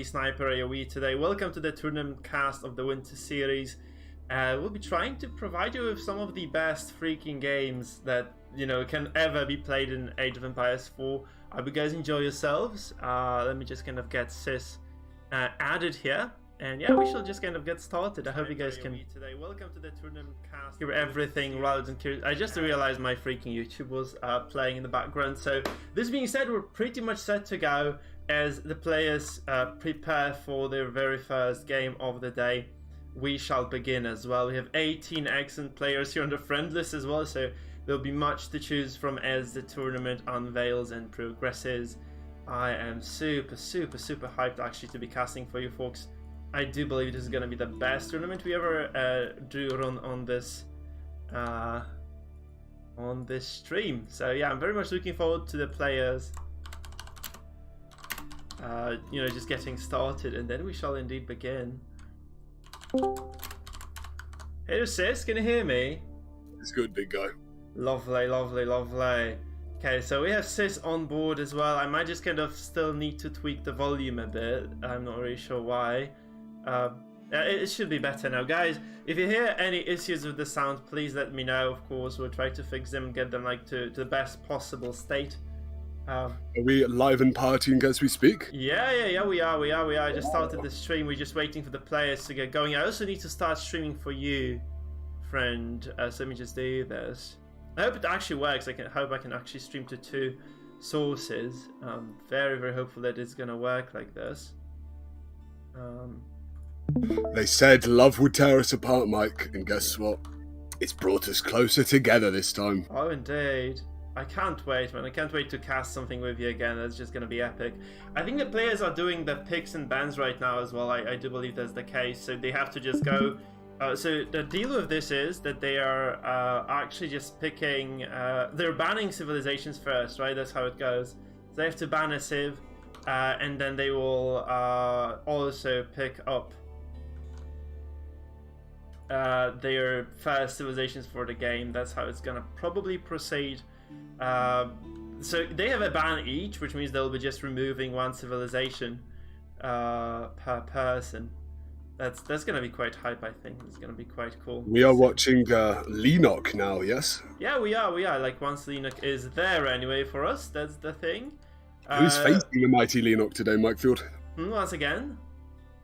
Sniper AoE today. Welcome to the tournament cast of the Winter Series. We'll be trying to provide you with some of the best freaking games that can ever be played in Age of Empires 4. I hope you guys enjoy yourselves. Let me just kind of get SIS added here, and yeah, we shall just kind of get started. I hope you guys can today. Welcome to the tournament cast. Hear everything rather than curious. I just realized my freaking YouTube was playing in the background. So this being said, we're pretty much set to go as the players prepare for their very first game of the day. We shall begin as well. We have 18 excellent players here on the friend list as well, so there'll be much to choose from as the tournament unveils and progresses. I am super hyped actually to be casting for you folks. I do believe this is going to be the best tournament we ever do run on this stream. So yeah, I'm very much looking forward to the players just getting started, and then we shall indeed begin. Hey Sis, can you hear me? It's good, big guy. Lovely. Okay, so we have Sis on board as well. I might just kind of still need to tweak the volume a bit. I'm not really sure why. It should be better now. Guys, if you hear any issues with the sound, please let me know. Of course, we'll try to fix them and get them to the best possible state. Are we live and partying as we speak? Yeah, we are. I just started the stream. We're just waiting for the players to get going. I also need to start streaming for you, friend. So let me just do this. I hope it actually works. I hope I can actually stream to two sources. Very hopeful that it's gonna work like this. They said love would tear us apart, Mike, and guess what? It's brought us closer together this time. Oh, indeed. I can't wait, man. I can't wait to cast something with you again. That's just going to be epic. I think the players are doing the picks and bans right now as well. I do believe that's the case. So they have to just go. So the deal with this is that they are actually just picking. They're banning civilizations first, right? That's how it goes. So they have to ban a civ, and then they will also pick up their first civilizations for the game. That's how it's going to probably proceed. So they have a ban each, which means they'll be just removing one civilization per person. That's gonna be quite hype. I think it's gonna be quite cool. We are watching Leno now, yes? Yeah, we are. Like, once Leno is there anyway for us, that's the thing. Who's facing the mighty Leno today, Mike Field? Once again?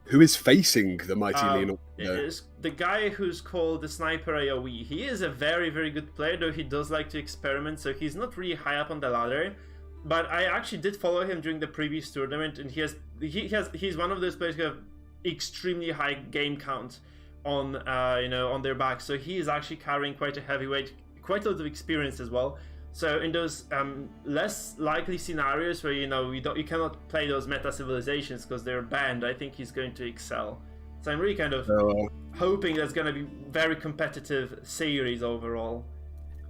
Who is facing the mighty Leno today? It's the guy who's called the Sniper AoE. He is a very good player, though he does like to experiment, so he's not really high up on the ladder. But I actually did follow him during the previous tournament, and he's one of those players who have extremely high game count on on their back. So he is actually carrying quite a heavy weight, quite a lot of experience as well. So in those less likely scenarios where you cannot play those meta civilizations because they're banned, I think he's going to excel. So I'm really kind of hoping there's going to be very competitive series overall.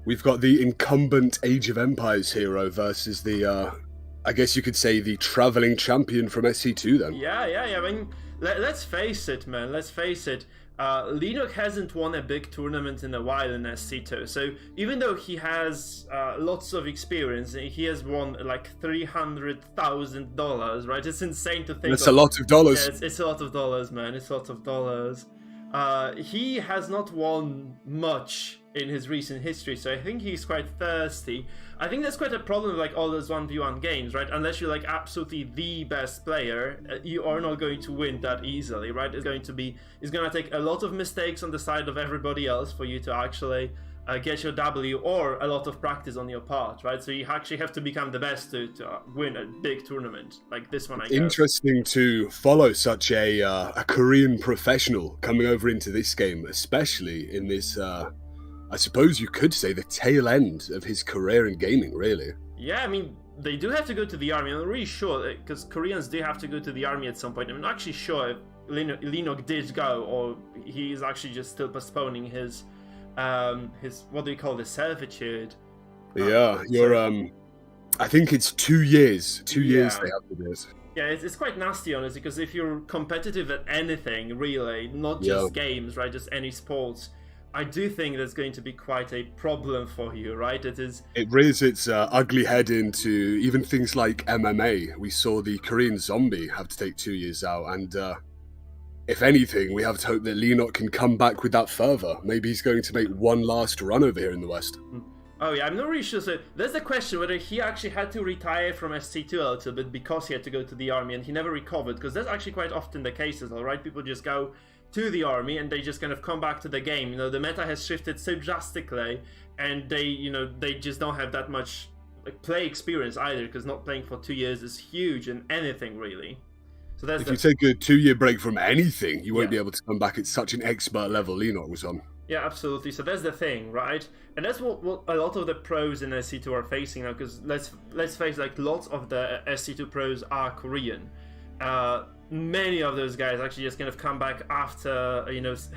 We've got the incumbent Age of Empires hero versus the, I guess you could say, the traveling champion from SC2 then. Yeah. I mean, let's face it, man. Let's face it. Leno hasn't won a big tournament in a while in SC2, so even though he has lots of experience, he has won like $300,000, right? It's insane to think. That's a lot of dollars. Yeah, it's a lot of dollars, man. It's a lot of dollars. He has not won much in his recent history, so I think he's quite thirsty. I think that's quite a problem with like all those 1v1 games, right? Unless you're like absolutely the best player, you are not going to win that easily, right? It's going to take a lot of mistakes on the side of everybody else for you to actually get your W, or a lot of practice on your part, right? So you actually have to become the best to win a big tournament like this one, I guess. Interesting to follow such a Korean professional coming over into this game, especially in this, I suppose you could say, the tail end of his career in gaming, really. Yeah, I mean, they do have to go to the army. I'm not really sure, because Koreans do have to go to the army at some point. I'm not actually sure if Leno did go, or he is actually just still postponing his what do you call this, servitude. Yeah, I think it's 2 years. 2 years they have to do it. Yeah, it's quite nasty, honestly, because if you're competitive at anything, really, not just games, right, just any sports, I do think that's going to be quite a problem for you, right? It rears its ugly head into even things like MMA. We saw the Korean Zombie have to take 2 years out, and if anything, we have to hope that Leno can come back with that fervor. Maybe he's going to make one last run over here in the West. Oh yeah, I'm not really sure. So there's the question whether he actually had to retire from SC2 a little bit because he had to go to the army and he never recovered, because that's actually quite often the case as well, right? People just go to the army and they just kind of come back to the game. You know, the meta has shifted so drastically, and they just don't have that much play experience either, because not playing for 2 years is huge in anything really. So that's if you take a 2-year break from anything, you won't be able to come back at such an expert level Leno was on. Yeah, absolutely. So that's the thing, right? And that's what a lot of the pros in SC2 are facing now, because let's face, like, lots of the SC2 pros are Korean. Many of those guys actually just kind of come back after,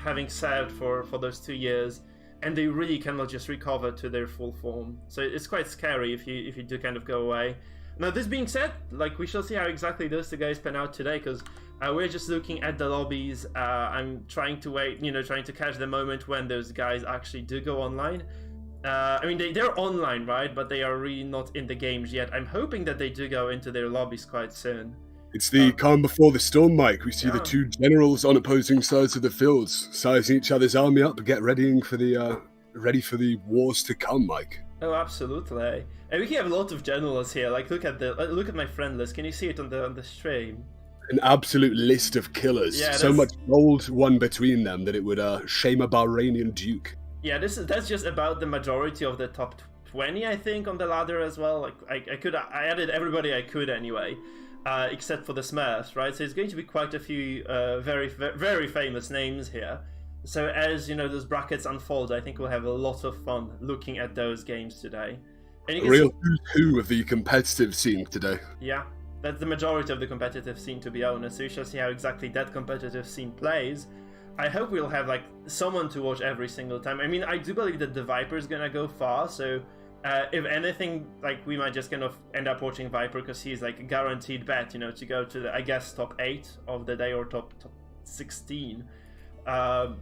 having served for those 2 years, and they really cannot just recover to their full form. So it's quite scary if you do kind of go away. Now, this being said, like, we shall see how exactly those two guys pan out today, because we're just looking at the lobbies. I'm trying to wait, trying to catch the moment when those guys actually do go online. I mean, they're online, right? But they are really not in the games yet. I'm hoping that they do go into their lobbies quite soon. It's the calm before the storm, Mike. We see the two generals on opposing sides of the fields, sizing each other's army up, ready for the wars to come, Mike. Oh, absolutely. And we have a lot of generals here. Like, look at my friend list. Can you see it on the stream? An absolute list of killers. Yeah, so much gold won between them that it would shame a Bahrainian duke. Yeah, that's just about the majority of the top 20, I think, on the ladder as well. Like, I added everybody I could anyway, except for the Smurfs, right? So it's going to be quite a few very, very famous names here. So as those brackets unfold, I think we'll have a lot of fun looking at those games today. And a real who's who of the competitive scene today. Yeah, that's the majority of the competitive scene, to be honest. So we shall see how exactly that competitive scene plays. I hope we'll have like someone to watch every single time. I mean, I do believe that the Viper is gonna go far. So if anything, like, we might just kind of end up watching Viper, because he's like a guaranteed bet, to go to the, I guess, top 8 of the day, or top 16.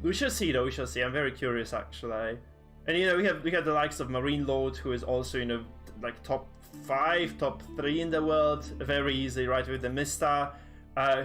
We shall see, though. We shall see. I'm very curious, actually. And we have the likes of Marine Lord, who is also like top 5, top 3 in the world, very easily, right? With the Mista,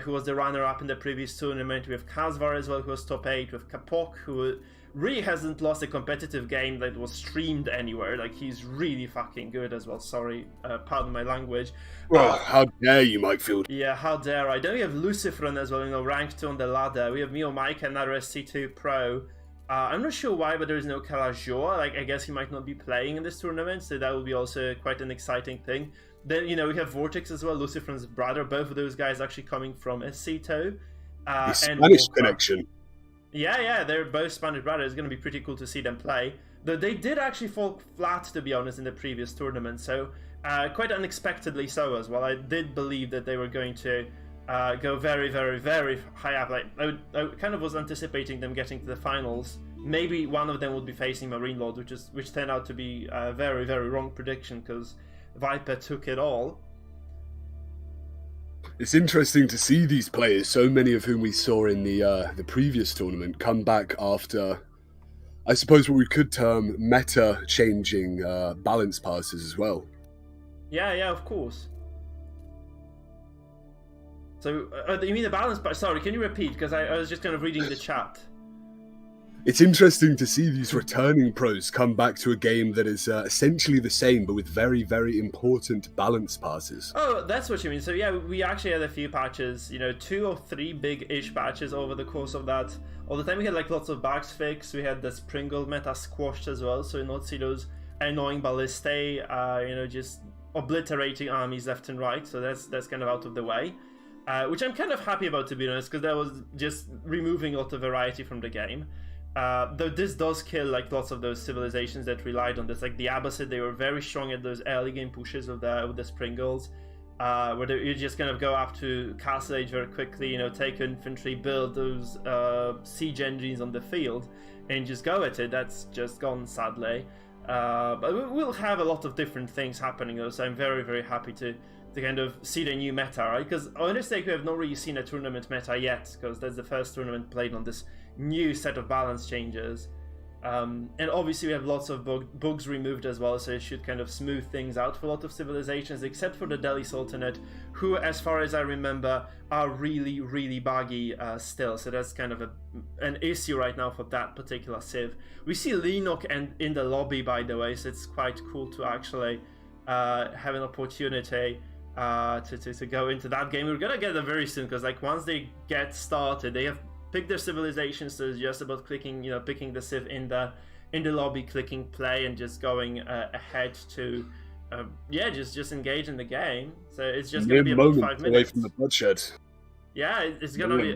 who was the runner-up in the previous tournament. We have Kazvar as well, who was top 8. With Kapok, who really hasn't lost a competitive game that was streamed anywhere. Like, he's really fucking good as well. Sorry, pardon my language. Well, how dare you, Mike Field? Yeah, how dare I? Then we have Lucifron as well, ranked 2 on the ladder. We have Mio Mike, another SC2 pro. I'm not sure why, but there is no Kaju. Like, I guess he might not be playing in this tournament, so that will be also quite an exciting thing. Then, we have Vortex as well, Lucifron's brother. Both of those guys actually coming from SC2. The Spanish connection. Yeah, they're both Spanish brothers. It's going to be pretty cool to see them play. Though they did actually fall flat, to be honest, in the previous tournament, so quite unexpectedly so as well. I did believe that they were going to go very, very, very high up. Like, I kind of was anticipating them getting to the finals. Maybe one of them would be facing Marine Lord, which turned out to be a very, very wrong prediction, because Viper took it all. It's interesting to see these players, so many of whom we saw in the previous tournament, come back after, I suppose, what we could term meta-changing balance passes as well. Yeah, of course. So, you mean the balance pass? Sorry, can you repeat? Because I was just kind of reading the chat. It's interesting to see these returning pros come back to a game that is essentially the same, but with very, very important balance passes. Oh, that's what you mean. So yeah, we actually had a few patches, 2 or 3 big-ish patches over the course of that. All the time we had like lots of bugs fixed. We had the Springle meta squashed as well, so you not see those annoying ballistae, just obliterating armies left and right. So that's kind of out of the way. Which I'm kind of happy about, to be honest, because that was just removing a lot of variety from the game. Though this does kill like lots of those civilizations that relied on this, like the Abbasid. They were very strong at those early game pushes with the Springles, where you just kind of go up to Castle Age very quickly, take infantry, build those siege engines on the field, and just go at it. That's just gone, sadly. But we'll have a lot of different things happening though, so I'm very, very happy to kind of see the new meta, right? Because honestly, we have not really seen a tournament meta yet, because that's the first tournament played on this new set of balance changes. And obviously we have lots of bugs removed as well, so it should kind of smooth things out for a lot of civilizations, except for the Delhi Sultanate, who, as far as I remember, are really, really buggy still. So that's kind of an issue right now for that particular civ. We see Leno in the lobby, by the way, so it's quite cool to actually have an opportunity to go into that game. We're gonna get them very soon, because like once they get started, they have picked their civilization, so it's just about clicking, picking the civ in the lobby, clicking play, and just going ahead to just engage in the game. So it's just gonna be about 5 minutes away from the bloodshed. Yeah, it's gonna be.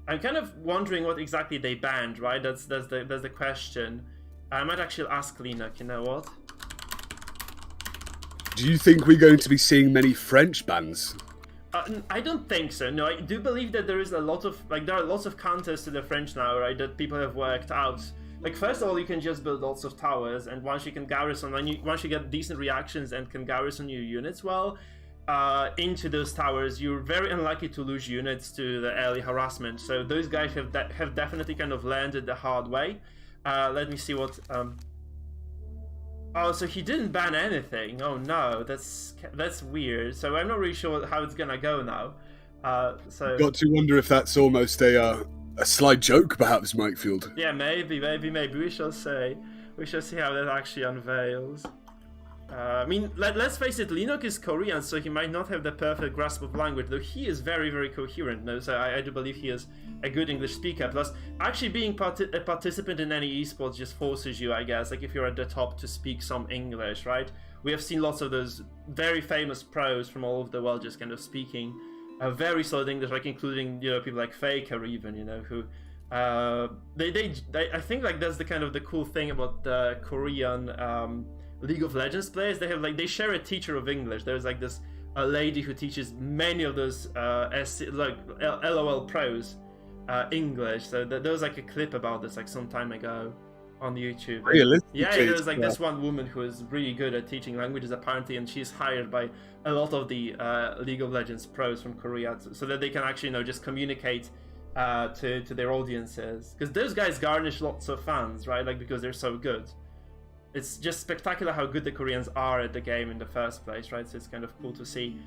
I'm kind of wondering what exactly they banned, right? That's the question. I might actually ask Lena. You know what? Do you think we're going to be seeing many French bans? I don't think so. No, I do believe that there is a lot of there are lots of counters to the French now, right? That people have worked out. Like, first of all, you can just build lots of towers, and once you can garrison, once you get decent reactions and can garrison your units well into those towers, you're very unlikely to lose units to the early harassment. So those guys have definitely kind of landed the hard way. Let me see what. Oh, so he didn't ban anything. Oh no, that's weird. So I'm not really sure how it's gonna go now. So got to wonder if that's almost a sly joke, perhaps, Mikefield. Yeah, maybe. We shall see. We shall see how that actually unveils. I mean, let's face it, Leno is Korean, so he might not have the perfect grasp of language, though he is very, very coherent. No, so I do believe he is a good English speaker. Plus, actually being a participant in any esports just forces you, I guess, like if you're at the top, to speak some English, right? We have seen lots of those very famous pros from all over the world just kind of speaking very solid English, like including people like Faker even, who I think like that's the kind of the cool thing about the Korean League of Legends players. They share a teacher of English. There's like this lady who teaches many of those LOL pros English. So there was like a clip about this like some time ago on YouTube. Yeah, there was like this one woman who is really good at teaching languages apparently, and she's hired by a lot of the League of Legends pros from Korea so that they can actually just communicate to their audiences, because those guys garnish lots of fans, right? Like, because they're so good. It's just spectacular how good the Koreans are at the game in the first place, right? So it's kind of cool to see.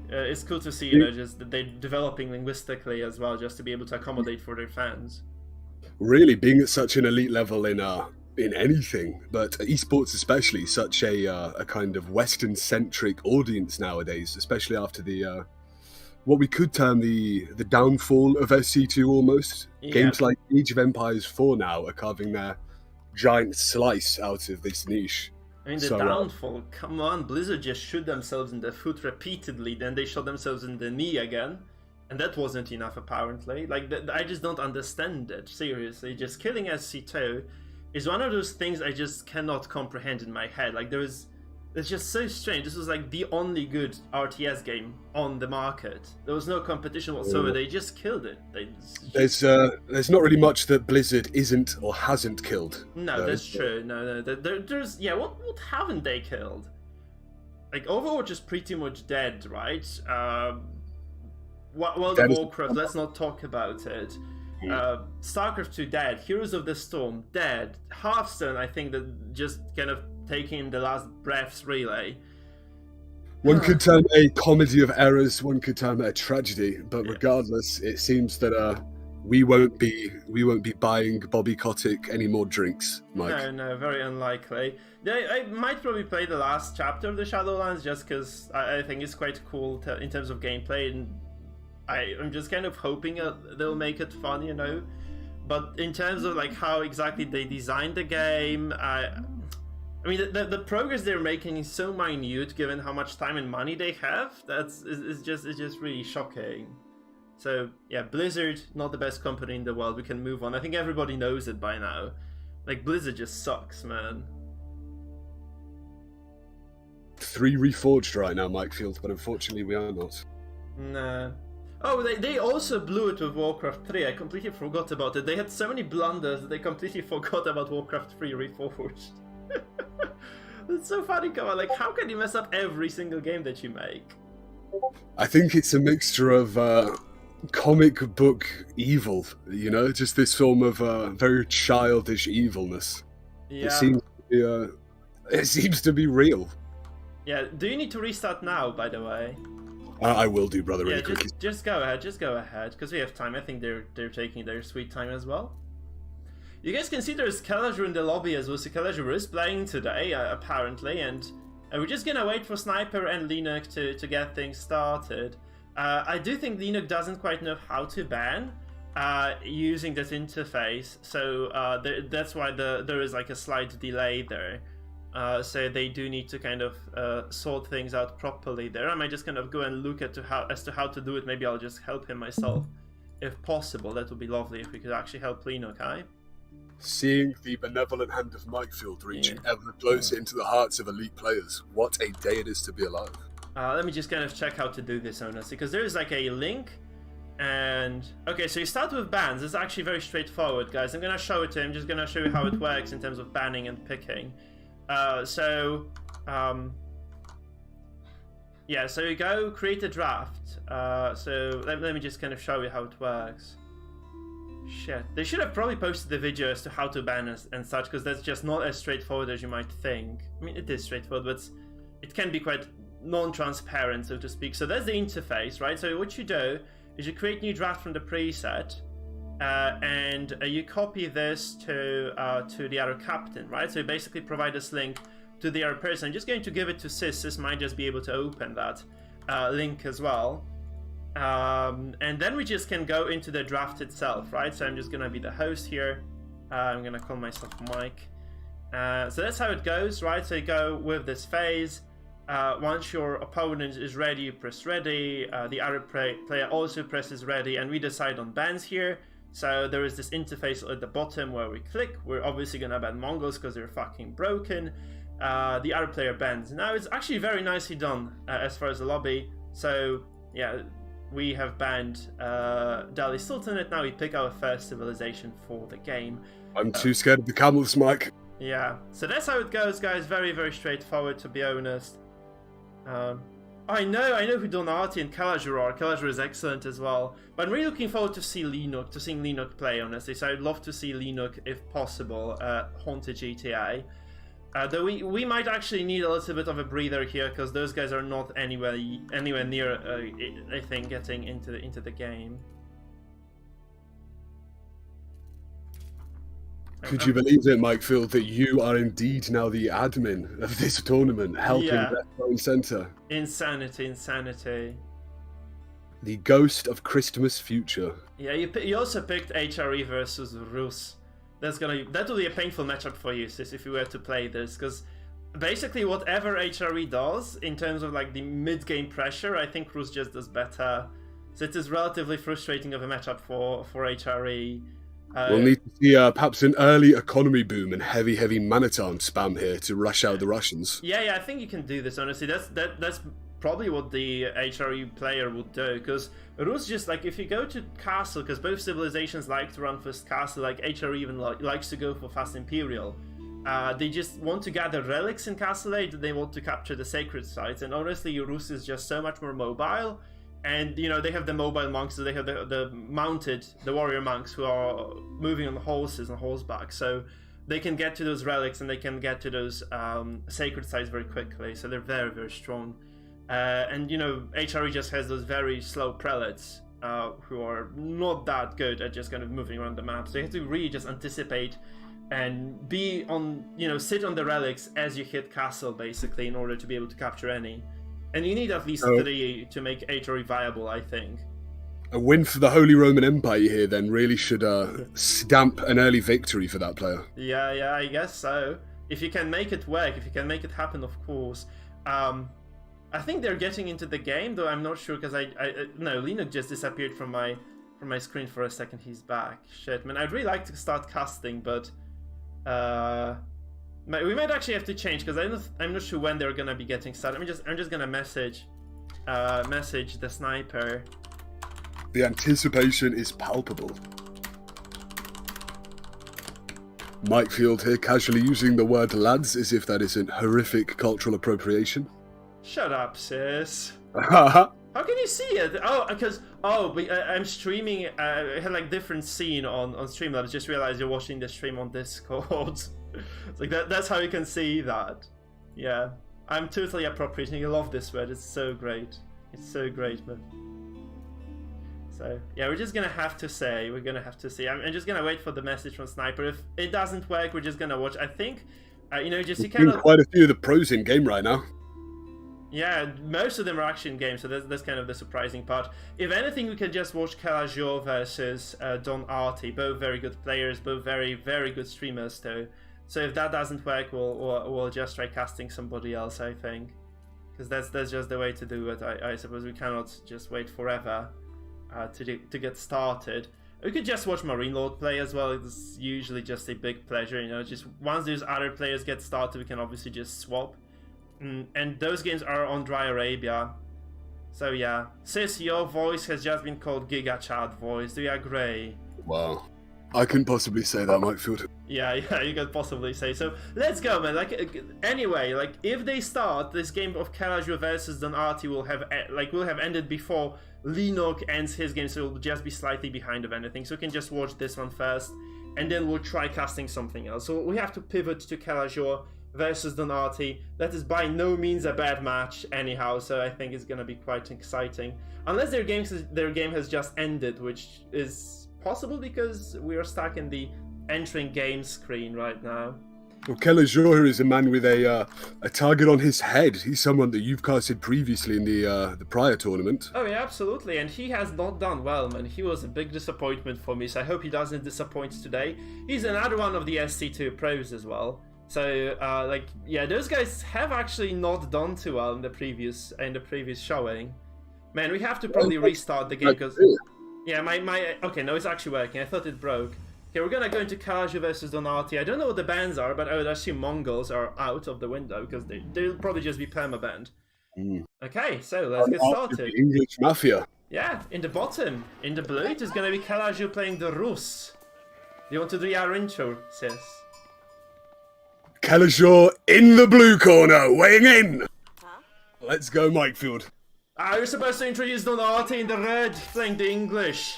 It's cool to see, just that they're developing linguistically as well, just to be able to accommodate for their fans. Really, being at such an elite level in anything, but esports especially, such a kind of Western-centric audience nowadays, especially after the what we could term the downfall of SC2 almost. Yeah. Games like Age of Empires 4 now are carving their giant slice out of this niche. I mean, the downfall, come on, Blizzard just shoot themselves in the foot repeatedly, then they shot themselves in the knee again, and that wasn't enough apparently. Like, I just don't understand it, seriously. Just killing SC2 is one of those things I just cannot comprehend in my head. Like, it's just so strange. This was like the only good RTS game on the market. There was no competition whatsoever. They just killed it. There's not really much that Blizzard isn't or hasn't killed. No, that's true. No. There's what haven't they killed? Like, Overwatch is pretty much dead, right? World of Warcraft, let's not talk about it. StarCraft 2 dead. Heroes of the Storm dead. Hearthstone, I think, that just kind of taking the last breaths, really. One could term a comedy of errors, one could term it a tragedy, but regardless, it seems that we won't be buying Bobby Kotick any more drinks, Mike. No, very unlikely. I might probably play the last chapter of the Shadowlands just because I think it's quite cool in terms of gameplay, and I'm just kind of hoping they'll make it fun, But in terms of like how exactly they designed the game, I mean, the progress they're making is so minute given how much time and money they have. It's just really shocking. So yeah, Blizzard, not the best company in the world. We can move on. I think everybody knows it by now. Like, Blizzard just sucks, man. 3 reforged right now, Mikefield, but unfortunately we are not. Nah. Oh, they also blew it with Warcraft 3. I completely forgot about it. They had so many blunders that they completely forgot about Warcraft 3 Reforged. That's so funny, come on. Like, how can you mess up every single game that you make? I think it's a mixture of comic book evil, you know, just this form of very childish evilness. Yeah. It seems to be real. Yeah. Do you need to restart now, by the way? I will do, brother. Yeah, Really quickly. just go ahead. Just go ahead, because we have time. I think they're taking their sweet time as well. You guys can see there's Kaju in the lobby as well. So Kaju is playing today, apparently, and we're just gonna wait for Sniper and Leno to get things started. I do think Leno doesn't quite know how to ban using this interface, so that's why there is like a slight delay there. So they do need to kind of sort things out properly there. I might just kind of go and look at as to how to do it. Maybe I'll just help him myself, if possible. That would be lovely if we could actually help Leno, Kai. Seeing the benevolent hand of Mikefield reaching ever closer into the hearts of elite players, what a day it is to be alive. Let me just kind of check how to do this, honestly, because there is like a link, and okay, so you start with bans. It's actually very straightforward, guys. I'm gonna show it to him. Just gonna show you how it works in terms of banning and picking. Yeah, so you go create a draft. So let me just kind of show you how it works. Shit, they should have probably posted the video as to how to ban and such, because that's just not as straightforward as you might think. I mean, it is straightforward, but it can be quite non-transparent, so to speak. So that's the interface, right? So what you do is you create new draft from the preset, and you copy this to the other captain, right? So you basically provide this link to the other person. I'm just going to give it to SIS. SIS might just be able to open that link as well. And then we just can go into the draft itself, right? So I'm just gonna be the host here. I'm gonna call myself Mike. So that's how it goes, right? So you go with this phase. Once your opponent is ready, you press ready. The other player also presses ready, and we decide on bans here. So there is this interface at the bottom where we click. We're obviously gonna ban Mongols because they're fucking broken. The other player bans. Now it's actually very nicely done as far as the lobby. So yeah, we have banned Delhi Sultanate. Now we pick our first civilization for the game. I'm too scared of the camels, Mike. Yeah, so that's how it goes, guys. Very, very straightforward, to be honest. I know who Donati and Kaju are. Kaju is excellent as well. But I'm really looking forward to seeing Leno play, honestly. So I'd love to see Leno, if possible, Haunted GTA. Though we might actually need a little bit of a breather here, because those guys are not anywhere near, I think, getting into the game. Could you believe it, Mikefield, that you are indeed now the admin of this tournament, helping left, right, and centre? Insanity. The ghost of Christmas future. Yeah, you also picked HRE versus Rus. That will be a painful matchup for you, Sis, if you were to play this, because basically whatever HRE does in terms of like the mid-game pressure, I think Rus just does better. So it is relatively frustrating of a matchup for HRE. We'll need to see perhaps an early economy boom and heavy Manatarm spam here to rush out the Russians. Yeah, I think you can do this, honestly. That's probably what the HRE player would do, because Rus just, like, if you go to Castle, because both civilizations like to run first Castle, like HRE even likes to go for Fast Imperial. They just want to gather relics in Castle Age, they want to capture the sacred sites, and honestly, Rus is just so much more mobile. And, you know, they have the mobile monks, so they have the warrior monks who are moving on horses and horseback. So they can get to those relics and they can get to those sacred sites very quickly. So they're very, very strong. And, you know, HRE just has those very slow prelates who are not that good at just kind of moving around the map. So you have to really just anticipate and be on, you know, sit on the relics as you hit castle, basically, in order to be able to capture any. And you need at least 3 to make HRE viable, I think. A win for the Holy Roman Empire here then really should stamp an early victory for that player. Yeah, I guess so. If you can make it work, if you can make it happen, of course. I think they're getting into the game, though I'm not sure, because no, Leno just disappeared from my screen for a second. He's back. Shit, man, I'd really like to start casting, but we might actually have to change, because I'm not sure when they're gonna be getting started. I'm just gonna message the sniper. The anticipation is palpable. Mikefield here casually using the word lads as if that isn't horrific cultural appropriation. Shut up, sis. How can you see it? Oh, because I'm streaming. I had like different scene on Streamlabs. Just realized you're watching the stream on Discord. It's like that's how you can see that. Yeah, I'm totally appropriating. I love this word. It's so great. It's so great, man. So yeah, we're just gonna have to say. I'm just gonna wait for the message from Sniper. If it doesn't work, we're just gonna watch. I think, just you kind of quite a few of the pros in game right now. Yeah, most of them are action games, so that's kind of the surprising part. If anything, we can just watch Kaju versus Don Artie, both very good players, both very, very good streamers too. So if that doesn't work, we'll just try casting somebody else, I think. Because that's just the way to do it, I suppose. We cannot just wait forever to get started. We could just watch Marine Lord play as well. It's usually just a big pleasure, just once those other players get started, we can obviously just swap. And those games are on Dry Arabia. So yeah. Sis, your voice has just been called Giga Chat voice. Do you agree? Wow. I couldn't possibly say that, Mikefield. Yeah, you could possibly say so. Let's go, man. Anyway, if they start, this game of Kaju versus Don Artie will have ended before Leno ends his game, so it'll just be slightly behind of anything. So we can just watch this one first, and then we'll try casting something else. So we have to pivot to Kaju versus Don Artie. That is by no means a bad match anyhow, so I think it's gonna be quite exciting. Unless their game has just ended, which is possible because we are stuck in the entering game screen right now. Well, Kaju is a man with a target on his head. He's someone that you've casted previously in the prior tournament. Oh yeah, absolutely, and he has not done well, man. He was a big disappointment for me, so I hope he doesn't disappoint today. He's another one of the SC2 pros as well. So, yeah, those guys have actually not done too well in the previous showing. Man, we have to probably restart the game because, yeah, okay, no, it's actually working. I thought it broke. Okay, we're gonna go into Kaju versus Don Artie. I don't know what the bans are, but I would assume Mongols are out of the window because they'll probably just be perma-banned. Okay, so let's get started. English Mafia. Yeah, in the bottom, in the blue, it is gonna be Kaju playing the Rus. Do you want to do our intro, sis? Kaju in the blue corner, weighing in. Let's go, Mikefield. You're supposed to introduce Don Artie in the red, playing the English.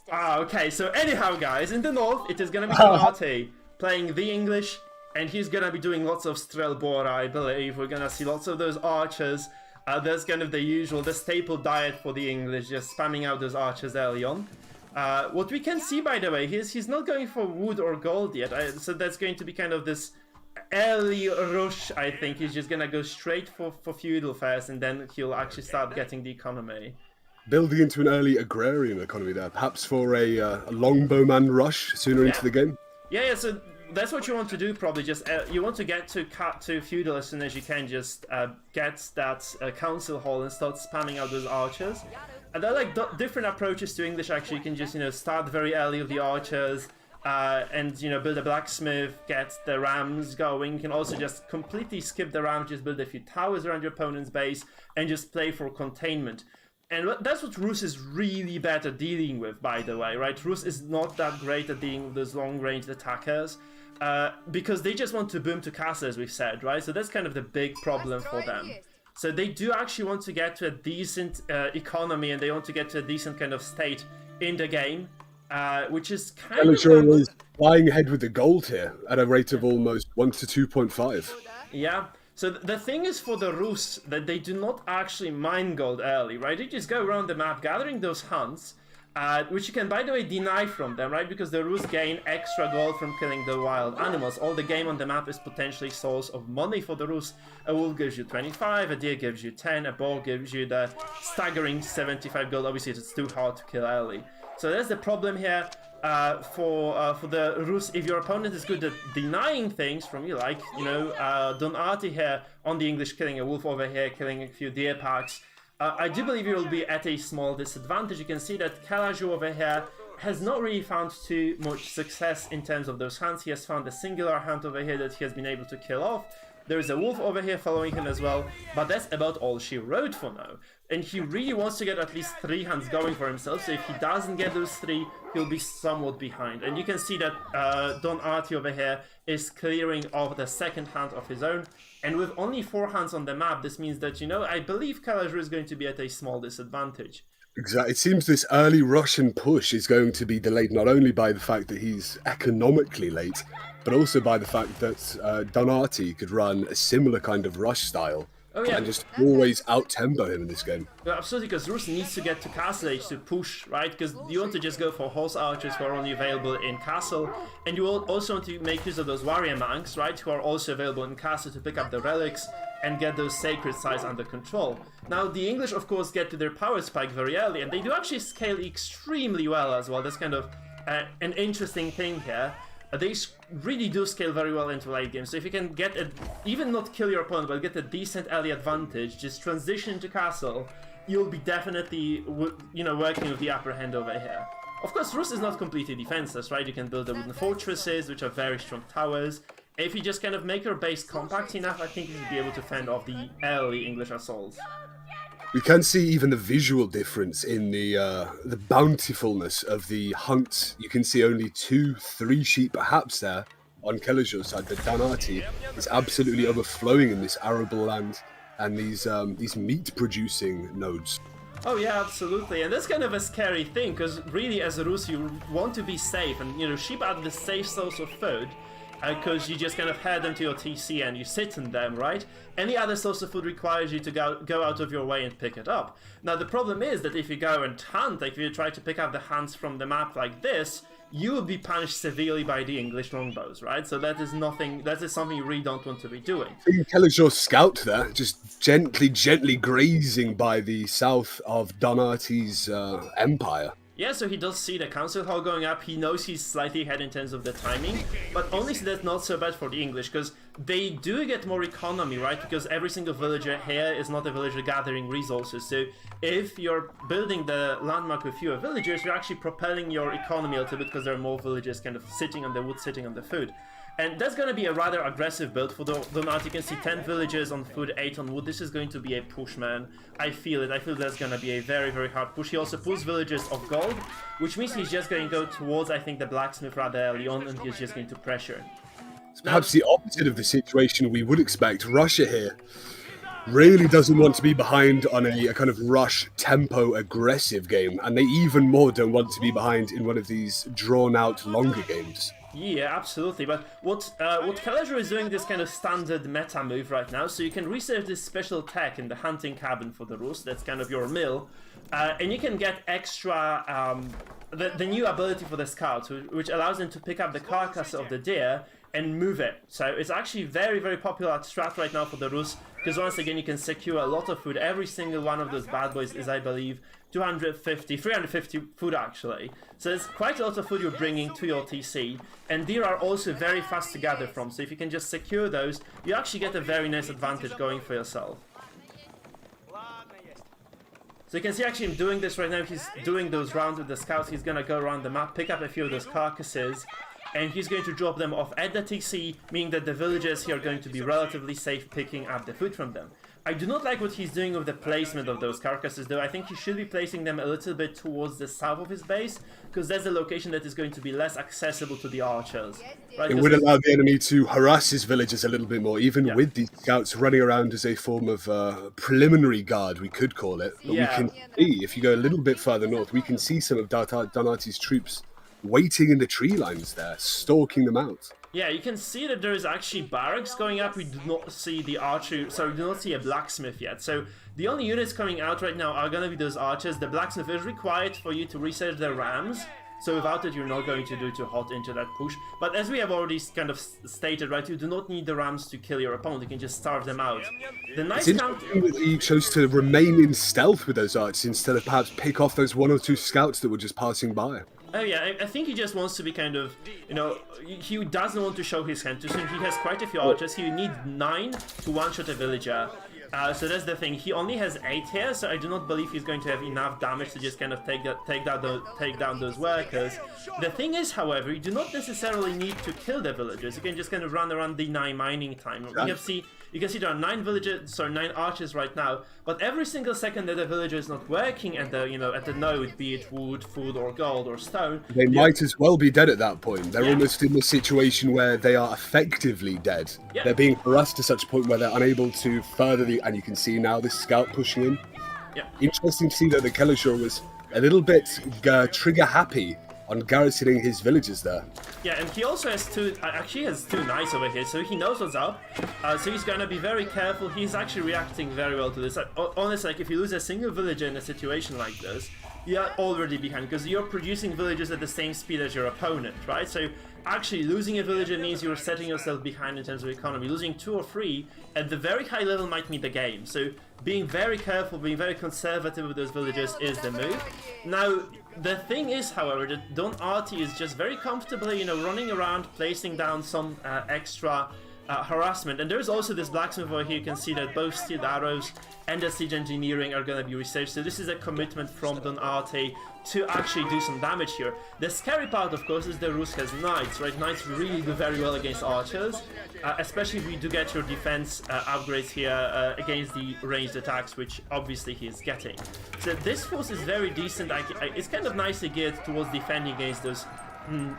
Okay, so anyhow, guys, in the north, it is gonna be Don Artie playing the English, and he's gonna be doing lots of Strelbora, I believe. We're gonna see lots of those archers. That's kind of the staple diet for the English, just spamming out those archers early on. What we can see, by the way, he's not going for wood or gold yet, so that's going to be kind of this early rush, I think. He's just gonna go straight for feudal first, and then he'll actually start getting the economy. Building into an early agrarian economy there, perhaps for a longbowman rush sooner into the game. Yeah, so that's what you want to do, probably. Just you want to get to feudal as soon as you can. Just get that council hall and start spamming out those archers. And there are like different approaches to English. Actually, you can just start very early with the archers, and build a blacksmith, get the rams going. You can also just completely skip the rams, just build a few towers around your opponent's base, and just play for containment. And that's what Rus is really bad at dealing with, by the way, right? Rus is not that great at dealing with those long-range attackers, because they just want to boom to castle, as we've said, right? So that's kind of the big problem for them. So they do actually want to get to a decent economy, and they want to get to a decent kind of state in the game, which is kind of... is flying ahead with the gold here at a rate of almost 1 to 2.5. Yeah. So the thing is for the Rus that they do not actually mine gold early, right? They just go around the map gathering those hunts, which you can, by the way, deny from them, right? Because the Rus gain extra gold from killing the wild animals. All the game on the map is potentially source of money for the Rus. A wolf gives you 25, a deer gives you 10, a boar gives you the staggering 75 gold. Obviously, it's too hard to kill early. So that's the problem here. For the Rus, if your opponent is good at denying things from you, like, Don Artie here on the English killing a wolf over here, killing a few deer packs, I do believe you will be at a small disadvantage. You can see that Kaju over here has not really found too much success in terms of those hunts. He has found a singular hunt over here that he has been able to kill off. There is a wolf over here following him as well, but that's about all she wrote for now. and he really wants to get at least 3 hunts going for himself, so if he doesn't get those 3, he'll be somewhat behind. And you can see that Don Artie over here is clearing off the 2nd hunt of his own, and with only 4 hunts on the map, this means that, you know, I believe Kaju is going to be at a small disadvantage. Exactly. It seems this early Russian push is going to be delayed not only by the fact that he's economically late, but also by the fact that Donati could run a similar kind of rush style. Oh, yeah. And just always out-tempo him in this game. Yeah, absolutely, because Rus needs to get to Castle Age to push, right? Because you want to just go for horse archers who are only available in Castle, and you will also want to make use of those warrior monks, right? Who are also available in Castle to pick up the relics and get those sacred sites under control. Now, the English, of course, get to their power spike very early, and they do actually scale extremely well as well. That's kind of an interesting thing here. They really do scale very well into late game, so if you can get even not kill your opponent, but get a decent early advantage, just transition to castle, you'll be definitely, you know, working with the upper hand over here. Of course, Rus is not completely defenseless, right? You can build the wooden fortresses, which are very strong towers. If you just kind of make your base compact enough, I think you should be able to fend off the early English assaults. We can see even the visual difference in the bountifulness of the hunt. You can see only 2, 3 sheep perhaps there on Kelaju's side, but Danati is absolutely overflowing in this arable land and these meat-producing nodes. Oh yeah, absolutely, and that's kind of a scary thing, because really as a Rus you want to be safe, and you know, sheep are the safe source of food. Because you just kind of head them to your TC and you sit in them, right? Any other source of food requires you to go out of your way and pick it up. Now the problem is that if you go and hunt, like if you try to pick up the hunts from the map like this, you will be punished severely by the English longbows, right? So that is something you really don't want to be doing. Kelaju's scout there, just gently grazing by the south of Donati's empire. Yeah, so he does see the council hall going up, he knows he's slightly ahead in terms of the timing, but honestly that's not so bad for the English, because they do get more economy, right? Because every single villager here is not a villager gathering resources, so if you're building the landmark with fewer villagers, you're actually propelling your economy a little bit, because there are more villagers kind of sitting on the wood, sitting on the food. And that's going to be a rather aggressive build for Donat. You can see 10 villagers on food, 8 on wood. This is going to be a push, man. I feel it. I feel that's going to be a very, very hard push. He also pulls villagers of gold, which means he's just going to go towards, I think, the blacksmith rather early on, and he's just going to pressure. It's perhaps the opposite of the situation we would expect. Russia here really doesn't want to be behind on a kind of rush, tempo, aggressive game, and they even more don't want to be behind in one of these drawn-out, longer games. Yeah, absolutely. But what Kaju is doing, this kind of standard meta move right now, so you can research this special tech in the hunting cabin for the Rus, that's kind of your mill, and you can get extra, the new ability for the scouts, which allows them to pick up the carcass of the deer and move it. So it's actually very, very popular strat right now for the Rus, because once again you can secure a lot of food. Every single one of those bad boys is, I believe, 350 food actually. So it's quite a lot of food you're bringing to your TC, and deer are also very fast to gather from, so if you can just secure those, you actually get a very nice advantage going for yourself. So you can see actually him doing this right now. He's doing those rounds with the scouts. He's gonna go around the map, pick up a few of those carcasses, and he's going to drop them off at the TC, meaning that the villagers here are going to be relatively safe picking up the food from them. I do not like what he's doing with the placement of those carcasses, though. I think he should be placing them a little bit towards the south of his base, because that's a location that is going to be less accessible to the archers. Right? It would allow the enemy to harass his villagers a little bit more, even with these scouts running around as a form of preliminary guard, we could call it. But we can see, if you go a little bit further north, we can see some of Donati's troops waiting in the tree lines there, stalking them out. Yeah, you can see that there is actually barracks going up. We do not see the archer, sorry, we do not see a blacksmith yet. So the only units coming out right now are going to be those archers. The blacksmith is required for you to research the rams, so without it you're not going to do too hot into that push. But as we have already kind of stated, right, you do not need the rams to kill your opponent. You can just starve them out. The nice counter that he chose to remain in stealth with those archers instead of perhaps pick off those 1 or 2 scouts that were just passing by. Oh yeah, I think he just wants to be kind of, you know, he doesn't want to show his hand too soon. He has quite a few archers. He needs 9 to one-shot a villager. So that's the thing. He only has 8 here, so I do not believe he's going to have enough damage to just kind of take down those workers. The thing is, however, you do not necessarily need to kill the villagers. You can just kind of run around, deny mining time. You can see there are 9 archers right now, but every single second that a villager is not working at the at the node, be it wood, food, or gold, or stone, they might as well be dead at that point. They're almost in a situation where they are effectively dead. Yeah. They're being harassed to such a point where they're unable to further the. And you can see now this scout pushing in. Yeah. Interesting to see that the Kelishor was a little bit trigger happy on garrisoning his villagers there. Yeah, and he also has actually has 2 knights over here, so he knows what's up. So he's gonna be very careful. He's actually reacting very well to this. Honestly, like, if you lose a single villager in a situation like this, you're already behind, because you're producing villagers at the same speed as your opponent, right? So actually losing a villager means you're setting yourself behind in terms of economy. Losing 2 or 3 at the very high level might mean the game. So being very careful, being very conservative with those villagers is the move. Now, the thing is, however, that Don Artie is just very comfortably, running around, placing down some extra harassment. And there's also this blacksmith over here. You can see that both steel arrows and the siege engineering are going to be researched. So this is a commitment from Don Arte to actually do some damage here. The scary part, of course, is the Rus has knights, right? Knights really do very well against archers, especially if you do get your defense upgrades here against the ranged attacks, which obviously he is getting. So this force is very decent. It's kind of nicely geared towards defending against those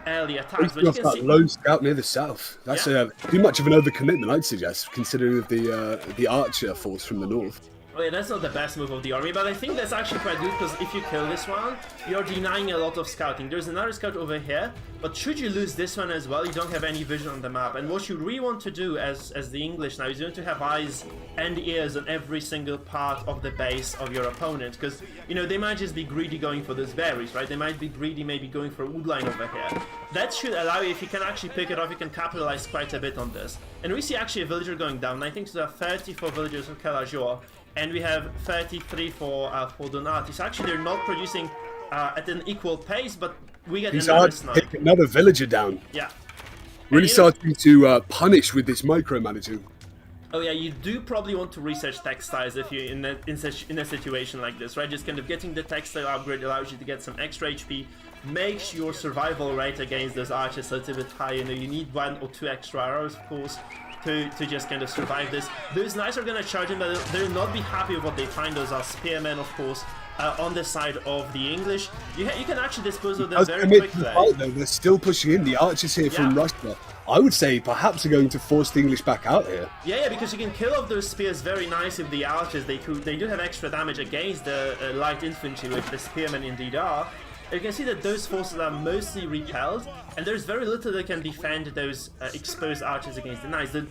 early attacks. But you can see low scout near the south. That's too much of an overcommitment, I'd suggest, considering the archer force from the north. Oh yeah, that's not the best move of the army, but I think that's actually quite good, because if you kill this one, you're denying a lot of scouting. There's another scout over here, but should you lose this one as well, you don't have any vision on the map. And what you really want to do as the English now is you want to have eyes and ears on every single part of the base of your opponent, because, they might just be greedy going for those berries, right? They might be greedy maybe going for a wood line over here. That should allow you, if you can actually pick it off, you can capitalize quite a bit on this. And we see actually a villager going down. I think there are 34 villagers for Kalajor, and we have 33 for Donati. So actually they're not producing at an equal pace, but we get another snipe. Take another villager down. Yeah. Really starting to punish with this micromanaging. Oh yeah, you do probably want to research textiles if you're in a situation like this, right? Just kind of getting the textile upgrade allows you to get some extra HP, makes your survival rate against those archers a little bit higher. You need 1 or 2 extra arrows, of course, to just kind of survive this. Those knights are going to charge in, but they'll not be happy with what they find. Those are spearmen, of course, on the side of the English. You can actually dispose of them very quickly. They're still pushing in. The archers here from Russia, I would say, perhaps are going to force the English back out here. Yeah, because you can kill off those spears very nice with the archers. They do have extra damage against the light infantry, which the spearmen indeed are. You can see that those forces are mostly repelled, and there's very little that can defend those exposed archers against the knights. The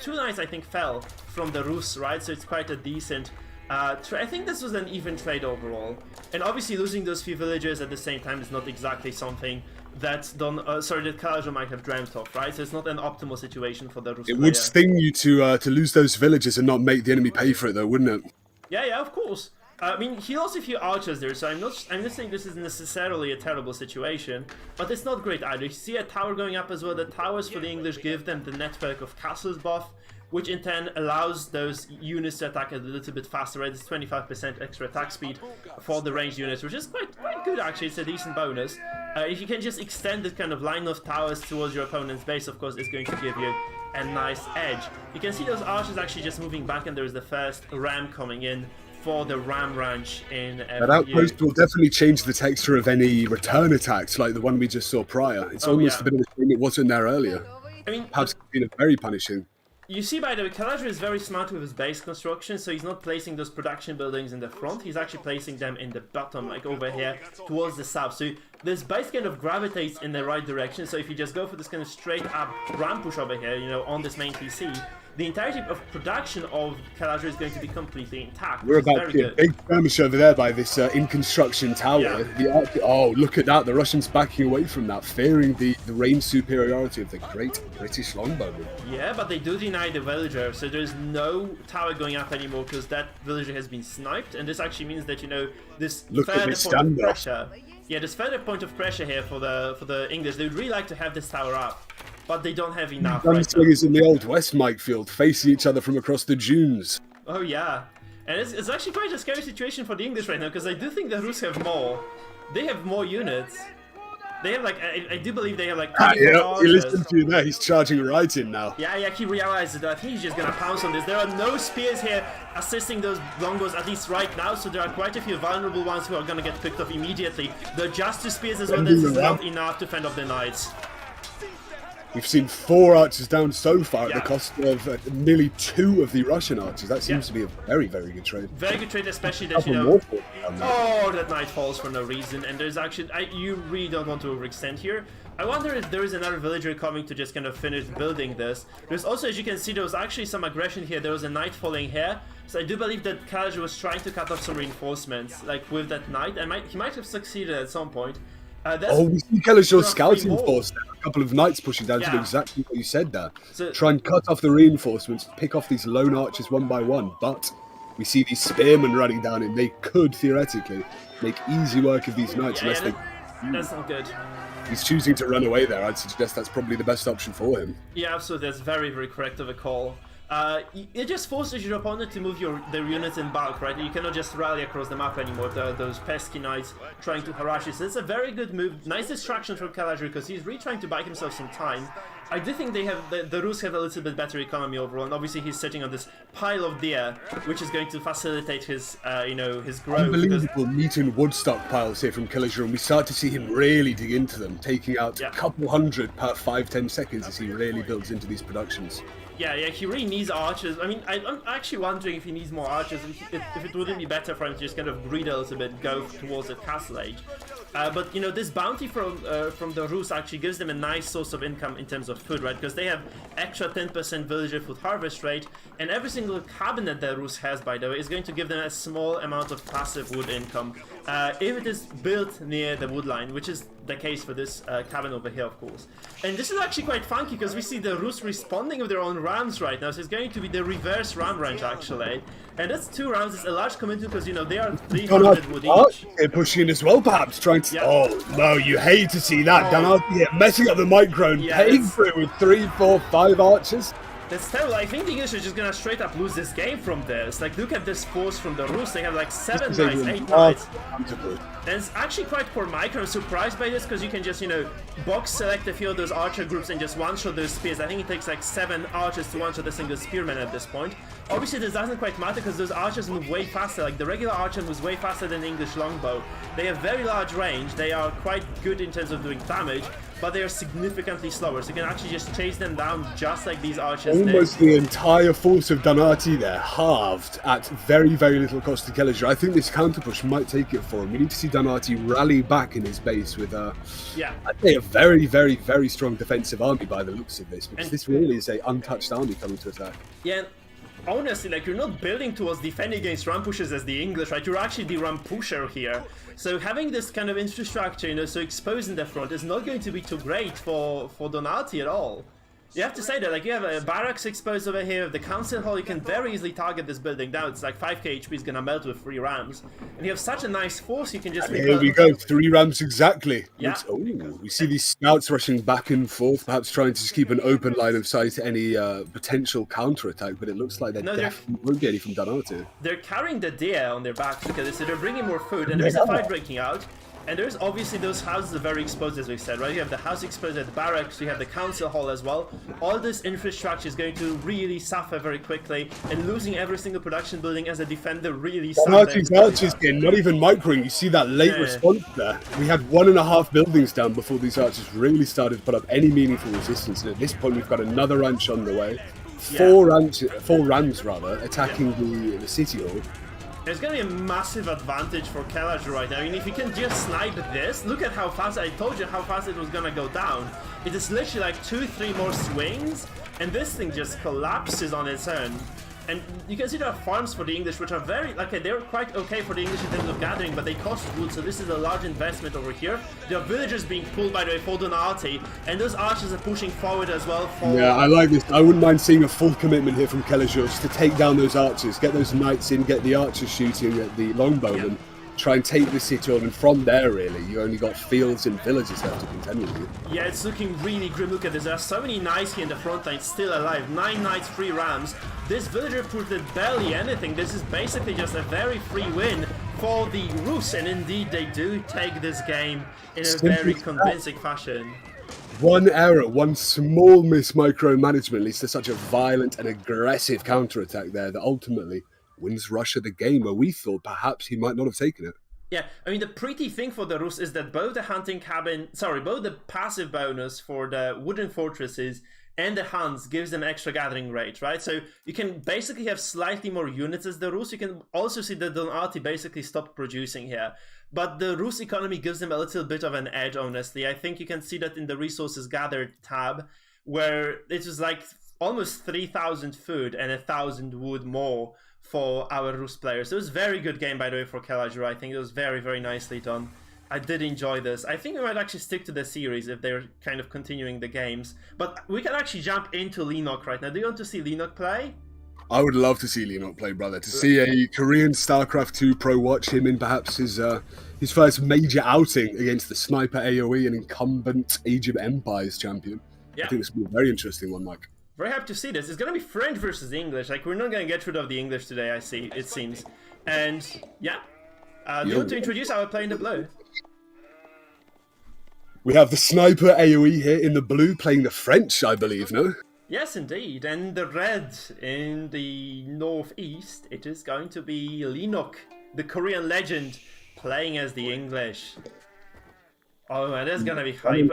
2 knights, I think, fell from the Rus, right? So it's quite a decent I think this was an even trade overall. And obviously losing those few villagers at the same time is not exactly something that Kaju might have dreamt of, right? So it's not an optimal situation for the Rus player. It would sting you to lose those villagers and not make the enemy pay for it, though, wouldn't it? Yeah, of course. I mean, he lost a few archers there, so I'm not saying this is necessarily a terrible situation, but it's not great either. You see a tower going up as well. The towers for the English give them the network of castles buff, which in turn allows those units to attack a little bit faster, right? It's 25% extra attack speed for the ranged units, which is quite good actually. It's a decent bonus. If you can just extend this kind of line of towers towards your opponent's base, of course, it's going to give you a nice edge. You can see those archers actually just moving back, and there's the first ram coming in for the ram ranch in That outpost will definitely change the texture of any return attacks like the one we just saw prior. It's almost a bit of a shame it wasn't there earlier. I mean, perhaps it's been very punishing. You see, by the way, Kaju is very smart with his base construction, so he's not placing those production buildings in the front, he's actually placing them in the bottom, like over here, towards the south. So this base kind of gravitates in the right direction, so if you just go for this kind of straight up ramp push over here, you know, on this main PC, the entirety of production of Kaju is going to be completely intact. We're about to see a big skirmish over there by this in construction tower. Yeah. Oh, look at that. The Russians backing away from that, fearing the range superiority of the great British longbowmen. Yeah, but they do deny the villager, so there's no tower going up anymore because that villager has been sniped, and this actually means that, you know, this further point of pressure. Yeah, this further point of pressure here for the English. They would really like to have this tower up, but they don't have enough. Gunslingers in the Old West, Mike Field, facing each other from across the dunes. Oh yeah, and it's actually quite a scary situation for the English right now, because I do think the Rus have more. They have more units. They have like, I do believe they have like 24 yeah, archers. he listened to you there. He's charging right in now. Yeah, he realizes that I think he's just gonna pounce on this. There are no spears here assisting those longbows, at least right now, so there are quite a few vulnerable ones who are gonna get picked off immediately. The just two spears as well, this is not enough to fend off the knights. We've seen 4 archers down so far at the cost of nearly 2 of the Russian archers. That seems to be a very, very good trade. Very good trade, especially that, you know... Oh, that knight falls for no reason, and there's actually... you really don't want to overextend here. I wonder if there is another villager coming to just kind of finish building this. There's also, as you can see, there was actually some aggression here. There was a knight falling here. So I do believe that Kaju was trying to cut off some reinforcements, like with that knight. He might have succeeded at some point. We see Kellershaw's scouting force there. A couple of knights pushing down to do exactly what you said there. So, try and cut off the reinforcements, pick off these lone archers one by one, but we see these spearmen running down and they could theoretically make easy work of these knights unless they... That's not good. He's choosing to run away there. I'd suggest that's probably the best option for him. Yeah, absolutely. That's very, very correct of a call. It just forces your opponent to move their units in bulk, right? You cannot just rally across the map anymore. Those pesky knights trying to harass you. So it's a very good move. Nice distraction from Kaju because he's really trying to buy himself some time. I do think they have the Rus have a little bit better economy overall, and obviously he's sitting on this pile of deer, which is going to facilitate his, his growth. Unbelievable meat and wood stockpiles here from Killajur, and we start to see him really dig into them, taking out a couple hundred per 5-10 seconds as he really builds into these productions. Yeah, he really needs archers. I mean, I'm actually wondering if he needs more archers, if it wouldn't be better for him to just kind of greed a little bit, go towards the castle age. But, you know, this bounty from the Rus actually gives them a nice source of income in terms of food, right? Because they have extra 10% villager food harvest rate, and every single cabinet that Rus has, by the way, is going to give them a small amount of passive wood income. If it is built near the wood line, which is the case for this cabin over here, of course. And this is actually quite funky, because we see the Rus responding with their own rams right now, so it's going to be the reverse ram range, actually. And that's 2 rounds, it's a large commitment, because, you know, they are 300 wood each. They're pushing in as well, perhaps, trying to... Oh, no, you hate to see that. Danarti here, messing up the micro and paying for it with 3, 4, 5 archers. That's terrible. I think the English are just gonna straight up lose this game from this. Like, look at this force from the Rus. They have like 7 knights, 8 knights. And it's actually quite poor micro. I'm surprised by this because you can just, you know, box select a few of those archer groups and just one-shot those spears. I think it takes like 7 archers to one-shot a single spearman at this point. Obviously, this doesn't quite matter because those archers move way faster. Like, the regular archer moves way faster than the English longbow. They have very large range. They are quite good in terms of doing damage, but they are significantly slower, so you can actually just chase them down just like these archers Almost the entire force of Danarti there, halved at very, very little cost to Killajur. I think this counter-push might take it for him. We need to see Danarti rally back in his base with I'd say a very, very, very strong defensive army by the looks of this, because this really is a untouched army coming to attack. Yeah. Honestly, like, you're not building towards defending against ram pushers as the English, right? You're actually the ram pusher here. So having this kind of infrastructure, you know, so exposed in the front is not going to be too great for Donati at all. You have to say that, like, you have a barracks exposed over here, the council hall, you can very easily target this building down. It's like 5k HP is gonna melt with 3 rams. And you have such a nice force, you can just... Here we go, 3 rams exactly. Yeah. We see these scouts rushing back and forth, perhaps trying to just keep an open line of sight to any potential counterattack, but it looks like they definitely won't get any from Danarti. They're carrying the deer on their backs, because so they're bringing more food, and there's a fight breaking out. And there's obviously those houses are very exposed, as we said, right? You have the house exposed at the barracks, you have the council hall as well. All this infrastructure is going to really suffer very quickly, and losing every single production building as a defender really suffers. Danarti's archers again, not even microing. You see that late response there. We had 1.5 buildings down before these archers really started to put up any meaningful resistance. And at this point, we've got another ranch on the way. 4 rams attacking the city hall. There's going to be a massive advantage for Killajur right now. I mean, if you can just snipe this, look at how fast, I told you how fast it was going to go down. It is literally like 2-3 more swings, and this thing just collapses on its own. And you can see there are farms for the English, which are very, they're quite okay for the English in terms of gathering, but they cost wood, so this is a large investment over here. There are villagers being pulled, by the way, for Donati, and those archers are pushing forward as well. Yeah, I like this. I wouldn't mind seeing a full commitment here from Killajur just to take down those archers, get those knights in, get the archers shooting at the longbowmen. try and take the city on, and from there, really, you only got fields and villages left to contend with you. Yeah, it's looking really grim. Look at this. There are so many knights here in the front line still alive. 9 knights, 3 rams. This villager put barely anything. This is basically just a very free win for the Rus, and indeed they do take this game in a very convincing fashion. One error, one small mismicromanagement leads to such a violent and aggressive counterattack there that ultimately wins Russia the game, where we thought perhaps he might not have taken it. Yeah, I mean, the pretty thing for the Rus is that both the hunting cabin, both the passive bonus for the wooden fortresses and the hunts gives them extra gathering rate, right? So you can basically have slightly more units as the Rus. You can also see that Donati basically stopped producing here. But the Rus economy gives them a little bit of an edge, honestly. I think you can see that in the resources gathered tab, where it was like almost 3,000 food and 1,000 wood more for our Rus players. It was a very good game, by the way, for Kaju. I think it was very, very nicely done. I did enjoy this. I think we might actually stick to the series if they're kind of continuing the games. But we can actually jump into Leno right now. Do you want to see Leno play? I would love to see Leno play, brother. To see a Korean StarCraft 2 pro watch him in perhaps his first major outing against the sniper AoE and incumbent Age of Empires champion. Yeah. I think this will be a very interesting one, Mike. Very happy to see this. It's going to be French versus English. Like, we're not going to get rid of the English today, it seems. And, yeah. Do you want to introduce our play in the blue? We have the sniper AoE here in the blue playing the French, I believe, no? Yes, indeed. And the red in the northeast, it is going to be Leno, the Korean legend, playing as the English. Oh, man, that's going to be hype.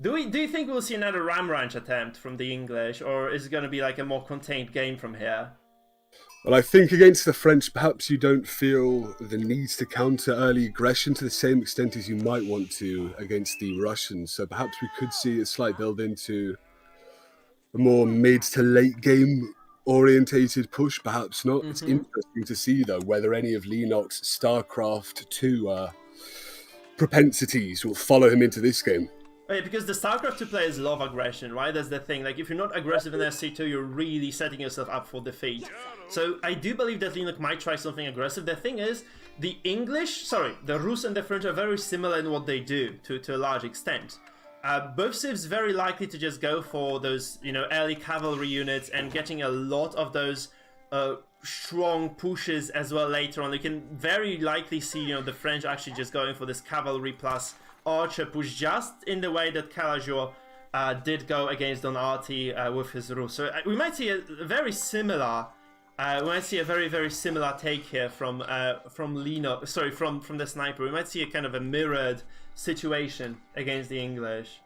Do you think we'll see another Ram Ranch attempt from the English, or is it going to be like a more contained game from here? Well, I think against the French, perhaps you don't feel the need to counter early aggression to the same extent as you might want to against the Russians. So perhaps we could see a slight build into a more mid to late game orientated push, perhaps not. It's interesting to see, though, whether any of Leno's StarCraft 2 propensities will follow him into this game. Yeah, because the StarCraft 2 players love aggression, right? That's the thing. Like, if you're not aggressive in SC2, you're really setting yourself up for defeat. So I do believe that Leno might try something aggressive. The thing is, the Rus and the French are very similar in what they do to a large extent. Both civs very likely to just go for those, early cavalry units and getting a lot of those strong pushes as well later on. You can very likely see, the French actually just going for this cavalry plus archer push, just in the way that Kaju did go against Donati with his Rus. So we might see a very similar, very, very similar take here from Leno. Sorry, from the sniper. We might see a kind of a mirrored situation against the English.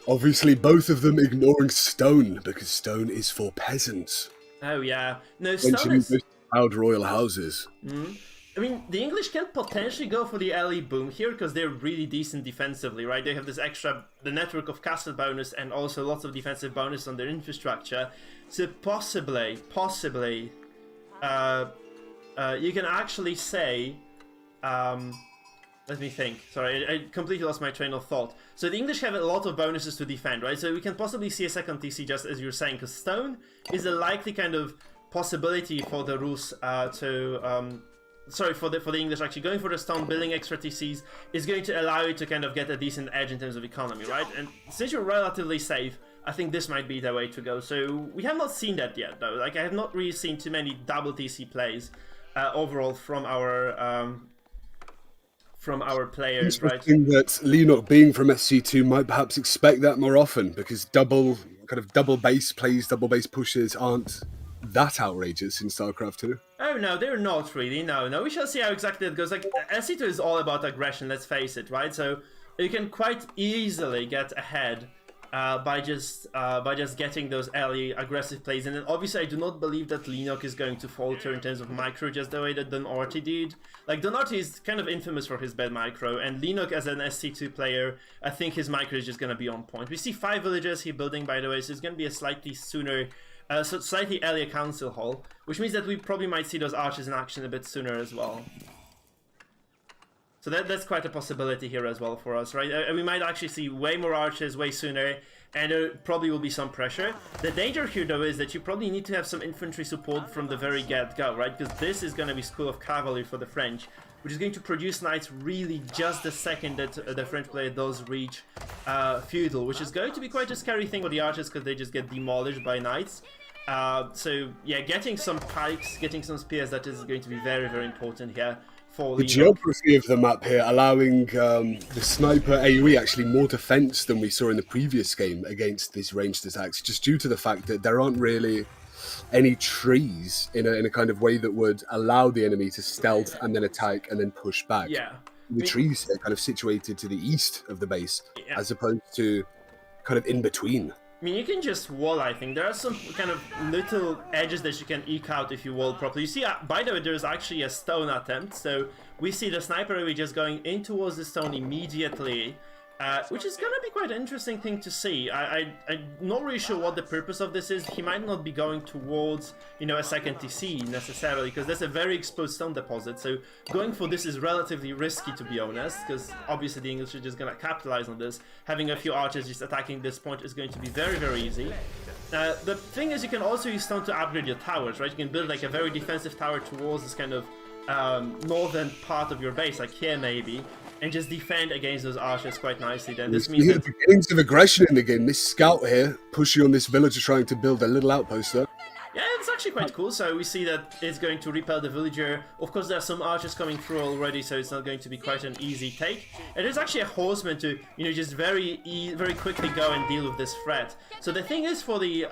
Obviously, both of them ignoring stone, because stone is for peasants. Oh yeah, no, stone is proud royal houses. I mean, the English can potentially go for the early boom here because they're really decent defensively, right? They have this the network of castle bonus and also lots of defensive bonus on their infrastructure. So possibly, you can actually say, let me think. Sorry, I completely lost my train of thought. So the English have a lot of bonuses to defend, right? So we can possibly see a second TC, just as you were saying, because stone is a likely kind of possibility for the Rus for the English actually going for the stone, building extra TCs is going to allow you to kind of get a decent edge in terms of economy, right? And since you're relatively safe, I think this might be the way to go. So we have not seen that yet, though. Like, I have not really seen too many double TC plays overall from our players, right? Interesting that Leno, being from SC2, might perhaps expect that more often, because double base plays, double base pushes aren't that outrageous in StarCraft 2. Oh no, they're not really. No. We shall see how exactly it goes. Like, SC2 is all about aggression, let's face it, right? So you can quite easily get ahead by just getting those early aggressive plays. And then obviously I do not believe that Leno is going to falter in terms of micro just the way that Donati did. Like, Donati is kind of infamous for his bad micro, and Leno as an SC2 player, I think his micro is just going to be on point. We see 5 villages here building, by the way, so it's going to be a slightly slightly earlier council hall, which means that we probably might see those archers in action a bit sooner as well. So that's quite a possibility here as well for us, right? We might actually see way more archers way sooner, and there probably will be some pressure. The danger here, though, is that you probably need to have some infantry support from the very get-go, right? Because this is going to be School of Cavalry for the French, which is going to produce knights really just the second that the French player does reach feudal, which is going to be quite a scary thing for the archers because they just get demolished by knights. So yeah, getting some pikes, getting some spears, that is going to be very, very important here. The geography of the map here allowing the sniper AoE actually more defense than we saw in the previous game against these ranged attacks, just due to the fact that there aren't really any trees in a kind of way that would allow the enemy to stealth and then attack and then push back. Yeah. The trees here kind of situated to the east of the base, as opposed to kind of in between. I mean, you can just wall, I think. There are some kind of little edges that you can eke out if you wall properly. You see, by the way, there's actually a stone attempt. So we see the sniper really just going in towards the stone immediately, which is going to be quite an interesting thing to see. I'm not really sure what the purpose of this is. He might not be going towards, you know, a second TC necessarily, because there's a very exposed stone deposit. So going for this is relatively risky, to be honest, because obviously the English are just going to capitalize on this. Having a few archers just attacking this point is going to be very, very easy. The thing is, you can also use stone to upgrade your towers, right? You can build like a very defensive tower towards this kind of northern part of your base, like here maybe, and just defend against those archers quite nicely. Then this means that beginnings of aggression in the game. This scout here pushing on this villager, trying to build a little outpost there. Yeah, it's actually quite cool. So we see that it's going to repel the villager. Of course, there are some archers coming through already, so it's not going to be quite an easy take. And there's actually a horseman to, you know, just very quickly go and deal with this threat. So the thing is, for the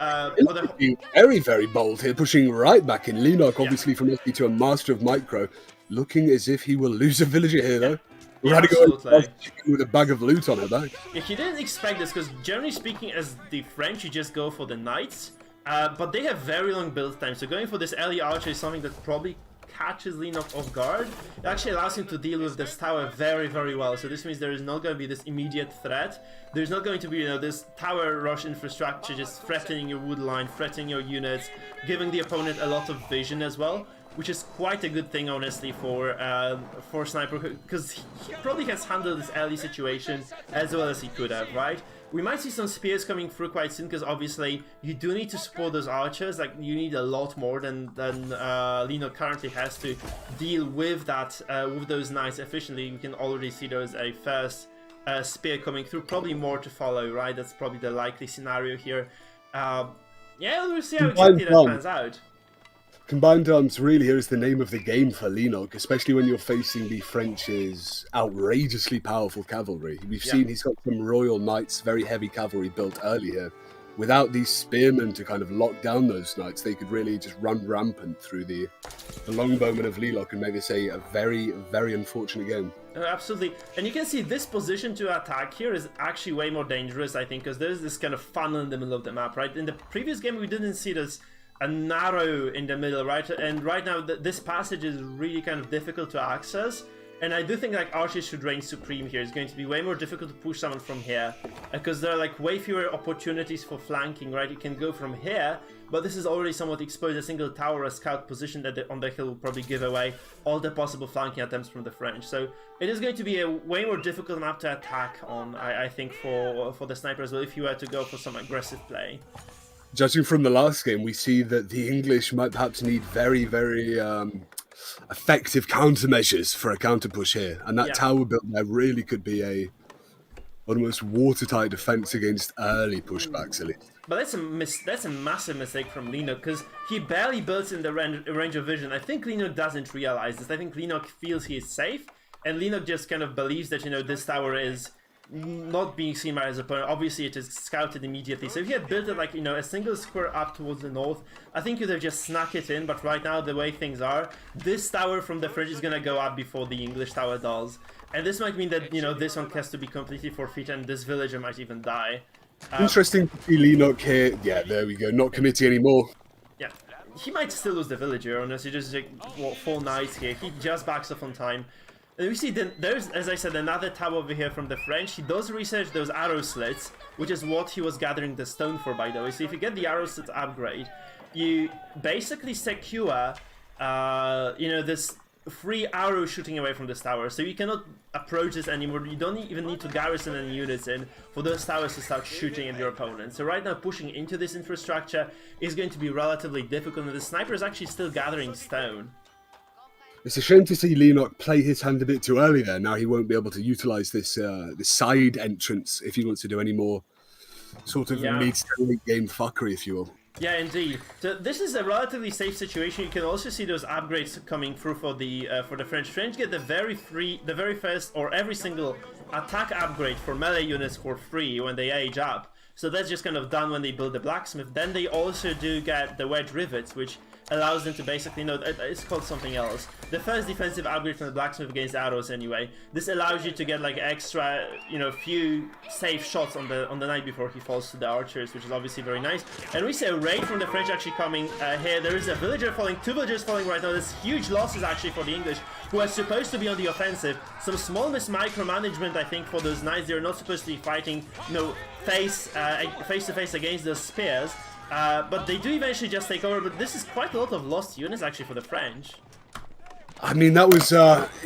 very, very bold here, pushing right back in. Leno, obviously from SP to a master of micro, looking as if he will lose a villager here though. Yeah, absolutely. With a bag of loot on her back. Yeah, he didn't expect this because generally speaking, as the French, you just go for the knights. But they have very long build time, so going for this early archer is something that probably catches Leno off guard. It actually allows him to deal with this tower very, very well. So this means there is not going to be this immediate threat. There's not going to be, you know, this tower rush infrastructure just threatening your wood line, threatening your units, giving the opponent a lot of vision as well, which is quite a good thing, honestly, for Sniper, because he probably has handled this early situation as well as he could have, right? We might see some spears coming through quite soon, because obviously you do need to support those archers. Like, you need a lot more than Leno currently has to deal with that, with those knights efficiently. We can already see there's a first spear coming through, probably more to follow, right? That's probably the likely scenario here. Yeah, we'll see how exactly that pans out. Combined Arms really here is the name of the game for Leno, especially when you're facing the French's outrageously powerful cavalry. We've seen he's got some Royal Knights, very heavy cavalry built earlier. Without these spearmen to kind of lock down those knights, they could really just run rampant through the longbowmen of Leno and make this a very, very unfortunate game. Absolutely. And you can see this position to attack here is actually way more dangerous, I think, because there's this kind of funnel in the middle of the map, right? In the previous game, we didn't see this a narrow in the middle, right? And right now this passage is really kind of difficult to access, and I do think like archers should reign supreme here. It's going to be way more difficult to push someone from here because there are like way fewer opportunities for flanking, right? You can go from here, but this is already somewhat exposed. A single tower, a scout position that on the hill will probably give away all the possible flanking attempts from the French. So it is going to be a way more difficult map to attack on, I think, for the sniper as well, if you were to go for some aggressive play. Judging from the last game, we see that the English might perhaps need very, very effective countermeasures for a counter push here. And that tower built there really could be a almost watertight defense against early pushbacks, at least. But that's a massive mistake from Leno, because he barely builds in the range of vision. I think Leno doesn't realize this. I think Leno feels he is safe, and Leno just kind of believes that, you know, this tower is not being seen by his opponent. Obviously it is scouted immediately, so if he had built it like, you know, a single square up towards the north, I think you'd have just snuck it in. But right now, the way things are, this tower from the French is gonna go up before the English tower does, and this might mean that, you know, this one has to be completely forfeited, and this villager might even die. Interesting to see Leno here. Yeah, there we go, not committing anymore. Yeah, he might still lose the villager, honestly. Just like, what, 4 knights here. He just backs off on time. And we see there's, as I said, another tab over here from the French. He does research those arrow slits, which is what he was gathering the stone for, by the way. So if you get the arrow slits upgrade, you basically secure, you know, this free arrows shooting away from this tower, so you cannot approach this anymore. You don't even need to garrison any units in for those towers to start shooting at your opponent. So right now pushing into this infrastructure is going to be relatively difficult, and the sniper is actually still gathering stone. It's a shame to see Leno play his hand a bit too early there. Now he won't be able to utilise this this side entrance if he wants to do any more sort of mid-to-late game fuckery, if you will. Yeah, indeed. So this is a relatively safe situation. You can also see those upgrades coming through for the French. French get the very first or every single attack upgrade for melee units for free when they age up. So that's just kind of done when they build the blacksmith. Then they also do get the wedge rivets, which allows them to basically, no, it's called something else. The first defensive upgrade from the blacksmith against arrows anyway. This allows you to get like extra, you know, few safe shots on the knight before he falls to the archers, which is obviously very nice. And we see a raid from the French actually coming here. There is a villager falling, 2 villagers falling right now. There's huge losses actually for the English, who are supposed to be on the offensive. Some small micromanagement, I think, for those knights. They're not supposed to be fighting, you know, face to face against those spears. But they do eventually just take over, but this is quite a lot of lost units actually for the French. I mean, that was,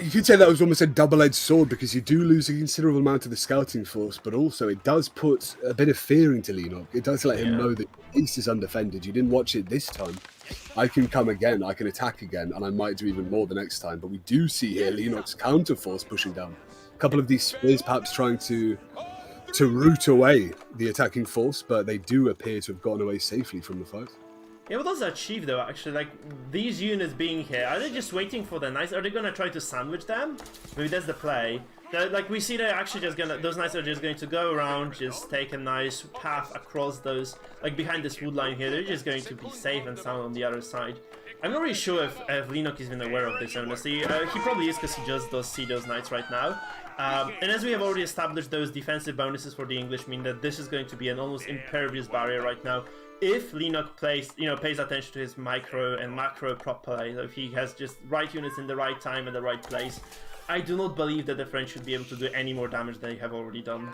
you could say that was almost a double-edged sword, because you do lose a considerable amount of the scouting force, but also it does put a bit of fear into Leno. It does let him know that the east is undefended. You didn't watch it this time. I can come again, I can attack again, and I might do even more the next time. But we do see here Leno's counter force pushing down. A couple of these spears perhaps trying to root away the attacking force, but they do appear to have gotten away safely from the fight. Yeah, what does that achieve though, actually? Like, these units being here, are they just waiting for the knights? Are they gonna try to sandwich them? Maybe that's the play. Like, we see they're actually just gonna, those knights are just going to go around, just take a nice path across those, like behind this wood line here. They're just going to be safe and sound on the other side. I'm not really sure if Leno is even aware of this, honestly. He probably is, because he just does see those knights right now. And as we have already established, those defensive bonuses for the English mean that this is going to be an almost impervious barrier right now. If Leno pays attention to his micro and macro prop play, if he has just right units in the right time and the right place, I do not believe that the French should be able to do any more damage than they have already done.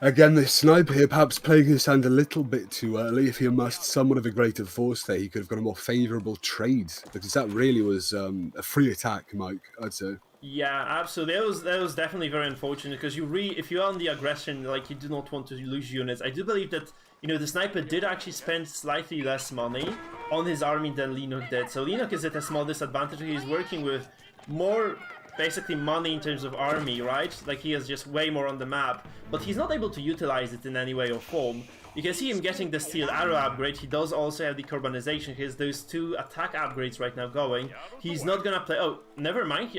Again, the sniper here perhaps playing his hand a little bit too early. If he amassed somewhat of a greater force there, he could have got a more favourable trade, because that really was a free attack, Mike, I'd say. Yeah, absolutely. That was definitely very unfortunate, because if you are on the aggression, like, you do not want to lose units. I do believe that, you know, the sniper did actually spend slightly less money on his army than Leno did. So Leno is at a small disadvantage. He's working with more, basically, money in terms of army, right? Like, he has just way more on the map, but he's not able to utilize it in any way or form. You can see him getting the steel arrow upgrade. He does also have the carbonization. He has those 2 attack upgrades right now going. He's not gonna play... Oh, never mind.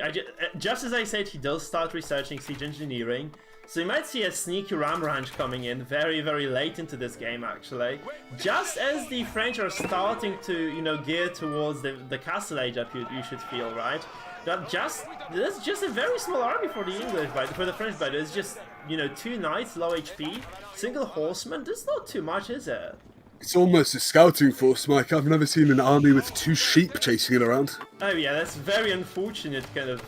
Just as I said, he does start researching siege engineering. So you might see a sneaky ram ranch coming in very, very late into this game, actually. Just as the French are starting to, you know, gear towards the castle age up, you should feel, right? That's just a very small army for the English, for the French, but it's just, you know, 2 knights, low HP, single horseman. That's not too much, is it? It's almost a scouting force, Mike. I've never seen an army with 2 sheep chasing it around. Oh yeah, that's very unfortunate kind of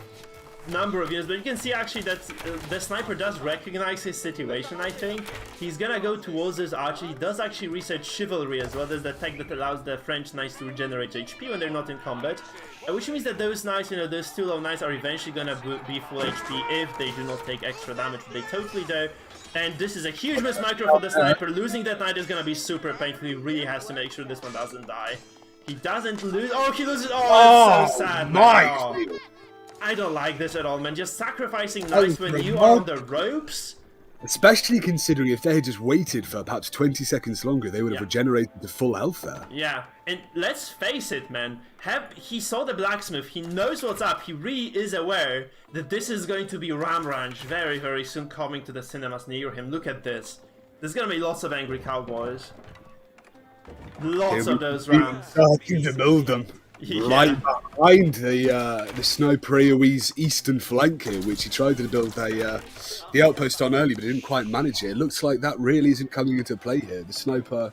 number of units, but you can see actually that the sniper does recognize his situation, I think. He's gonna go towards his archer. He does actually research chivalry as well. There's the tech that allows the French knights to regenerate HP when they're not in combat. Which means that those knights, you know, those 2 low knights are eventually gonna be full HP if they do not take extra damage. They totally do. And this is a huge miss micro for the sniper. Losing that knight is gonna be super painful. He really has to make sure this one doesn't die. He doesn't lose. Oh, he loses. Oh, it's so sad. Nice. Oh. I don't like this at all, man. Just sacrificing knights when you are on the ropes. Especially considering if they had just waited for perhaps 20 seconds longer, they would have regenerated to full health there. Yeah, and let's face it, man. He saw the blacksmith. He knows what's up. He really is aware that this is going to be Ram Ranch very, very soon coming to the cinemas near him. Look at this. There's going to be lots of angry cowboys. Lots of those rams. Starting to build them. Yeah. Right behind the sniper AoE's eastern flank here, which he tried to build the outpost on early, but didn't quite manage it. It looks like that really isn't coming into play here. The sniper,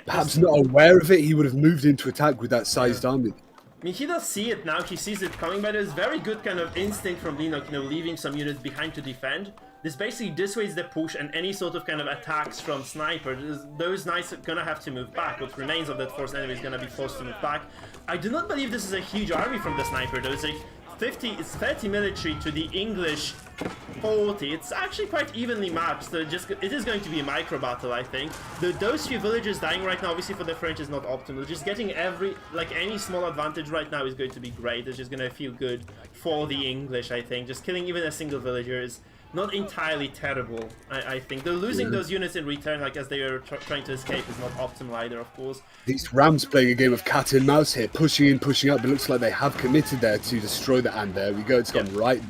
perhaps not aware of it, he would have moved into attack with that sized army. I mean, he does see it now, he sees it coming, but it's very good kind of instinct from Leno, you know, leaving some units behind to defend. This basically dissuades the push and any sort of kind of attacks from sniper. Those knights are gonna have to move back. What remains of that force enemy is gonna be forced to move back. I do not believe this is a huge army from the sniper though. It's 30 military to the English 40. It's actually quite evenly matched, so it is going to be a micro battle, I think. Those few villagers dying right now, obviously for the French, is not optimal. Just getting any small advantage right now is going to be great. It's just going to feel good for the English, I think. Just killing even a single villager is not entirely terrible, I think. Though losing those units in return, like as they are trying to escape, is not optimal either, of course. These Rams playing a game of cat and mouse here, pushing in, pushing out, but it looks like they have committed there to destroy the and there we go, it's gone right.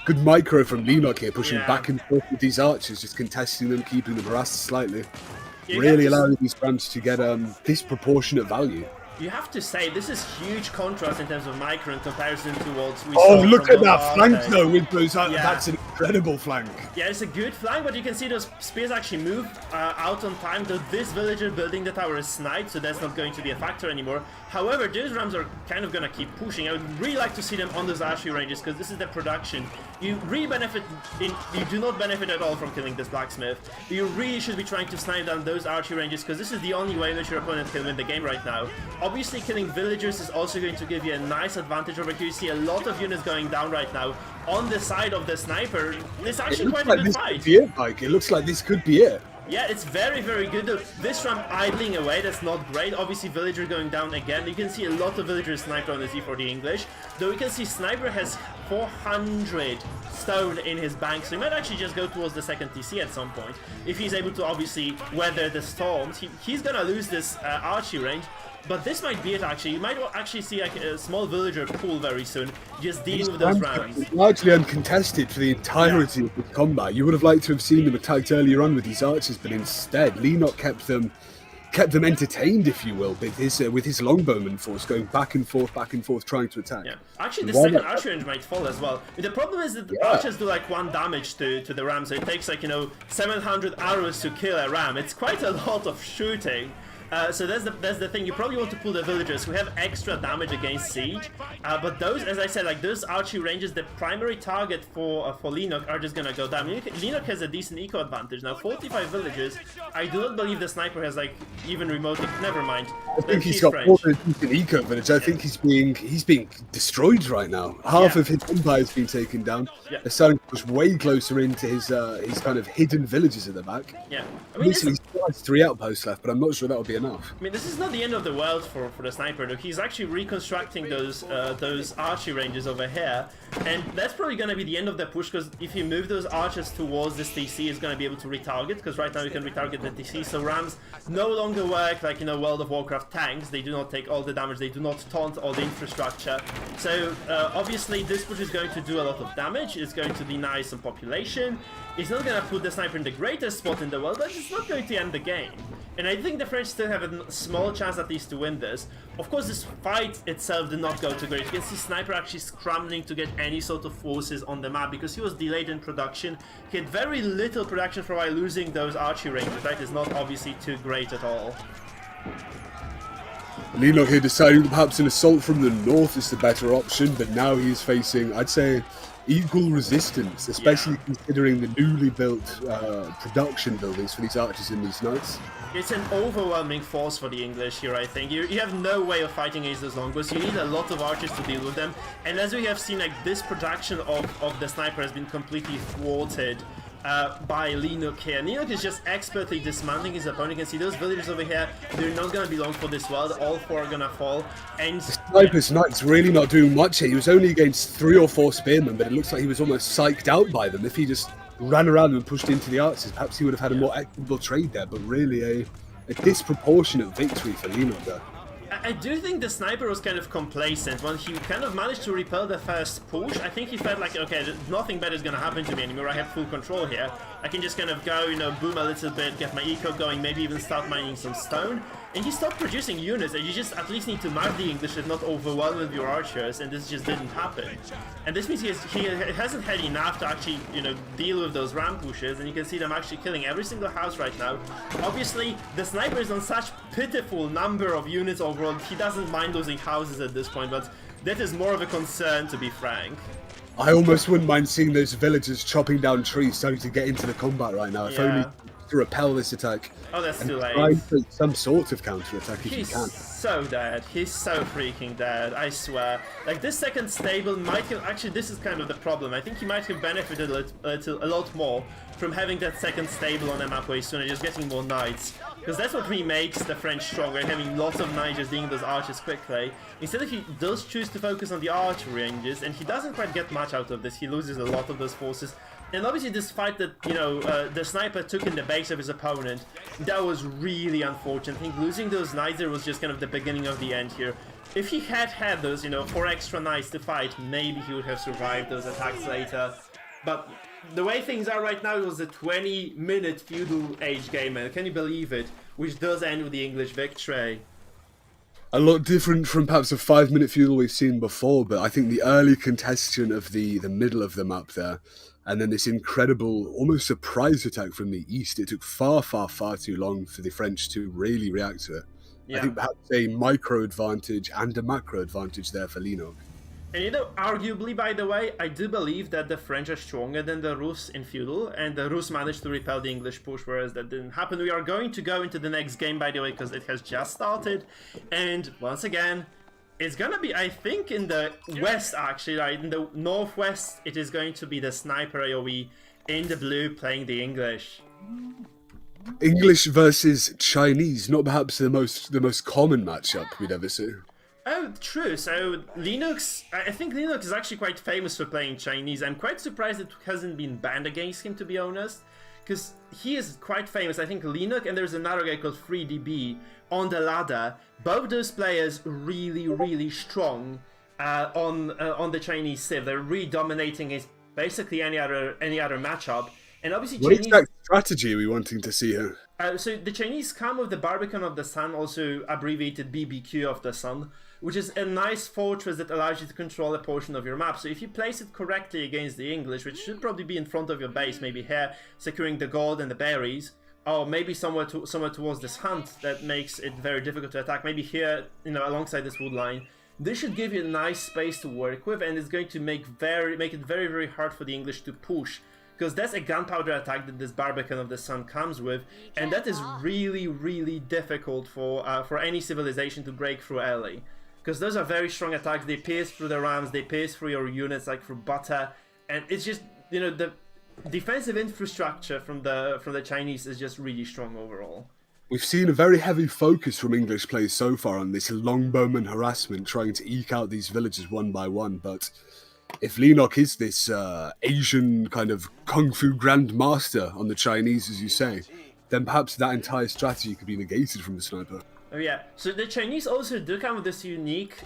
Good micro from Leno here, pushing back and forth with these archers, just contesting them, keeping them harassed slightly. Really allowing these Rams to get disproportionate value. You have to say, this is huge contrast in terms of micro in comparison to what we saw. Oh, look at that flank though with those. That's an incredible flank. Yeah, it's a good flank, but you can see those spears actually move out on time. Though this villager building the tower is sniped, so that's not going to be a factor anymore. However, those Rams are kind of gonna keep pushing. I would really like to see them on those archery ranges because this is the production. You really you do not benefit at all from killing this blacksmith. You really should be trying to snipe down those archery ranges because this is the only way in which your opponent can win the game right now. Obviously, killing villagers is also going to give you a nice advantage over here. You see a lot of units going down right now on the side of the sniper. It's actually quite a good fight. It looks like this could be it. Yeah, it's very, very good. This Ram idling away, that's not great. Obviously, villager going down again. You can see a lot of villagers sniped on the Z for the English. Though you can see Sniper has 400 stone in his bank, so he might actually just go towards the second TC at some point. If he's able to obviously weather the storms, he's gonna lose this archery range. But this might be it, actually. You might actually see like a small villager pool very soon, just dealing with those Rams. Largely uncontested for the entirety of the combat. You would have liked to have seen them attacked earlier on with these archers, but instead, Leno kept them entertained, if you will, with his longbowman force going back and forth, trying to attack. Yeah, actually, the second archer range might fall as well. The problem is that the archers do like 1 damage to the Ram, so it takes like 700 arrows to kill a Ram. It's quite a lot of shooting. So that's the thing. You probably want to pull the villagers who have extra damage against siege, but those, as I said, like those archery ranges, the primary target for Leno are just gonna go down. Leno has a decent eco advantage now. 45 villagers. I do not believe the sniper has like even remotely. Never mind. I think he's got more than a decent eco advantage. I think he's being destroyed right now. Half of his empire has been taken down. Yeah. They're starting to push way closer into his kind of hidden villages at the back. Yeah, I mean, he still has 3 outposts left, but I'm not sure that will be enough. I mean, this is not the end of the world for the sniper, though. He's actually reconstructing those archery ranges over here, and that's probably going to be the end of the push, because if you move those archers towards this TC, it's going to be able to retarget, because right now you can retarget the TC, so Rams no longer work like, World of Warcraft tanks. They do not take all the damage, they do not taunt all the infrastructure, so obviously this push is going to do a lot of damage. It's going to deny some population. It's not going to put the sniper in the greatest spot in the world, but it's not going to end the game. And I think the French still have a small chance at least to win this. Of course, this fight itself did not go too great. You can see Sniper actually scrambling to get any sort of forces on the map because he was delayed in production. He had very little production for a while, losing those archery ranges, right? It's not obviously too great at all. Leno here deciding that perhaps an assault from the north is the better option, but now he is facing, I'd say, equal resistance, especially considering the newly built production buildings for these archers and these knights. It's an overwhelming force for the English here, I think. You have no way of fighting against those longbows. You need a lot of archers to deal with them. And as we have seen, like, this production of the sniper has been completely thwarted by Leno here. Leno is just expertly dismantling his opponent. You can see those villagers over here, they're not going to be long for this world. All 4 are going to fall. And the sniper's knight's really not doing much here. He was only against 3 or 4 spearmen, but it looks like he was almost psyched out by them. If he just ran around and pushed into the archers, perhaps he would have had a more equitable trade there, but really a disproportionate victory for Leno there. I do think the sniper was kind of complacent. When he kind of managed to repel the first push, I think he felt like, okay, nothing better is going to happen to me anymore. I have full control here. I can just kind of go, boom a little bit, get my eco going, maybe even start mining some stone. And he stopped producing units, and you just at least need to mark the English and not overwhelm with your archers, and this just didn't happen. And this means he hasn't had enough to actually, deal with those ram pushes, and you can see them actually killing every single house right now. Obviously, the sniper is on such pitiful number of units overall, he doesn't mind losing houses at this point, but that is more of a concern, to be frank. I almost wouldn't mind seeing those villagers chopping down trees, starting to get into the combat right now. If only to repel this attack. Oh, that's too late. Try and take some sort of counter-attack if you can. He's so dead. He's so freaking dead, I swear. Like, this second stable might have... Actually, this is kind of the problem. I think he might have benefited a lot more from having that second stable on the map way sooner, just getting more knights. Because that's what really makes the French stronger, having lots of knights just dealing those archers quickly. Instead, if he does choose to focus on the archer ranges, and he doesn't quite get much out of this, he loses a lot of those forces. And obviously this fight that, you know, the sniper took in the base of his opponent, that was really unfortunate. I think losing those knights there was just kind of the beginning of the end here. If he had had those, you know, 4 extra knights to fight, maybe he would have survived those attacks later. But the way things are right now, it was a 20-minute feudal age game, and can you believe it? Which does end with the English victory. A lot different from perhaps a 5-minute feudal we've seen before, but I think the early contestation of the middle of the map there, and then this incredible, almost surprise attack from the east, it took far too long for the French to really react to it. Yeah. I think perhaps a micro advantage and a macro advantage there for Leno. And you know, arguably, by the way, I do believe that the French are stronger than the Rus in feudal, and the Rus managed to repel the English push, whereas that didn't happen. We are going to go into the next game, by the way, because it has just started, and once again, it's gonna be, I think, in the west, actually, right? In the northwest, it is going to be the sniper AoE in the blue playing the English. English versus Chinese, not perhaps the most common matchup we'd ever see. Oh, true. So Linux, I think Linux is actually quite famous for playing Chinese. I'm quite surprised it hasn't been banned against him, to be honest, because he is quite famous. I think Linux and there's another guy called 3DB on the ladder. Both those players really strong on the Chinese civ. They're really dominating as basically any other matchup. And obviously, what exact strategy are we wanting to see here? So the Chinese come with the Barbican of the Sun, also abbreviated BBQ of the Sun, which is a nice fortress that allows you to control a portion of your map. So if you place it correctly against the English, which should probably be in front of your base, maybe here, securing the gold and the berries, or maybe somewhere towards this hunt that makes it very difficult to attack, maybe here, you know, alongside this wood line, this should give you a nice space to work with, and it's going to make it very hard for the English to push. Because that's a gunpowder attack that this Barbican of the Sun comes with, and that is really difficult for any civilization to break through early. Because those are very strong attacks. They pierce through the rams, they pierce through your units like through butter, and it's just, you know, the defensive infrastructure from the Chinese is just really strong overall. We've seen a very heavy focus from English players so far on this longbowman harassment, trying to eke out these villages one by one, but if Leno is this Asian kind of kung fu grandmaster on the Chinese, as you say, then perhaps that entire strategy could be negated from the sniper. Oh yeah, so the Chinese also do come with this unique,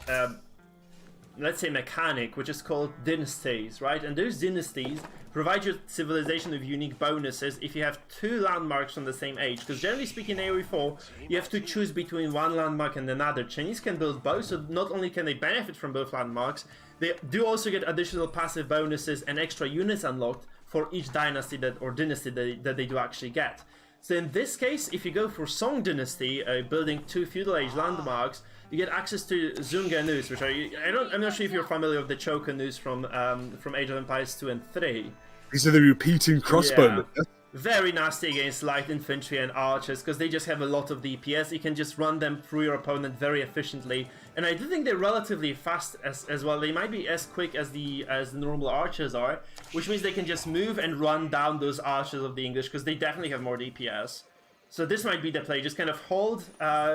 let's say, mechanic, which is called dynasties, right? And those dynasties provide your civilization with unique bonuses if you have 2 landmarks from the same age. Because generally speaking, in AoE 4, you have to choose between one landmark and another. Chinese can build both, so not only can they benefit from both landmarks, they do also get additional passive bonuses and extra units unlocked for each dynasty that they do actually get. So in this case, if you go for Song Dynasty, building 2 feudal age landmarks, you get access to Zunganus, which I'm not sure if you're familiar with the Chokanus from Age of Empires 2 and 3. These are the repeating crossbowmen. Yeah. Very nasty against light infantry and archers, because they just have a lot of DPS. You can just run them through your opponent very efficiently, and I do think they're relatively fast as well. They might be as quick as the normal archers are, which means they can just move and run down those archers of the English, because they definitely have more DPS. So this might be the play. Just kind of hold,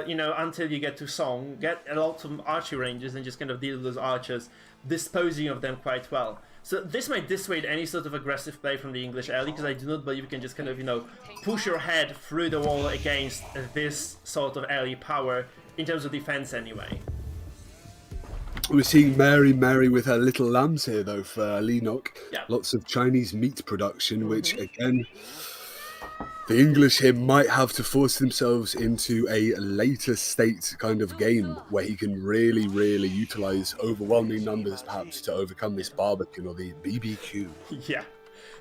you know, until you get to Song, get a lot of archery ranges, and just kind of deal with those archers, disposing of them quite well. So this might dissuade any sort of aggressive play from the English early, because I do not believe you can just kind of, you know, push your head through the wall against this sort of early power, in terms of defense anyway. We're seeing Mary with her little lambs here, though, for Leno. Yeah. Lots of Chinese meat production, which, again, the English here might have to force themselves into a later state kind of game where he can really utilise overwhelming numbers, perhaps, to overcome this Barbican or the BBQ. Yeah.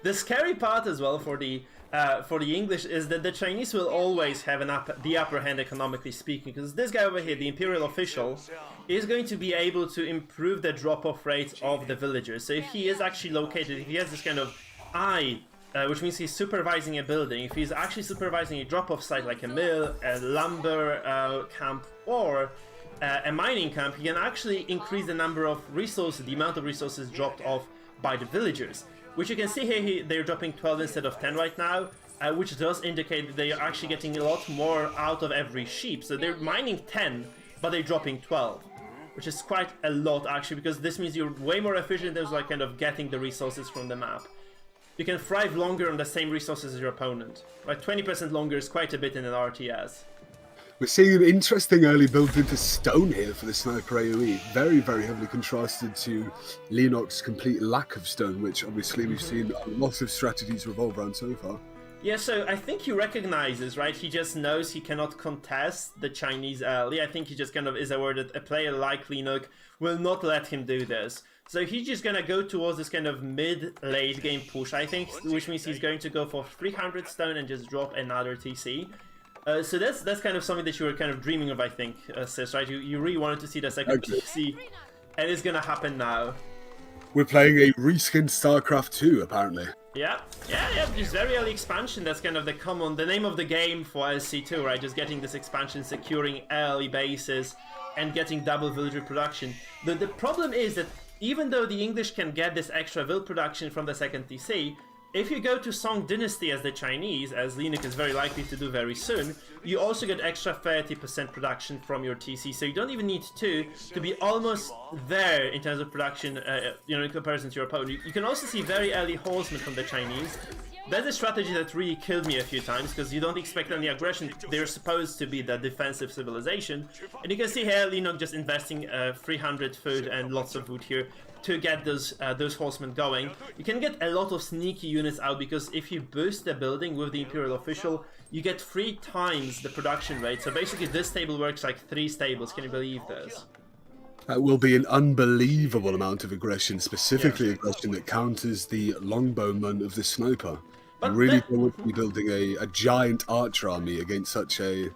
The scary part as well for the English is that the Chinese will always have the upper hand economically speaking, because this guy over here, the imperial official, is going to be able to improve the drop-off rate of the villagers. So if he is actually located, if he has this kind of eye, which means he's supervising a building, if he's actually supervising a drop-off site like a mill, a lumber camp, or a mining camp, he can actually increase the number of resources, the amount of resources dropped off by the villagers. Which you can see here, they're dropping 12 instead of 10 right now, which does indicate that they are actually getting a lot more out of every sheep. So they're mining 10, but they're dropping 12, which is quite a lot actually, because this means you're way more efficient in terms of like kind of getting the resources from the map. You can thrive longer on the same resources as your opponent. Like 20% longer is quite a bit in an RTS. We're seeing an interesting early build into stone here for the sniper AoE. Very, very heavily contrasted to Lenok's complete lack of stone, which obviously we've seen a lot of strategies revolve around so far. Yeah, so I think he recognizes, right? He just knows he cannot contest the Chinese early. I think he just kind of is aware that a player like Lenok will not let him do this. So he's just gonna go towards this kind of mid-late game push, I think, which means he's going to go for 300 stone and just drop another TC. So that's kind of something that you were kind of dreaming of, I think, SIS, right? You really wanted to see the second TC, and it's gonna happen now. We're playing a reskinned StarCraft 2, apparently. Yeah, just very early expansion. That's kind of the name of the game for LC2, right? Just getting this expansion, securing early bases, and getting double villager production. The problem is that even though the English can get this extra vill production from the second TC, if you go to Song Dynasty as the Chinese, as Lenok is very likely to do very soon, you also get extra 30% production from your TC, so you don't even need to be almost there in terms of production, in comparison to your opponent. You can also see very early horsemen from the Chinese. That's a strategy that really killed me a few times, because you don't expect any aggression. They're supposed to be the defensive civilization. And you can see here, Lenok just investing 300 food and lots of wood here to get those horsemen going. You can get a lot of sneaky units out, because if you boost the building with the Imperial Official, you get 3 times the production rate. So basically this stable works like 3 stables. Can you believe this? That will be an unbelievable amount of aggression, specifically aggression that counters the longbowman of the sniper. I really don't want to be building a giant archer army against such a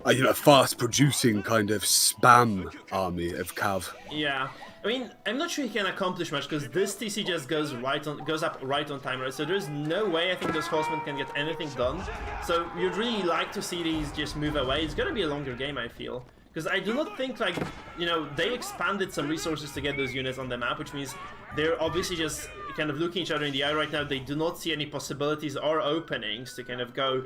fast-producing kind of spam army of cav. Yeah. I mean, I'm not sure he can accomplish much, because this TC just goes up right on time, right? So there's no way I think those horsemen can get anything done. So you'd really like to see these just move away. It's gonna be a longer game, I feel. Because I do not think, like, they expanded some resources to get those units on the map, which means they're obviously just kind of looking each other in the eye right now. They do not see any possibilities or openings to kind of go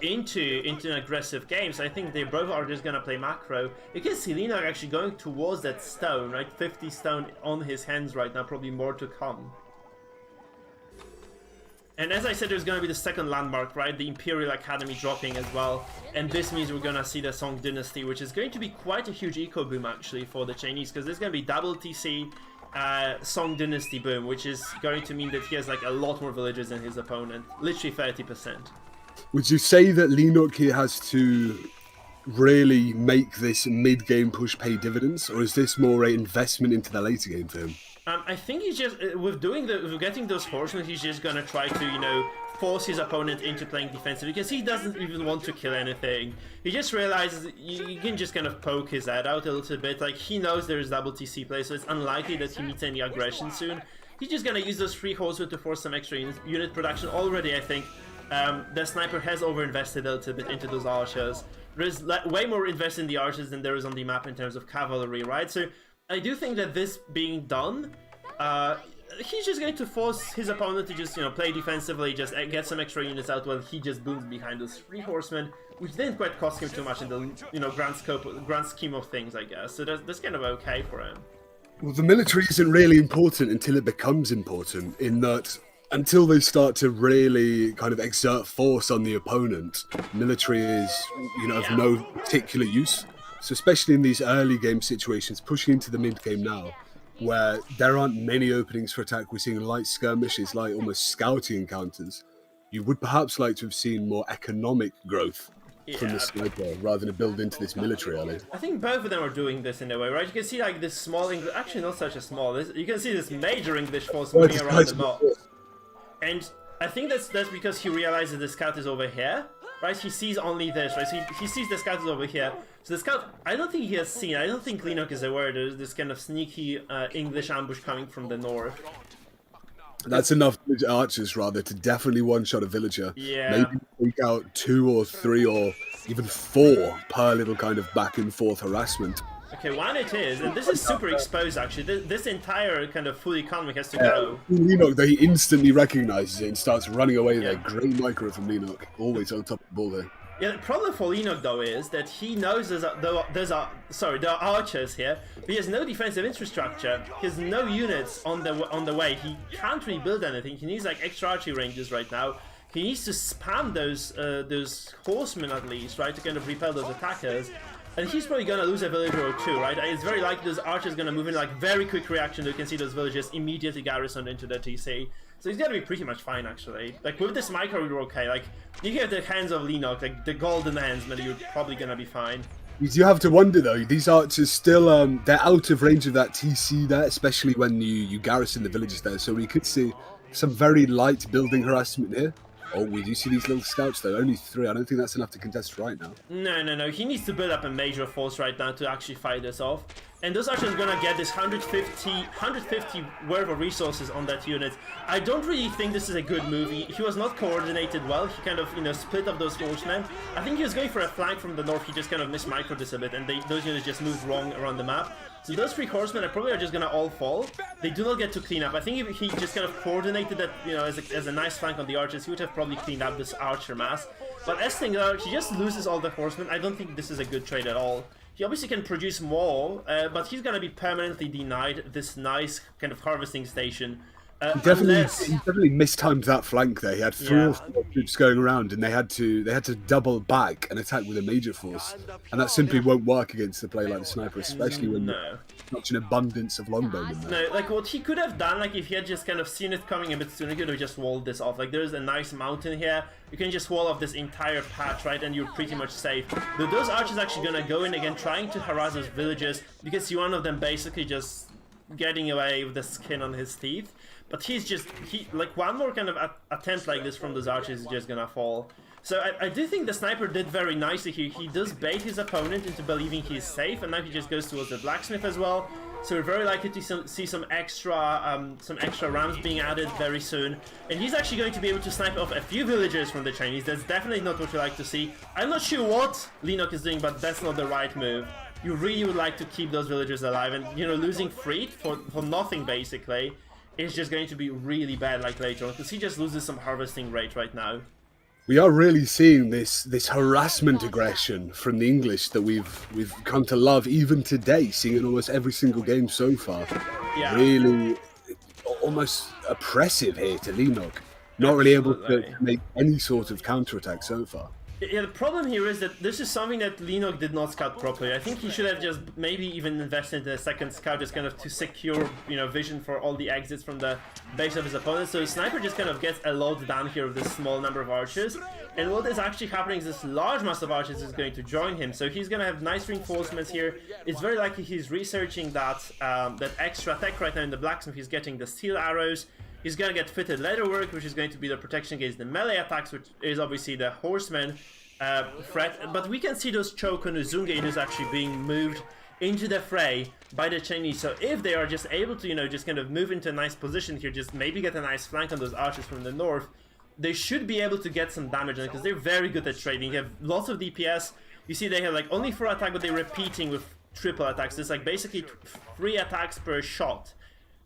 into an aggressive game. So I think they both are just gonna play macro. You can see Leno actually going towards that stone, right? 50 stone on his hands right now, probably more to come. And as I said, there's gonna be the second landmark, right? The Imperial Academy dropping as well. And this means we're gonna see the Song Dynasty, which is going to be quite a huge eco boom actually for the Chinese, because there's gonna be double TC Song Dynasty boom, which is going to mean that he has like a lot more villagers than his opponent. Literally 30%. Would you say that Lenok here has to really make this mid-game push pay dividends, or is this more an investment into the later game for him? I think he's just, with getting those horsemen, he's just gonna try to, force his opponent into playing defensive, because he doesn't even want to kill anything. He just realizes you can just kind of poke his head out a little bit. Like, he knows there's double TC play, so it's unlikely that he meets any aggression soon. He's just gonna use those 3 horsemen to force some extra unit production. Already, I think, the sniper has overinvested a little bit into those archers. There's way more invested in the archers than there is on the map in terms of cavalry, right? So I do think that this being done, he's just going to force his opponent to just, play defensively, just get some extra units out while he just booms behind those 3 horsemen, which didn't quite cost him too much in the, grand scheme of things, I guess. So that's kind of okay for him. Well, the military isn't really important until it becomes important, in that until they start to really kind of exert force on the opponent, military is, of no particular use. So especially in these early game situations, pushing into the mid game now, where there aren't many openings for attack, we're seeing light skirmishes, like almost scouting encounters. You would perhaps like to have seen more economic growth from the sniper rather than build into this military alley. I think both of them are doing this in a way, right? You can see like this small English, actually not such a small, you can see this major English force moving around the map. And I think that's because he realizes the scout is over here, right? He sees only this, right? So he sees the scout is over here. So the scout, I don't think he has seen, I don't think Leno is aware there's this kind of sneaky English ambush coming from the north. That's enough archers, rather, to definitely one-shot a villager. Yeah. Maybe take out 2 or 3 or even 4 per little kind of back-and-forth harassment. Okay, one it is, and this is super exposed actually. This entire kind of full economy has to go. Lenok, though, he instantly recognizes it and starts running away there. Great micro from Lenok, always on top of the ball there. Yeah, the problem for Leno though is that he knows there are archers here, but he has no defensive infrastructure. He has no units on the way. He can't really build anything. He needs like extra archery ranges right now. He needs to spam those horsemen at least, right, to kind of repel those attackers. And he's probably gonna lose a villager or 2, right? It's very likely those archers gonna move in like very quick reaction. You can see those villagers immediately garrisoned into the TC. So he's gonna be pretty much fine actually. Like with this micro, you're okay. Like you get the hands of Leno, like the golden hands, man, you're probably gonna be fine. You do have to wonder though, these archers still they're out of range of that TC there, especially when you garrison the villages there. So we could see some very light building harassment here. Oh, we do see these little scouts though, only 3. I don't think that's enough to contest right now. No. He needs to build up a major force right now to actually fight this off. And those archers are gonna get this 150 worth of resources on that unit. I don't really think this is a good move. He was not coordinated well. He kind of, split up those horsemen. I think he was going for a flank from the north. He just kind of microed this a bit, and those units just moved wrong around the map. So those 3 horsemen are probably just gonna all fall. They do not get to clean up. I think if he just kind of coordinated that, as a nice flank on the archers, he would have probably cleaned up this archer mass. But as things are, he just loses all the horsemen. I don't think this is a good trade at all. He obviously can produce more, but he's gonna be permanently denied this nice kind of harvesting station. He definitely mistimed that flank there. He had 3 or 4 troops going around, and they had to double back and attack with a major force, and that simply won't work against a player like the sniper, especially when such an abundance of longbowmen there. No, like what he could have done, like if he had just kind of seen it coming a bit sooner, he could have just walled this off. Like there's a nice mountain here, you can just wall off this entire patch, right, and you're pretty much safe. But those archers actually gonna go in again, trying to harass those villagers. You can see one of them basically just getting away with the skin on his teeth. But like one more kind of attempt like this from those archers is just gonna fall. So I do think the sniper did very nicely here. He does bait his opponent into believing he's safe, and now he just goes towards the blacksmith as well. So we're very likely to see some extra rams being added very soon. And he's actually going to be able to snipe off a few villagers from the Chinese. That's definitely not what we like to see. I'm not sure what Leno is doing, but that's not the right move. You really would like to keep those villagers alive, and losing Freed for nothing basically is just going to be really bad like later on, because he just loses some harvesting rate right now. We are really seeing this harassment aggression from the English that we've come to love even today, seeing in almost every single game so far. Yeah. Really almost oppressive here to Lenok. Not really able to make any sort of counterattack so far. Yeah, the problem here is that this is something that Leno did not scout properly. I think he should have just maybe even invested in a second scout, just kind of to secure, vision for all the exits from the base of his opponent. So Sniper just kind of gets a lot done here with this small number of archers. And what is actually happening is this large mass of archers is going to join him. So he's going to have nice reinforcements here. It's very likely he's researching that extra tech right now in the blacksmith. He's getting the steel arrows. He's going to get fitted leatherwork, which is going to be the protection against the melee attacks, which is obviously the horseman threat. But we can see those Choco Nuzunge actually being moved into the fray by the Chinese. So if they are just able to, just kind of move into a nice position here, just maybe get a nice flank on those archers from the north, they should be able to get some damage on it, because they're very good at trading. They have lots of DPS. You see they have like only 4 attacks, but they're repeating with triple attacks. It's like basically 3 attacks per shot.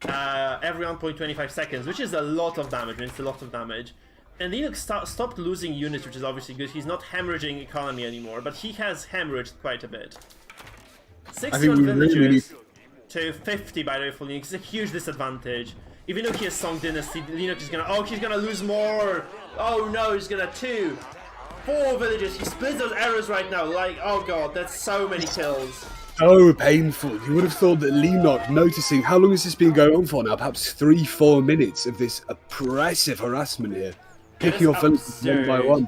Every 1.25 seconds, which is a lot of damage. It's a lot of damage. And Linux stopped losing units, which is obviously good. He's not hemorrhaging economy anymore, but he has hemorrhaged quite a bit. 61 villagers to 50, by the way, for Linux. It's a huge disadvantage. Even though he has Song Dynasty, Linux is gonna... Oh, he's gonna lose more! Oh no, he's gonna 2! 4 villagers. He splits those arrows right now. Like, oh god, that's so many kills. So painful. You would have thought that Lenok, noticing how long has this been going on for now, perhaps 3-4 minutes of this oppressive harassment here, picking off villages one by one.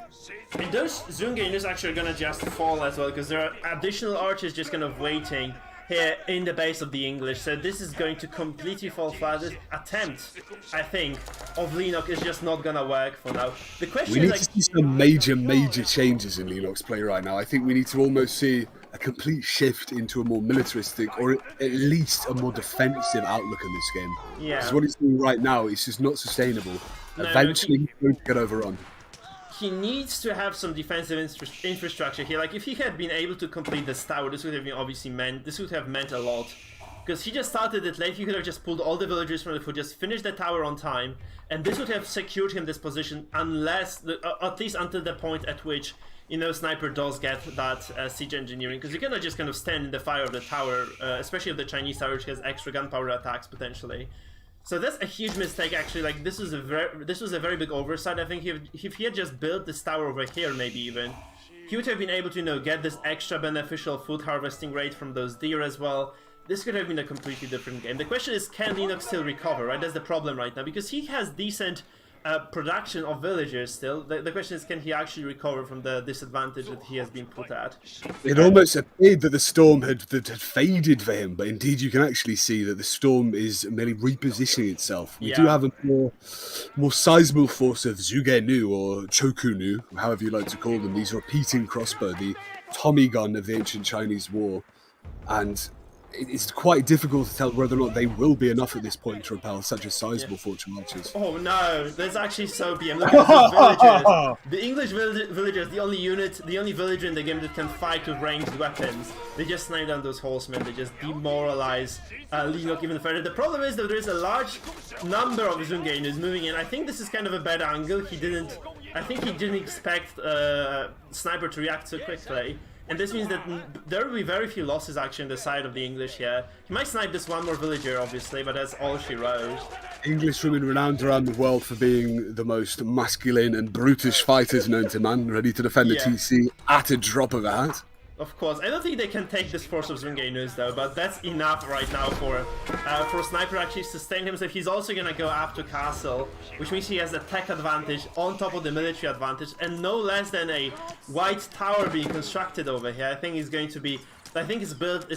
And those Zungainus actually are gonna just fall as well, because there are additional archers just kind of waiting here in the base of the English, so this is going to completely fall flat. This attempt, I think, of Lenok is just not gonna work for now. The question we need is, to see some major changes in Lenok's play right now. I think we need to almost see a complete shift into a more militaristic, or at least a more defensive outlook in this game. Yeah. Because what he's doing right now is just not sustainable. Eventually, he's going to get overrun. He needs to have some defensive infrastructure here. Like, if he had been able to complete this tower, this would have been this would have meant a lot. Because he just started it late, he could have just pulled all the villagers from the foot, just finished the tower on time, and this would have secured him this position, unless, at least until the point at which, you know, Sniper does get that siege engineering. Because you cannot just kind of stand in the fire of the tower, especially if the Chinese tower, which has extra gunpowder attacks potentially. So that's a huge mistake, actually. Like, this was a very big oversight. I think if he had just built this tower over here, maybe even, he would have been able to, you know, get this extra beneficial food harvesting rate from those deer as well. This could have been a completely different game. The question is, can Lenok still recover, right? That's the problem right now, because he has decent production of villagers still. The question is, can he actually recover from the disadvantage that he has been put at? It almost appeared that the storm had faded for him, but indeed you can actually see that the storm is merely repositioning itself. We do have a more sizable force of Zugenu, or Chokunu, however you like to call them. These repeating crossbow, the Tommy gun of the ancient Chinese war, and it's quite difficult to tell whether or not they will be enough at this point to repel such a sizable fortune archers. Oh no, that's actually so BM. Look at these villagers. The English villagers, the only villager in the game that can fight with ranged weapons. They just snipe down those horsemen, they just demoralize Lenok even further. The problem is that there is a large number of Zungainus moving in. I think this is kind of a bad angle. I think he didn't expect Sniper to react so quickly. And this means that there will be very few losses actually on the side of the English here. He might snipe this one more villager, obviously, but that's all she wrote. English women renowned around the world for being the most masculine and brutish fighters known to man, ready to defend the TC at a drop of a hat. Of course, I don't think they can take this force of Zungainus though, but that's enough right now for Sniper actually to sustain himself. He's also gonna go up to castle, which means he has a tech advantage on top of the military advantage, and no less than a white tower being constructed over here. I think it's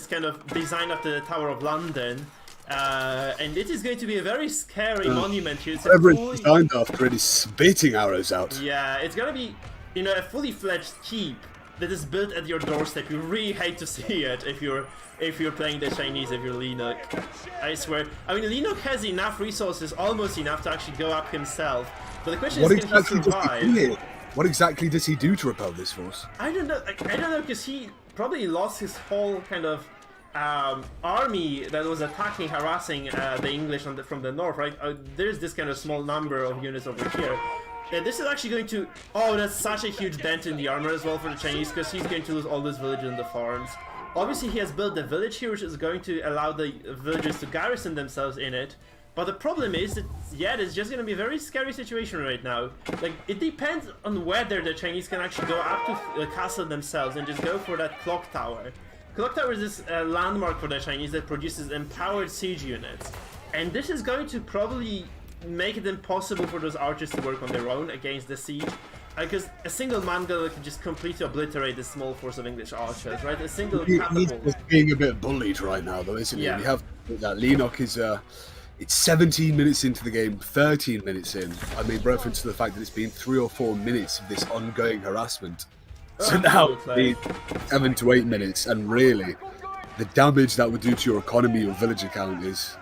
kind of designed after the Tower of London. And it is going to be a very scary monument here. Whatever it's designed after, it is spitting arrows out. Yeah, it's gonna be, you know, a fully fledged keep that is built at your doorstep. You really hate to see it if you're playing the Chinese, if you're Lenok. I swear. I mean, Lenok has enough resources, almost enough to actually go up himself. But the question is, can he survive? What exactly does he do to repel this force? I don't know. I don't know, because he probably lost his whole kind of army that was attacking, harassing the English from the north, right? There's this kind of small number of units over here. And this is actually going to... Oh, that's such a huge dent in the armor as well for the Chinese, because he's going to lose all those villages in the farms. Obviously, he has built a village here, which is going to allow the villagers to garrison themselves in it. But the problem is that, yeah, it's just going to be a very scary situation right now. Like, it depends on whether the Chinese can actually go up to the castle themselves and just go for that clock tower. Clock tower is this landmark for the Chinese that produces empowered siege units. And this is going to probably make it impossible for those archers to work on their own against the siege, because a single Mongol can just completely obliterate this small force of English archers, right? A single catapult. He's being a bit bullied right now, though, isn't he? Yeah. We have that Lenok is it's 17 minutes into the game, 13 minutes in. I made reference to the fact that it's been 3 or 4 minutes of this ongoing harassment. So now it's 7 to 8 minutes, and really, the damage that would do to your economy, your villager count, is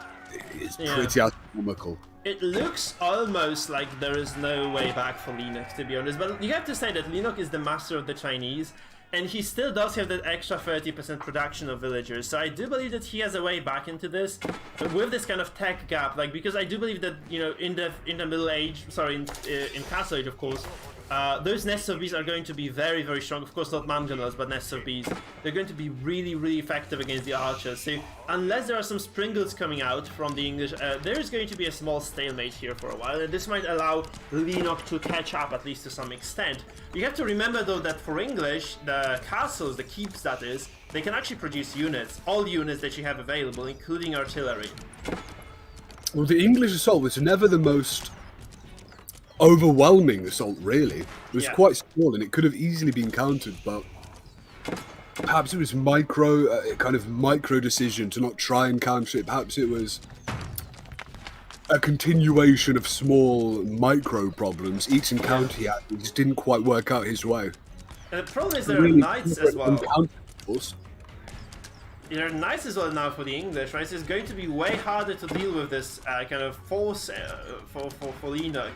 pretty astronomical. It looks almost like there is no way back for Lenok, to be honest, but you have to say that Lenok is the master of the Chinese, and he still does have that extra 30% production of villagers, so I do believe that he has a way back into this, with this kind of tech gap, like, because I do believe that, you know, in the Middle Age, sorry, in Castle Age, of course, those nests of bees are going to be very, very strong. Of course, not mangonels, but nests of bees. They're going to be really, really effective against the archers. So, unless there are some springles coming out from the English, there is going to be a small stalemate here for a while. And this might allow Lenok to catch up, at least to some extent. You have to remember, though, that for English, the castles, the keeps that is, they can actually produce units. All units that you have available, including artillery. Well, the English assault was never the most overwhelming assault, really. It was Yeah. quite small, and it could have easily been countered, but perhaps it was kind of micro decision to not try and counter it. Perhaps it was a continuation of small micro problems. Each encounter he had, it just didn't quite work out his way. And the problem is there are knights as well. There are knights as well now for the English, right? So it's going to be way harder to deal with this kind of force for Leno.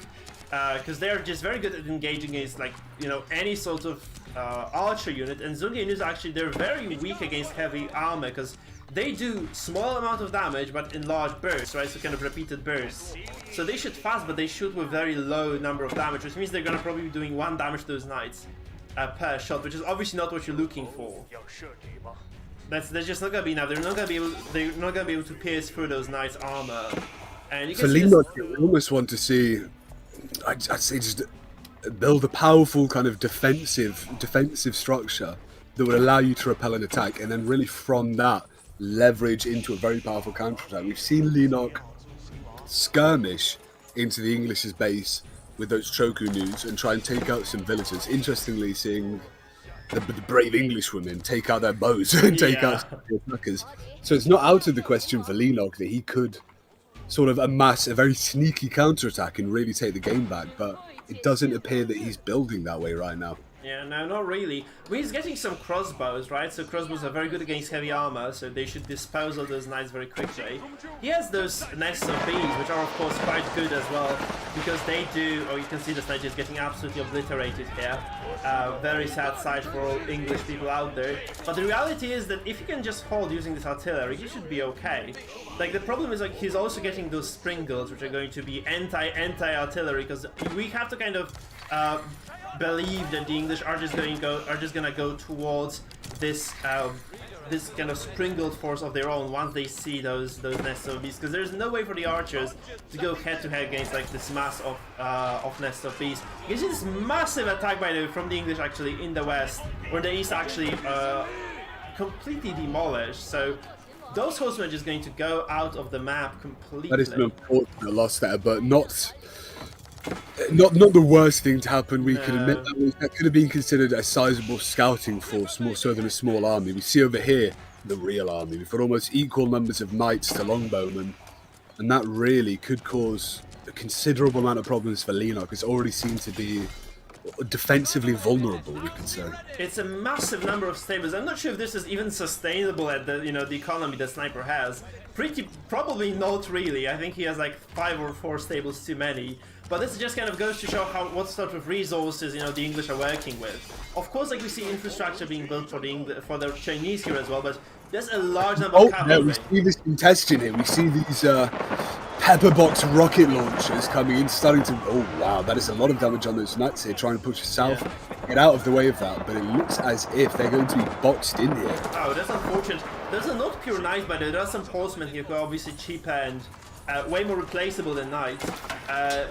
Because they're just very good at engaging against, like, you know, any sort of archer unit. And Zungenus actually, they're very weak against heavy armor, because they do small amount of damage, but in large bursts, right? So kind of repeated bursts. So they shoot fast, but they shoot with very low number of damage, which means they're gonna probably be doing 1 damage to those knights per shot, which is obviously not what you're looking for. That's just not gonna be enough. They're not gonna be able to pierce through those knights' armor. And you can see Leno, you almost want to see, I'd say, just build a powerful kind of defensive structure that would allow you to repel an attack, and then really from that leverage into a very powerful counterattack. We've seen Leno skirmish into the English's base with those Choku news and try and take out some villagers. Interestingly, seeing the brave English women take out their bows and take out the attackers. So it's not out of the question for Leno that he could sort of amass a very sneaky counterattack and really take the game back, but it doesn't appear that he's building that way right now. Yeah, no, not really. Well, he's getting some crossbows, right? So crossbows are very good against heavy armor, so they should dispose of those knights very quickly. He has those nests of bees, which are of course quite good as well, because they do, you can see the sniper is getting absolutely obliterated here. Very sad sight for all English people out there. But the reality is that if you can just hold using this artillery, you should be okay. Like, the problem is, like, he's also getting those springles, which are going to be anti-artillery, because we have to kind of believe that the English are just gonna go towards this this kind of springled force of their own once they see those nests of bees, because there's no way for the archers to go head to head against like this mass of nests of bees. You see this massive attack, by the way, from the English actually in the west, where the east actually completely demolished. So those horsemen are just going to go out of the map completely. That is an unfortunate loss there, but not the worst thing to happen. We can admit that could have been considered a sizable scouting force, more so than a small army. We see over here the real army. We've got almost equal numbers of knights to longbowmen, and that really could cause a considerable amount of problems for Leno, because it already seems to be defensively vulnerable, we could say. It's a massive number of stables. I'm not sure if this is even sustainable at the the economy that Sniper has. Probably not really. I think he has like 5 or 4 stables too many. But this just kind of goes to show what sort of resources the English are working with. Of course, like, we see infrastructure being built for the Chinese here as well, but there's a large number of cavalry. We see this congestion here. We see these pepperbox rocket launchers coming in, starting to. Oh wow, that is a lot of damage on those knights here, trying to push south, get out of the way of that. But it looks as if they're going to be boxed in here. Oh, that's unfortunate. Those are not pure knights, but there are some horsemen here who are obviously cheaper and way more replaceable than knights,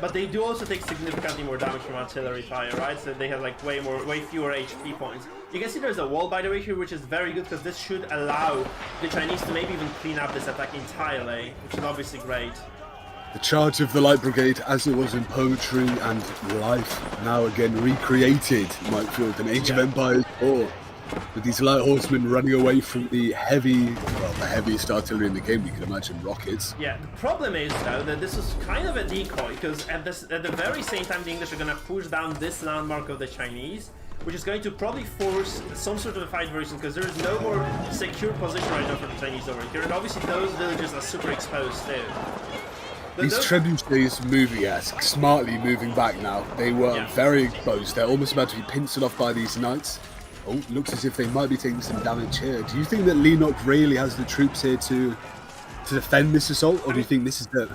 but they do also take significantly more damage from artillery fire, right? So they have like way fewer HP points. You can see there's a wall, by the way, here, which is very good, because this should allow the Chinese to maybe even clean up this attack entirely, which is obviously great. The charge of the Light Brigade, as it was in Poetry and Life, now again recreated, Mike Field, in Age of Empires 4. With these light horsemen running away from the the heaviest artillery in the game, we can imagine, rockets. Yeah, the problem is, though, that this is kind of a decoy, because at the very same time the English are going to push down this landmark of the Chinese, which is going to probably force some sort of a fight very soon, because there is no more secure position right now for the Chinese over here, and obviously those villages are super exposed too. These trebuchets moving, smartly moving back now. They were very exposed. They're almost about to be pincered off by these knights. Oh, looks as if they might be taking some damage here. Do you think that Leno really has the troops here to defend this assault, or do you think this is the...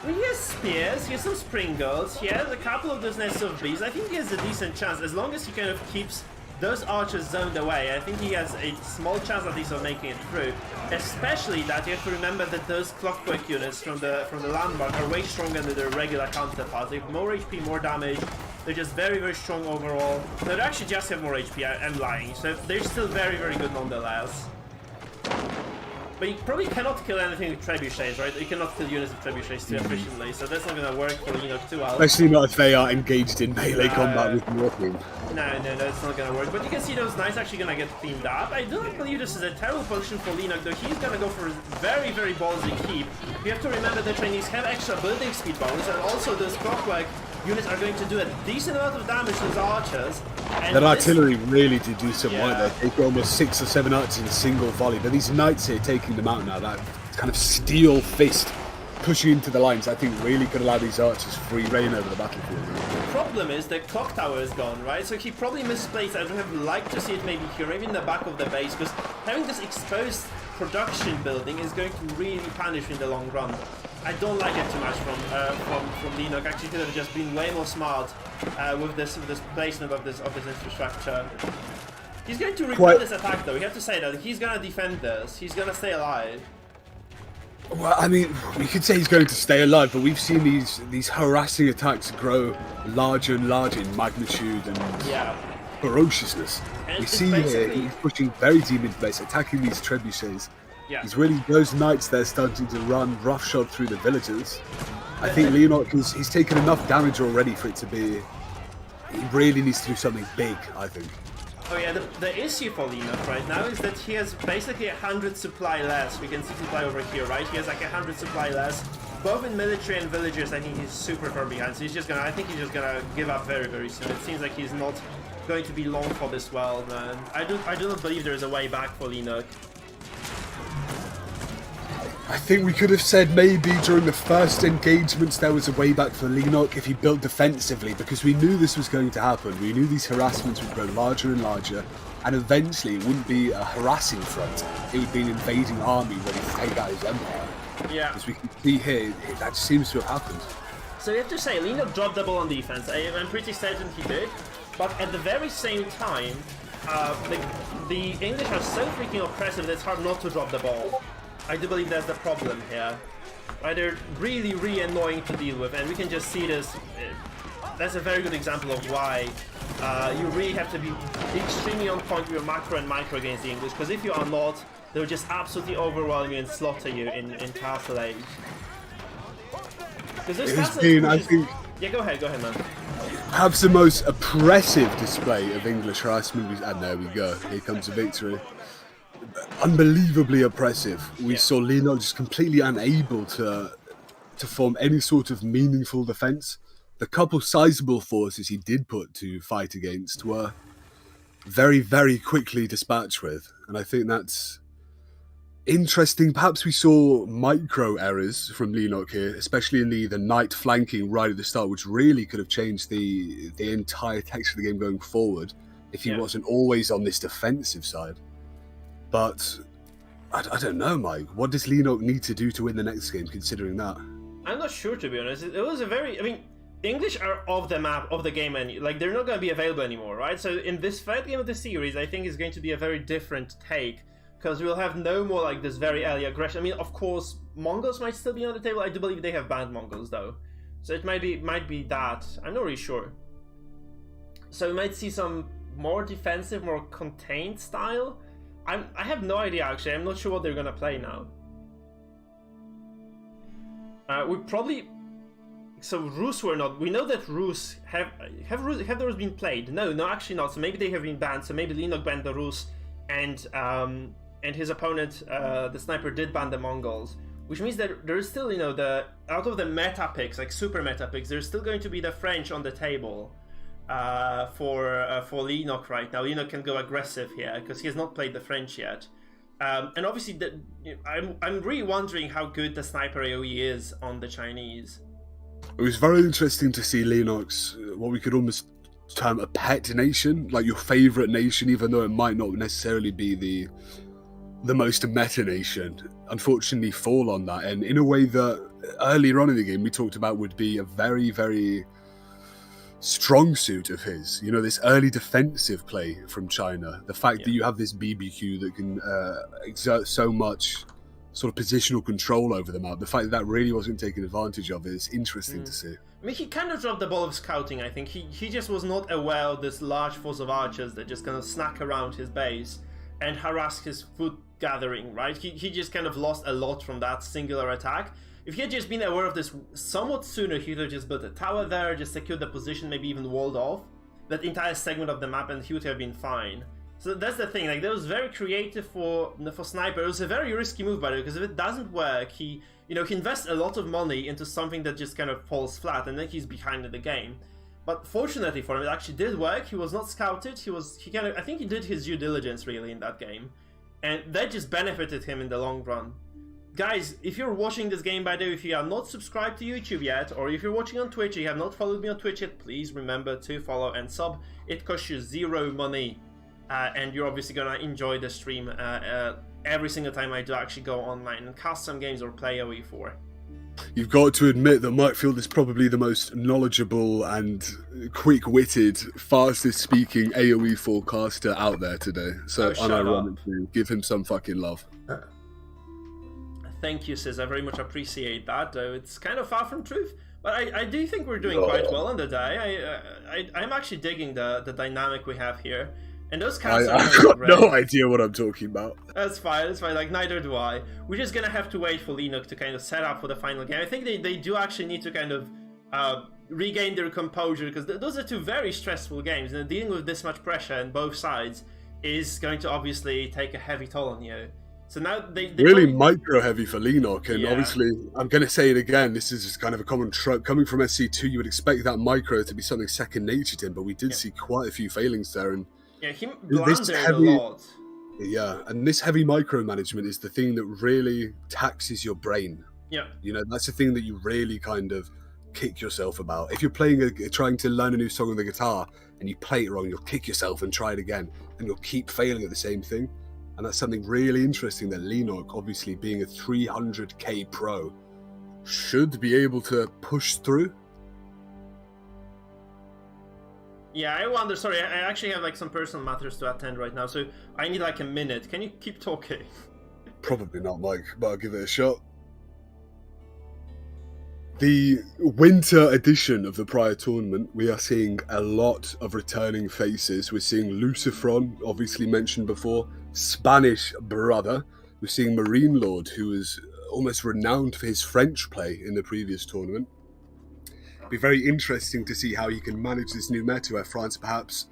Well, he has spears, he has some springles, he has a couple of those nests of bees. I think he has a decent chance, as long as he kind of keeps those archers zoned away. I think he has a small chance at least of making it through. Especially that you have to remember that those clockwork units from the landmark are way stronger than their regular counterparts. They have more HP, more damage. They're just very, very strong overall. No, they actually just have more HP, I'm lying. So they're still very, very good nonetheless. But But you probably cannot kill anything with trebuchets, right? You cannot kill units with trebuchets too efficiently, so that's not gonna work for Leno too well. Especially not if they are engaged in melee combat with the Warframe. No, it's not gonna work. But you can see those knights actually gonna get cleaned up. I do not believe this is a terrible position for Leno, though he's gonna go for a very, very ballsy keep. You have to remember the Chinese have extra building speed bonus, and also those clockwork units are going to do a decent amount of damage to those archers. And that artillery really did do some work there. They got almost 6 or 7 archers in a single volley, but these knights here taking them out now, that kind of steel fist pushing into the lines, I think really could allow these archers free reign over the battlefield. The problem is the clock tower is gone, right? So he probably misplaced. I would have liked to see it maybe here, maybe in the back of the base, because having this exposed production building is going to really punish in the long run. I don't like it too much from Leno. Actually, could have just been way more smart with this placement of this infrastructure. He's going to repel this attack, though. We have to say that he's gonna defend this. He's gonna stay alive. Well, I mean, we could say he's going to stay alive, but we've seen these harassing attacks grow larger and larger in magnitude and ferociousness. And we see here he's pushing very deep into base, attacking these trebuchets. Yeah. He's really, those knights there starting to run roughshod through the villagers. I think Leonard, he's taken enough damage already for it to be, he really needs to do something big, I think. Oh yeah, the issue for Leno right now is that he has basically 100 supply less. We can see supply over here, right? He has like 100 supply less. Both in military and villagers, I think he's super far behind. So I think he's just gonna give up very, very soon. It seems like he's not going to be long for this world, man. I do not believe there is a way back for Leno. I think we could have said maybe during the first engagements there was a way back for Leno if he built defensively, because we knew this was going to happen. We knew these harassments would grow larger and larger, and eventually it wouldn't be a harassing front, it would be an invading army ready to take out his empire. Yeah. As we can see here, that seems to have happened. So you have to say, Leno dropped the ball on defense. I'm pretty certain he did, but at the very same time, the English are so freaking oppressive that it's hard not to drop the ball. I do believe that's the problem here. Right, they're really, really annoying to deal with, and we can just see this. That's a very good example of why you really have to be extremely on point with your macro and micro against the English, because if you are not, they'll just absolutely overwhelm you and slaughter you in Castle Age. Because this Castle Age I think... Yeah, go ahead, man. Perhaps the most oppressive display of English harassment, and there we go, here comes a victory. Unbelievably oppressive. We saw Leno just completely unable to form any sort of meaningful defense. The couple sizable forces he did put to fight against were very, very quickly dispatched with, and I think that's interesting. Perhaps we saw micro errors from Leno here, especially in the knight flanking right at the start, which really could have changed the entire texture of the game going forward if he wasn't always on this defensive side. But I don't know, Mike. What does Leno need to do to win the next game, considering that? I'm not sure, to be honest. It was a very... I mean, the English are off the map, of the game, and like they're not going to be available anymore, right? So in this third game of the series, I think it's going to be a very different take, because we'll have no more like this very early aggression. I mean, of course, Mongols might still be on the table. I do believe they have banned Mongols, though. So it might be that. I'm not really sure. So we might see some more defensive, more contained style. I have no idea, actually. I'm not sure what they're gonna play now. We probably... So Rus were not... We know that Rus... Have the Rus been played? No, actually not. So maybe they have been banned. So maybe Leno banned the Rus, and his opponent, the sniper, did ban the Mongols. Which means that there is still, you know, out of the meta picks, like super meta picks, there's still going to be the French on the table. For Leno right now. Leno can go aggressive here because he has not played the French yet, and obviously I'm really wondering how good the sniper AoE is on the Chinese. It was very interesting to see Lennox, what we could almost term a pet nation, like your favorite nation, even though it might not necessarily be the most meta nation, unfortunately fall on that, and in a way that earlier on in the game we talked about would be a very, very strong suit of his. You know, this early defensive play from China, the fact that you have this BBQ that can exert so much sort of positional control over the map, the fact that really wasn't taken advantage of is interesting to see. I mean, he kind of dropped the ball of scouting, I think. He just was not aware of this large force of archers that just kind of snack around his base and harass his foot gathering, right? He just kind of lost a lot from that singular attack. If he had just been aware of this somewhat sooner, he would have just built a tower there, just secured the position, maybe even walled off that entire segment of the map, and he would have been fine. So that's the thing, like, that was very creative for Sniper. It was a very risky move, by the way, because if it doesn't work, he invests a lot of money into something that just kind of falls flat, and then he's behind in the game. But fortunately for him, it actually did work. He was not scouted. I think he did his due diligence, really, in that game. And that just benefited him in the long run. Guys, if you're watching this game, by the way, if you are not subscribed to YouTube yet, or if you're watching on Twitch and you have not followed me on Twitch yet, please remember to follow and sub. It costs you 0 money. And you're obviously gonna enjoy the stream every single time I do actually go online and cast some games or play AoE4. You've got to admit that Mikefield is probably the most knowledgeable and quick-witted, fastest-speaking AoE forecaster out there today. So unironically, give him some fucking love. Thank you, SIS. I very much appreciate that, though it's kind of far from truth. But I do think we're doing quite well on the day. I'm actually digging the dynamic we have here. And those casts I've got no idea what I'm talking about. That's fine, like, neither do I. We're just gonna have to wait for Leno to kind of set up for the final game. I think they do actually need to kind of regain their composure, because those are two very stressful games, and dealing with this much pressure on both sides is going to obviously take a heavy toll on you. So now they really micro heavy for Leno, and obviously I'm going to say it again, this is just kind of a common trope. Coming from SC2, you would expect that micro to be something second nature to him, but we did see quite a few failings there, and yeah, he blundered a lot. Yeah, and this heavy micromanagement is the thing that really taxes your brain. Yeah. You know, that's the thing that you really kind of kick yourself about. If you're trying to learn a new song on the guitar and you play it wrong, you'll kick yourself and try it again, and you'll keep failing at the same thing. And that's something really interesting that Leno, obviously being a 300k pro, should be able to push through. Yeah, I wonder, sorry, I actually have like some personal matters to attend right now, so I need like a minute. Can you keep talking? Probably not, Mike, but I'll give it a shot. The winter edition of the prior tournament, we are seeing a lot of returning faces. We're seeing Lucifron, obviously mentioned before, Spanish brother. We're seeing Marine Lord, who was almost renowned for his French play in the previous tournament. It'll be very interesting to see how he can manage this new meta where France perhaps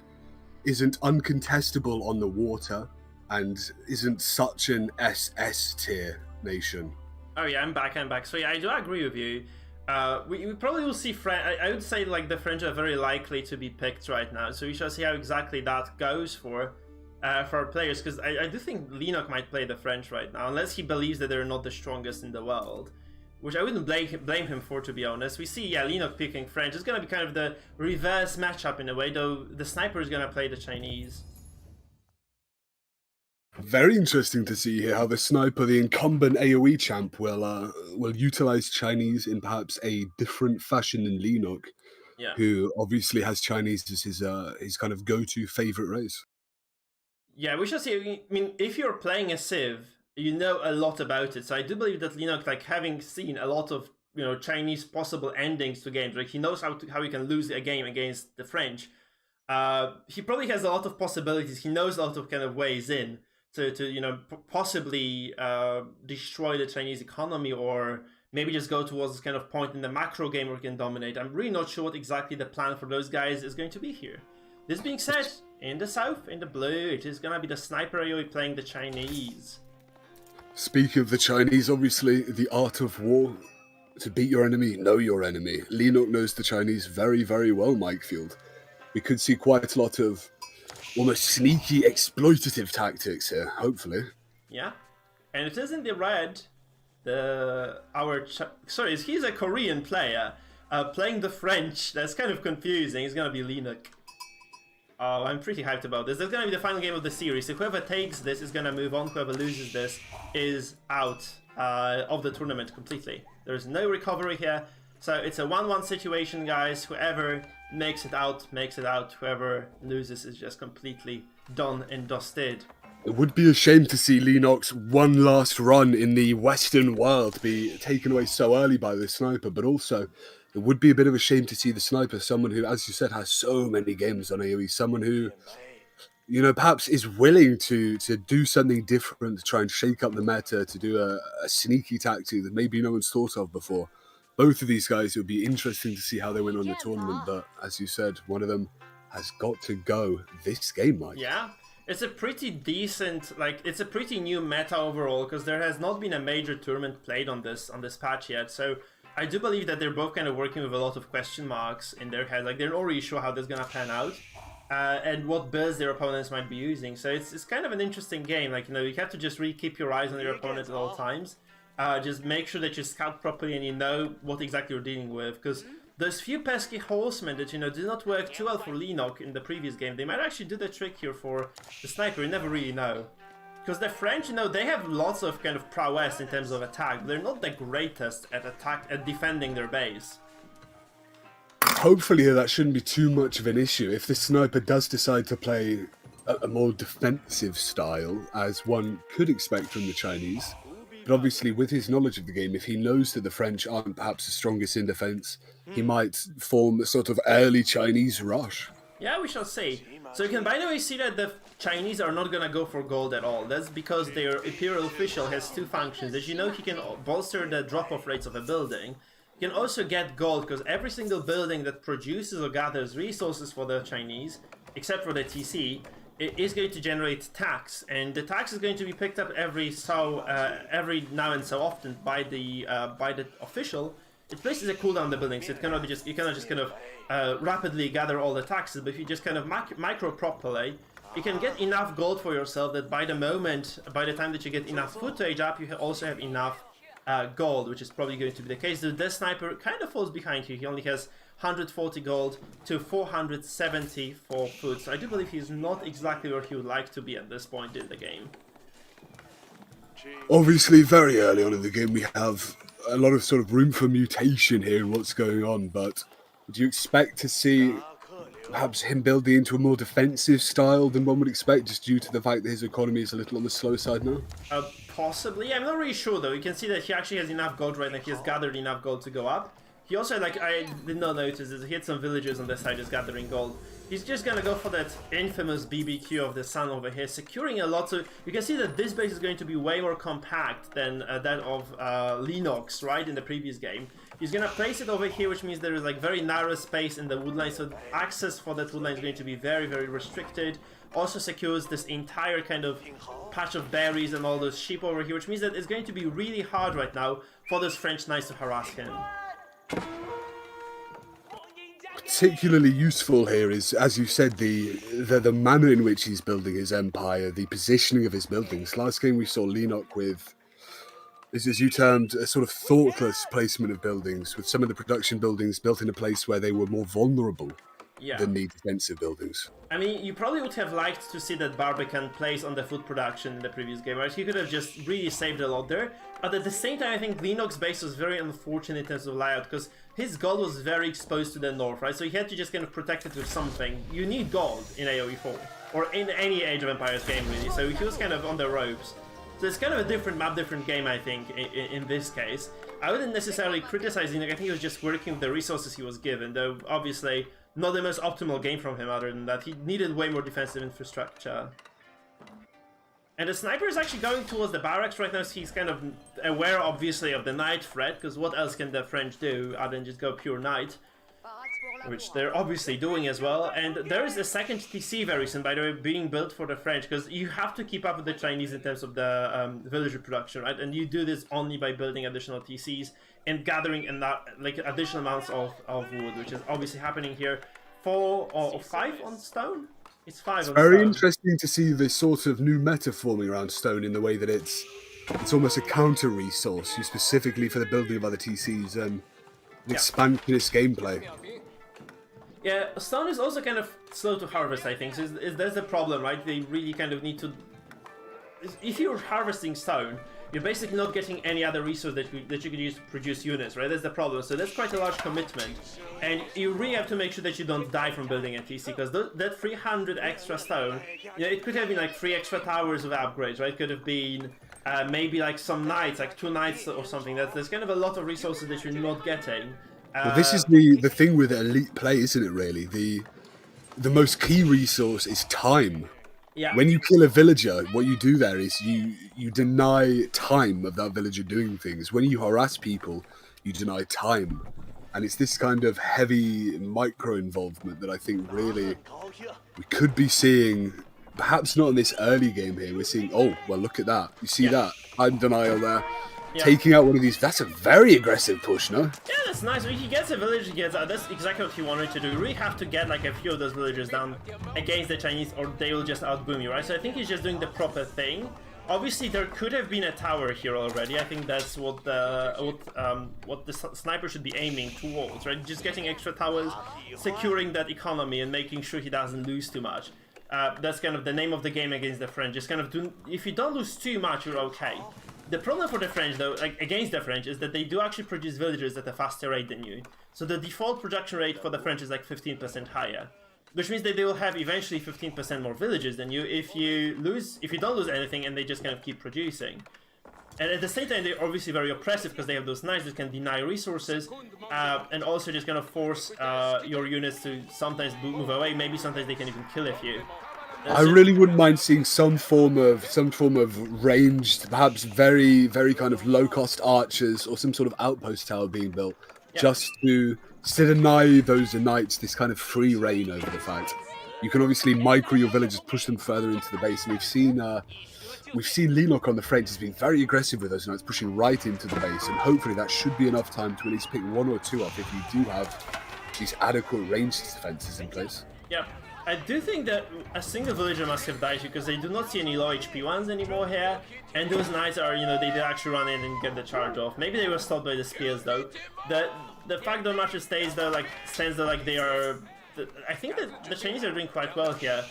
isn't uncontestable on the water and isn't such an SS tier nation. Oh yeah, I'm back. So yeah, I do agree with you. We probably will see French. I would say like the French are very likely to be picked right now, so we shall see how exactly that goes for our players, because I do think Leno might play the French right now, unless he believes that they're not the strongest in the world, which I wouldn't blame him for, to be honest. We see, yeah, Leno picking French. It's going to be kind of the reverse matchup in a way, though the sniper is going to play the Chinese. Very interesting to see here how the sniper, the incumbent AoE champ, will utilize Chinese in perhaps a different fashion than Leno, who obviously has Chinese as his kind of go-to favorite race. Yeah, we shall see. I mean, if you're playing a civ, you know a lot about it. So I do believe that Leno, like, having seen a lot of Chinese possible endings to games, like he knows how he can lose a game against the French. He probably has a lot of possibilities. He knows a lot of kind of ways in to possibly destroy the Chinese economy, or maybe just go towards this kind of point in the macro game where he can dominate. I'm really not sure what exactly the plan for those guys is going to be here. This being said, in the south, in the blue, it is gonna be the sniper AoE playing the Chinese. Speaking of the Chinese, obviously the art of war, to beat your enemy, know your enemy. Leno knows the Chinese very, very well, Mikefield. We could see quite a lot of almost sneaky, exploitative tactics here, hopefully. Yeah, and it is in the red. He's a Korean player playing the French. That's kind of confusing. It's gonna be Leno. Oh, I'm pretty hyped about this. This is gonna be the final game of the series. So whoever takes this is gonna move on. Whoever loses this is out of the tournament completely. There's no recovery here. So it's a 1-1 situation, guys. Whoever makes it out, makes it out. Whoever loses is just completely done and dusted. It would be a shame to see Lennox's one last run in the Western world be taken away so early by the sniper, but also it would be a bit of a shame to see the sniper, someone who, as you said, has so many games on AoE, someone who perhaps is willing to do something different, to try and shake up the meta, to do a sneaky tactic that maybe no one's thought of before. Both of these guys, it would be interesting to see how they win on the tournament, but as you said, one of them has got to go this game, Mike. Yeah, it's a pretty decent, it's a pretty new meta overall, because there has not been a major tournament played on this patch yet, so I do believe that they're both kind of working with a lot of question marks in their head. Like, they're not really sure how this is gonna pan out. And what builds their opponents might be using. So it's kind of an interesting game. Like, you have to just really keep your eyes on your opponent at all times. Just make sure that you scout properly and you know what exactly you're dealing with. Because those few pesky horsemen that, did not work too well for Leno in the previous game, they might actually do the trick here for the sniper. You never really know. Because the French, they have lots of kind of prowess in terms of attack. They're not the greatest at defending their base. Hopefully that shouldn't be too much of an issue. If the sniper does decide to play a more defensive style, as one could expect from the Chinese, but obviously with his knowledge of the game, if he knows that the French aren't perhaps the strongest in defense, he might form a sort of early Chinese rush. Yeah, we shall see. So you can, by the way, see that the Chinese are not gonna go for gold at all. That's because their Imperial Official has two functions. As you know, he can bolster the drop-off rates of a building. You can also get gold, because every single building that produces or gathers resources for the Chinese, except for the TC, it is going to generate tax, and the tax is going to be picked up every now and so often by the official. It places a cooldown on the building, so you cannot just kind of rapidly gather all the taxes. But if you just kind of micro properly, you can get enough gold for yourself that by the time that you get enough food to age up, you also have enough gold, which is probably going to be the case. The sniper kind of falls behind here. He only has 140 gold to 470 for food, so I do believe he's not exactly where he would like to be at this point in the game. Obviously, very early on in the game, we have a lot of sort of room for mutation here in what's going on, but do you expect to see perhaps him building into a more defensive style than one would expect, just due to the fact that his economy is a little on the slow side now? Possibly. I'm not really sure, though. You can see that he actually has enough gold right now. He has gathered enough gold to go up. He also, I did not notice this, he had some villagers on this side just gathering gold. He's just gonna go for that infamous BBQ of the sun over here, securing a lot. So you can see that this base is going to be way more compact than that of Lenox, right, in the previous game. He's gonna place it over here, which means there is very narrow space in the woodline, so access for that woodline is going to be very, very restricted. Also secures this entire kind of patch of berries and all those sheep over here, which means that it's going to be really hard right now for those French knights to harass him. Particularly useful here is, as you said, the manner in which he's building his empire, the positioning of his buildings. Last game we saw Lenok with, as you termed, a sort of thoughtless placement of buildings, with some of the production buildings built in a place where they were more vulnerable than the defensive buildings. I mean, you probably would have liked to see that Barbican place on the food production in the previous game, right? He could have just really saved a lot there. But at the same time, I think Lenok's base was very unfortunate in terms of layout, because his gold was very exposed to the north, right? So he had to just kind of protect it with something. You need gold in AoE 4, or in any Age of Empires game, really. So he was kind of on the ropes. So it's kind of a different map, different game, I think, in this case. I wouldn't necessarily criticize Lenok. I think he was just working with the resources he was given, though obviously not the most optimal game from him. Other than that, he needed way more defensive infrastructure. And the sniper is actually going towards the barracks right now, so he's kind of aware, obviously, of the knight threat, because what else can the French do other than just go pure knight? Which they're obviously doing as well. And there is a second TC very soon, by the way, being built for the French, because you have to keep up with the Chinese in terms of the villager production, right? And you do this only by building additional TCs and gathering additional amounts of wood, which is obviously happening here. 4 or 5 on stone? It's 5 on stone. Very interesting to see this sort of new meta forming around stone, in the way that it's almost a counter resource used specifically for the building of other TCs and expansionist gameplay. Yeah, stone is also kind of slow to harvest, I think. So there's the problem, right? They really kind of need to... If you're harvesting stone, you're basically not getting any other resource that you could use to produce units, right? That's the problem. So that's quite a large commitment. And you really have to make sure that you don't die from building a TC, because that 300 extra stone, it could have been 3 extra towers of upgrades, right? It could have been maybe some knights, 2 knights or something. There's kind of a lot of resources that you're not getting. Well, this is the thing with elite play, isn't it, really? The most key resource is time. Yeah. When you kill a villager, what you do there is you deny time of that villager doing things. When you harass people, you deny time. And it's this kind of heavy micro involvement that I think really we could be seeing, perhaps not in this early game here. We're seeing, oh, well, look at that. You see that? Time denial there. Yeah. Taking out one of these, that's a very aggressive push, no? Yeah, that's nice. When he gets a village, he gets that's exactly what he wanted to do. You really have to get like a few of those villagers down against the Chinese, or they will just outboom you, right? So I think he's just doing the proper thing. Obviously, there could have been a tower here already. I think that's what the sniper should be aiming towards, right? Just getting extra towers, securing that economy, and making sure he doesn't lose too much. That's kind of the name of the game against the French. Just kind of if you don't lose too much, you're okay. The problem for the French, though, like against the French, is that they do actually produce villagers at a faster rate than you. So the default production rate for the French is like 15% higher, which means that they will have eventually 15% more villagers than you if you don't lose anything and they just kind of keep producing. And at the same time, they're obviously very oppressive because they have those knights that can deny resources and also just kind of force your units to sometimes move away. Maybe sometimes they can even kill a few. I really wouldn't mind seeing some form of ranged, perhaps very, very kind of low-cost archers or some sort of outpost tower being built, just to deny those knights this kind of free reign over the fight. You can obviously micro your villagers, push them further into the base, and we've seen Leno on the French has been very aggressive with those knights, pushing right into the base, and hopefully that should be enough time to at least pick one or two up if you do have these adequate ranged defenses in place. Yep. I do think that a single villager must have died because they do not see any low HP ones anymore here, and those knights are, they did actually run in and get the charge off. Maybe they were stopped by the spears though. The fact that the match stands there like they are. I think that the Chinese are doing quite well here.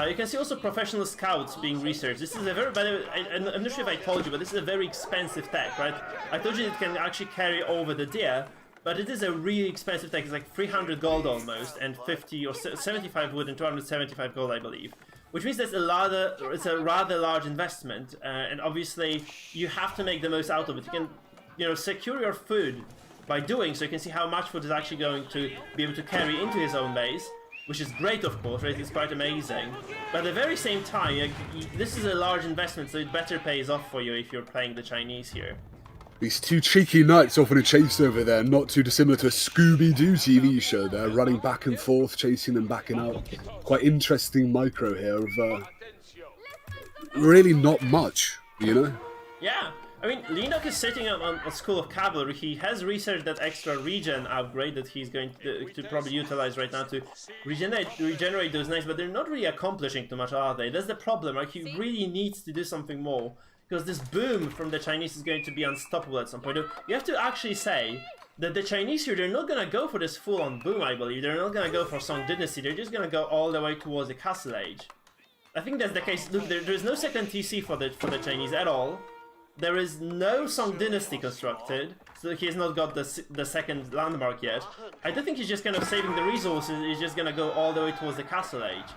You can see also professional scouts being researched. This is a very, by the way, I'm not sure if I told you, but this is a very expensive tech, right? I told you it can actually carry over the deer. But it is a really expensive tech. It's like 300 gold almost, and 50 or 75 wood and 275 gold, I believe. Which means it's a rather large investment, and obviously you have to make the most out of it. You can, secure your food by doing so. You can see how much food is actually going to be able to carry into his own base, which is great, of course, right? It's quite amazing. But at the very same time, this is a large investment, so it better pays off for you if you're playing the Chinese here. These two cheeky knights off in a chase over there, not too dissimilar to a Scooby-Doo TV show there, running back and forth, chasing and backing out. Quite interesting micro here of really not much, Yeah, I mean, Leno is sitting on a School of Cavalry. He has researched that extra regen upgrade that he's going to probably utilize right now to regenerate those knights, but they're not really accomplishing too much, are they? That's the problem, right? He really needs to do something more. Because this boom from the Chinese is going to be unstoppable at some point. You have to actually say that the Chinese here, they're not going to go for this full-on boom, I believe. They're not going to go for Song Dynasty. They're just going to go all the way towards the Castle Age. I think that's the case. Look, there's no second TC for the Chinese at all. There is no Song Dynasty constructed, so he has not got the second landmark yet. I don't think he's just kind of saving the resources. He's just going to go all the way towards the Castle Age.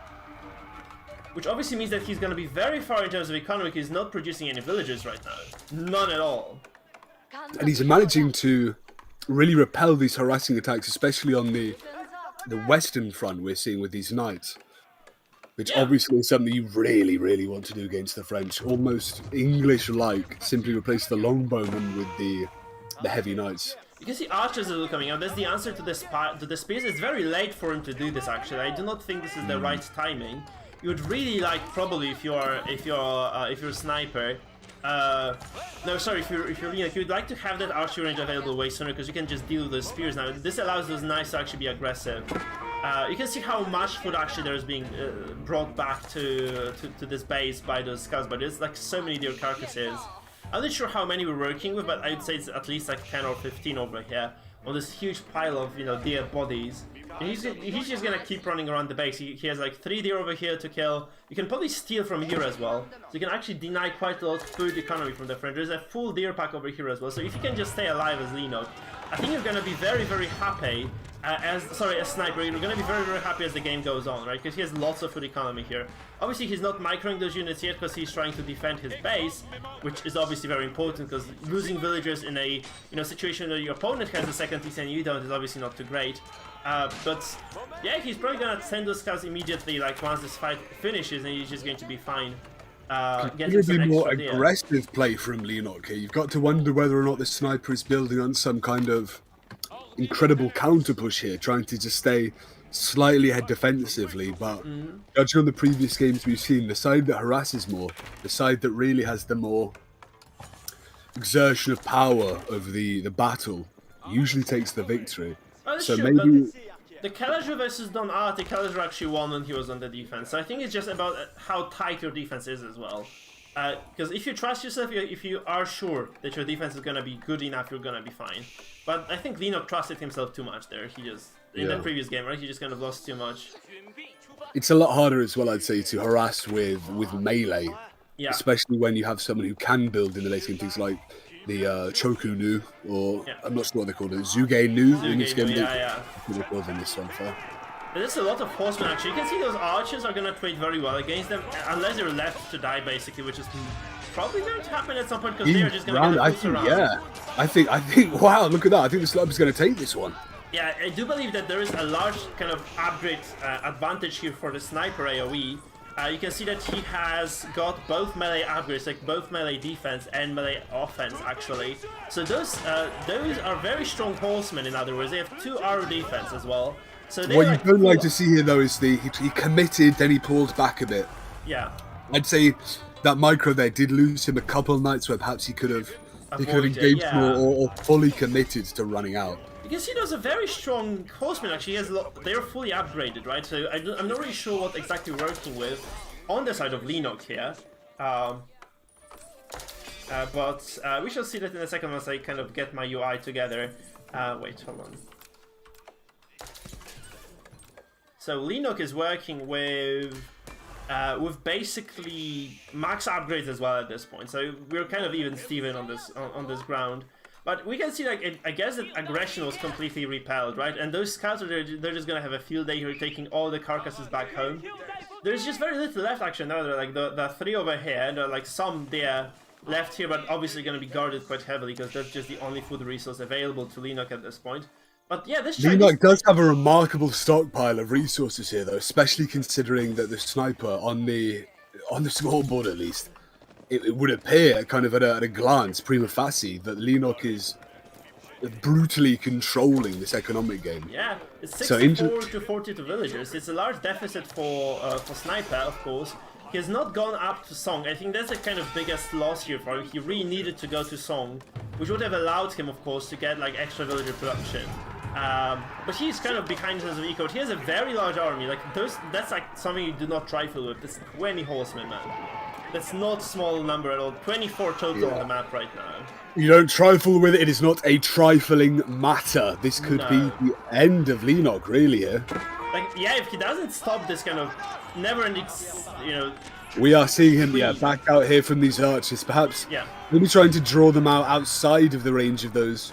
Which obviously means that he's going to be very far in terms of economy. He's not producing any villagers right now. None at all. And he's managing to really repel these harassing attacks, especially on the western front we're seeing with these knights. Which obviously is something you really, really want to do against the French. Almost English-like. Simply replace the longbowmen with the heavy knights. You can see archers are coming out. That's the answer to the spears. It's very late for him to do this, actually. I do not think this is the right timing. You would really like, probably, if you're a sniper. No, sorry, if you're you'd like to have that archery range available way sooner because you can just deal with those spears now. This allows those knights to actually be aggressive. You can see how much food actually there is being brought back to this base by those scouts, but there's like so many deer carcasses. I'm not sure how many we're working with, but I'd say it's at least like 10 or 15 over here on this huge pile of deer bodies. And he's just gonna keep running around the base. He has like 3 deer over here to kill. You can probably steal from here as well. So you can actually deny quite a lot of food economy from the French. There's a full deer pack over here as well. So if you can just stay alive as Leno, I think you're gonna be very, very happy as sniper, you're going to be very, very happy as the game goes on, right? Because he has lots of food economy here. Obviously, he's not microing those units yet because he's trying to defend his base, which is obviously very important because losing villagers in a situation where your opponent has a second piece and you don't is obviously not too great. But yeah, he's probably going to send those scouts immediately, like once this fight finishes, and he's just going to be fine. Could be more aggressive play from Leno here. You've got to wonder whether or not the sniper is building on some kind of incredible counter push here, trying to just stay slightly ahead defensively. But judging on the previous games we've seen, the side that harasses more, the side that really has the more exertion of power over the battle, usually takes the victory. Oh, so true, maybe the Kaju versus Don Art, the Kaju actually won when he was on the defense. So I think it's just about how tight your defense is as well. Because if you trust yourself, if you are sure that your defense is going to be good enough, you're going to be fine. But I think Leno trusted himself too much there. He just, in the previous game, right, he just kind of lost too much. It's a lot harder as well, I'd say, to harass with melee. Yeah. Especially when you have someone who can build in the late game, things like the Choku Nu, or I'm not sure what they call it, Zuge Nu in this game. They're called in this one. There's a lot of horsemen actually. You can see those archers are gonna trade very well against them, unless they're left to die basically, which is probably going to happen at some point because they're just gonna get around. Yeah, I think. Wow, look at that! I think the sniper's gonna take this one. Yeah, I do believe that there is a large kind of upgrade advantage here for the sniper AoE. You can see that he has got both melee upgrades, like both melee defense and melee offense, actually. So those are very strong horsemen, in other words. They have 2 arrow defense as well. So what you don't like to see here, though, is he committed, then he pulled back a bit. Yeah. I'd say that micro there did lose him a couple of nights where perhaps he could have engaged more or fully committed to running out. You can see those are very strong horsemen, actually. They're fully upgraded, right? So I'm not really sure what exactly we're working with on the side of Leno here. But we shall see that in a second once I kind of get my UI together. Wait, hold on. So Leno is working with basically max upgrades as well at this point. So we're kind of even Steven on this ground. But we can see, like, I guess that aggression was completely repelled, right? And those scouts they're just gonna have a field day here, taking all the carcasses back home. There's just very little left actually now. They're like the 3 over here, and there are like some there left here, but obviously gonna be guarded quite heavily because that's just the only food resource available to Leno at this point. But yeah, this Leno does have a remarkable stockpile of resources here, though, especially considering that the sniper on the scoreboard, at least, it would appear kind of at a glance, prima facie, that Leno is brutally controlling this economic game. Yeah, it's 64 to 42 villagers. It's a large deficit for Sniper, of course. He has not gone up to Song. I think that's the kind of biggest loss here for him. He really needed to go to Song, which would have allowed him, of course, to get like extra villager production. But he's kind of behind in terms of eco. He has a very large army. Like that's like something you do not trifle with. It's 20 horsemen, man. That's not a small number at all. 24 total on the map right now. You don't trifle with it. It is not a trifling matter. This could be the end of Leno, really, here. Like, yeah, if he doesn't stop this kind of never-ending, We are seeing him, back out here from these archers. Perhaps maybe trying to draw them out outside of the range of those,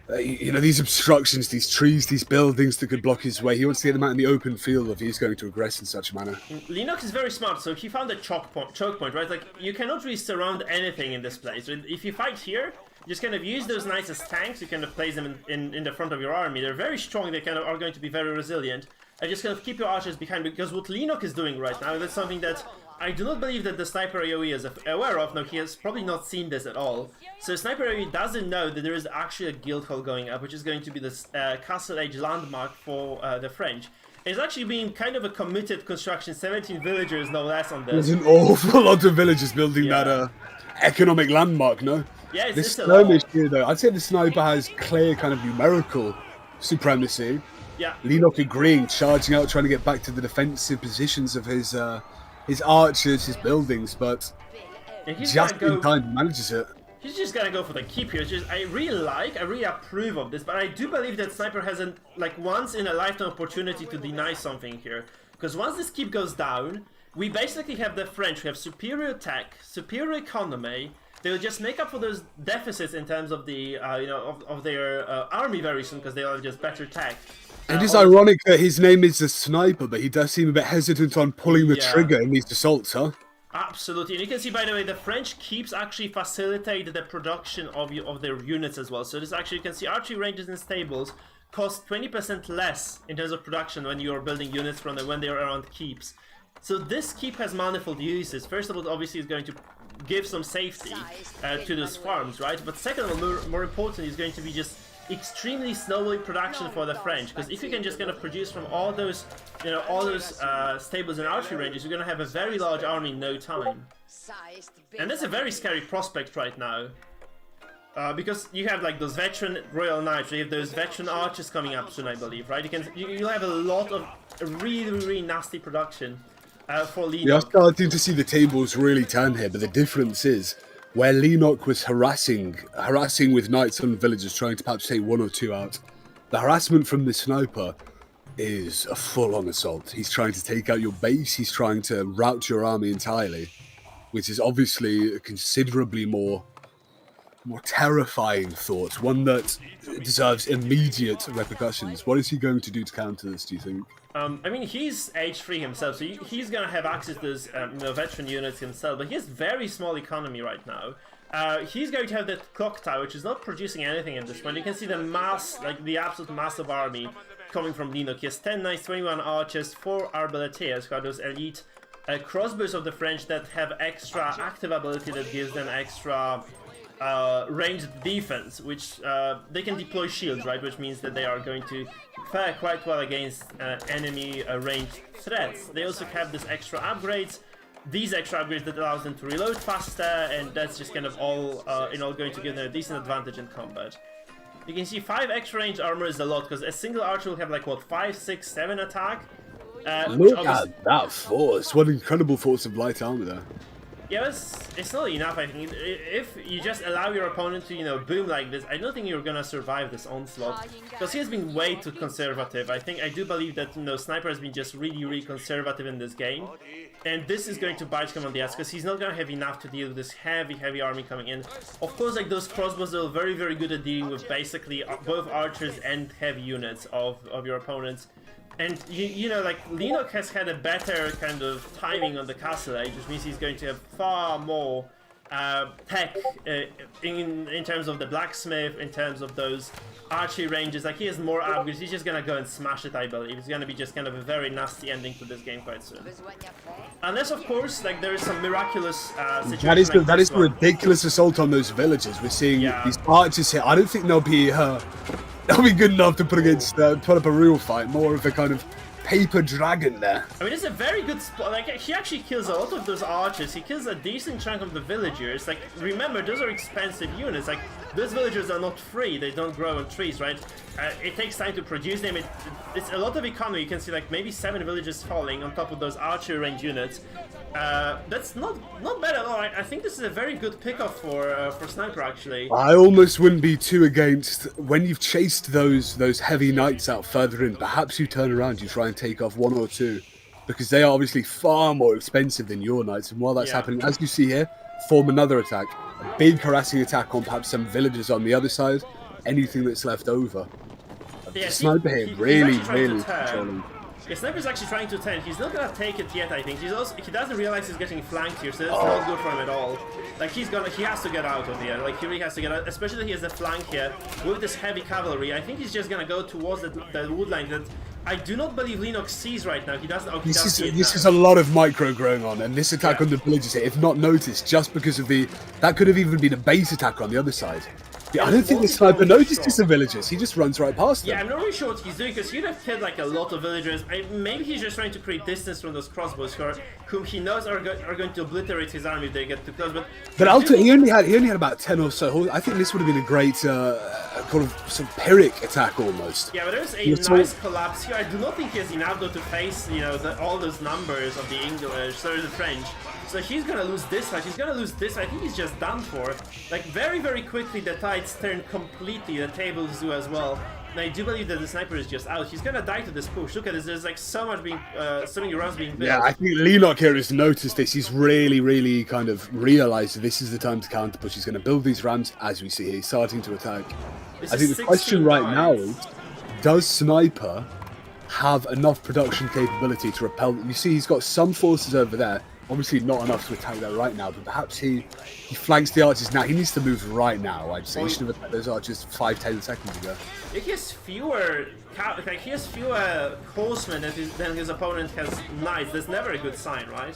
these obstructions, these trees, these buildings that could block his way. He wants to get them out in the open field if he's going to aggress in such a manner. Leno is very smart, so he found a choke point, right? Like, you cannot really surround anything in this place. If you fight here, you just kind of use those knights as tanks. You kind of place them in the front of your army. They're very strong. They kind of are going to be very resilient. And just kind of keep your archers behind, because what Leno is doing right now, that's something that I do not believe that the Sniper AoE is aware of. No, he has probably not seen this at all. So Sniper AoE doesn't know that there is actually a guild hall going up, which is going to be this Castle Age landmark for the French. It's actually being kind of a committed construction, 17 villagers no less on this. There's an awful lot of villagers building that economic landmark, no? Yeah, it's this skirmish here, though, I'd say the Sniper has clear kind of numerical supremacy. Yeah. Leno agreeing, charging out, trying to get back to the defensive positions of his archers, his buildings, but just in time he manages it. He's just gonna go for the keep here. I really approve of this, but I do believe that Sniper has a once in a lifetime opportunity to deny something here. Because once this keep goes down, we basically have the French. We have superior tech, superior economy, they'll just make up for those deficits in terms of the of their army very soon, because they'll have just better tech. It is ironic that his name is a sniper, but he does seem a bit hesitant on pulling the trigger in these assaults, huh? Absolutely, and you can see, by the way, the French keeps actually facilitate the production of their units as well. So this actually, you can see archery ranges and stables cost 20% less in terms of production when you are building units from them when they are around keeps. So this keep has manifold uses. First of all, obviously, it's going to give some safety to those farms, right? But second of all, more importantly, it's going to be just extremely snowball production for the French, because if you can just kind of produce from all those, stables and archery ranges, you're going to have a very large army in no time. And that's a very scary prospect right now, because you have like those veteran royal knights, you have those veteran archers coming up soon, I believe, right? You'll have a lot of really nasty production for Leno. You're starting to see the tables really turn here, but the difference is, where Leno was harassing with knights and villagers, trying to perhaps take 1 or 2 out, the harassment from the sniper is a full-on assault. He's trying to take out your base, he's trying to rout your army entirely, which is obviously a considerably more terrifying thought, one that deserves immediate repercussions. What is he going to do to counter this, do you think? I mean, he's age 3 himself, so he's gonna have access to those veteran units himself, but he has very small economy right now. He's going to have that clock tower, which is not producing anything at this point. You can see the mass, like the absolute massive army coming from Leno. He has 10 knights, 21 archers, 4 arbaletiers, who are those elite crossbows of the French that have extra active ability that gives them extra ranged defense, which they can deploy shields, right? Which means that they are going to fare quite well against enemy ranged threats. They also have this extra upgrades. These extra upgrades that allows them to reload faster, and that's just kind of all in all going to give them a decent advantage in combat. You can see 5 extra range armor is a lot, because a single archer will have like what, 5, 6, 7 attack. Look at that force! What incredible force of light armor there. Yeah, it's not enough, I think. If you just allow your opponent to, boom like this, I don't think you're gonna survive this onslaught. Because he has been way too conservative. I do believe that, Sniper has been just really conservative in this game. And this is going to bite him on the ass, because he's not gonna have enough to deal with this heavy army coming in. Of course, like, those crossbows are very good at dealing with basically both archers and heavy units of your opponents. And, like, Leno has had a better kind of timing on the castle age, which means he's going to have far more tech in terms of the blacksmith, in terms of those archery ranges. Like, he has more upgrades. He's just gonna go and smash it, I believe. It's gonna be just kind of a very nasty ending to this game quite soon. Unless, of course, like, there is some miraculous situation. That is a ridiculous assault on those villagers. We're seeing these archers here. I don't think they'll be good enough to put up a real fight. More of a kind of paper dragon there. I mean, it's a very good spot. Like, he actually kills a lot of those archers. He kills a decent chunk of the villagers. Like, remember, those are expensive units. Like, those villagers are not free. They don't grow on trees, right? It takes time to produce them. It's a lot of economy. You can see, like, maybe 7 villages falling on top of those archer range units. That's not bad at all. I think this is a very good pickup for Sniper, actually. I almost wouldn't be too against, when you've chased those heavy knights out further in, perhaps you turn around, you try and take off 1 or 2, because they are obviously far more expensive than your knights. And while that's happening, as you see here, form another attack, a big harassing attack on perhaps some villagers on the other side, anything that's left over. Yeah, Sniper here really controlling. Yeah, Sniper's actually trying to turn. He's not gonna take it yet, I think. He doesn't realize he's getting flanked here, so that's not good for him at all. Like, he has to get out of here. Like, he really has to get out, especially that he has a flank here with this heavy cavalry. I think he's just gonna go towards the wood line that I do not believe Lennox sees right now. He doesn't. This is a lot of micro going on, and this attack on the villagers here, if not noticed, just because of that could have even been a base attack on the other side. Yeah, I don't think the sniper noticed the villagers. He just runs right past them. Yeah, I'm not really sure what he's doing, because he'd have killed like a lot of villagers. Maybe he's just trying to create distance from those crossbows, whom he knows are going to obliterate his army if they get too close. But ultimately, he only had about 10 or so. I think this would have been a great kind of some Pyrrhic attack almost. Yeah, but there's a nice collapse here. I do not think he has enough though to face all those numbers of the English, so the French. So he's gonna lose this fight. He's gonna lose this. I think he's just done for. Like, very quickly the tides turn completely. The tables do as well. I do believe that the sniper is just out. He's gonna die to this push. Look at this. There's like so much being, so many rounds being built. Yeah, I think Leno here has noticed this. He's really kind of realised that this is the time to counter push. He's going to build these ramps, as we see here. He's starting to attack. I think the question right now is, does Sniper have enough production capability to repel? You see, he's got some forces over there. Obviously not enough to attack that right now, but perhaps he flanks the archers now. He needs to move right now, I'd say. He should have attacked those archers 5-10 seconds ago. He has fewer horsemen than his opponent has knights. That's never a good sign, right?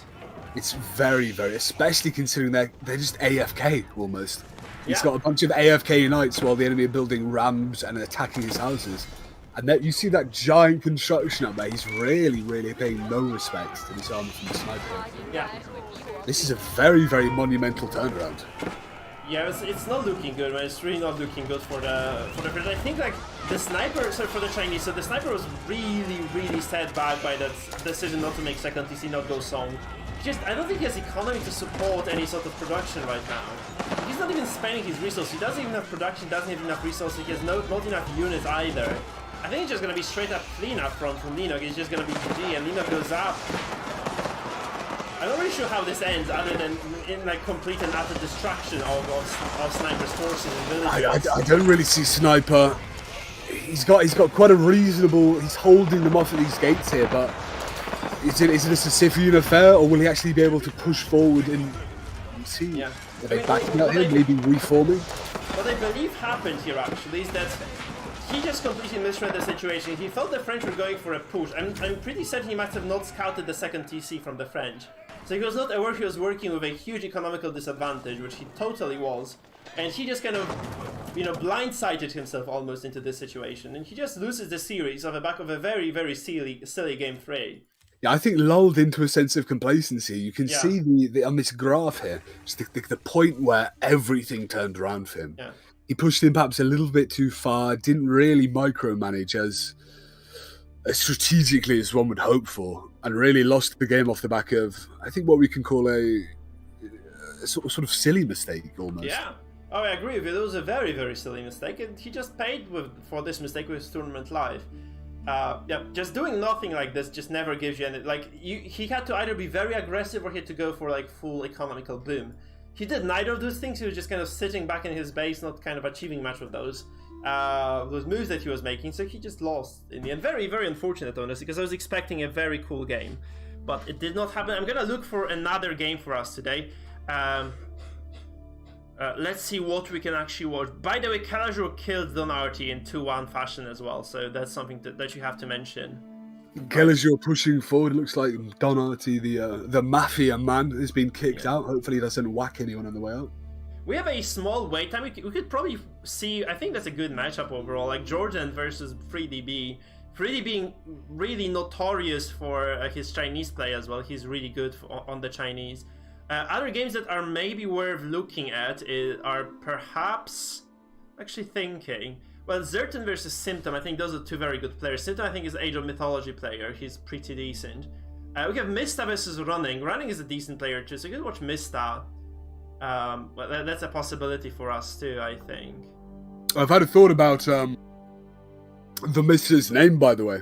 It's very, especially considering they're just AFK almost. He's got a bunch of AFK knights while the enemy are building rams and attacking his houses. And that, you see that giant construction up there. He's really paying no respect to this army from the sniper. Yeah. This is a very monumental turnaround. Yeah, it's not looking good, man. It's really not looking good for the French. I think like the sniper, so for the Chinese, so the sniper was really set back by that decision not to make second TC, not go Song. I don't think he has economy to support any sort of production right now. He's not even spending his resources. He doesn't even have production, doesn't have enough resources. He has not enough units either. I think it's just going to be straight up cleanup from Leno. It's just going to be GG, and Leno goes up. I'm not really sure how this ends, other than in like complete and utter destruction of Sniper's forces and villages. I don't really see Sniper. He's got quite a reasonable. He's holding them off at these gates here, but is it a Sisyphean affair, or will he actually be able to push forward and see? Yeah. Are they backing out here, maybe reforming? What I believe happened here actually is that he just completely misread the situation. He thought the French were going for a push. I'm pretty certain he must have not scouted the second TC from the French. So he was not aware he was working with a huge economical disadvantage, which he totally was. And he just kind of, blindsided himself almost into this situation. And he just loses the series on the back of a very silly game 3. Yeah, I think lulled into a sense of complacency. You can see the on this graph here, just the point where everything turned around for him. Yeah. He pushed him perhaps a little bit too far, didn't really micromanage as strategically as one would hope for, and really lost the game off the back of, I think, what we can call a sort of silly mistake almost. Yeah. Oh, I agree with you. It was a very silly mistake, and he just paid for this mistake with his tournament live. Just doing nothing like this just never gives you any. He had to either be very aggressive or he had to go for like full economical boom. He did neither of those things. He was just kind of sitting back in his base, not kind of achieving much with those moves that he was making. So he just lost in the end. Very unfortunate, honestly, because I was expecting a very cool game, but it did not happen. I'm gonna look for another game for us today. Let's see what we can actually watch. By the way, Kaju killed Donarty in 2-1 fashion as well, so that's something that you have to mention. Kaju pushing forward. It looks like Donarty, the mafia man, has been kicked out. Hopefully he doesn't whack anyone on the way out. We have a small wait time. We could probably see, I think that's a good matchup overall, like Jordan versus 3DB. 3D being really notorious for his Chinese play as well. He's really good on the Chinese. Other games that are maybe worth looking at are perhaps, actually thinking, well, Zerton versus Symptom, I think those are two very good players. Symptom, I think, is Age of Mythology player. He's pretty decent. We have Mista versus Running. Running is a decent player too, so you can watch Mista. Well, that's a possibility for us too, I think. I've had a thought about the Mista's name, by the way.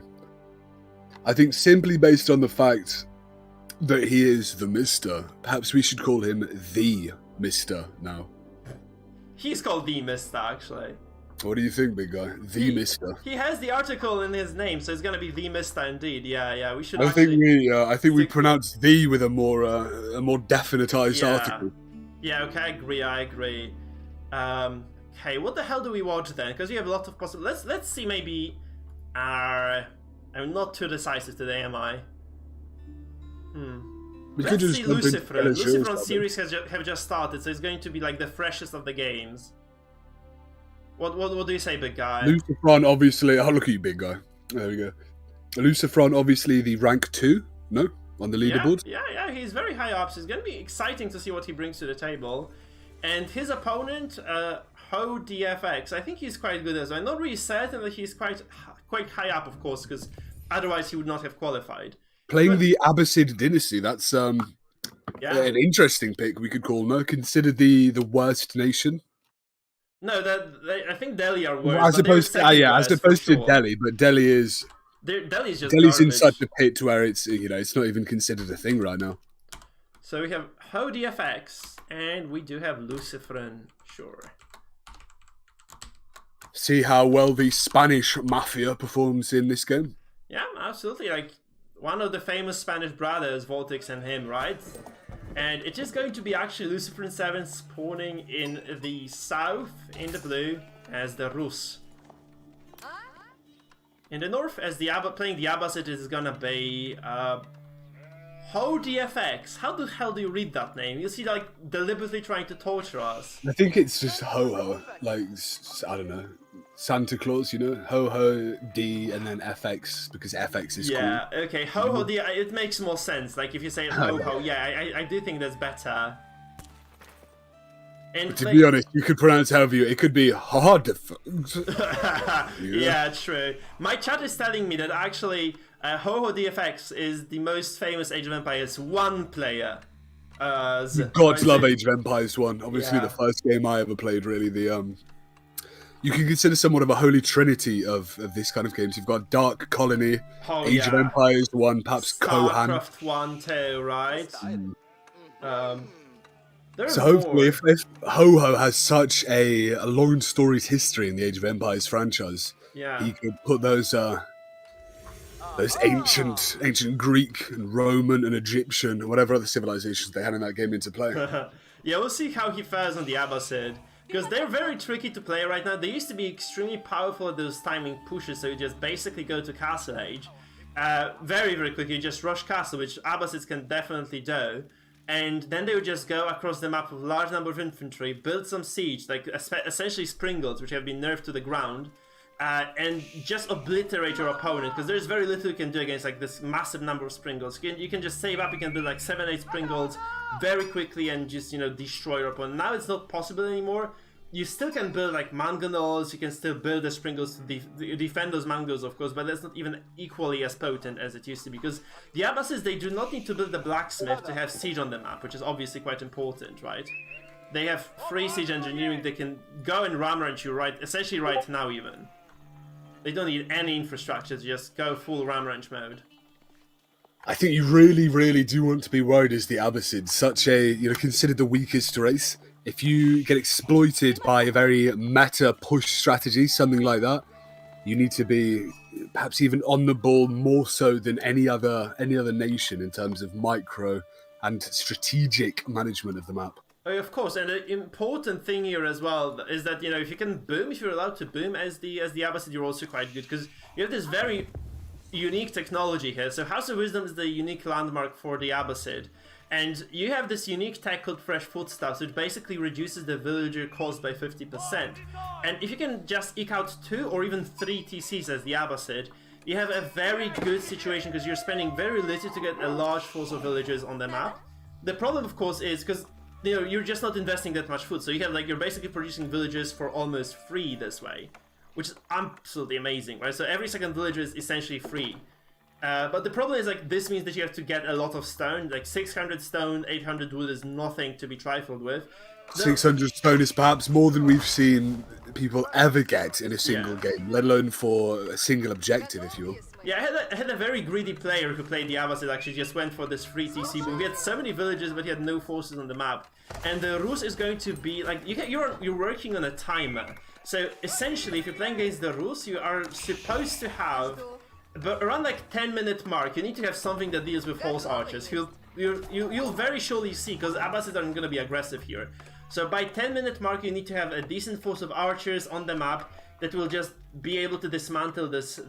I think simply based on the fact that he is the Mister, perhaps we should call him the Mister now. He's called the Mister, actually. What do you think, big guy? The Mister. He has the article in his name, so it's gonna be the Mister indeed. Yeah. We should. I think we pronounce the with a more definitized article. Yeah. Okay, I agree. Okay, what the hell do we watch then? Because we have a lot of possible. Let's see. Maybe. I'm not too decisive today, am I? Let's see Lucifron. Lucifron series have just started, so it's going to be like the freshest of the games. What do you say, big guy? Lucifron, obviously. Oh, look at you, big guy. There we go. Lucifron, obviously the rank 2, no? On the leaderboard. Yeah, he's very high up, so it's going to be exciting to see what he brings to the table. And his opponent, Ho DFX, I think he's quite good as well. I'm not really certain that he's quite high up, of course, because otherwise he would not have qualified. Playing the Abbasid dynasty, that's an interesting pick, we could call, no? Considered the worst nation. No, I think Delhi are worse. Well, as but they're opposed to second as worst, for opposed to sure. Delhi, but Delhi's just in garbage. such a pit where it's it's not even considered a thing right now. So we have Ho DFX, and we do have Lucifron, sure. See how well the Spanish mafia performs in this game. Yeah, absolutely. Like one of the famous Spanish brothers, Vortex and him, right? And it is going to be actually Lucifron 7 spawning in the south, in the blue, as the Rus. In the north, as playing the Abbasid, is gonna be Ho DFX. How the hell do you read that name? You see, like, deliberately trying to torture us. I think it's just Ho-Ho, like, I don't know, Santa Claus, Ho-Ho, D, and then FX, because FX is cool. Okay, Ho-Ho, Mm-hmm. D, it makes more sense, like, if you say Ho-Ho, yeah, I do think that's better. And to be honest, you could pronounce however it could be hard. Yeah, true. My chat is telling me that actually Ho-Ho DFX is the most famous Age of Empires 1 player. Gods love Age of Empires 1. Obviously, the first game I ever played, really. You can consider somewhat of a holy trinity of this kind of games. You've got Dark Colony, Age of Empires 1, perhaps Kohan. StarCraft 1 too, right? So hopefully, if Ho-Ho has such a long storied history in the Age of Empires franchise, he could put those ancient Greek and Roman and Egyptian and whatever other civilizations they had in that game into play. Yeah, we'll see how he fares on the Abbasid, because they're very tricky to play right now. They used to be extremely powerful at those timing pushes, so you just basically go to Castle Age very, very quickly, just rush Castle, which Abbasids can definitely do. And then they would just go across the map with a large number of infantry, build some siege, like essentially Springles, which have been nerfed to the ground, and just obliterate your opponent, because there's very little you can do against like this massive number of Springles. You can just save up, you can build like 7-8 Springles very quickly and just, destroy your opponent. Now it's not possible anymore. You still can build like mangonels, you can still build the Springles to defend those mangoes, of course, but that's not even equally as potent as it used to be, because the Abbasids, they do not need to build the blacksmith to have siege on the map, which is obviously quite important, right? They have free siege engineering, they can go and ram ranch you essentially right now even. They don't need any infrastructure to just go full ram ranch mode. I think you really, really do want to be worried as the Abbasids, such a, considered the weakest race. If you get exploited by a very meta push strategy, something like that, you need to be perhaps even on the ball more so than any other nation in terms of micro and strategic management of the map. Oh, of course, and the important thing here as well is that, if you can boom, if you're allowed to boom as the Abbasid, you're also quite good, because you have this very unique technology here. So House of Wisdom is the unique landmark for the Abbasid. And you have this unique tech called Fresh Footsteps, which basically reduces the villager cost by 50%. And if you can just eke out 2 or even 3 TCs as the Abbasid, you have a very good situation, because you're spending very little to get a large force of villagers on the map. The problem, of course, is because you're just not investing that much food, so you're basically producing villagers for almost free this way, which is absolutely amazing, right? So every second villager is essentially free. But the problem is, this means that you have to get a lot of stone. 600 stone, 800 wood is nothing to be trifled with. 600 stone is perhaps more than we've seen people ever get in a single game, let alone for a single objective, if you will. Yeah, I had a very greedy player who played the Abbasid, actually just went for this free TC, but he had so many villages, but he had no forces on the map. And the Rus is going to be, you're working on a timer. So essentially, if you're playing against the Rus, you are supposed to have, but around 10-minute mark, you need to have something that deals with horse archers. You'll very surely see, because Abbasids aren't going to be aggressive here. So by 10-minute mark, you need to have a decent force of archers on the map that will just be able to dismantle this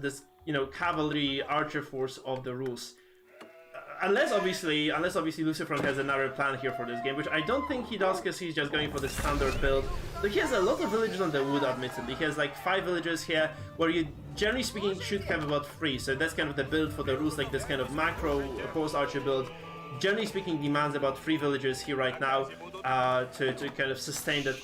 cavalry archer force of the Rus. Unless obviously Lucifron has another plan here for this game, which I don't think he does, because he's just going for the standard build. So he has a lot of villages on the wood, admittedly. He has 5 villages here, where you, generally speaking, should have about 3. So that's kind of the build for the Rus, this kind of macro horse archer build. Generally speaking, demands about 3 villagers here right now to kind of sustain the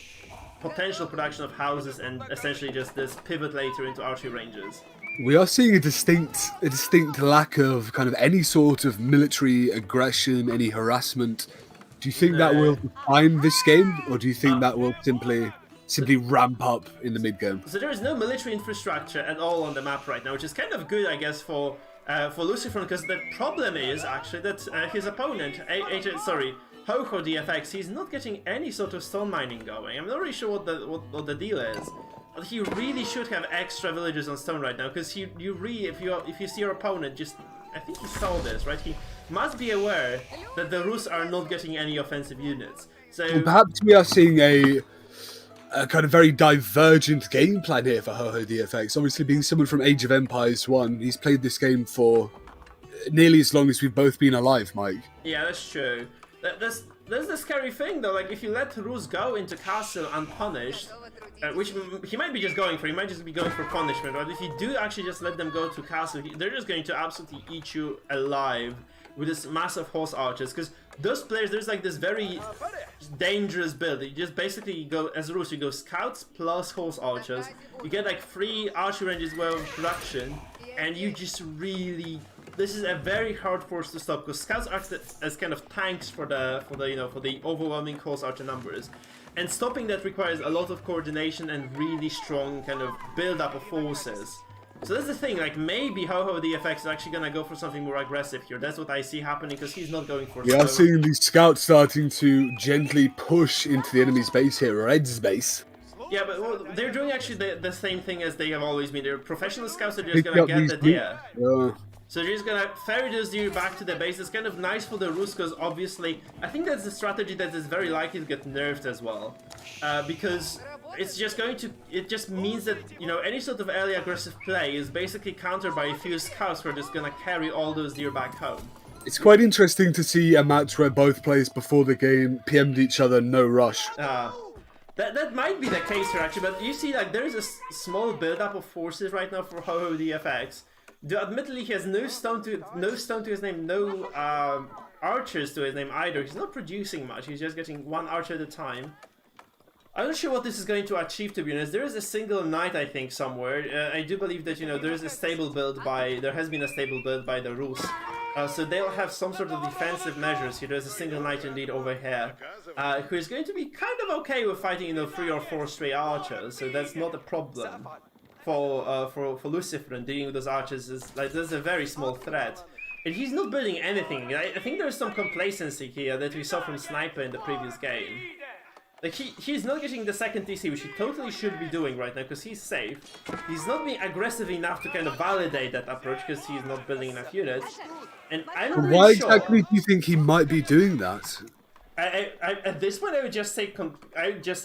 potential production of houses and essentially just this pivot later into archery ranges. We are seeing a distinct lack of kind of any sort of military aggression, any harassment. Do you think that will define this game, or do you think that will simply simply ramp up in the mid game. So there is no military infrastructure at all on the map right now, which is kind of good, I guess, for Lucifron, because the problem is actually that his opponent, Ho-Ho DFX, he's not getting any sort of stone mining going. I'm not really sure what the deal is. But he really should have extra villagers on stone right now, because if you see your opponent, I think he saw this, right? He must be aware that the Rus are not getting any offensive units. So well, perhaps we are seeing a kind of very divergent game plan here for Ho-Ho DFX. Obviously, being someone from Age of Empires 1, he's played this game for nearly as long as we've both been alive, Mike. Yeah, that's true. That's the scary thing, though. Like, if you let Rus go into castle unpunished, which he might be just going for, he might just be going for punishment, but if you do actually just let them go to castle, they're just going to absolutely eat you alive with this massive horse archers, because those players, there's like this very dangerous build. You just basically go, as Rus, you go scouts plus horse archers, you get like 3 archery ranges worth of production, and you just really... This is a very hard force to stop, because scouts act as kind of tanks for the overwhelming horse archer numbers, and stopping that requires a lot of coordination and really strong kind of build up of forces. So that's the thing, like maybe Ho-Ho DFX is actually gonna go for something more aggressive here. That's what I see happening, because he's not going for... We are seeing these scouts starting to gently push into the enemy's base here, Red's base. Yeah, but well, they're doing actually the same thing as they have always been. They're professional scouts that are just gonna get the deer. So they're just gonna ferry those deer back to the base. It's kind of nice for the Rus, because obviously, I think that's a strategy that is very likely to get nerfed as well. Because it's just going to, it just means that, you know, any sort of early aggressive play is basically countered by a few scouts who are just gonna carry all those deer back home. It's quite interesting to see a match where both players before the game PM'd each other, no rush. That might be the case here actually, but you see, like, there is a small build-up of forces right now for Ho-Ho DFX. Admittedly, he has no stone to his name, no archers to his name either. He's not producing much. He's just getting 1 archer at a time. I'm not sure what this is going to achieve, to be honest. There is a single knight, I think, somewhere. I do believe that, you know, there has been a stable build by the Rus. So they'll have some sort of defensive measures here. There's a single knight indeed over here, who is going to be kind of okay with fighting, you know, 3 or 4 stray archers. So that's not a problem for Lucifron. Dealing with those archers is like, there's a very small threat. And he's not building anything. I think there's some complacency here that we saw from Sniper in the previous game. Like, he's not getting the second TC, which he totally should be doing right now, because he's safe. He's not being aggressive enough to kind of validate that approach, because he's not building enough units. And I'm not really Why sure. exactly do you think he might be doing that? At this point, I would just say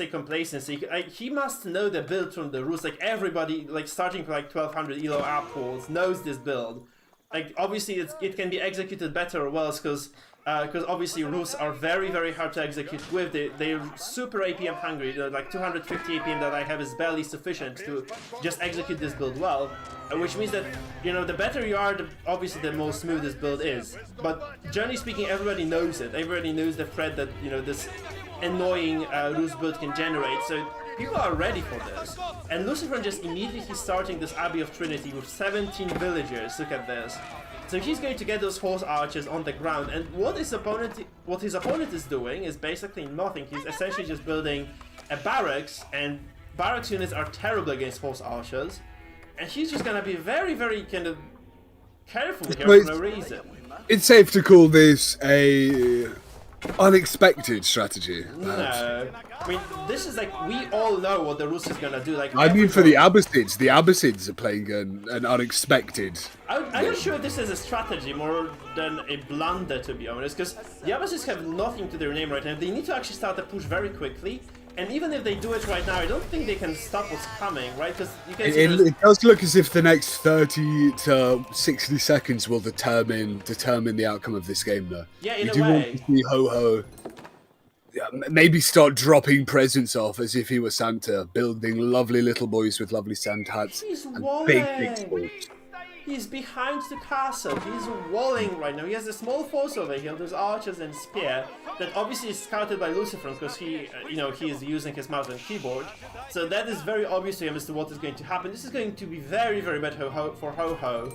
complacency. He must know the build from the Rus. Like, everybody, like, starting from like 1200 elo upwards, knows this build. Like, obviously, it can be executed better or worse, because obviously Rus are very, very hard to execute with. They're super APM hungry. Like 250 APM that I have is barely sufficient to just execute this build well. Which means that, you know, the better you are, obviously the more smooth this build is. But generally speaking, everybody knows it. Everybody knows the threat that, you know, this annoying Rus build can generate. So people are ready for this. And Lucifron just immediately starting this Abbey of Trinity with 17 villagers. Look at this. So he's going to get those horse archers on the ground, and what his opponent is doing is basically nothing. He's essentially just building a barracks, and barracks units are terrible against horse archers, and he's just gonna be very, very kind of careful here for no reason. It's safe to call this a unexpected strategy. No, I mean, this is like, we all know what the Rus is gonna do. Like, I mean, for the Abbasids are playing an unexpected. I'm not sure this is a strategy more than a blunder, to be honest, because the Abbasids have nothing to their name right now. They need to actually start a push very quickly, and even if they do it right now, I don't think they can stop what's coming, right? Because you can see it does look as if the next 30 to 60 seconds will determine the outcome of this game, though. Yeah, in you a do way. want to see Ho-Ho maybe start dropping presents off as if he were Santa, building lovely little boys with lovely Santa hats and big swords. He's behind the castle. He's walling right now. He has a small force over here. There's archers and spear that obviously is scouted by Lucifron, because he, you know, he is using his mouse and keyboard. So that is very obvious to him as to what is going to happen. This is going to be very, very bad for Ho-Ho.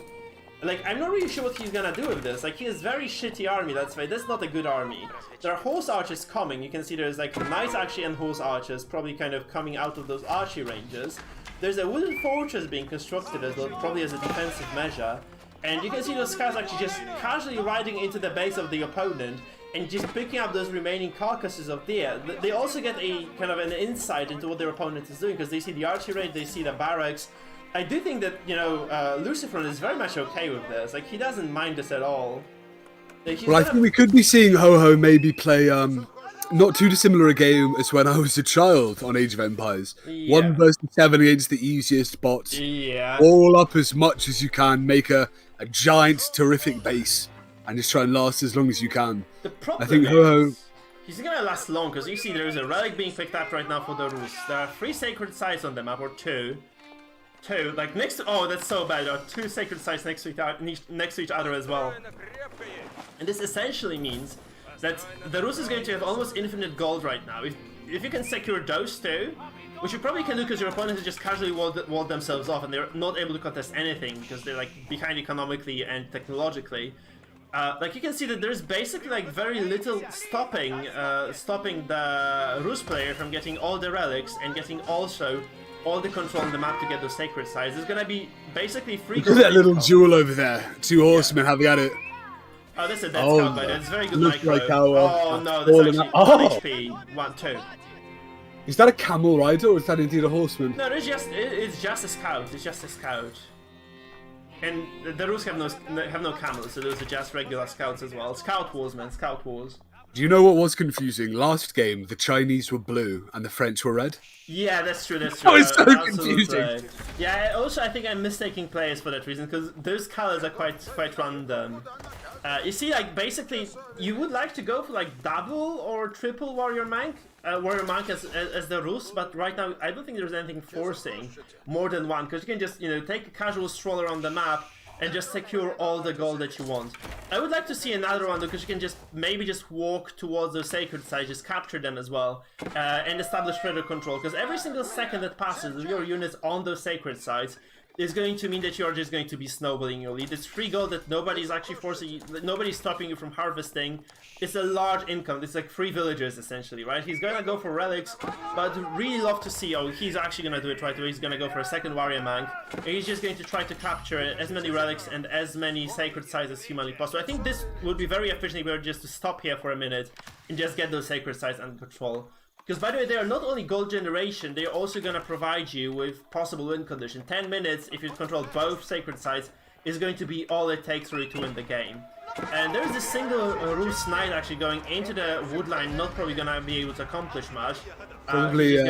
like, I'm not really sure what he's gonna do with this. Like, he has very shitty army, that's why that's not a good army. There are horse archers coming. You can see there's like knights actually and horse archers probably kind of coming out of those archery ranges. There's a wooden fortress being constructed as well, probably as a defensive measure. And you can see those scouts actually just casually riding into the base of the opponent and just picking up those remaining carcasses of deer. They also get a kind of an insight into what their opponent is doing because they see the archery range, they see the barracks. I do think that, you know, Lucifron is very much okay with this. Like, he doesn't mind this at all. Like, well, I think we could be seeing Ho-Ho maybe play not too dissimilar a game as when I was a child on Age of Empires. Yeah. 1 versus 7 against the easiest bots. Yeah. All up as much as you can, make a giant, terrific base, and just try and last as long as you can. The problem I think Ho-Ho... he's gonna last long, because you see there's a relic being picked up right now for the Rus. There are 3 sacred sites on the map, or 2. Like next to, oh, that's so bad. There are 2 sacred sites next to each other as well. And this essentially means that the Rus is going to have almost infinite gold right now. If you can secure those 2, which you probably can do because your opponent has just casually walled themselves off and they're not able to contest anything because they're like behind economically and technologically. Like you can see that there's basically like very little stopping the Rus player from getting all the relics and getting also all the control on the map to get those sacred sites. There's gonna be basically free. Look at that little jewel over there. 2 horsemen having at it. Oh, that's a dead scout, but it's very good micro. Like how, oh no, that's actually 1 HP, 1, 2. Is that a camel rider or is that indeed a horseman? No, it's just a scout. It's just a scout. And the Rus have no camels, so those are just regular scouts as well. Scout wars, man, scout wars. Do you know what was confusing? Last game, the Chinese were blue and the French were red. Yeah, that's true, that's true. That was so confusing. Yeah, also I think I'm mistaking players for that reason, because those colors are quite random. You see, like, basically, you would like to go for, like, double or triple warrior monk as the Rus, but right now, I don't think there's anything forcing more than 1, because you can just, you know, take a casual stroll around the map and just secure all the gold that you want. I would like to see another one, because you can just, maybe just walk towards the sacred sites, just capture them as well, and establish further control, because every single second that passes, your units on those sacred sites is going to mean that you're just going to be snowballing your lead. It's free gold that nobody's actually forcing you, nobody's stopping you from harvesting. It's a large income. It's like free villagers essentially, right? He's gonna go for relics, but I'd really love to see, oh, he's actually gonna do it right away. He's gonna go for a second warrior monk, and he's just going to try to capture as many relics and as many sacred sites as humanly possible. I think this would be very efficient if we were just to stop here for a minute and just get those sacred sites under control. Because, by the way, they are not only gold generation, they are also going to provide you with possible win condition. 10 minutes, if you control both sacred sites, is going to be all it takes really to win the game. And there's this single Rus knight actually going into the woodline, not probably going to be able to accomplish much. Probably,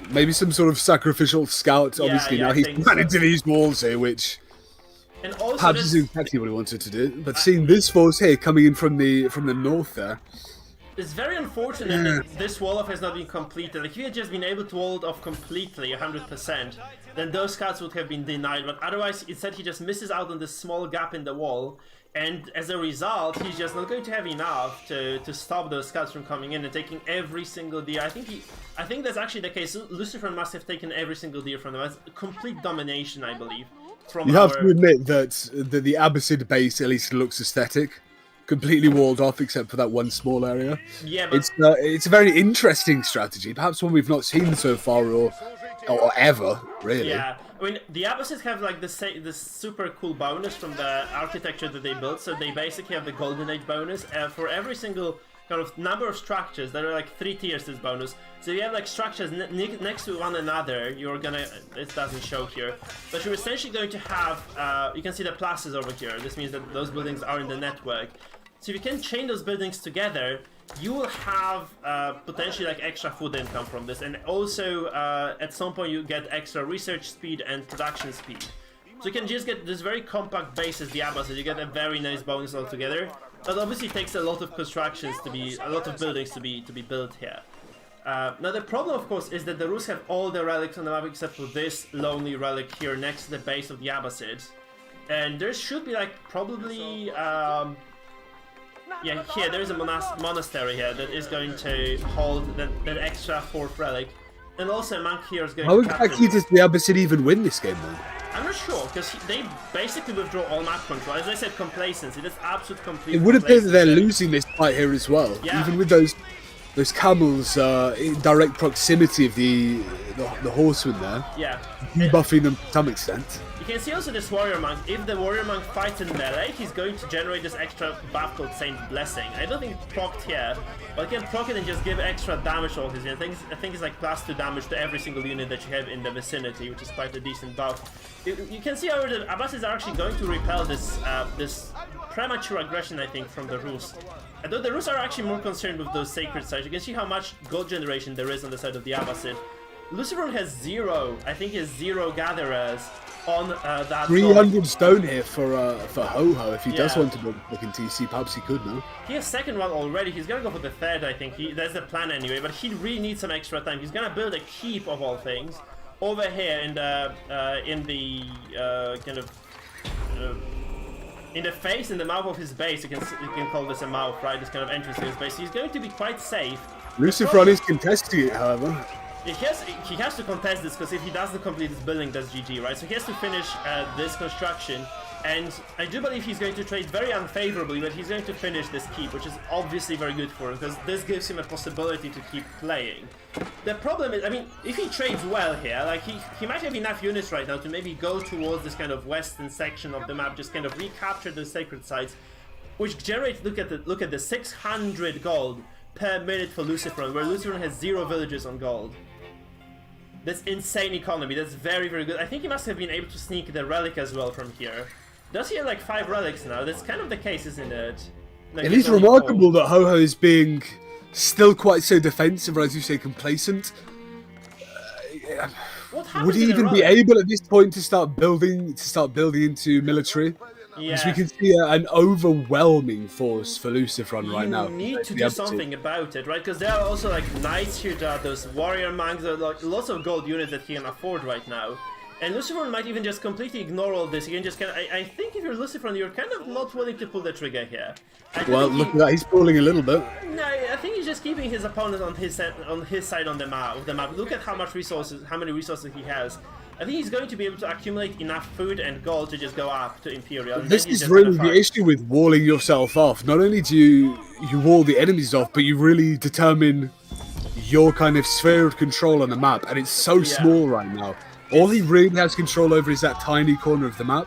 maybe some sort of sacrificial scout. Obviously, now he's planted to these walls here, which and also perhaps is exactly what he wanted to do. But seeing this force here coming in from the north there, it's very unfortunate that this wall-off has not been completed. Like, if he had just been able to wall it off completely, 100%, then those scouts would have been denied. But otherwise, instead, he just misses out on this small gap in the wall. And as a result, he's just not going to have enough to stop those scouts from coming in and taking every single deer. I think that's actually the case. Lucifron must have taken every single deer from them. That's complete domination, I believe. You have to admit that the Abbasid base at least looks aesthetic. Completely walled off except for that one small area. Yeah, but it's a very interesting strategy, perhaps one we've not seen so far or ever, really. Yeah, I mean, the Abbasids have like this super cool bonus from the architecture that they built, so they basically have the Golden Age bonus for every single kind of number of structures. There are like 3 tiers this bonus. So you have like structures next to one another, you're gonna, it doesn't show here, but you're essentially going to have, you can see the pluses over here. This means that those buildings are in the network. So if you can chain those buildings together, you will have potentially like extra food income from this, and also at some point you get extra research speed and production speed. So you can just get this very compact base as the Abbasid. You get a very nice bonus altogether, but obviously it takes a lot of constructions a lot of buildings to be built here. Now the problem, of course, is that the Rus have all the relics on the map except for this lonely relic here next to the base of the Abbasids, and there should be like probably. Yeah, here there's a monastery here that is going to hold that extra 4th relic, and also a monk here is going to. How exactly does the Abbasid even win this game, though? I'm not sure, because they basically withdraw all map control. As I said, complacency. That's absolute complete It would appear that they're complacency. losing this fight here as well. Yeah. Even with those camels in direct proximity of the horsemen there, Yeah. debuffing them to some extent. You can see also this warrior monk. If the warrior monk fights in melee, he's going to generate this extra buff called Saint Blessing. I don't think it's procced here, but you can proc it and just give extra damage to all his units. I think it's like +2 damage to every single unit that you have in the vicinity, which is quite a decent buff. You can see how the Abbasids are actually going to repel this this premature aggression, I think, from the Rus. Although the Rus are actually more concerned with those sacred sites. You can see how much gold generation there is on the side of the Abbasid. Lucifron has 0, I think he has 0 gatherers on that 300 stone here for Ho-Ho. If he does Yeah. want to build a fucking TC, perhaps he could now. He has second one already. He's gonna go for the third, I think. That's the plan anyway, but he really needs some extra time. He's gonna build a keep of all things over here in the kind of in the face, in the mouth of his base. You can call this a mouth, right? This kind of entrance to his base. He's going to be quite safe. Lucifron is contesting it, however. He has to contest this, because if he doesn't complete this building, that's GG, right? So he has to finish this construction, and I do believe he's going to trade very unfavorably, but he's going to finish this keep, which is obviously very good for him, because this gives him a possibility to keep playing. The problem is, I mean, if he trades well here, like he might have enough units right now to maybe go towards this kind of western section of the map, just kind of recapture the sacred sites, which generates, look at the 600 gold per minute for Lucifron, where Lucifron has 0 villages on gold. That's insane economy. That's very, very good. I think he must have been able to sneak the relic as well from here. Does he have like 5 relics now? That's kind of the case, isn't it? Like, It is remarkable that Ho-Ho is being still quite so defensive, or as you say, complacent. What happened Would he to the even be relic? able at this point to start building into military? Because we can see an overwhelming force for Lucifron right now. You need to do something about it, right? Because there are also like knights here, there are those warrior monks, there are like lots of gold units that he can afford right now. And Lucifron might even just completely ignore all this. He can just kind of, I think if you're Lucifron, you're kind of not willing to pull the trigger here. Well, look at that, he's pulling a little bit. No, I think he's just keeping his opponent on his side on the map. Look at how many resources he has. I think he's going to be able to accumulate enough food and gold to just go up to Imperial. And This then he's is just really gonna the fight. issue with walling yourself off. Not only do you wall the enemies off, but you really determine your kind of sphere of control on the map, and it's so small right now. All he really has control over is that tiny corner of the map,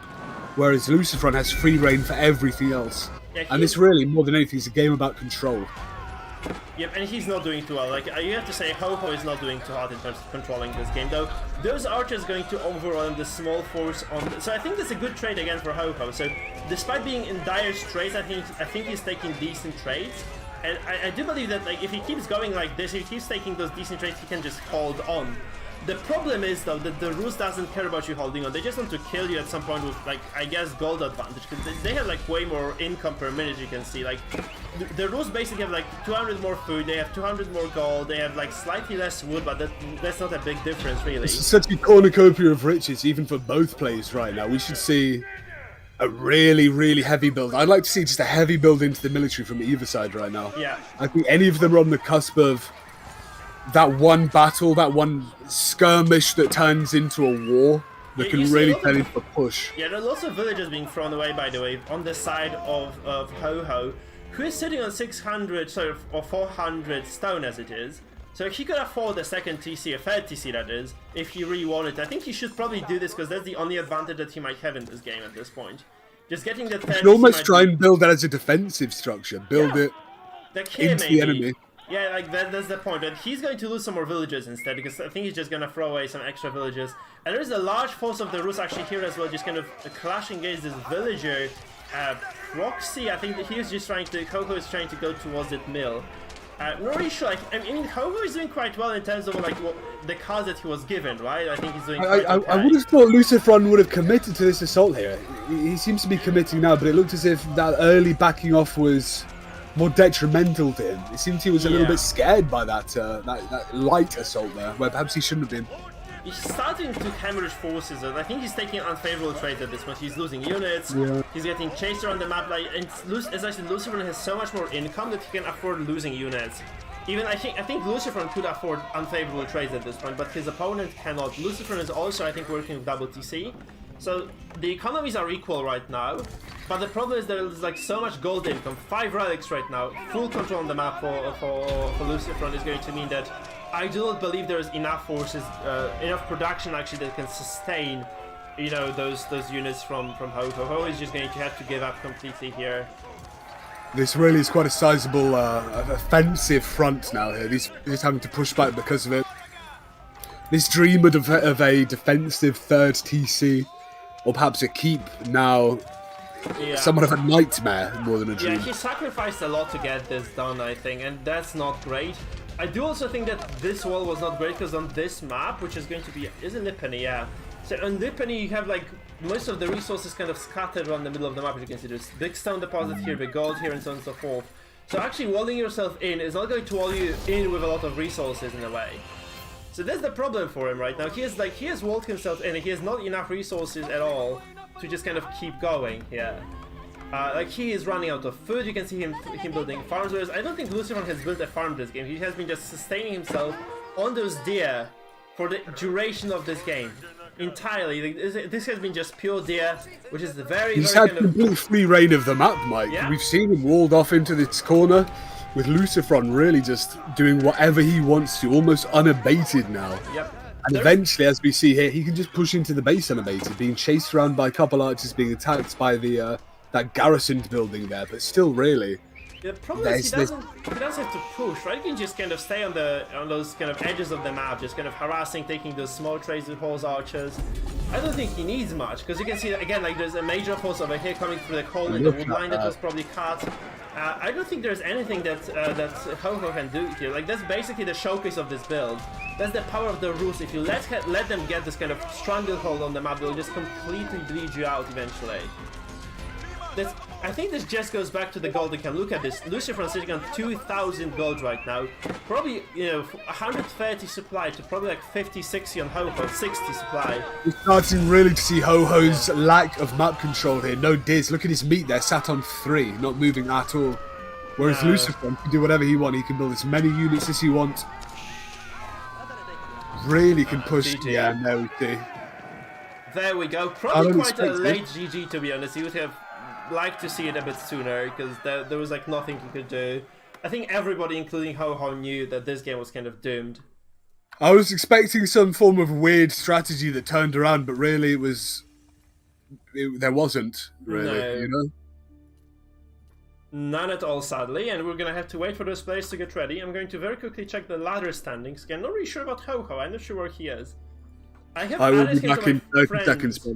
whereas Lucifron has free reign for everything else. Yeah, And this really, more than anything, is a game about control. Yep, and he's not doing too well. Like, you have to say, Ho-Ho is not doing too hard in terms of controlling this game, though. Those archers going to overrun the small force on... So I think that's a good trade again for Ho-Ho. So, despite being in dire straits, I think he's taking decent trades. And I do believe that, like, if he keeps going like this, if he keeps taking those decent trades, he can just hold on. The problem is, though, that the Rus doesn't care about you holding on. They just want to kill you at some point with, like, I guess, gold advantage. Because they have, like, way more income per minute, you can see. Like, the Rus basically have, like, 200 more food, they have 200 more gold, they have, like, slightly less wood, but that's not a big difference, really. This is such a cornucopia of riches, even for both players right now. We should see a really, really heavy build. I'd like to see just a heavy build into the military from either side right now. Yeah. I think any of them are on the cusp of that one battle, that one skirmish that turns into a war that can really turn into a push. Yeah, there are lots of villages being thrown away, by the way, on the side of Ho-Ho, who is sitting on 600, or 400 stone as it is. So he could afford a second TC, a third TC that is, if he really wanted. I think he should probably do this, because that's the only advantage that he might have in this game at this point. Just getting that third You can almost TC try and build that as a defensive structure. Build it like here, into maybe. the enemy. Yeah, like that's the point. But he's going to lose some more villages instead, because I think he's just gonna throw away some extra villages. And there is a large force of the Rus actually here as well, just kind of clashing against this villager proxy. I think that he was just trying to, Ho-Ho is trying to go towards that mill. Not really sure. Like, I mean, Ho-Ho is doing quite well in terms of like the cards that he was given, right? I think he's doing. Quite okay. I would have thought Lucifron would have committed to this assault here. He seems to be committing now, but it looked as if that early backing off was more detrimental to him. It seemed he was a little bit scared by that light assault there, where perhaps he shouldn't have been. He's starting to hemorrhage forces, and I think he's taking unfavorable trades at this point. He's losing units, he's getting chased around the map, like, and as I said, Lucifron has so much more income that he can afford losing units. Even I think Lucifron could afford unfavorable trades at this point, but his opponent cannot. Lucifron is also, I think, working with double TC, So the economies are equal right now, but the problem is there's like so much gold income, 5 relics right now, full control on the map for Lucifron is going to mean that I do not believe there is enough forces, enough production actually that can sustain, you know, those units from Ho. Ho is just going to have to give up completely here. This really is quite a sizable offensive front now here. He's having to push back because of it. This dream of a defensive third TC, or perhaps a keep, now somewhat of a nightmare more than a dream. Yeah, he sacrificed a lot to get this done, I think, and that's not great. I do also think that this wall was not great because on this map, which is going to be... is it Lipany? Yeah. So on Lipany, you have like most of the resources kind of scattered around the middle of the map, as you can see. There's big stone deposit here, the gold here, and so on and so forth. So actually walling yourself in is not going to wall you in with a lot of resources in a way. So that's the problem for him right now. He has walled himself in and he has not enough resources at all to just kind of keep going here. Like he is running out of food, you can see him building farms, whereas I don't think Lucifron has built a farm this game. He has been just sustaining himself on those deer for the duration of this game. Entirely. This has been just pure deer, which is the He's had complete free reign of the map, Mike. Yeah. We've seen him walled off into this corner, with Lucifron really just doing whatever he wants to, almost unabated now. Yep. And eventually, as we see here, he can just push into the base unabated, being chased around by a couple archers, being attacked by the that garrisoned building there, but still really... The problem is he doesn't have to push, right? He can just kind of stay on those kind of edges of the map, just kind of harassing, taking those small trades with horse archers. I don't think he needs much, because you can see, again, like there's a major force over here coming through the hole in the wood line that was probably cut. I don't think there's anything that Ho can do here. Like, that's basically the showcase of this build. That's the power of the Rus. If you let them get this kind of stranglehold on the map, they'll just completely bleed you out eventually. I think this just goes back to the gold income. Look at this. Lucifron sitting on 2,000 gold right now. Probably, you know, 130 supply to probably like 50, 60 on Ho-Ho, 60 supply. We're starting really to see Ho-Ho's lack of map control here. No diz. Look at his meat there, sat on 3, not moving at all. Whereas Lucifron can do whatever he wants. He can build as many units as he wants. Really can push. GG. Yeah, no, there we go. Probably quite a late GG, to be honest. He would have like to see it a bit sooner because there was like nothing he could do. I think everybody, including Ho-Ho, knew that this game was kind of doomed. I was expecting some form of weird strategy that turned around, but really there wasn't really, no. you know? None at all, sadly, and we're gonna have to wait for those players to get ready. I'm going to very quickly check the ladder standings. I'm not really sure about Ho-Ho. I'm not sure where he is. I will be back in 30 seconds.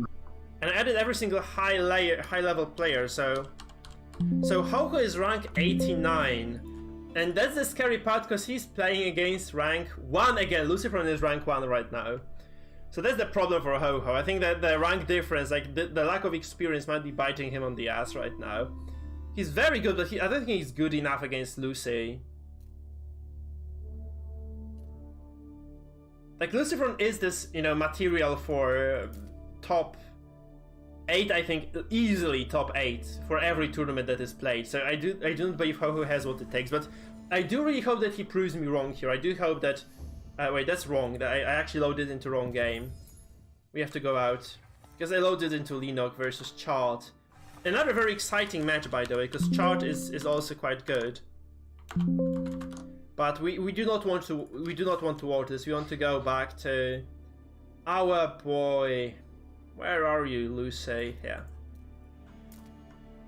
And I added every single high level player, so Ho-Ho is rank 89. And that's the scary part because he's playing against rank 1 again. Lucifron is rank 1 right now. So that's the problem for Ho-Ho. I think that the rank difference, like the lack of experience might be biting him on the ass right now. He's very good, but I don't think he's good enough against Lucy. Like Lucifron is this, you know, material for top 8, I think, easily top 8 for every tournament that is played. So I don't believe Ho-Ho has what it takes, but I do really hope that he proves me wrong here. I do hope that... wait, that's wrong. That I actually loaded into wrong game. We have to go out. Because I loaded into Leno versus Chart. Another very exciting match, by the way, because Chart is also quite good. But we do not want to war this. We want to go back to our boy. Where are you, Lucy? Yeah.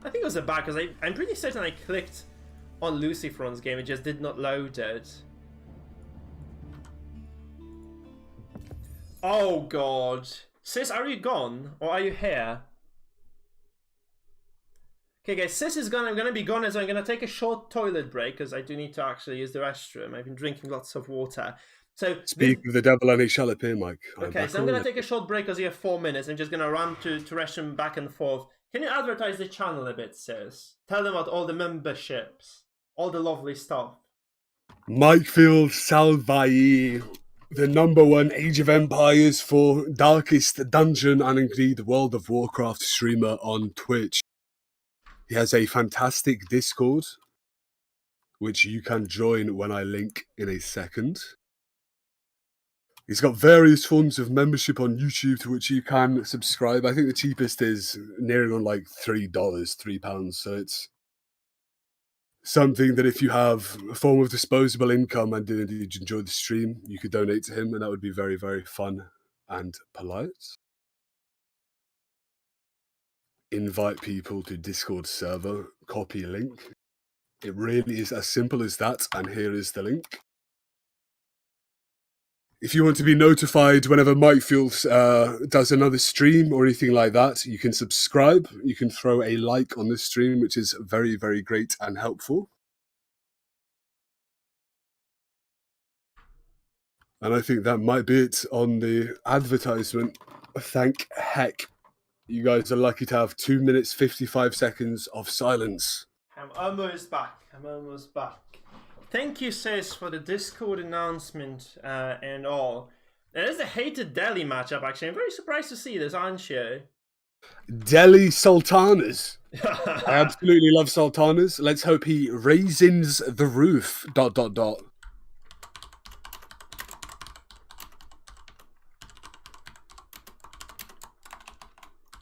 I think it was a bug, because I'm pretty certain I clicked on Lucifron's game, it just did not load it. Oh god. Sis, are you gone? Or are you here? Okay guys, Sis is gone, I'm gonna be gone, so I'm gonna take a short toilet break, because I do need to actually use the restroom. I've been drinking lots of water. So speak of the devil and he shall appear, Mike. Okay, so I'm gonna take a short break because you have 4 minutes. I'm just gonna run to restroom back and forth. Can you advertise the channel a bit, Sis? Tell them about all the memberships, all the lovely stuff. Mikefield Salvai, the #1 Age of Empires for Darkest Dungeon and indeed World of Warcraft streamer on Twitch. He has a fantastic Discord, which you can join when I link in a second. He's got various forms of membership on YouTube to which you can subscribe. I think the cheapest is nearing on like $3, £3. So it's something that if you have a form of disposable income and did indeed enjoy the stream, you could donate to him, and that would be very, very fun and polite. Invite people to Discord server, copy link. It really is as simple as that, and here is the link. If you want to be notified whenever Mikefield does another stream or anything like that, you can subscribe. You can throw a like on this stream, which is very, very great and helpful. And I think that might be it on the advertisement. Thank heck. You guys are lucky to have 2 minutes, 55 seconds of silence. I'm almost back. Thank you, SIS, for the Discord announcement and all. There's a hated Delhi matchup, actually. I'm very surprised to see this, aren't you? Delhi Sultanas. I absolutely love Sultanas. Let's hope he raisins the roof, ...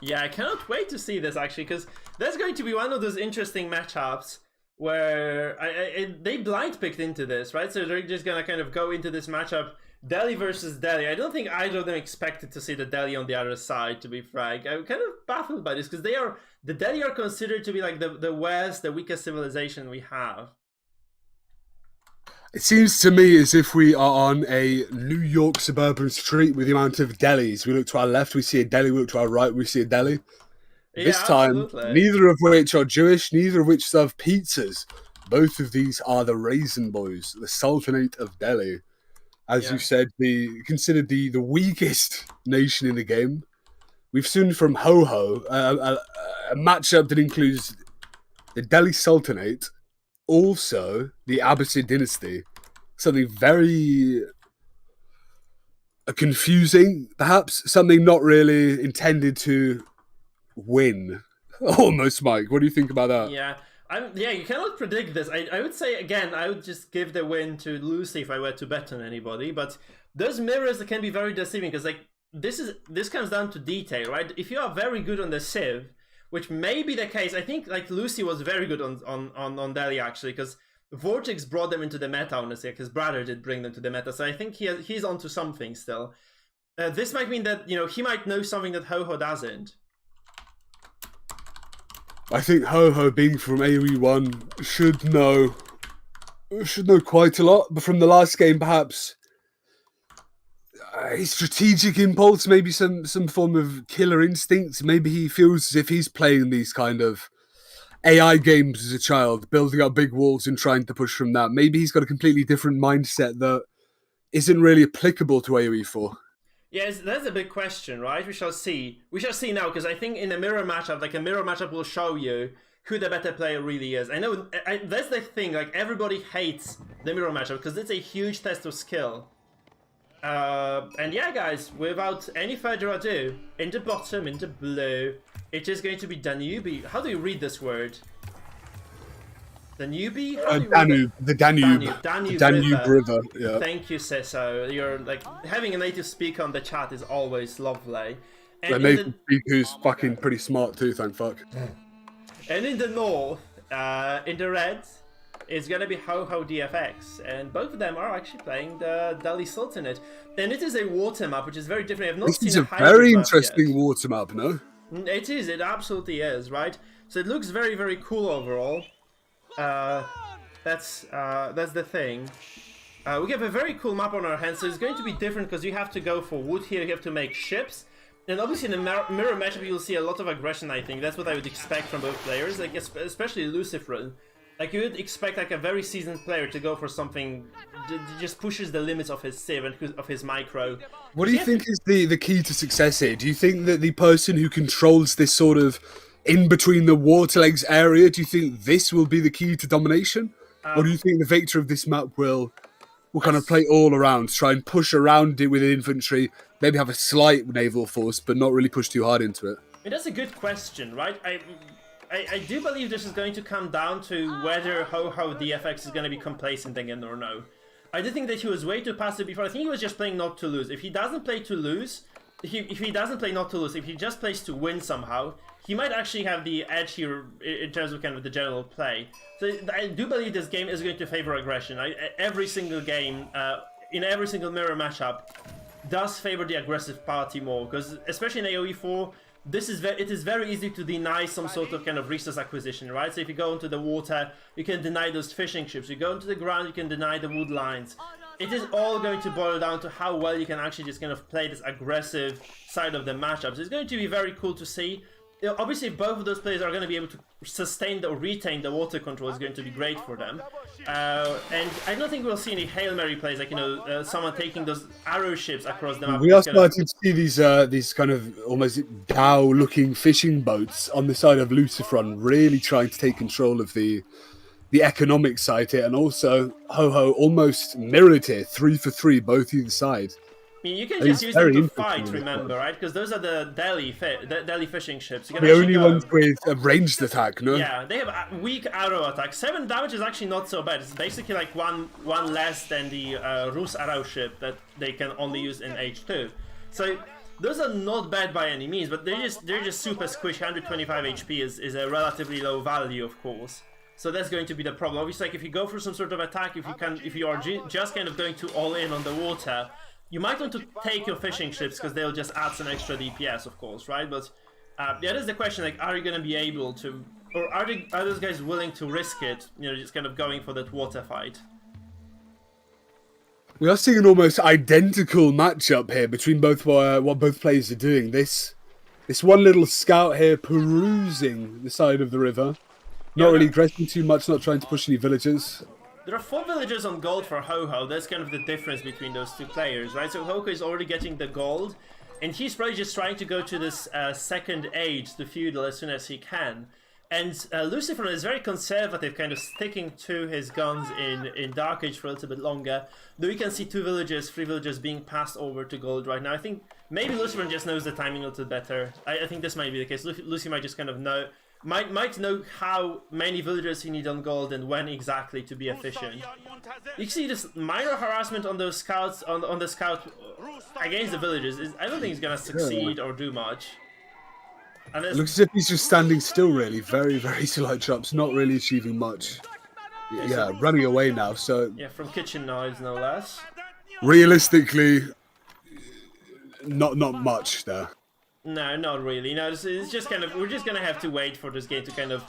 Yeah, I cannot wait to see this, actually, because that's going to be one of those interesting matchups where they blind picked into this, right? So they're just gonna kind of go into this matchup, Delhi versus Delhi. I don't think either of them expected to see the Delhi on the other side, to be frank. I'm kind of baffled by this, because the Delhi are considered to be like the West, the weakest civilization we have. It seems to me as if we are on a New York suburban street with the amount of Delhis. We look to our left, we see a Delhi. We look to our right, we see a Delhi. Yeah, this time, absolutely. neither of which are Jewish, neither of which serve pizzas. Both of these are the Raisin Boys, the Sultanate of Delhi. As you said, considered the weakest nation in the game. We've seen from Ho-Ho a matchup that includes the Delhi Sultanate, also the Abbasid dynasty. Something very confusing, perhaps. Something not really intended to win. Almost, Mike. What do you think about that? Yeah. You cannot predict this. I would say, again, I would just give the win to Lucy if I were to bet on anybody. But those mirrors can be very deceiving, because like this comes down to detail, right? If you are very good on the civ, which may be the case, I think like Lucy was very good on Delhi, actually, because Vortex brought them into the meta, honestly. His brother did bring them to the meta, so I think he's onto something still. This might mean that, he might know something that Ho-Ho doesn't. I think Ho-Ho, being from AoE1, should know quite a lot. But from the last game, perhaps his strategic impulse, maybe some form of killer instinct. Maybe he feels as if he's playing these kind of AI games as a child, building up big walls and trying to push from that. Maybe he's got a completely different mindset that isn't really applicable to AoE4. Yes, that's a big question, right? We shall see. We shall see now, because I think in a mirror matchup, like a mirror matchup will show you who the better player really is. I know that's the thing, like everybody hates the mirror matchup because it's a huge test of skill. And yeah, guys, without any further ado, in the bottom, in the blue, it is going to be Danube. How do you read this word? Danube? Danube. The Danube. Danube River. Yeah. Thank you, Cesso. You're like having a native speaker on the chat is always lovely. And a native speaker who's fucking pretty smart too, thank fuck. And in the north, in the red, it's gonna be Ho-Ho DFX, and both of them are actually playing the Delhi Sultanate. And it is a water map, which is very different. I've not seen a very interesting water map, no? It is. It absolutely is, right? So it looks very, very cool overall. That's the thing. We have a very cool map on our hands, so it's going to be different because you have to go for wood here, you have to make ships. And obviously in the mirror matchup you'll see a lot of aggression, I think. That's what I would expect from both players, like especially Lucifron. Like you would expect like a very seasoned player to go for something that just pushes the limits of his civ and of his micro. What do you think is the key to success here? Do you think that the person who controls this sort of in between the water legs area, do you think this will be the key to domination? Or do you think the victor of this map will kind of play all around, try and push around it with infantry, maybe have a slight naval force, but not really push too hard into it? That's a good question, right? I do believe this is going to come down to whether Ho-Ho DFX is going to be complacent again or no. I did think that he was way too passive before. I think he was just playing not to lose. If he doesn't play to lose, if he doesn't play not to lose, if he just plays to win somehow, he might actually have the edge here in terms of kind of the general play. So I do believe this game is going to favor aggression. Every single game, in every single mirror matchup, does favor the aggressive party more, because especially in AoE 4, it is very easy to deny some sort of kind of resource acquisition, right? So if you go into the water, you can deny those fishing ships. You go into the ground, you can deny the wood lines. It is all going to boil down to how well you can actually just kind of play this aggressive side of the matchups. It's going to be very cool to see. Obviously, if both of those players are going to be able to sustain or retain the water control, is going to be great for them. And I don't think we'll see any Hail Mary plays, like, you know, someone taking those arrow ships across the map. We are starting to see these kind of almost Dow-looking fishing boats on the side of Lucifron, really trying to take control of the economic side here, and also Ho-Ho almost mirrored here, 3 for 3, both either side. I mean, you can just use them to fight, remember, right? Because those are the Delhi fishing ships. The only ones with a ranged attack, no? Yeah, they have a weak arrow attack. 7 damage is actually not so bad. It's basically like one less than the Rus arrow ship that they can only use in H2. So those are not bad by any means, but they're just super squishy. 125 HP is a relatively low value, of course. So that's going to be the problem. Obviously, like if you go for some sort of attack, if you are just kind of going to all in on the water, you might want to take your fishing ships because they'll just add some extra DPS, of course, right? But yeah, that's the question. Like, are you going to be able to, or are those guys willing to risk it? You know, just kind of going for that water fight. We are seeing an almost identical matchup here between both what both players are doing. This one little scout here perusing the side of the river, not really aggressing too much, not trying to push any villagers. There are 4 villagers on gold for Ho-Ho. That's kind of the difference between those two players, right? So Ho-Ho is already getting the gold, and he's probably just trying to go to this second age, the feudal, as soon as he can. And Lucifron is very conservative, kind of sticking to his guns in Dark Age for a little bit longer. Though you can see 3 villagers being passed over to gold right now. I think maybe Lucifron just knows the timing a little better. I think this might be the case. Lucy might just kind of know... Might know how many villagers he needs on gold and when exactly to be efficient. You see this minor harassment on those scouts, on the scout against the villagers. I don't think he's gonna succeed or do much. And it looks as if he's just standing still, really. Very, very slight drops, not really achieving much. Yeah, running away now, so... Yeah, from kitchen knives, no less. Realistically, not much there. No, not really. No, it's just kind of, we're just gonna have to wait for this game to kind of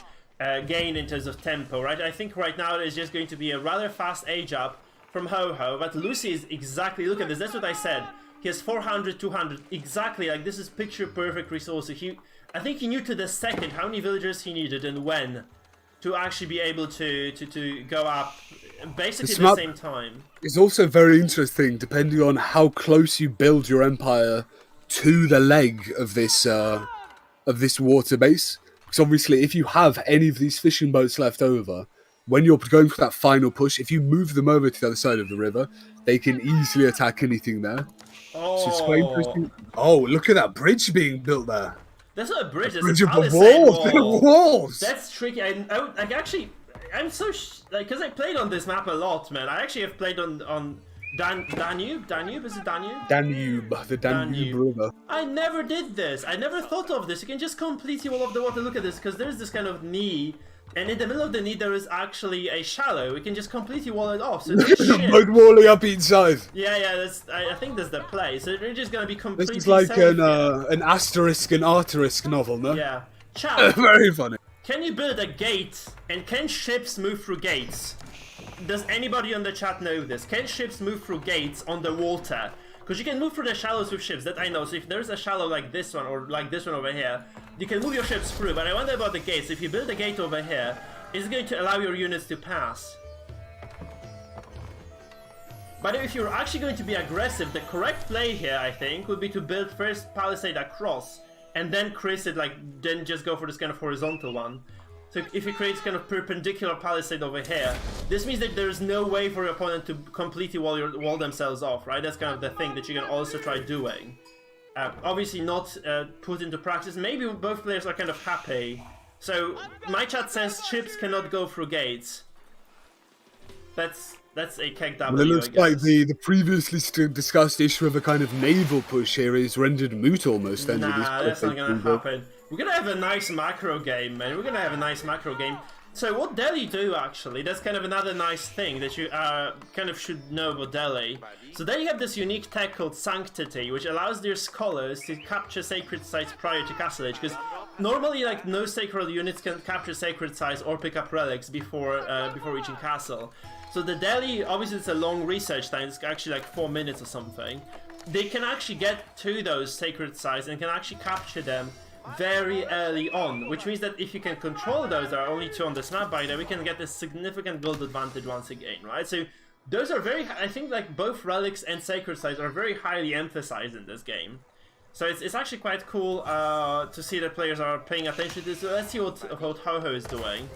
gain in terms of tempo, right? I think right now it's just going to be a rather fast age up from Ho-Ho, but Lucy is exactly, look at this, that's what I said. He has 400, 200, exactly, like this is picture perfect resources. I think he knew to the second how many villagers he needed and when to actually be able to go up basically at the same time. It's also very interesting depending on how close you build your empire to the leg of this water base, because obviously if you have any of these fishing boats left over, when you're going for that final push, if you move them over to the other side of the river, they can easily attack anything there. Oh, so it's quite interesting. Oh, look at that bridge being built there. That's not a bridge, it's a palisade wall. Walls. That's tricky. I'm so like, because I played on this map a lot, man. I actually have played on Danube? Is it Danube? Danube, the Danube River. I never did this. I never thought of this. You can just completely wall off the water. Look at this, because there's this kind of knee, and in the middle of the knee there is actually a shallow. We can just completely wall it off. So boat walling up each side. Yeah. I think that's the play. So we're just gonna be completely. This is like an asterisk and arterisk novel, no? Yeah. Chat. Very funny. Can you build a gate, and can ships move through gates? Does anybody on the chat know this? Can ships move through gates on the water? Because you can move through the shallows with ships, that I know. So if there's a shallow like this one, or like this one over here, you can move your ships through. But I wonder about the gates. If you build a gate over here, is it going to allow your units to pass? But if you're actually going to be aggressive, the correct play here, I think, would be to build first palisade across, and then crease it, like, then just go for this kind of horizontal one. So if you create kind of perpendicular palisade over here, this means that there's no way for your opponent to completely wall themselves off, right? That's kind of the thing that you can also try doing. Obviously not put into practice. Maybe both players are kind of happy. So my chat says ships cannot go through gates. That's a keg W. Well, it looks I guess. like the previously discussed issue of a kind of naval push here is rendered moot almost. Then with Nah, this that's not gonna happen. We're gonna have a nice macro game, man. We're gonna have a nice macro game. So what Delhi do actually, that's kind of another nice thing that you kind of should know about Delhi. So they have this unique tech called Sanctity, which allows their scholars to capture sacred sites prior to castle age, because normally like no sacred units can capture sacred sites or pick up relics before reaching castle. So the Delhi, obviously it's a long research time, it's actually like 4 minutes or something. They can actually get to those sacred sites and can actually capture them very early on, which means that if you can control those, there are only 2 on this map by the way, we can get a significant gold advantage once again, right? So those are very, I think like both relics and sacred sites are very highly emphasized in this game. So it's actually quite cool to see that players are paying attention to this. So let's see what Ho-Ho is doing.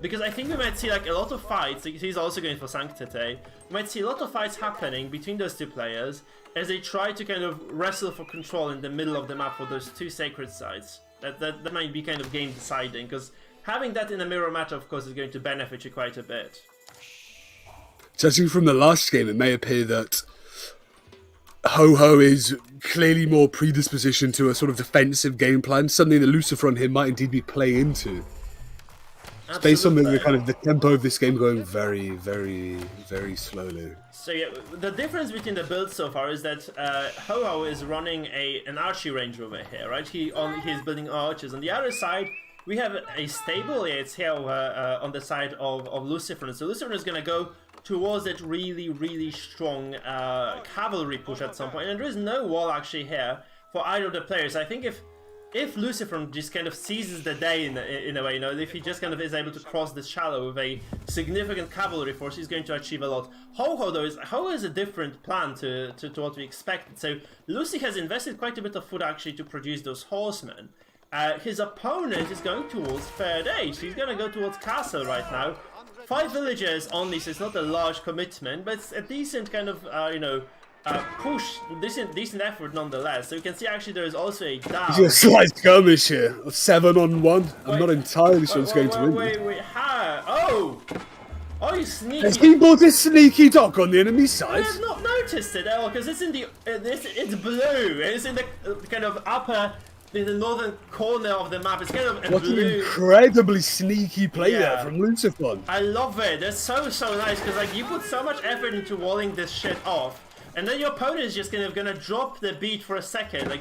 Because I think we might see like a lot of fights, he's also going for Sanctity, we might see a lot of fights happening between those 2 players as they try to kind of wrestle for control in the middle of the map for those 2 sacred sites. That might be kind of game deciding, because having that in a mirror match of course is going to benefit you quite a bit. Judging from the last game, it may appear that Ho-Ho is clearly more predispositioned to a sort of defensive game plan, something that Lucifron here might indeed be playing into. Based on the kind of the tempo of this game going very, very, very slowly. So yeah, the difference between the builds so far is that Ho-Ho is running an archery range over here, right? He's building archers. On the other side, we have a stable. Yeah, it's here on the side of Lucifron. So Lucifron is gonna go towards that really, really strong cavalry push at some point, and there is no wall actually here for either of the players. I think if Lucifron just kind of seizes the day in a way, you know, if he just kind of is able to cross this shallow with a significant cavalry force, he's going to achieve a lot. Ho-Ho though is a different plan to what we expected. So Lucy has invested quite a bit of food actually to produce those horsemen. His opponent is going towards third age. He's going to go towards castle right now. 5 villagers only, so it's not a large commitment, but it's a decent kind of push, decent effort nonetheless. So you can see actually there is also a down. There's a slight skirmish here of 7-on-1. I'm not entirely sure it's going to win. Wait, how? Oh, you sneaky! Has he bought a sneaky dock on the enemy side? I have not noticed it at all because it's in the it's blue. It's in the kind of upper. In the northern corner of the map, it's kind of a what blue. An incredibly sneaky play there from Lucifron. I love it. That's so nice because like you put so much effort into walling this shit off, and then your opponent is just gonna drop the beat for a second, like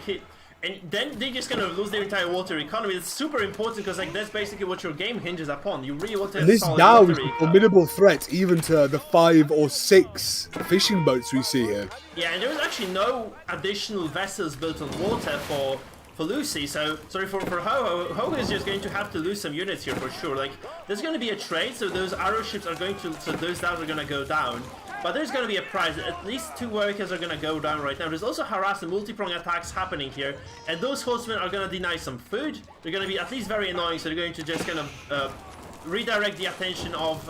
and then they're just gonna lose their entire water economy. It's super important because like that's basically what your game hinges upon. You really want to have this solid now water is a eco. formidable threat even to the 5 or 6 fishing boats we see here. Yeah, and there was actually no additional vessels built on water for Lucy, so sorry for Ho-Ho. Ho-Ho is just going to have to lose some units here for sure. Like there's going to be a trade, so those arrow ships are going to, so those downs are going to go down. But there's going to be a prize. At least 2 workers are going to go down right now. There's also harass and multi-prong attacks happening here, and those horsemen are going to deny some food. They're going to be at least very annoying, so they're going to just kind of redirect the attention of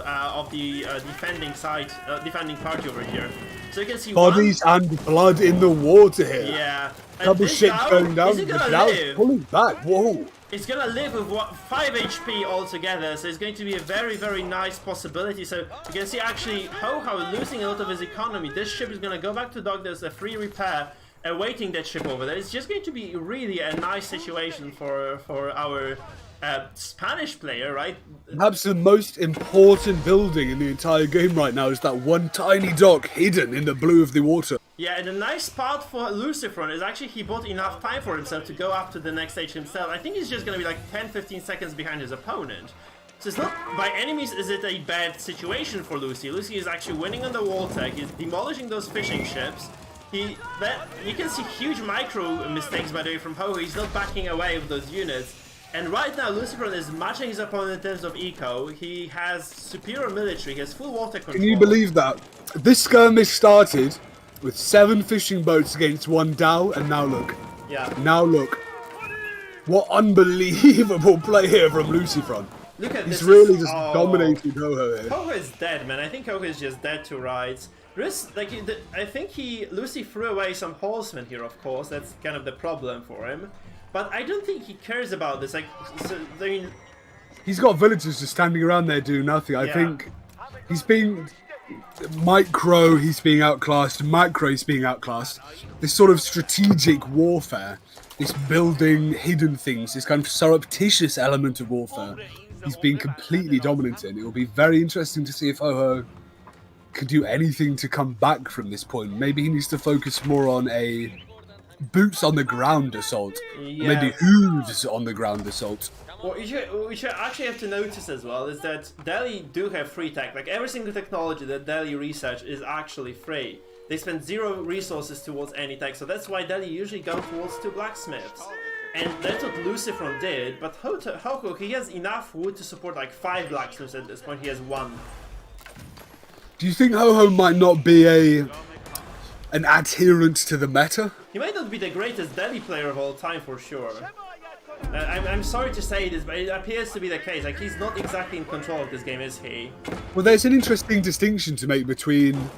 the defending side, defending party over here. So you can see bodies and blood in the water here. Yeah. Couple ships going down. Is it gonna now live? Pulling back. Whoa. It's gonna live with 5 HP altogether, so it's going to be a very, very nice possibility. So you can see actually Ho-Ho losing a lot of his economy. This ship is gonna go back to dock. There's a free repair awaiting that ship over there. It's just going to be really a nice situation for our Spanish player, right? Perhaps the most important building in the entire game right now is that one tiny dock hidden in the blue of the water. Yeah, and the nice part for Lucifron is actually he bought enough time for himself to go up to the next stage himself. I think he's just going to be like 10-15 seconds behind his opponent. So it's not, by any means, is it a bad situation for Lucy. Lucy is actually winning on the wall tech. He's demolishing those fishing ships. You can see huge micro mistakes, by the way, from Ho-Ho. He's not backing away with those units. And right now, Lucifron is matching his opponent in terms of eco. He has superior military. He has full water control. Can you believe that? This skirmish started with 7 fishing boats against 1 dhow, and now look. Yeah. Now look. What unbelievable play here from Lucifron. Look at this. He's really just dominating Ho-Ho here. Ho-Ho is dead, man. I think Ho-Ho is just dead to rights. I think Lucy threw away some horsemen here, of course. That's kind of the problem for him. But I don't think he cares about this. Like, so, I mean, he's got villagers just standing around there doing nothing. I think he's being micro, he's being outclassed. Macro, he's being outclassed. This sort of strategic warfare, this building hidden things, this kind of surreptitious element of warfare, he's being completely dominant in. It will be very interesting to see if Ho-Ho can do anything to come back from this point. Maybe he needs to focus more on a boots on the ground assault. Yeah. Maybe hooves on the ground assault. What you actually have to notice as well is that Delhi do have free tech. Like every single technology that Delhi research is actually free. They spend 0 resources towards any tech, so that's why Delhi usually go towards 2 blacksmiths. And that's what Lucifron did, but Ho-Ho, he has enough wood to support like 5 blacksmiths at this point. He has 1. Do you think Ho-Ho might not be an adherent to the meta? He might not be the greatest Delhi player of all time for sure. I'm sorry to say this, but it appears to be the case. Like, he's not exactly in control of this game, is he? Well, there's an interesting distinction to make between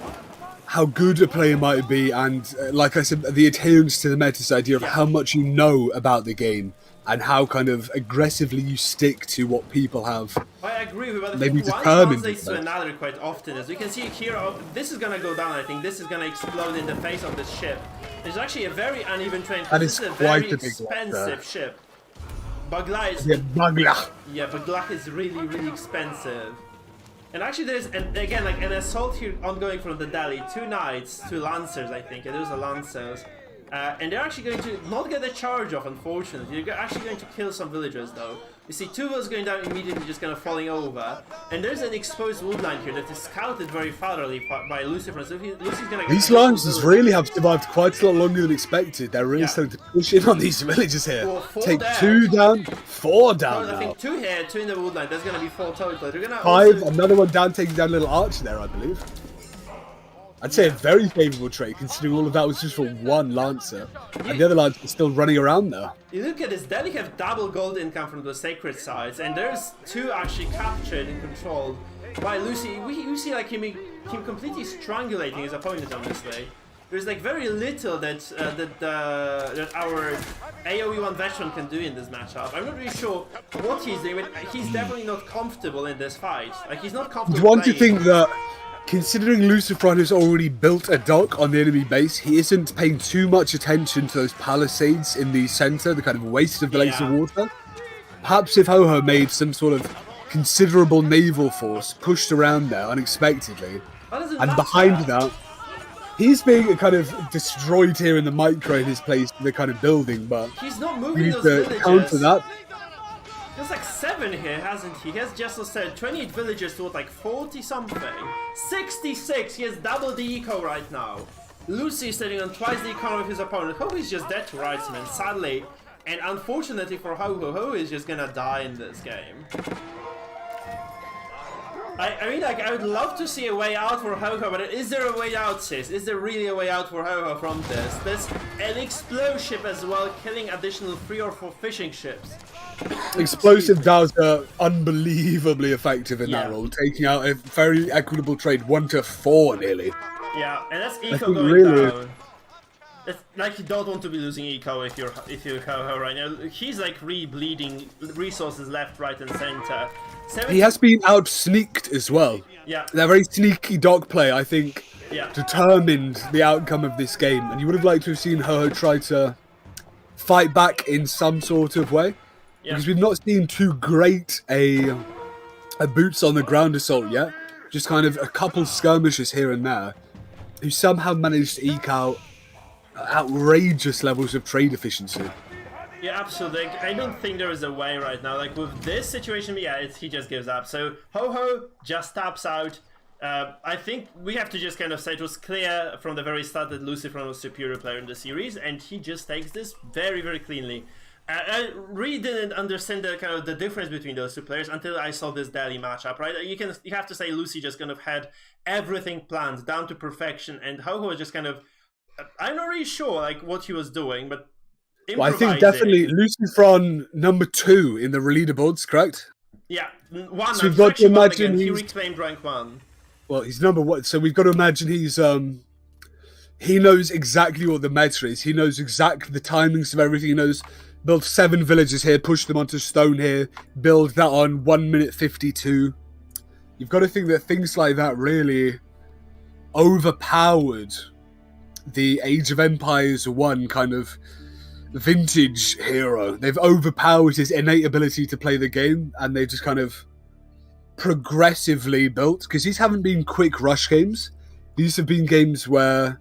how good a player might be and, like I said, the adherence to the meta's idea of how much you know about the game and how kind of aggressively you stick to what people have. I agree with, but maybe one determined translates to another quite often. As we can see here, this is gonna go down. I think this is gonna explode in the face of this ship. It's actually a very uneven terrain. This is a very expensive ship. Bagla is... Yeah, Bagla. Yeah, Bagla is really, really expensive. And actually there's, again, like an assault here ongoing from the Delhi. 2 knights, 2 lancers, I think. Yeah, those are lancers. And they're actually going to not get a charge off, unfortunately. They're actually going to kill some villagers, though. You see 2 of us going down immediately, just kind of falling over. And there's an exposed woodline here that is scouted very thoroughly by Lucifron. So Lucy's gonna these lancers really have survived quite a lot longer than expected. They're really starting to push in on these villagers here. Well, 4 Take down. 2 down, 4 down I think 2 here, 2 in the woodline. There's gonna be 4 total. They're gonna 5, also... another one down, taking down a little archer there, I believe. I'd say a very favourable trade, considering all of that was just for 1 lancer, and the other lancer is still running around there. You look at this, Delhi have double gold income from the sacred sites, and there's 2 actually captured and controlled by Lucy. You see like him completely strangulating his opponent, honestly. There's like very little that our AoE1 veteran can do in this matchup. I'm not really sure what he's doing, but he's definitely not comfortable in this fight. Like, he's not comfortable. You'd want to think that, considering Lucifron has already built a dock on the enemy base, he isn't paying too much attention to those palisades in the centre, the kind of waste of the legs of water. Perhaps if Ho-Ho made some sort of considerable naval force pushed around there unexpectedly, and behind that, he's being kind of destroyed here in the micro in his place, the kind of building, but he's not moving you those need to villages. counter that. There's like 7 here, hasn't he? He has just said 28 villagers to what, like 40 something. 66, he has double the eco right now. Lucy is sitting on twice the economy of his opponent. Ho is just dead to Wrightsman, sadly. And unfortunately for Ho is just gonna die in this game. I mean, like, I would love to see a way out for Ho, but is there a way out, sis? Is there really a way out for Ho from this? There's an explosive ship as well, killing additional 3 or 4 fishing ships. Explosive dows are unbelievably effective in that role, taking out a very equitable trade, 1-4 nearly. Yeah, and that's eco going down. It's like you don't want to be losing eco if you're Ho right now. He's like bleeding resources left, right, and center. He has been out sneaked as well. Yeah, that very sneaky dog play, I think, yeah, determined the outcome of this game, and you would have liked to have seen Ho try to fight back in some sort of way, because we've not seen too great a boots on the ground assault yet. Just kind of a couple skirmishes here and there, who somehow managed to eke out outrageous levels of trade efficiency. Yeah, absolutely. I don't think there is a way right now. Like with this situation, yeah, he just gives up. So Ho just taps out. I think we have to just kind of say it was clear from the very start that Lucifron was superior player in the series, and he just takes this very, very cleanly. I really didn't understand the kind of the difference between those 2 players until I saw this Delhi matchup, right? You have to say Lucy just kind of had everything planned down to perfection, and Ho was just kind of, I'm not really sure like what he was doing, but well, I think definitely Lucifron number 2 in the leaderboards, correct? Yeah, 1. So we've got to imagine he reclaimed rank 1. Well, he's number 1, so we've got to imagine he's he knows exactly what the meta is. He knows exactly the timings of everything. He knows build 7 villages here, push them onto stone here, build that on 1 minute 52. You've got to think that things like that really overpowered the Age of Empires 1 kind of vintage hero. They've overpowered his innate ability to play the game, and they've just kind of progressively built, because these haven't been quick rush games. These have been games where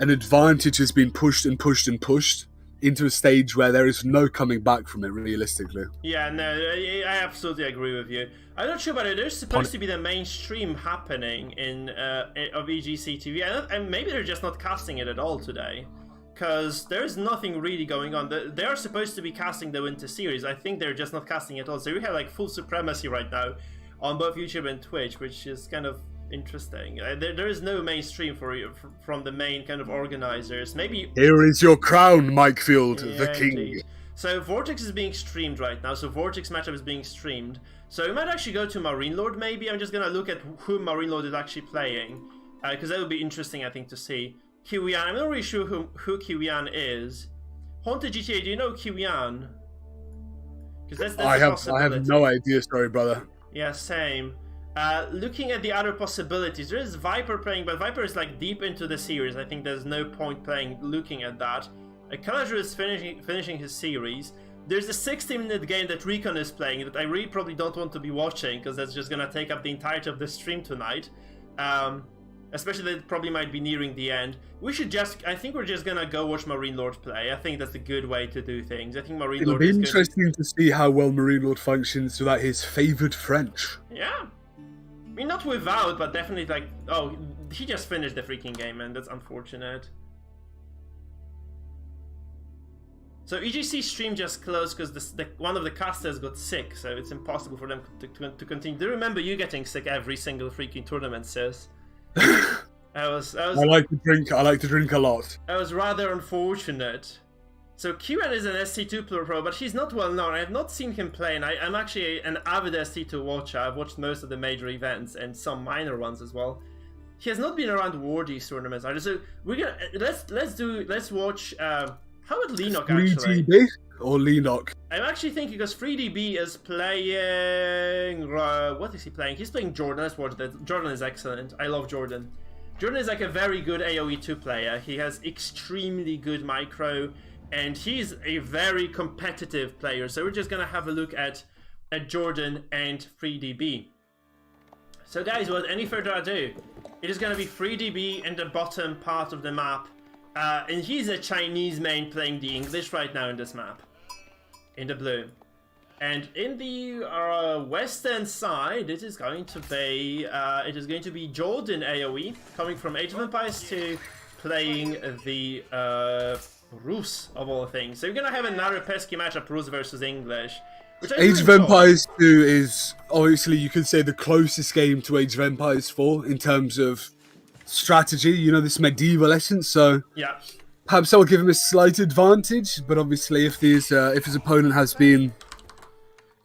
an advantage has been pushed and pushed and pushed into a stage where there is no coming back from it, realistically. Yeah, no, I absolutely agree with you. I'm not sure, but there's supposed to be the mainstream happening of EGC TV, and maybe they're just not casting it at all today, because there's nothing really going on. They are supposed to be casting the Winter Series. I think they're just not casting it at all. So we have like full supremacy right now on both YouTube and Twitch, which is kind of interesting. There is no mainstream from the main kind of organizers. Maybe here is your crown, Mikefield, the king. Indeed. So Vortex is being streamed right now. So Vortex matchup is being streamed. So we might actually go to Marine Lord. Maybe I'm just gonna look at who Marine Lord is actually playing, because that would be interesting, I think, to see. Kiwian. I'm not really sure who Kiwian is. Haunted GTA. Do you know Kiwian? Because that's I have no idea. Sorry, brother. Yeah, same. Looking at the other possibilities, there is Viper playing, but Viper is like deep into the series. I think there's no point looking at that. Kaju is finishing his series. There's a 60-minute game that Recon is playing that I really probably don't want to be watching, because that's just gonna take up the entirety of the stream tonight. Especially that it probably might be nearing the end. I think we're just gonna go watch Marine Lord play. I think that's a good way to do things. I think Marine Lord is It'll be interesting to see how well Marine Lord functions without his favoured French. Yeah. I mean, not without, but definitely like... Oh, he just finished the freaking game, and that's unfortunate. So EGC stream just closed because one of the casters got sick, so it's impossible for them to continue. Do you remember you getting sick every single freaking tournament, sis? I like to drink a lot. That was rather unfortunate. So Kiran is an ST2 pro, but he's not well known. I have not seen him play, and I'm actually an avid ST2 watcher. I've watched most of the major events and some minor ones as well. He has not been around Wardy's tournaments either. So we're gonna let's watch. How about Leno actually? 3DB or Lenok? I'm actually thinking because 3DB is playing. What is he playing? He's playing Jordan. Let's watch that. Jordan is excellent. I love Jordan. Jordan is like a very good AoE 2 player. He has extremely good micro, and he's a very competitive player. So we're just gonna have a look at Jordan and 3DB. So guys, without any further ado, it is gonna be 3DB in the bottom part of the map. And he's a Chinese main playing the English right now in this map, in the blue. And in the western side, it is going to be Jordan AoE coming from Age of Empires 2, playing the Rus of all things. So we're gonna have another pesky matchup, Rus versus English. Age of Empires 2 is obviously, you could say, the closest game to Age of Empires 4 in terms of strategy, you know, this medieval essence, so yeah, perhaps I'll give him a slight advantage, but obviously if his opponent has been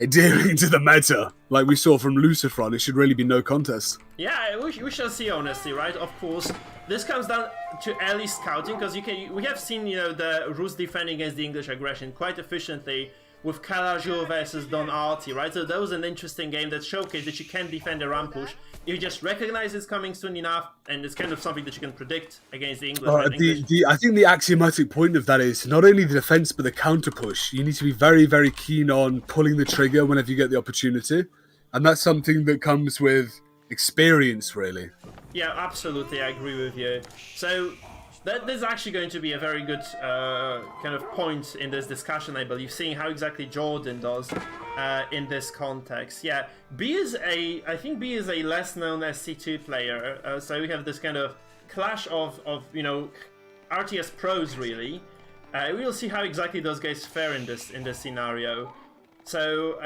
adhering to the meta, like we saw from Lucifron, it should really be no contest. Yeah, we shall see, honestly, right? Of course, this comes down to early scouting, because we have seen, you know, the Rus defending against the English aggression quite efficiently with Kaju versus Don Arty, right? So that was an interesting game that showcased that you can defend a ramp push. You just recognize it's coming soon enough, and it's kind of something that you can predict against the English. I think the axiomatic point of that is not only the defense, but the counter push. You need to be very, very keen on pulling the trigger whenever you get the opportunity. And that's something that comes with experience, really. Yeah, absolutely. I agree with you. So that is actually going to be a very good kind of point in this discussion, I believe, seeing how exactly Jordan does in this context. Yeah, I think B is a less known SC2 player, so we have this kind of clash of you know, RTS pros, really. We'll see how exactly those guys fare in this scenario. So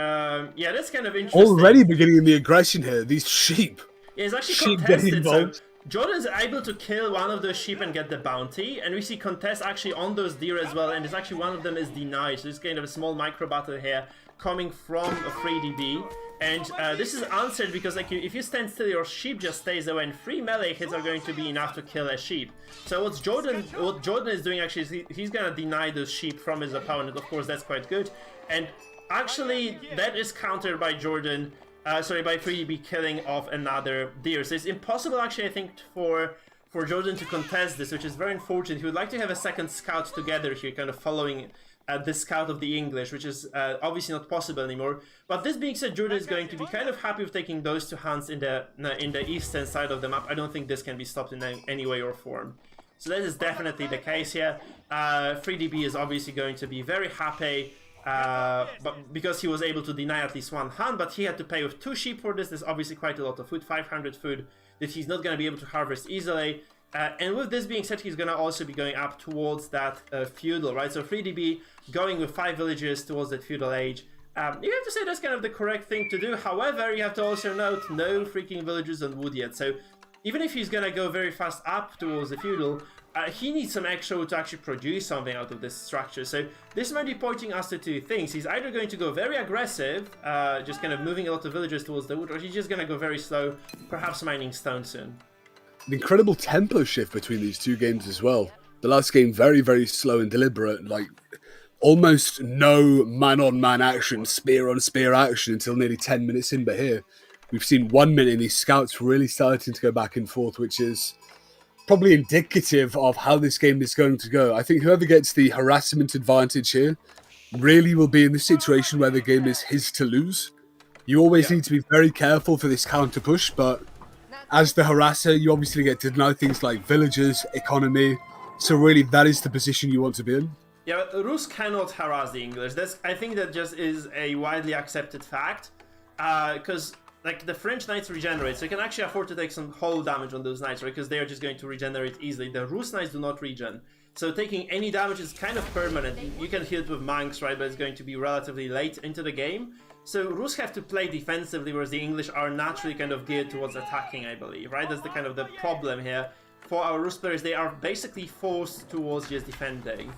yeah, that's kind of interesting. Already beginning the aggression here, these sheep. Yeah, it's actually contested, so Jordan's able to kill one of those sheep and get the bounty, and we see contests actually on those deer as well, and it's actually one of them is denied, so there's kind of a small micro battle here coming from a 3DB, and this is answered because like if you stand still, your sheep just stays away, and 3 melee hits are going to be enough to kill a sheep. So what Jordan is doing actually is he's gonna deny those sheep from his opponent. Of course, that's quite good, and actually that is countered by Jordan by 3DB killing off another deer. So it's impossible, actually, I think, for Jordan to contest this, which is very unfortunate. He would like to have a second scout together here, kind of following the scout of the English, which is obviously not possible anymore. But this being said, Jordan is going to be kind of happy with taking those two hunts in the eastern side of the map. I don't think this can be stopped in any way or form. So that is definitely the case here. 3DB is obviously going to be very happy, but because he was able to deny at least one hunt, but he had to pay with 2 sheep for this. There's obviously quite a lot of food, 500 food, that he's not going to be able to harvest easily. And with this being said, he's going to also be going up towards that feudal, right? So 3DB going with 5 villages towards that feudal age. You have to say that's kind of the correct thing to do. However, you have to also note no freaking villages on wood yet. So even if he's going to go very fast up towards the feudal, he needs some extra wood to actually produce something out of this structure. So this might be pointing us to 2 things. He's either going to go very aggressive, just kind of moving a lot of villagers towards the wood, or he's just going to go very slow, perhaps mining stone soon. An incredible tempo shift between these 2 games as well. The last game, very, very slow and deliberate, like almost no man-on-man action, spear-on-spear action until nearly 10 minutes in, but here we've seen 1 minute and these scouts really starting to go back and forth, which is probably indicative of how this game is going to go. I think whoever gets the harassment advantage here really will be in the situation where the game is his to lose. You always need to be very careful for this counter push, but as the harasser, you obviously get to know things like villagers, economy, so really that is the position you want to be in. Yeah, but Rus cannot harass the English. I think that just is a widely accepted fact, because like the French knights regenerate, so you can actually afford to take some whole damage on those knights, right? Because they are just going to regenerate easily. The Rus knights do not regen, so taking any damage is kind of permanent. You can heal it with monks, right? But it's going to be relatively late into the game. So Rus have to play defensively, whereas the English are naturally kind of geared towards attacking, I believe, right? That's the kind of the problem here. For our Rus players, they are basically forced towards just defending.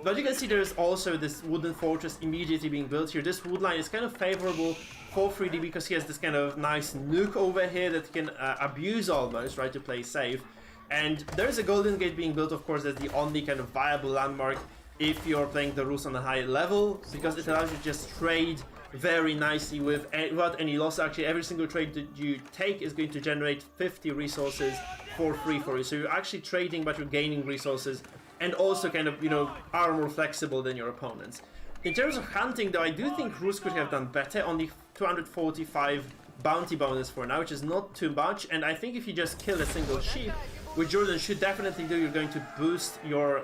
But you can see there's also this wooden fortress immediately being built here. This wood line is kind of favorable for 3D because he has this kind of nice nuke over here that he can abuse almost, right, to play safe. And there's a golden gate being built, of course, that's the only kind of viable landmark if you're playing the Rus on a high level, because it allows you to just trade very nicely without any loss. Actually, every single trade that you take is going to generate 50 resources for free for you. So you're actually trading, but you're gaining resources, and also kind of, you know, are more flexible than your opponents. In terms of hunting, though, I do think Rus could have done better on the 245 bounty bonus for now, which is not too much. And I think if you just kill a single sheep, which Jordan should definitely do, you're going to boost your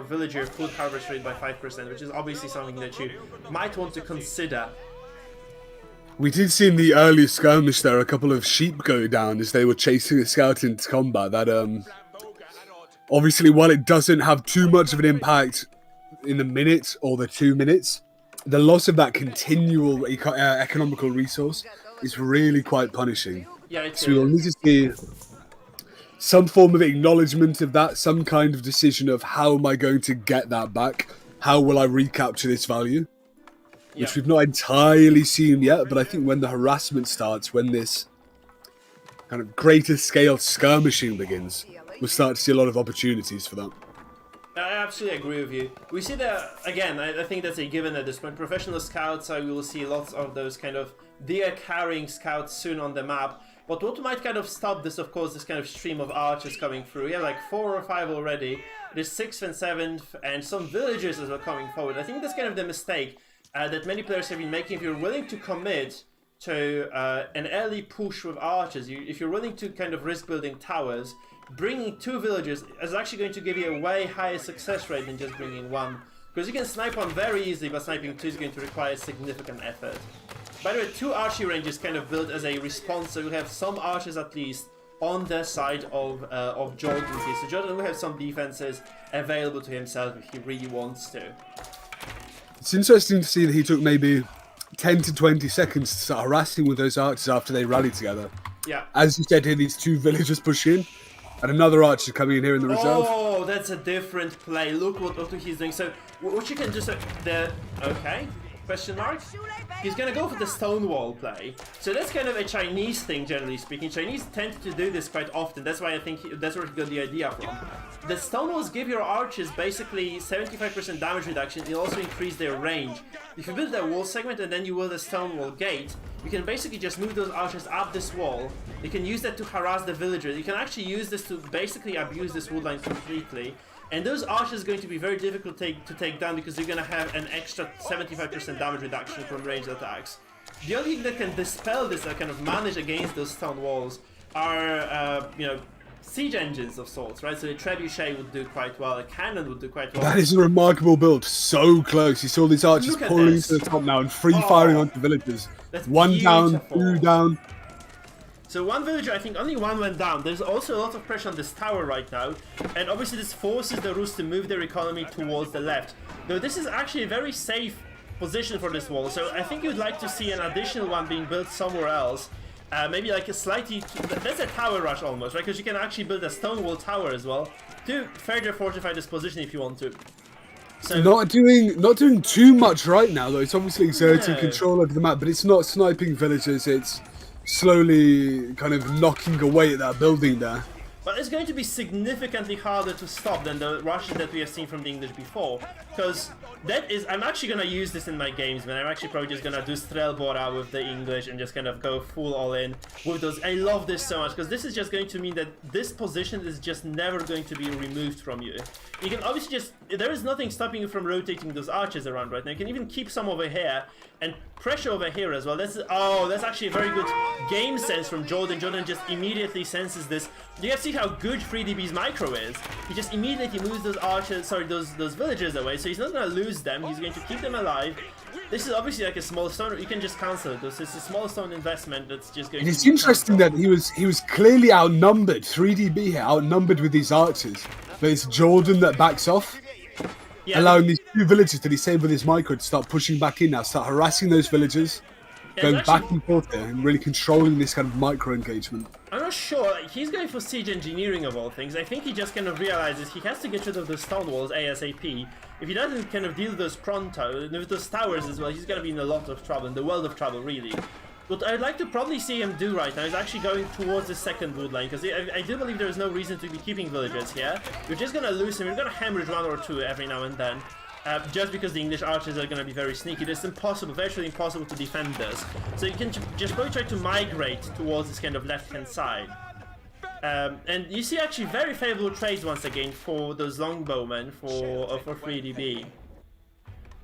villager food harvest rate by 5%, which is obviously something that you might want to consider. We did see in the earlier skirmish there a couple of sheep go down as they were chasing a scout into combat. That obviously, while it doesn't have too much of an impact in the minute or the 2 minutes, the loss of that continual economical resource is really quite punishing. Yeah, so we'll need to see some form of acknowledgement of that, some kind of decision of how am I going to get that back? How will I recapture this value? Which we've not entirely seen yet, but I think when the harassment starts, when this kind of greater scale skirmishing begins, we'll start to see a lot of opportunities for that. I absolutely agree with you. We see that, again, I think that's a given at this point. Professional scouts, we will see lots of those kind of deer-carrying scouts soon on the map. But what might kind of stop this, of course, this kind of stream of archers coming through. Yeah, like 4 or 5 already. There's 6th and 7th, and some villagers as well coming forward. I think that's kind of the mistake that many players have been making. If you're willing to commit to an early push with archers, if you're willing to kind of risk building towers, bringing 2 villagers is actually going to give you a way higher success rate than just bringing 1. Because you can snipe 1 very easily, but sniping 2 is going to require significant effort. By the way, 2 archery ranges kind of built as a response, so you have some archers at least on the side of Jordan here. So Jordan will have some defenses available to himself if he really wants to. It's interesting to see that he took maybe 10 to 20 seconds to start harassing with those archers after they rallied together. Yeah. As you said here, these 2 villagers push in, and another archer coming in here in the reserve. Oh, that's a different play. Look what he's doing. So what you can just okay. Question mark? He's gonna go for the Stonewall play. So that's kind of a Chinese thing, generally speaking. Chinese tend to do this quite often. That's why I think that's where he got the idea from. The Stonewalls give your archers basically 75% damage reduction. It also increase their range. If you build a wall segment and then you build a Stonewall gate, you can basically just move those archers up this wall. You can use that to harass the villagers. You can actually use this to basically abuse this wood line completely. And those archers are going to be very difficult to take down because you're going to have an extra 75% damage reduction from ranged attacks. The only thing that can dispel this, that kind of manage against those stone walls, are, you know, siege engines of sorts, right? So a trebuchet would do quite well, a cannon would do quite well. That is a remarkable build. So close. You saw these archers pouring to the top now and free firing onto villagers. One beautiful. Down, two down. So one villager, I think only one went down. There's also a lot of pressure on this tower right now. And obviously this forces the Rus to move their economy towards the left. Though this is actually a very safe position for this wall. So I think you'd like to see an additional one being built somewhere else. Maybe like a slightly... That's a tower rush almost, right? Because you can actually build a stone wall tower as well to further fortify this position if you want to. So not doing too much right now though. It's obviously exerting control over the map, but it's not sniping villagers. It's slowly kind of knocking away at that building there. But it's going to be significantly harder to stop than the rushes that we have seen from the English before. Because that is... I'm actually going to use this in my games, man. I'm actually probably just going to do Strelbora with the English and just kind of go full all in with those. I love this so much because this is just going to mean that this position is just never going to be removed from you. You can obviously just... There is nothing stopping you from rotating those archers around right now. You can even keep some over here and pressure over here as well. That's actually a very good game sense from Jordan. Jordan just immediately senses this. You guys see how good 3DB's micro is. He just immediately moves those archers, sorry, those villagers away. So he's not going to lose them. He's going to keep them alive. This is obviously like a small stone. You can just cancel it. This is a small stone investment that's just going. And it's interesting that he was clearly outnumbered. 3DB here outnumbered with these archers, but it's Jordan that backs off. Yeah, allowing these two villagers to disable his micro to start pushing back in now, start harassing those villagers, going back and forth there, and really controlling this kind of micro engagement. I'm not sure. He's going for siege engineering of all things. I think he just kind of realizes he has to get rid of the stone walls ASAP. If he doesn't kind of deal with those pronto, with those towers as well, he's going to be in a lot of trouble, in the world of trouble, really. What I'd like to probably see him do right now is actually going towards the second wood line, because I do believe there is no reason to be keeping villagers here. We're just going to lose him. We're going to hemorrhage one or two every now and then, just because the English archers are going to be very sneaky. It's impossible, virtually impossible to defend this. So you can just probably try to migrate towards this kind of left-hand side. And you see actually very favorable trades once again for those longbowmen for 3DB.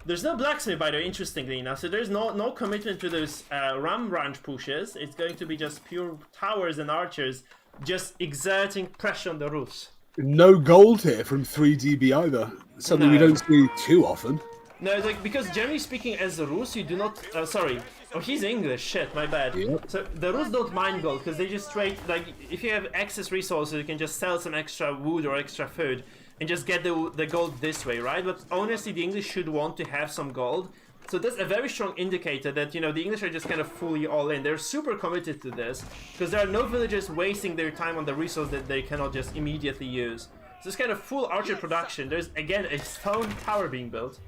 There's no blacksmith, by the way, interestingly enough, so there's no commitment to those ram branch pushes. It's going to be just pure towers and archers just exerting pressure on the roofs. No gold here from 3DB either. Something we don't see too often. No, it's like, because generally speaking, as the Rus, you do not... sorry. Oh, he's English. Shit, my bad. Yep. So the Rus don't mind gold, because they just trade... Like, if you have excess resources, you can just sell some extra wood or extra food and just get the gold this way, right? But honestly, the English should want to have some gold. So that's a very strong indicator that, you know, the English are just kind of fully all in. They're super committed to this, because there are no villagers wasting their time on the resource that they cannot just immediately use. So it's kind of full archer production. There's, again, a stone tower being built.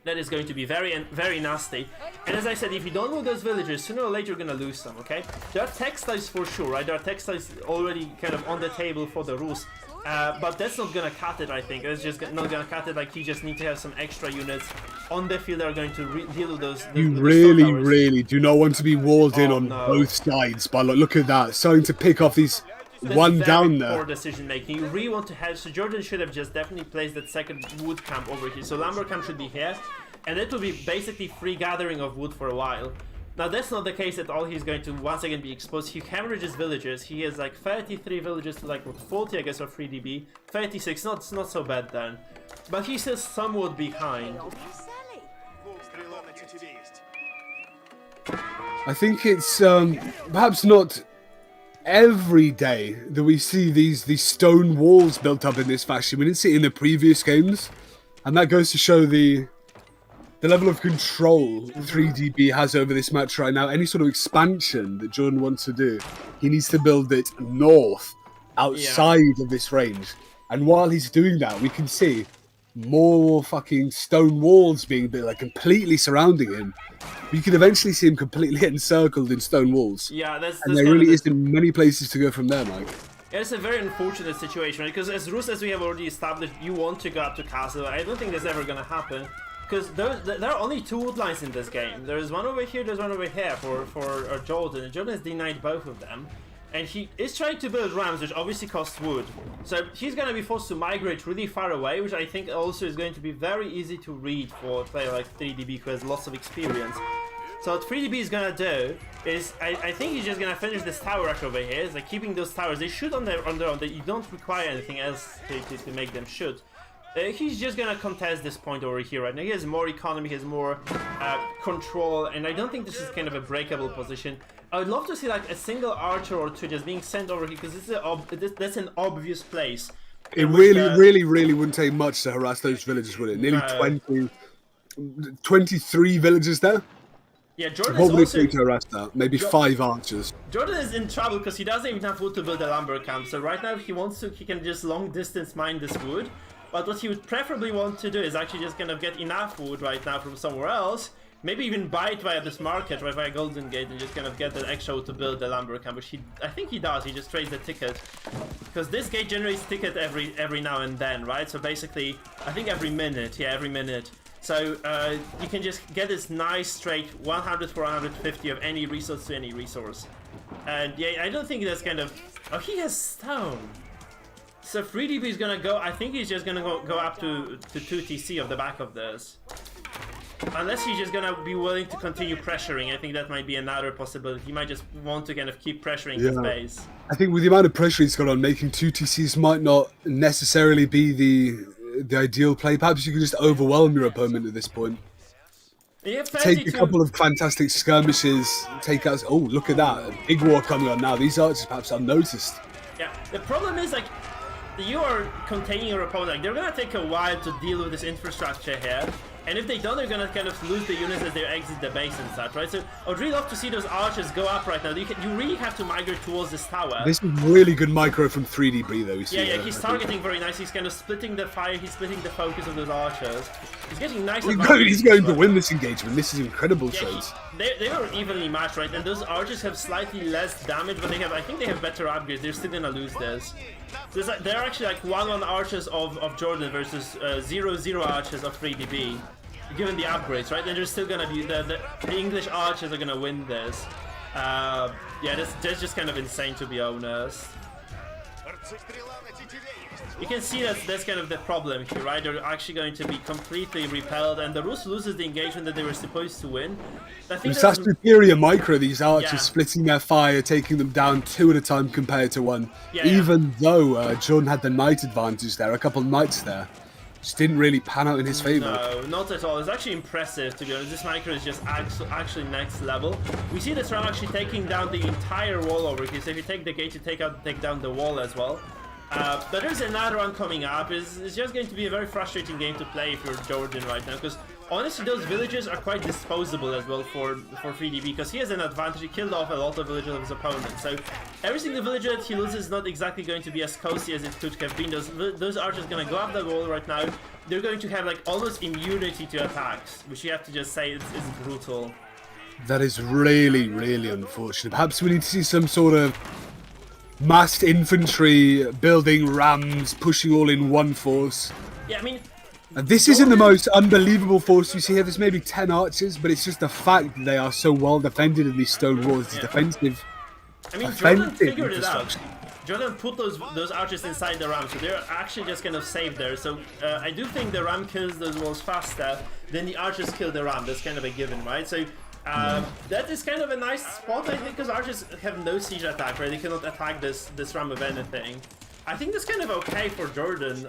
That is going to be very nasty. And as I said, if you don't move those villagers, sooner or later you're going to lose them, okay? There are textiles for sure, right? There are textiles already kind of on the table for the Rus. But that's not gonna cut it, I think. It's just not gonna cut it. Like, you just need to have some extra units on the field that are going to deal with those. You really do not want to be walled in on both sides. But look at that, starting to pick off these one down there. Poor decision making. You really want to have. So Jordan should have just definitely placed that second wood camp over here. So lumber camp should be here, and that will be basically free gathering of wood for a while. Now that's not the case at all. He's going to once again be exposed. He hemorrhages villagers. He has like 33 villagers to like what, 40 I guess for 3DB. 36, not so bad then. But he's still somewhat behind. I think it's perhaps not every day that we see these stone walls built up in this fashion. We didn't see it in the previous games, and that goes to show the level of control 3DB has over this match right now. Any sort of expansion that Jordan wants to do, he needs to build it north, outside of this range. And while he's doing that, we can see more fucking stone walls being built, like completely surrounding him. You can eventually see him completely encircled in stone walls. Yeah, and there really isn't many places to go from there, Mike. Yeah, it's a very unfortunate situation, right? Because as Rus, as we have already established, you want to go up to castle. I don't think that's ever gonna happen. Because there are only two wood lines in this game. There's one over here, there's one over here for Jordan. And Jordan has denied both of them. And he is trying to build ramps, which obviously cost wood. So he's going to be forced to migrate really far away, which I think also is going to be very easy to read for a player like 3DB who has lots of experience. So what 3DB is going to do is, I think he's just going to finish this tower rack over here. It's like keeping those towers, they shoot on their own, you don't require anything else to make them shoot. He's just gonna contest this point over here right now. He has more economy, he has more control, and I don't think this is kind of a breakable position. I would love to see like a single archer or two just being sent over here, because that's an obvious place. It really wouldn't take much to harass those villagers, would it? Nearly 23 villagers there? Yeah, Jordan what would also, it take to harass that? Maybe 5 archers. Jordan is in trouble because he doesn't even have wood to build a lumber camp. So right now, if he wants to, he can just long distance mine this wood. But what he would preferably want to do is actually just kind of get enough wood right now from somewhere else. Maybe even buy it via this market, right, via Golden Gate, and just kind of get that extra wood to build the lumber camp, which I think he does. He just trades the ticket, because this gate generates ticket every now and then, right? So basically, I think every minute, yeah, every minute. So you can just get this nice straight 100 for 150 of any resource to any resource. And yeah, I don't think that's kind of... Oh, he has stone. So 3DB is gonna go, I think he's just gonna go up to 2TC of the back of this. Unless he's just gonna be willing to continue pressuring, I think that might be another possibility. He might just want to kind of keep pressuring his base. I think with the amount of pressure he's got on, making 2TCs might not necessarily be the ideal play. Perhaps you can just overwhelm your opponent at this point. Yeah, take a couple of fantastic skirmishes, take out... Oh, look at that. A big war coming on now. These archers perhaps unnoticed. Yeah, the problem is, like, you are containing your opponent. Like, they're gonna take a while to deal with this infrastructure here, and if they don't, they're gonna kind of lose the units as they exit the base and such, right? So I would really love to see those archers go up right now. You really have to migrate towards this tower. This is really good micro from 3DB though. Yeah, he's targeting very nice. He's kind of splitting the fire. He's splitting the focus of those archers. He's getting nice. He's going to win this engagement. This is incredible, shows. They were evenly matched, right? And those archers have slightly less damage, but I think they have better upgrades. They're still gonna lose this. They're actually like 1-1 archers of Jordan versus 0-0 archers of 3DB, given the upgrades, right? And they're still gonna be the English archers are gonna win this. Yeah, that's just kind of insane, to be honest. You can see that's kind of the problem here, right? They're actually going to be completely repelled, and the Rus loses the engagement that they were supposed to win. It's that superior micro, these archers splitting their fire, taking them down 2 at a time compared to 1. Even though Jordan had the knight advantage there, a couple of knights there. Just didn't really pan out in his favor. No, not at all. It's actually impressive, to be honest. This micro is just actually next level. We see this round actually taking down the entire wall over here. So if you take the gate, you take down the wall as well. But there's another one coming up. It's just going to be a very frustrating game to play if you're Jordan right now, because honestly those villagers are quite disposable as well for 3DB, because he has an advantage. He killed off a lot of villagers of his opponent, so every single villager that he loses is not exactly going to be as cozy as it could have been. Those archers are going to go up the wall right now. They're going to have like almost immunity to attacks, which you have to just say is brutal. That is really, really unfortunate. Perhaps we need to see some sort of massed infantry building rams, pushing all in one force. Yeah, I mean, this isn't the most unbelievable force you see here. There's maybe 10 archers, but it's just the fact that they are so well defended in these stone walls. It's defensive. I mean, Jordan figured it out. Jordan put those archers inside the ram, so they're actually just kind of safe there. So I do think the ram kills those walls faster than the archers kill the ram. That's kind of a given, right? So that is kind of a nice spot, I think, because archers have no siege attack, right? They cannot attack this ram of anything. I think that's kind of okay for Jordan,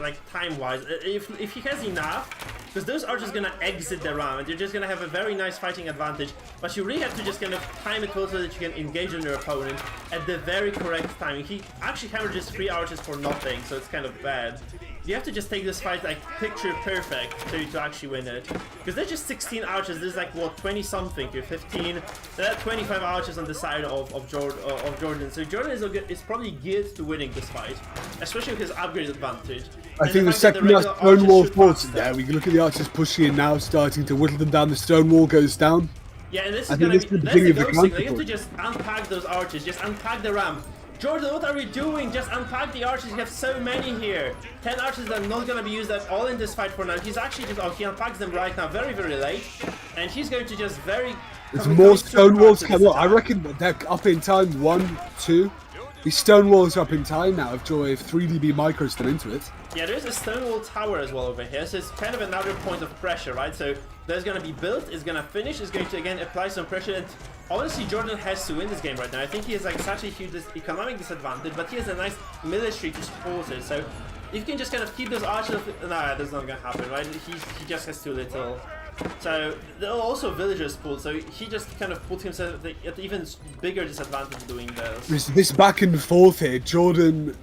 like time-wise, if he has enough, because those archers gonna exit the ram, and you're just gonna have a very nice fighting advantage. But you really have to just kind of time it well so that you can engage on your opponent at the very correct time. He actually hemorrhages 3 archers for nothing, so it's kind of bad. you have to just take this fight like picture perfect to actually win it. Because there's just 16 archers, there's like what, 20 something, you're 15, there are 25 archers on the side of Jordan. So Jordan is probably geared to winning this fight, especially with his upgrade advantage. I think the second that stone wall falls there, we can look at the archers pushing in now, starting to whittle them down. The stone wall goes down. Yeah, and this is gonna be that's the go signal. You have to just unpack those archers, just unpack the ramp. Jordan, what are we doing? Just unpack the archers. You have so many here. 10 archers that are not gonna be used at all in this fight for now. He's actually just he unpacks them right now, very late, and he's going to just There's more stone walls coming up. I reckon they're up in time. 1, 2. These stone walls are up in time now. If 3DB micros them into it. Yeah, there's a stone wall tower as well over here, so it's kind of another point of pressure, right? So there's going to be built, it's going to finish, it's going to again apply some pressure, and honestly Jordan has to win this game right now. I think he has like such a huge economic disadvantage, but he has a nice military to support it, so if you can just kind of keep those archers... Nah, that's not going to happen, right? He just has too little. So there are also villagers pulled, so he just kind of put himself at even bigger disadvantage doing this. This back and forth here, Jordan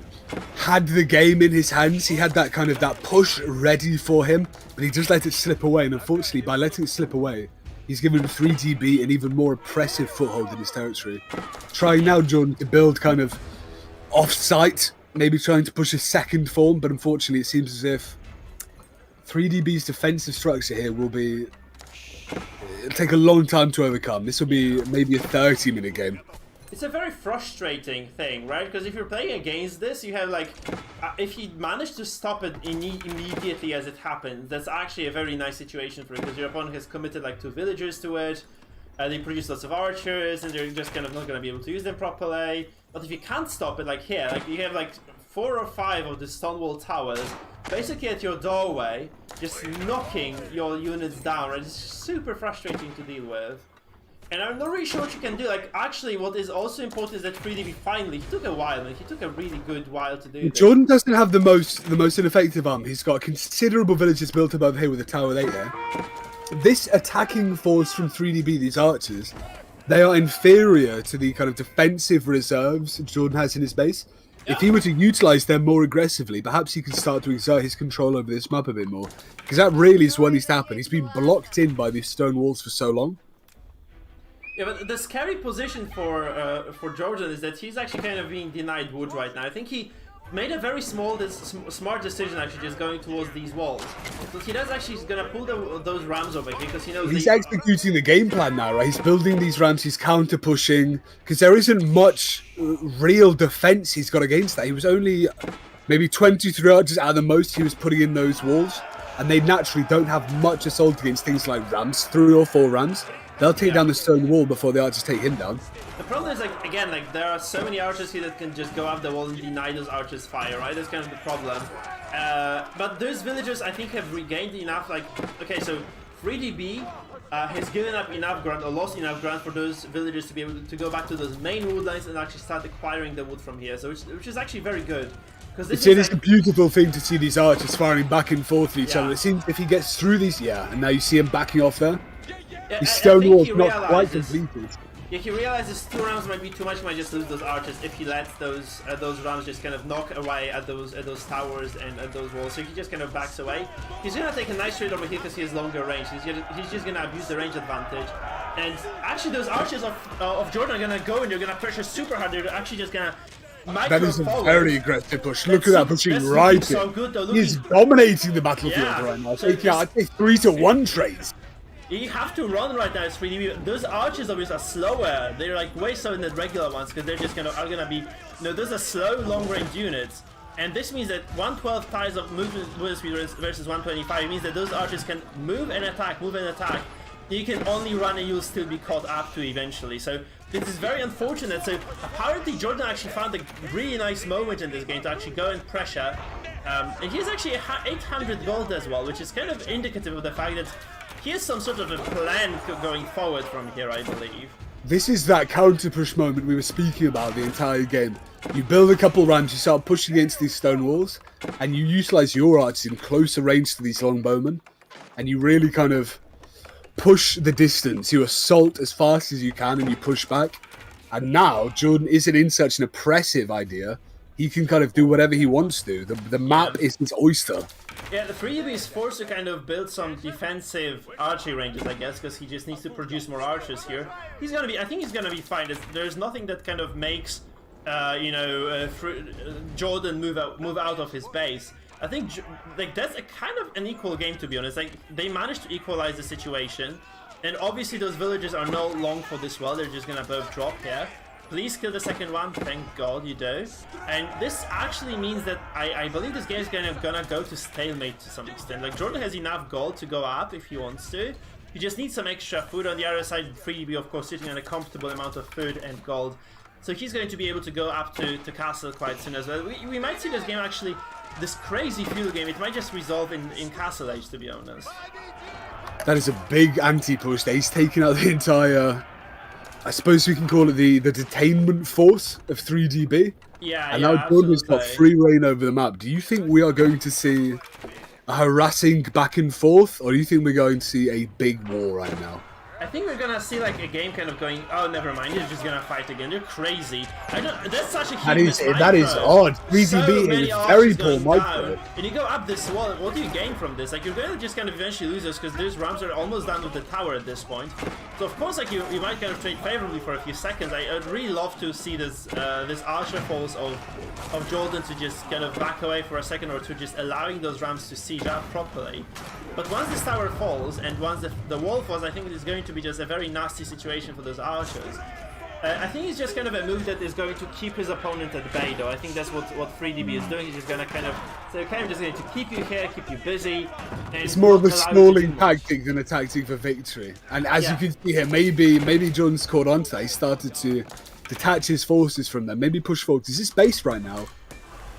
had the game in his hands. He had that push ready for him, but he just let it slip away, and unfortunately by letting it slip away, he's given 3DB an even more oppressive foothold in his territory. Trying now, Jordan, to build kind of off-site, maybe trying to push a second form, but unfortunately it seems as if 3DB's defensive structure here will be... It'll take a long time to overcome. This will be maybe a 30-minute game. It's a very frustrating thing, right? Because if you're playing against this, you have like... if you manage to stop it immediately as it happens, that's actually a very nice situation for it, because your opponent has committed like 2 villagers to it, they produce lots of archers, and they're just kind of not going to be able to use them properly. But if you can't stop it, like here, like you have like 4 or 5 of the stone wall towers basically at your doorway, just knocking your units down, right? It's super frustrating to deal with. And I'm not really sure what you can do. Like, actually, what is also important is that 3DB finally, he took a while, man. He took a really good while to do this. Jordan doesn't have the most ineffective army. He's got considerable villages built up over here with a tower 8 there. This attacking force from 3DB, these archers, they are inferior to the kind of defensive reserves Jordan has in his base. If he were to utilize them more aggressively, perhaps he could start to exert his control over this map a bit more. Because that really is what needs to happen. He's been blocked in by these stone walls for so long. Yeah, but the scary position for Jordan is that he's actually kind of being denied wood right now. I think he made a very smart decision actually just going towards these walls. So he does actually, he's gonna pull those rams over here because he knows he's executing the game plan now, right? He's building these rams, he's counter pushing, because there isn't much real defense he's got against that. He was only maybe 23 archers at the most he was putting in those walls, and they naturally don't have much assault against things like rams, 3 or 4 rams. They'll take down the stone wall before the archers take him down. The problem is, like, again, like, there are so many archers here that can just go up the wall and deny those archers fire, right? That's kind of the problem. But those villagers, I think, have regained enough, like, okay, so 3DB has given up enough ground, or lost enough ground for those villagers to be able to go back to those main wood lines and actually start acquiring the wood from here, so which is actually very good. It's a beautiful thing to see these archers firing back and forth at each other. It seems if he gets through these, and now you see him backing off there. His stone wall's not quite completed. Yeah, he realizes 2 rounds might be too much, he might just lose those archers if he lets those rounds just kind of knock away at those towers and at those walls. So he just kind of backs away. He's gonna take a nice trade over here because he has longer range. He's just gonna abuse the range advantage. And actually, those archers of Jordan are gonna go and they're gonna pressure super hard. They're actually just gonna that is a very aggressive push. Look at that pushing right in. So good, though. He's dominating the battlefield right now. So I'd say 3-to-1 trades. You have to run right now as 3DB. Those archers obviously are slower. They're like way slower than the regular ones because they're just gonna be. Those are slow, long-range units, and this means that 1/12 ties of movement speed versus 125. It means that those archers can move and attack, You can only run and you'll still be caught up to eventually. So this is very unfortunate. So apparently Jordan actually found a really nice moment in this game to actually go and pressure. And he's actually 800 gold as well, which is kind of indicative of the fact that he has some sort of a plan going forward from here, I believe. This is that counter push moment we were speaking about the entire game. You build a couple rams, you start pushing against these stone walls, and you utilize your archers in closer range to these longbowmen, and you really kind of push the distance. You assault as fast as you can, and you push back. And now Jordan isn't in such an oppressive idea he can kind of do whatever he wants to. The map is his oyster. Yeah, the 3DB is forced to kind of build some defensive archery ranges, I guess, because he just needs to produce more archers here. I think he's gonna be fine. There's nothing that kind of makes, Jordan move out of his base. I think like that's a kind of an equal game, to be honest. Like they managed to equalize the situation, and obviously those villagers are no long for this well. They're just gonna both drop here. Please kill the second one. Thank God you do. And this actually means that I believe this game is gonna go to stalemate to some extent. Like Jordan has enough gold to go up if he wants to. He just needs some extra food. On the other side, 3DB of course sitting on a comfortable amount of food and gold. So he's going to be able to go up to castle quite soon as well. We might see this game actually, this crazy field game, it might just resolve in castle age, to be honest. That is a big anti-push. He's taken out the entire, I suppose we can call it the detainment force of 3DB. Yeah, and now Jordan's got free reign over the map. Do you think we are going to see a harassing back and forth, or do you think we're going to see a big war right now? I think we're gonna see like a game kind of going, oh, never mind, you're just gonna fight again. You're crazy. That's such a huge that is odd. 3DB is very poor micro. And you go up this wall, what do you gain from this? Like, you're gonna just kind of eventually lose this because those Rams are almost done with the tower at this point. So of course, like you might kind of trade favorably for a few seconds. I'd really love to see this Archer falls of Jordan to just kind of back away for a second or two, just allowing those Rams to siege up properly. But once this tower falls and once the wall falls, I think it is going to be just a very nasty situation for those archers. I think it's just kind of a move that is going to keep his opponent at bay, though. I think that's what 3DB is doing. He's just going to kind of, so okay, I'm just going to keep you here, keep you busy. And it's more of a stalling tactic than a tactic for victory. And as you can see here, maybe Jordan's caught on to that. He started to detach his forces from them, maybe push forward. Because this base right now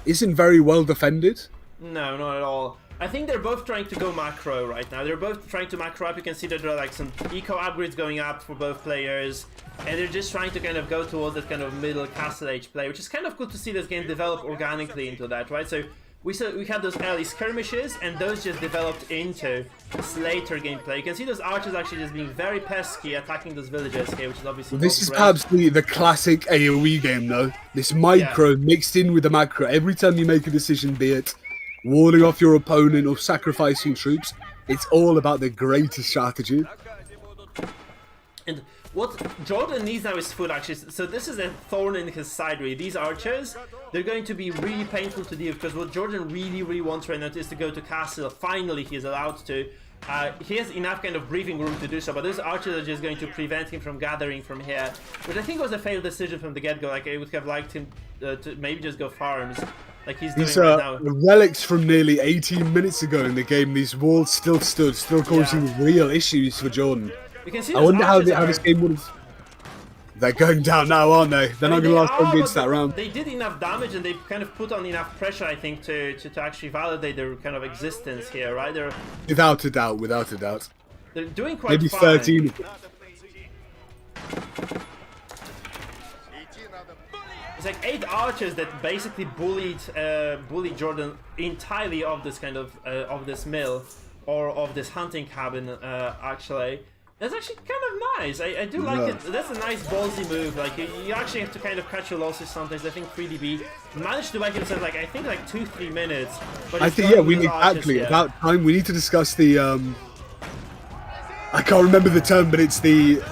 isn't very well defended. No, not at all. I think they're both trying to go macro right now. They're both trying to macro up. You can see that there are like some eco upgrades going up for both players. And they're just trying to kind of go towards that kind of middle castle age play, which is kind of cool to see this game develop organically into that, right? So we had those early skirmishes, and those just developed into this later gameplay. You can see those archers actually just being very pesky, attacking those villagers here, which is obviously this is perhaps the classic AoE game, though. This micro mixed in with the macro. Every time you make a decision, be it walling off your opponent or sacrificing troops, it's all about the greatest strategy. And what Jordan needs now is food, actually. So this is a thorn in his side, really. These archers, they're going to be really painful to deal with, because what Jordan really wants right now is to go to castle. Finally, he is allowed to. He has enough kind of breathing room to do so, but those archers are just going to prevent him from gathering from here, which I think was a failed decision from the get-go. Like, I would have liked him to maybe just go farms, like he's doing right now. Relics from nearly 18 minutes ago in the game. These walls still stood, still causing real issues for Jordan. You can see I wonder how this game would have... They're going down now, aren't they? They're not going to last long against that round. They did enough damage, and they kind of put on enough pressure, I think, to actually validate their kind of existence here, right? Without a doubt, without a doubt. They're doing quite maybe fine. 13. It's like 8 archers that basically bullied Jordan entirely of this kind of this mill, or of this hunting cabin, actually. That's actually kind of nice. I do like it. That's a nice ballsy move. Like, you actually have to kind of cut your losses sometimes. I think 3DB managed to back himself like, I think like 2-3 minutes. But I think, we need, actually, about time, we need to discuss the, I can't remember the term, but it's the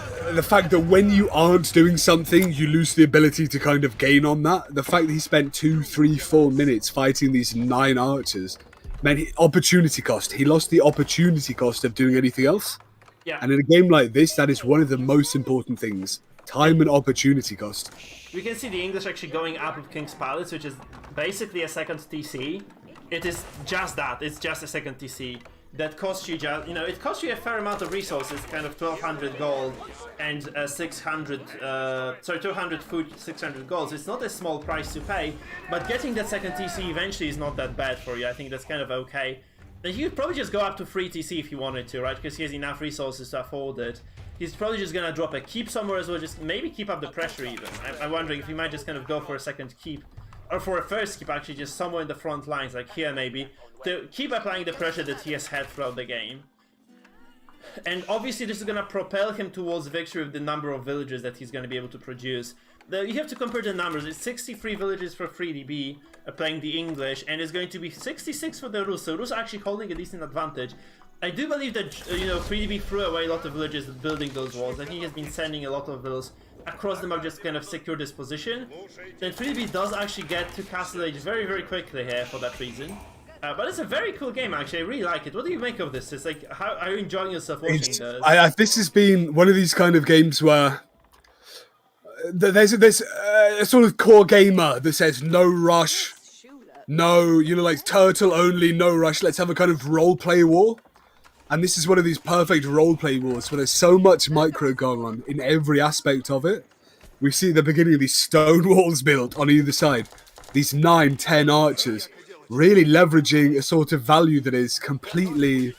fact that when you aren't doing something, you lose the ability to kind of gain on that. The fact that he spent 2, 3, 4 minutes fighting these 9 archers meant opportunity cost. He lost the opportunity cost of doing anything else. Yeah. And in a game like this, that is one of the most important things. Time and opportunity cost. We can see the English actually going up with King's Palace, which is basically a second TC. It is just that. It's just a second TC. That costs you just, it costs you a fair amount of resources, kind of 1200 gold and 200 food, 600 gold. So it's not a small price to pay, but getting that second TC eventually is not that bad for you. I think that's kind of okay. He could probably just go up to 3 TC if he wanted to, right? Because he has enough resources to afford it. He's probably just gonna drop a keep somewhere as well, just maybe keep up the pressure even. I'm wondering if he might just kind of go for a second keep, or for a first keep actually, just somewhere in the front lines, like here maybe, to keep applying the pressure that he has had throughout the game. And obviously this is gonna propel him towards victory with the number of villagers that he's gonna be able to produce. you have to compare the numbers. It's 63 villages for 3DB playing the English, and it's going to be 66 for the Rus. So Rus are actually holding a decent advantage. I do believe that 3DB threw away a lot of villages building those walls. I think he has been sending a lot of those across the map just to kind of secure this position. Then 3DB does actually get to Castle Age very, very quickly here for that reason. But it's a very cool game, actually. I really like it. What do you make of this? It's like, how are you enjoying yourself watching this? This has been one of these kind of games where there's a sort of core gamer that says no rush, no, like turtle only, no rush. Let's have a kind of role-play war. And this is one of these perfect role-play wars where there's so much micro going on in every aspect of it. We see at the beginning of these stone walls built on either side. These 9, 10 archers. Really leveraging a sort of value that is completely,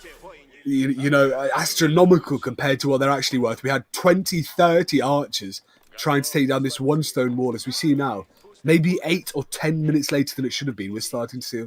astronomical compared to what they're actually worth. We had 20, 30 archers trying to take down this one stone wall, as we see now. Maybe 8 or 10 minutes later than it should have been, we're starting to see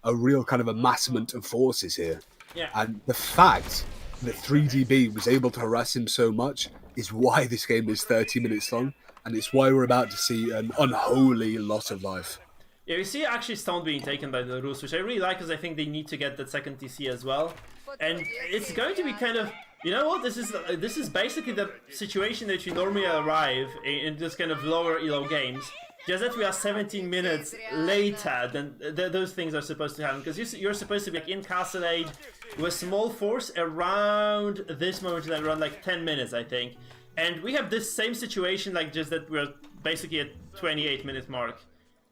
a real kind of amassment of forces here. Yeah. And the fact that 3DB was able to harass him so much is why this game is 30 minutes long, and it's why we're about to see an unholy loss of life. Yeah, we see actually stone being taken by the Rus, which I really like because I think they need to get that second TC as well. And it's going to be kind of, you know what, this is basically the situation that you normally arrive in this kind of lower elo games. Just that we are 17 minutes later than those things are supposed to happen. Because you're supposed to be like in Castle Age with a small force around this moment, like around like 10 minutes, I think. And we have this same situation, like just that we're basically at 28-minute mark.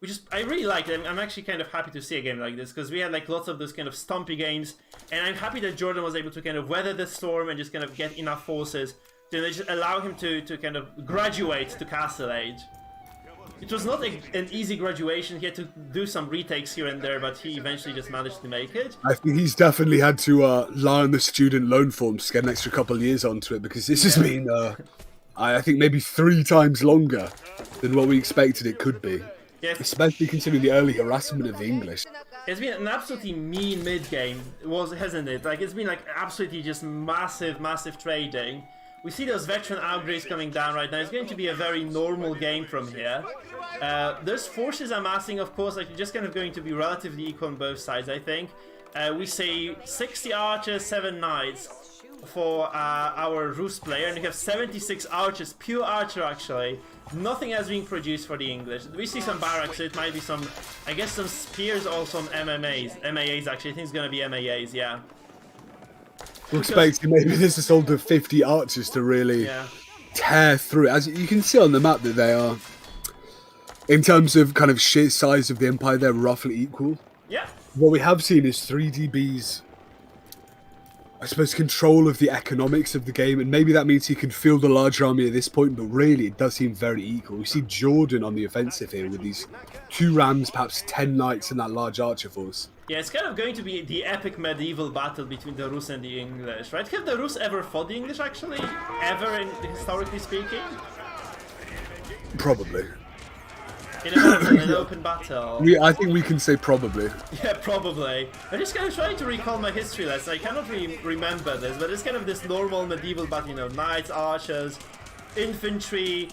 Which is, I really like it. I'm actually kind of happy to see a game like this, because we had like lots of those kind of stumpy games, and I'm happy that Jordan was able to kind of weather the storm and just kind of get enough forces to just allow him to kind of graduate to Castle Age. It was not an easy graduation. He had to do some retakes here and there, but he eventually just managed to make it. I think he's definitely had to lie on the student loan forms to get an extra couple of years onto it, because this has been, I think, maybe 3 times longer than what we expected it could be. Yes. Especially considering the early harassment of the English. It's been an absolutely mean mid-game, hasn't it? Like, it's been like absolutely just massive trading. We see those veteran outgrays coming down right now. It's going to be a very normal game from here. Those forces amassing, of course, like just kind of going to be relatively equal on both sides, I think. We see 60 archers, 7 knights for our Rus player, and we have 76 archers, pure archer actually. Nothing has been produced for the English. We see some barracks, so it might be some, I guess some spears also on MAAs actually. I think it's gonna be MAAs, yeah. We're expecting maybe this is all the 50 archers to really tear through it. As you can see on the map that they are, in terms of kind of sheer size of the Empire, they're roughly equal. Yeah. What we have seen is 3DB's, I suppose, control of the economics of the game, and maybe that means he can field a larger army at this point, but really it does seem very equal. We see Jordan on the offensive here with these 2 rams, perhaps 10 knights and that large archer force. Yeah, it's kind of going to be the epic medieval battle between the Rus and the English, right? Have the Rus ever fought the English, actually? Ever, historically speaking? Probably. In a battle, in an open battle. I think we can say probably. Yeah, probably. I'm just kind of trying to recall my history lesson. I cannot really remember this, but it's kind of this normal medieval battle, you know, knights, archers, infantry,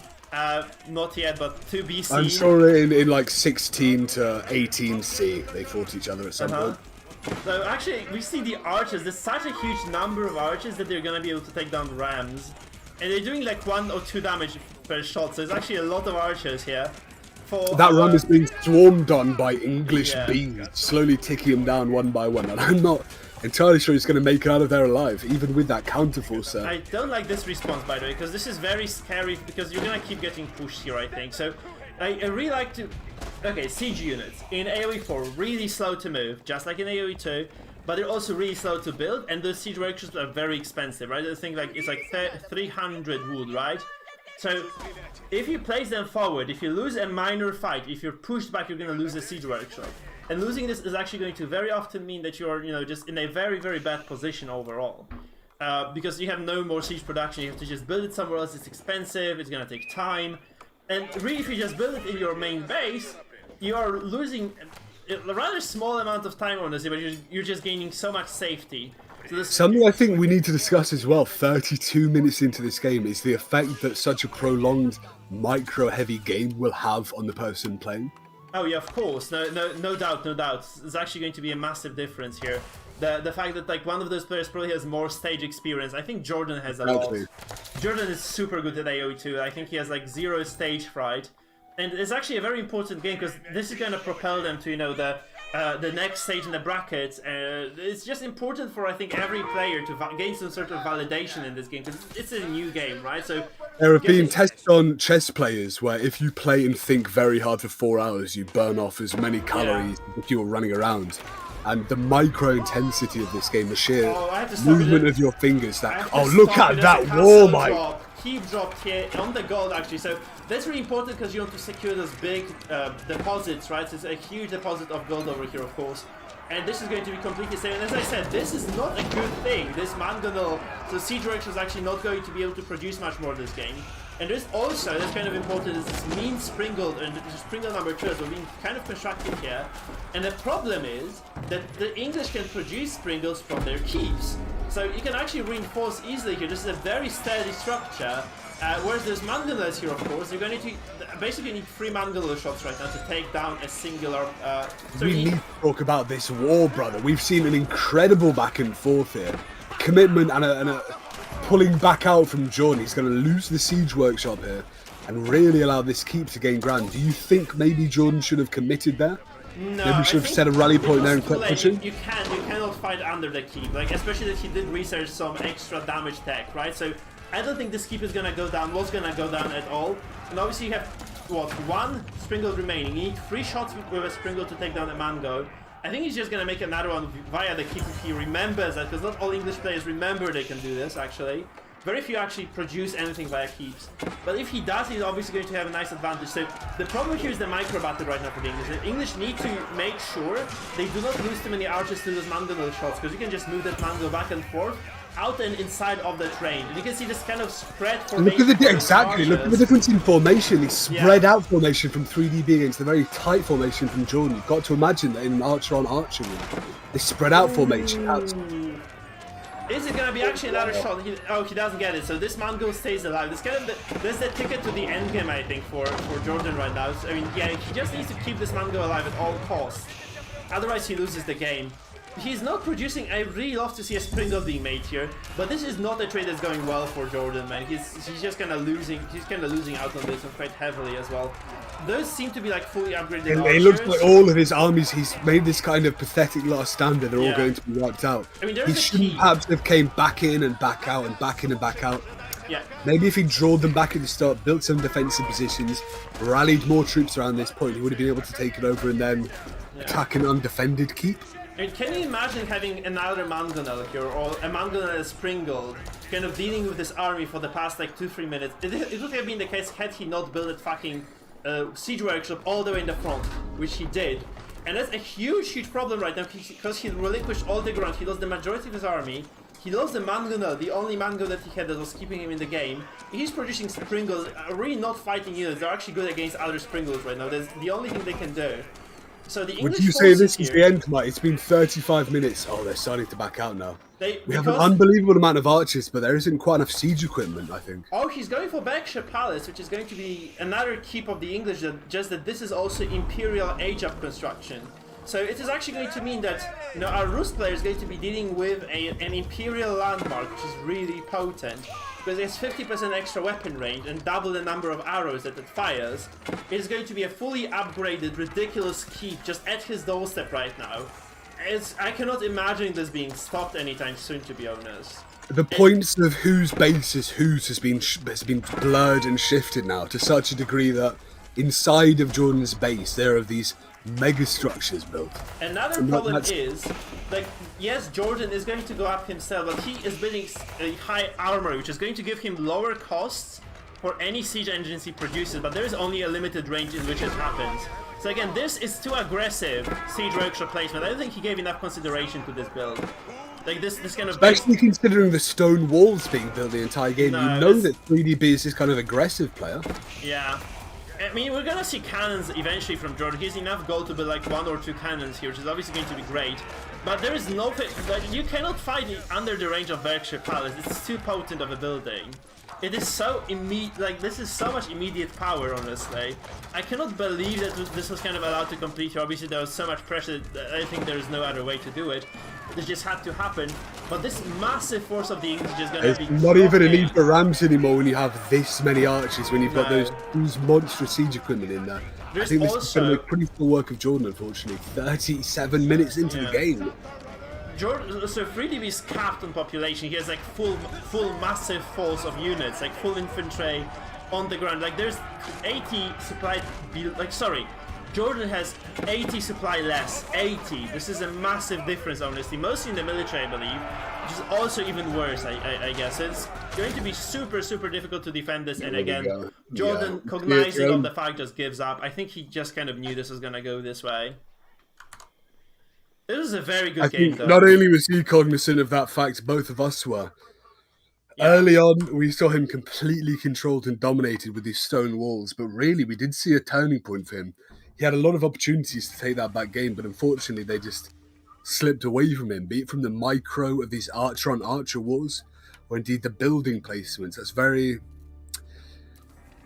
not yet, but 2 BC. I'm sure in like 16 to 18 C, they fought each other at some point. So actually, we see the archers. There's such a huge number of archers that they're going to be able to take down the rams. And they're doing like 1 or 2 damage per shot, so there's actually a lot of archers here. That ram is being swarmed on by English bees, slowly ticking them down one by one, and I'm not entirely sure he's going to make it out of there alive, even with that counterforce there. I don't like this response, by the way, because this is very scary, because you're going to keep getting pushed here, I think. So, I really like to... Okay, siege units in AoE 4, really slow to move, just like in AoE 2, but they're also really slow to build, and those siege workshops are very expensive, right? I think like it's like 300 wood, right? So, if you place them forward, if you lose a minor fight, if you're pushed back, you're going to lose a siege workshop. And losing this is actually going to very often mean that you're, you know, just in a very, very bad position overall. Because you have no more siege production, you have to just build it somewhere else, it's expensive, it's going to take time. And really, if you just build it in your main base, you are losing a rather small amount of time on this, but you're just gaining so much safety. So this, Something I think we need to discuss as well, 32 minutes into this game, is the effect that such a prolonged micro-heavy game will have on the person playing. oh yeah, of course, no doubt, no doubt. There's actually going to be a massive difference here. The fact that like one of those players probably has more stage experience. I think Jordan has a lot. Jordan is super good at AoE too. I think he has like 0 stage fright, and it's actually a very important game because this is going to propel them to, you know, the next stage in the bracket. It's just important for, I think, every player to gain some sort of validation in this game because it's a new game, right? So there have been tests on chess players where if you play and think very hard for 4 hours, you burn off as many calories as if you were running around. And the micro intensity of this game, the sheer movement of your fingers, that look at that wall, Mike. Keep dropped here on the gold actually, so that's really important because you want to secure those big deposits, right? So it's a huge deposit of gold over here, of course, and this is going to be completely safe. And as I said, this is not a good thing. This mangonel, so Siege Direction is actually not going to be able to produce much more this game. And there's also, that's kind of important, is this mean Springle, and Springle number 2 as well, being kind of constructed here. And the problem is that the English can produce Springles from their keeps. So you can actually reinforce easily here. This is a very steady structure. Whereas there's mangonels here, of course. You're going to basically need 3 mangonel shots right now to take down a singular... we need to talk about this war, brother. We've seen an incredible back and forth here. Commitment and a pulling back out from Jordan. He's going to lose the siege workshop here and really allow this keep to gain ground. Do you think maybe Jordan should have committed there? No, maybe should have set a rally point there and kept pushing? You cannot fight under the keep, like especially that he did research some extra damage tech, right? So I don't think this keep is gonna go down, was gonna go down at all. And obviously you have what, 1 Springle remaining. You need 3 shots with a Springle to take down a Mango. I think he's just gonna make another one via the keep if he remembers that, because not all English players remember they can do this actually. Very few actually produce anything via keeps. But if he does, he's obviously going to have a nice advantage. So the problem here is the micro battle right now for the English. The English need to make sure they do not lose too many archers to those mangonel shots, because you can just move that mango back and forth, out and inside of the range. And you can see this kind of spread formation. Look at the difference in formation. The spread out formation from 3DB against the very tight formation from Jordan. You've got to imagine that in an archer on archer, this spread out formation. Is it gonna be actually another shot? He doesn't get it. So this Mango stays alive. This kind of that's the ticket to the end game, I think, for Jordan right now. So, I mean, yeah, he just needs to keep this Mango alive at all costs. Otherwise, he loses the game. He's not producing. I really love to see a Springle being made here, but this is not a trade that's going well for Jordan, man. He's just kind of losing. He's kind of losing out on this and quite heavily as well. Those seem to be like fully upgraded. And it looks like all of his armies, he's made this kind of pathetic last stand and they're all going to be wiped out. I mean, he shouldn't perhaps have came back in and back out and back in and back out. Yeah. Maybe if he drawed them back at the start, built some defensive positions, rallied more troops around this point, he would have been able to take it over and then attack an undefended keep. I mean, can you imagine having another Mangonel here, or a Mangonel Springle, kind of dealing with this army for the past like 2-3 minutes? It would have been the case had he not built that fucking siege workshop all the way in the front, which he did. And that's a huge problem right now, because he relinquished all the ground. He lost the majority of his army. He lost the Mangonel, the only Mango that he had that was keeping him in the game. He's producing Springles, really not fighting units. They're actually good against other Springles right now. That's the only thing they can do. So the English would you say this is the end, Mike? It's been 35 minutes. Oh, they're starting to back out now. We have an unbelievable amount of archers, but there isn't quite enough siege equipment, I think. Oh, he's going for Berkshire Palace, which is going to be another keep of the English, just that this is also Imperial Age-up construction. So it is actually going to mean that, you know, our Rus player is going to be dealing with an Imperial landmark, which is really potent. Because it has 50% extra weapon range and double the number of arrows that it fires. It is going to be a fully upgraded, ridiculous keep just at his doorstep right now. I cannot imagine this being stopped anytime soon, to be honest. The points of whose base is whose has been blurred and shifted now to such a degree that inside of Jordan's base there are these mega structures built. Another problem is, like, yes, Jordan is going to go up himself, but he is building a high armor, which is going to give him lower costs for any siege engines he produces, but there is only a limited range in which it happens. So again, this is too aggressive siege workshop placement. I don't think he gave enough consideration to this build. Like this kind of... Especially considering the stone walls being built the entire game, you know that 3DB is this kind of aggressive player. Yeah. I mean, we're gonna see cannons eventually from Jordan. He has enough gold to build like 1 or 2 cannons here, which is obviously going to be great. But there is no... Like, you cannot fight it under the range of Berkshire Palace. It's too potent of a building. It is so immediate... Like, this is so much immediate power, honestly. I cannot believe that this was kind of allowed to complete here. Obviously, there was so much pressure that I think there is no other way to do it. This just had to happen. But this massive force of the English is just gonna be... There's not even a need for rams anymore when you have this many archers, when you've got those monstrous siege equipment in there. I think this is going to be pretty full work of Jordan, unfortunately. 37 minutes into the game. Jordan, so 3DB is capped on population. He has like full massive force of units, like full infantry on the ground. Like there's 80 supply, like sorry, Jordan has 80 supply less. 80. This is a massive difference, honestly. Mostly in the military, I believe, which is also even worse, I guess. It's going to be super difficult to defend this. And again, Jordan, cognizing of the fact, just gives up. I think he just kind of knew this was gonna go this way. It was a very good game, though. Not only was he cognizant of that fact, both of us were. Yeah. Early on, we saw him completely controlled and dominated with these stone walls, but really, we did see a turning point for him. He had a lot of opportunities to take that back game, but unfortunately, they just slipped away from him, be it from the micro of these archer-on-archer wars, or indeed the building placements. That's very...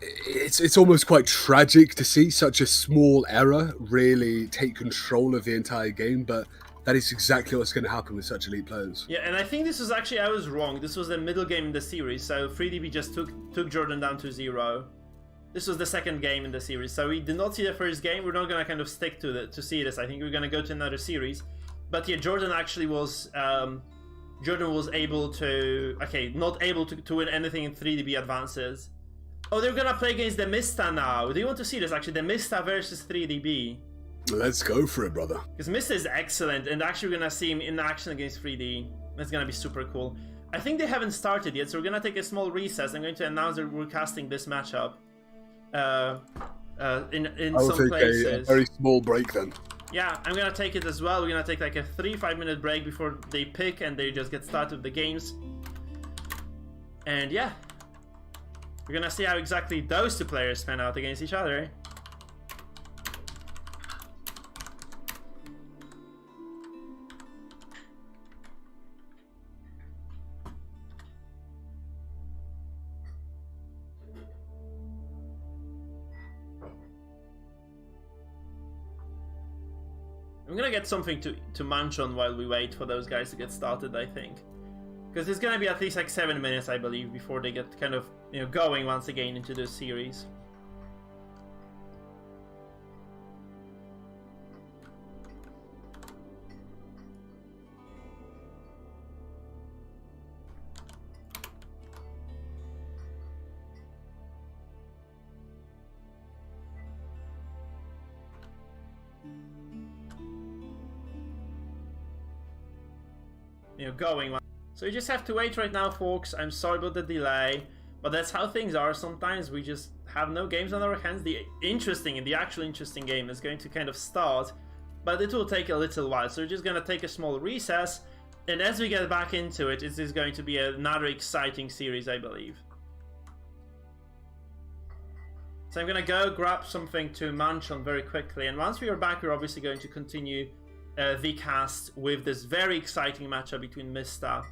It's almost quite tragic to see such a small error really take control of the entire game, but that is exactly what's going to happen with such elite players. Yeah, and I think this was actually, I was wrong. This was the middle game in the series, so 3DB just took Jordan down to 0. This was the second game in the series, so we did not see the first game. We're not going to kind of stick to see this. I think we're going to go to another series. But yeah, Jordan actually was... Jordan was able to... Okay, not able to win anything in 3DB advances. Oh, they're gonna play against the Mista now. Do you want to see this, actually? The Mista versus 3DB. Let's go for it, brother. Because Mista is excellent, and actually we're gonna see him in action against 3D. That's gonna be super cool. I think they haven't started yet, so we're gonna take a small recess. I'm going to announce that we're casting this matchup. In some places. A very small break then. Yeah, I'm gonna take it as well. We're gonna take like a 3-5 minute break before they pick and they just get started with the games. And yeah. We're gonna see how exactly those two players pan out against each other. I'm gonna get something to munch on while we wait for those guys to get started, I think. Because it's gonna be at least like 7 minutes, I believe, before they get kind of, you know, going once again into this series. You know, going. So you just have to wait right now, folks. I'm sorry about the delay, but that's how things are. Sometimes we just have no games on our hands. The actual interesting game is going to kind of start, but it will take a little while. So we're just gonna take a small recess, and as we get back into it, it is going to be another exciting series, I believe. So I'm gonna go grab something to munch on very quickly, and once we are back, we're obviously going to continue the cast with this very exciting matchup between Mista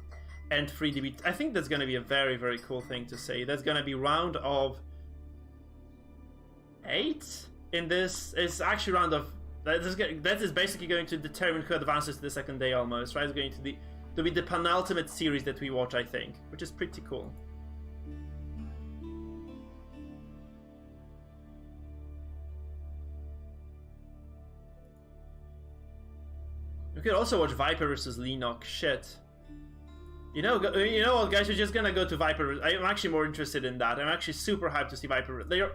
and 3DB. I think that's going to be a very cool thing to see. That's going to be round of 8 in this. It's actually round of... That is basically going to determine who advances to the second day almost, right? It's going to be the penultimate series that we watch, I think, which is pretty cool. We could also watch Viper versus Leno. Shit. You know what, guys? We're just gonna go to Viper. I'm actually more interested in that. I'm actually super hyped to see Viper. They're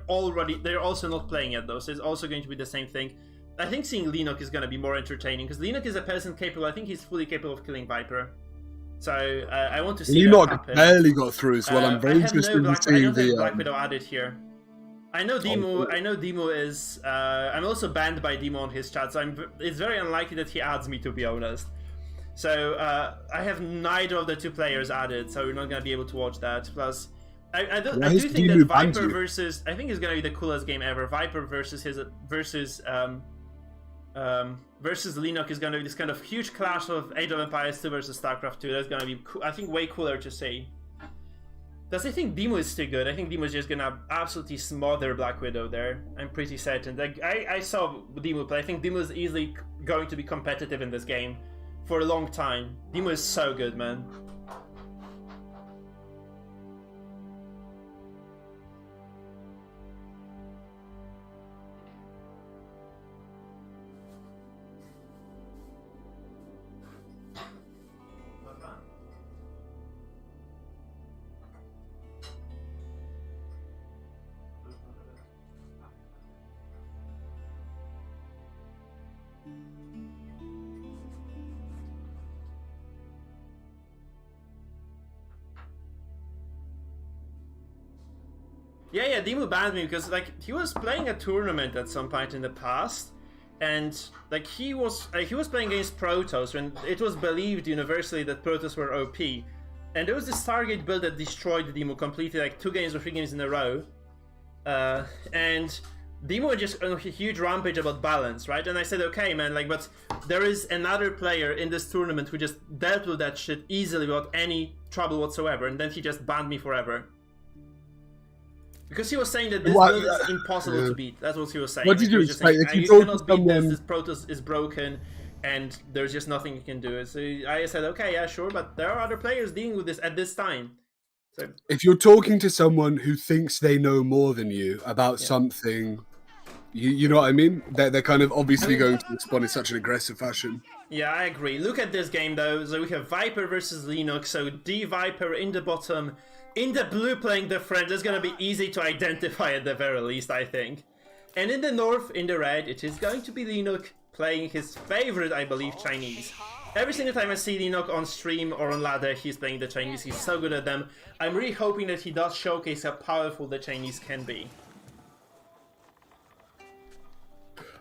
also not playing yet though, so it's also going to be the same thing. I think seeing Leno is gonna be more entertaining because Leno is a person capable. I think he's fully capable of killing Viper. So I want to see that happen. Barely got through as well. I'm very interested in seeing the Black Widow added here. I know Demo is... I'm also banned by Demo on his chat, so it's very unlikely that he adds me, to be honest. So I have neither of the two players added, so we're not going to be able to watch that. Plus, I do think that Demu banned Viper you? versus, I think it's gonna be the coolest game ever. Viper versus versus Leno is gonna be this kind of huge clash of Age of Empires 2 versus StarCraft 2. That's gonna be, I think, way cooler to see. Does I think Demo is still good? I think Demo is just gonna absolutely smother Black Widow there. I'm pretty certain. Like, I saw Demo play. I think Demo is easily going to be competitive in this game for a long time. Demo is so good, man. Yeah, Demu banned me because, like, he was playing a tournament at some point in the past, and like he was playing against Protoss, and it was believed universally that Protoss were OP, and there was this Stargate build that destroyed Demu completely, like 2 games or 3 games in a row, and Demu was just on a huge rampage about balance, right? And I said, okay, man, like, but there is another player in this tournament who just dealt with that shit easily without any trouble whatsoever, and then he just banned me forever. Because he was saying that this build is impossible to beat. That's what he was saying. What did you expect? Saying, you cannot beat this Protoss is broken, and there's just nothing you can do. So I said, okay, yeah, sure, but there are other players dealing with this at this time. So if you're talking to someone who thinks they know more than you about something, you know what I mean? They're kind of obviously going to respond in such an aggressive fashion. Yeah, I agree. Look at this game, though. So we have Viper versus Linux. So D-Viper in the bottom. In the blue playing the French, it's going to be easy to identify at the very least, I think. And in the north, in the red, it is going to be Leno playing his favorite, I believe, Chinese. Every single time I see Leno on stream or on ladder, he's playing the Chinese. He's so good at them. I'm really hoping that he does showcase how powerful the Chinese can be.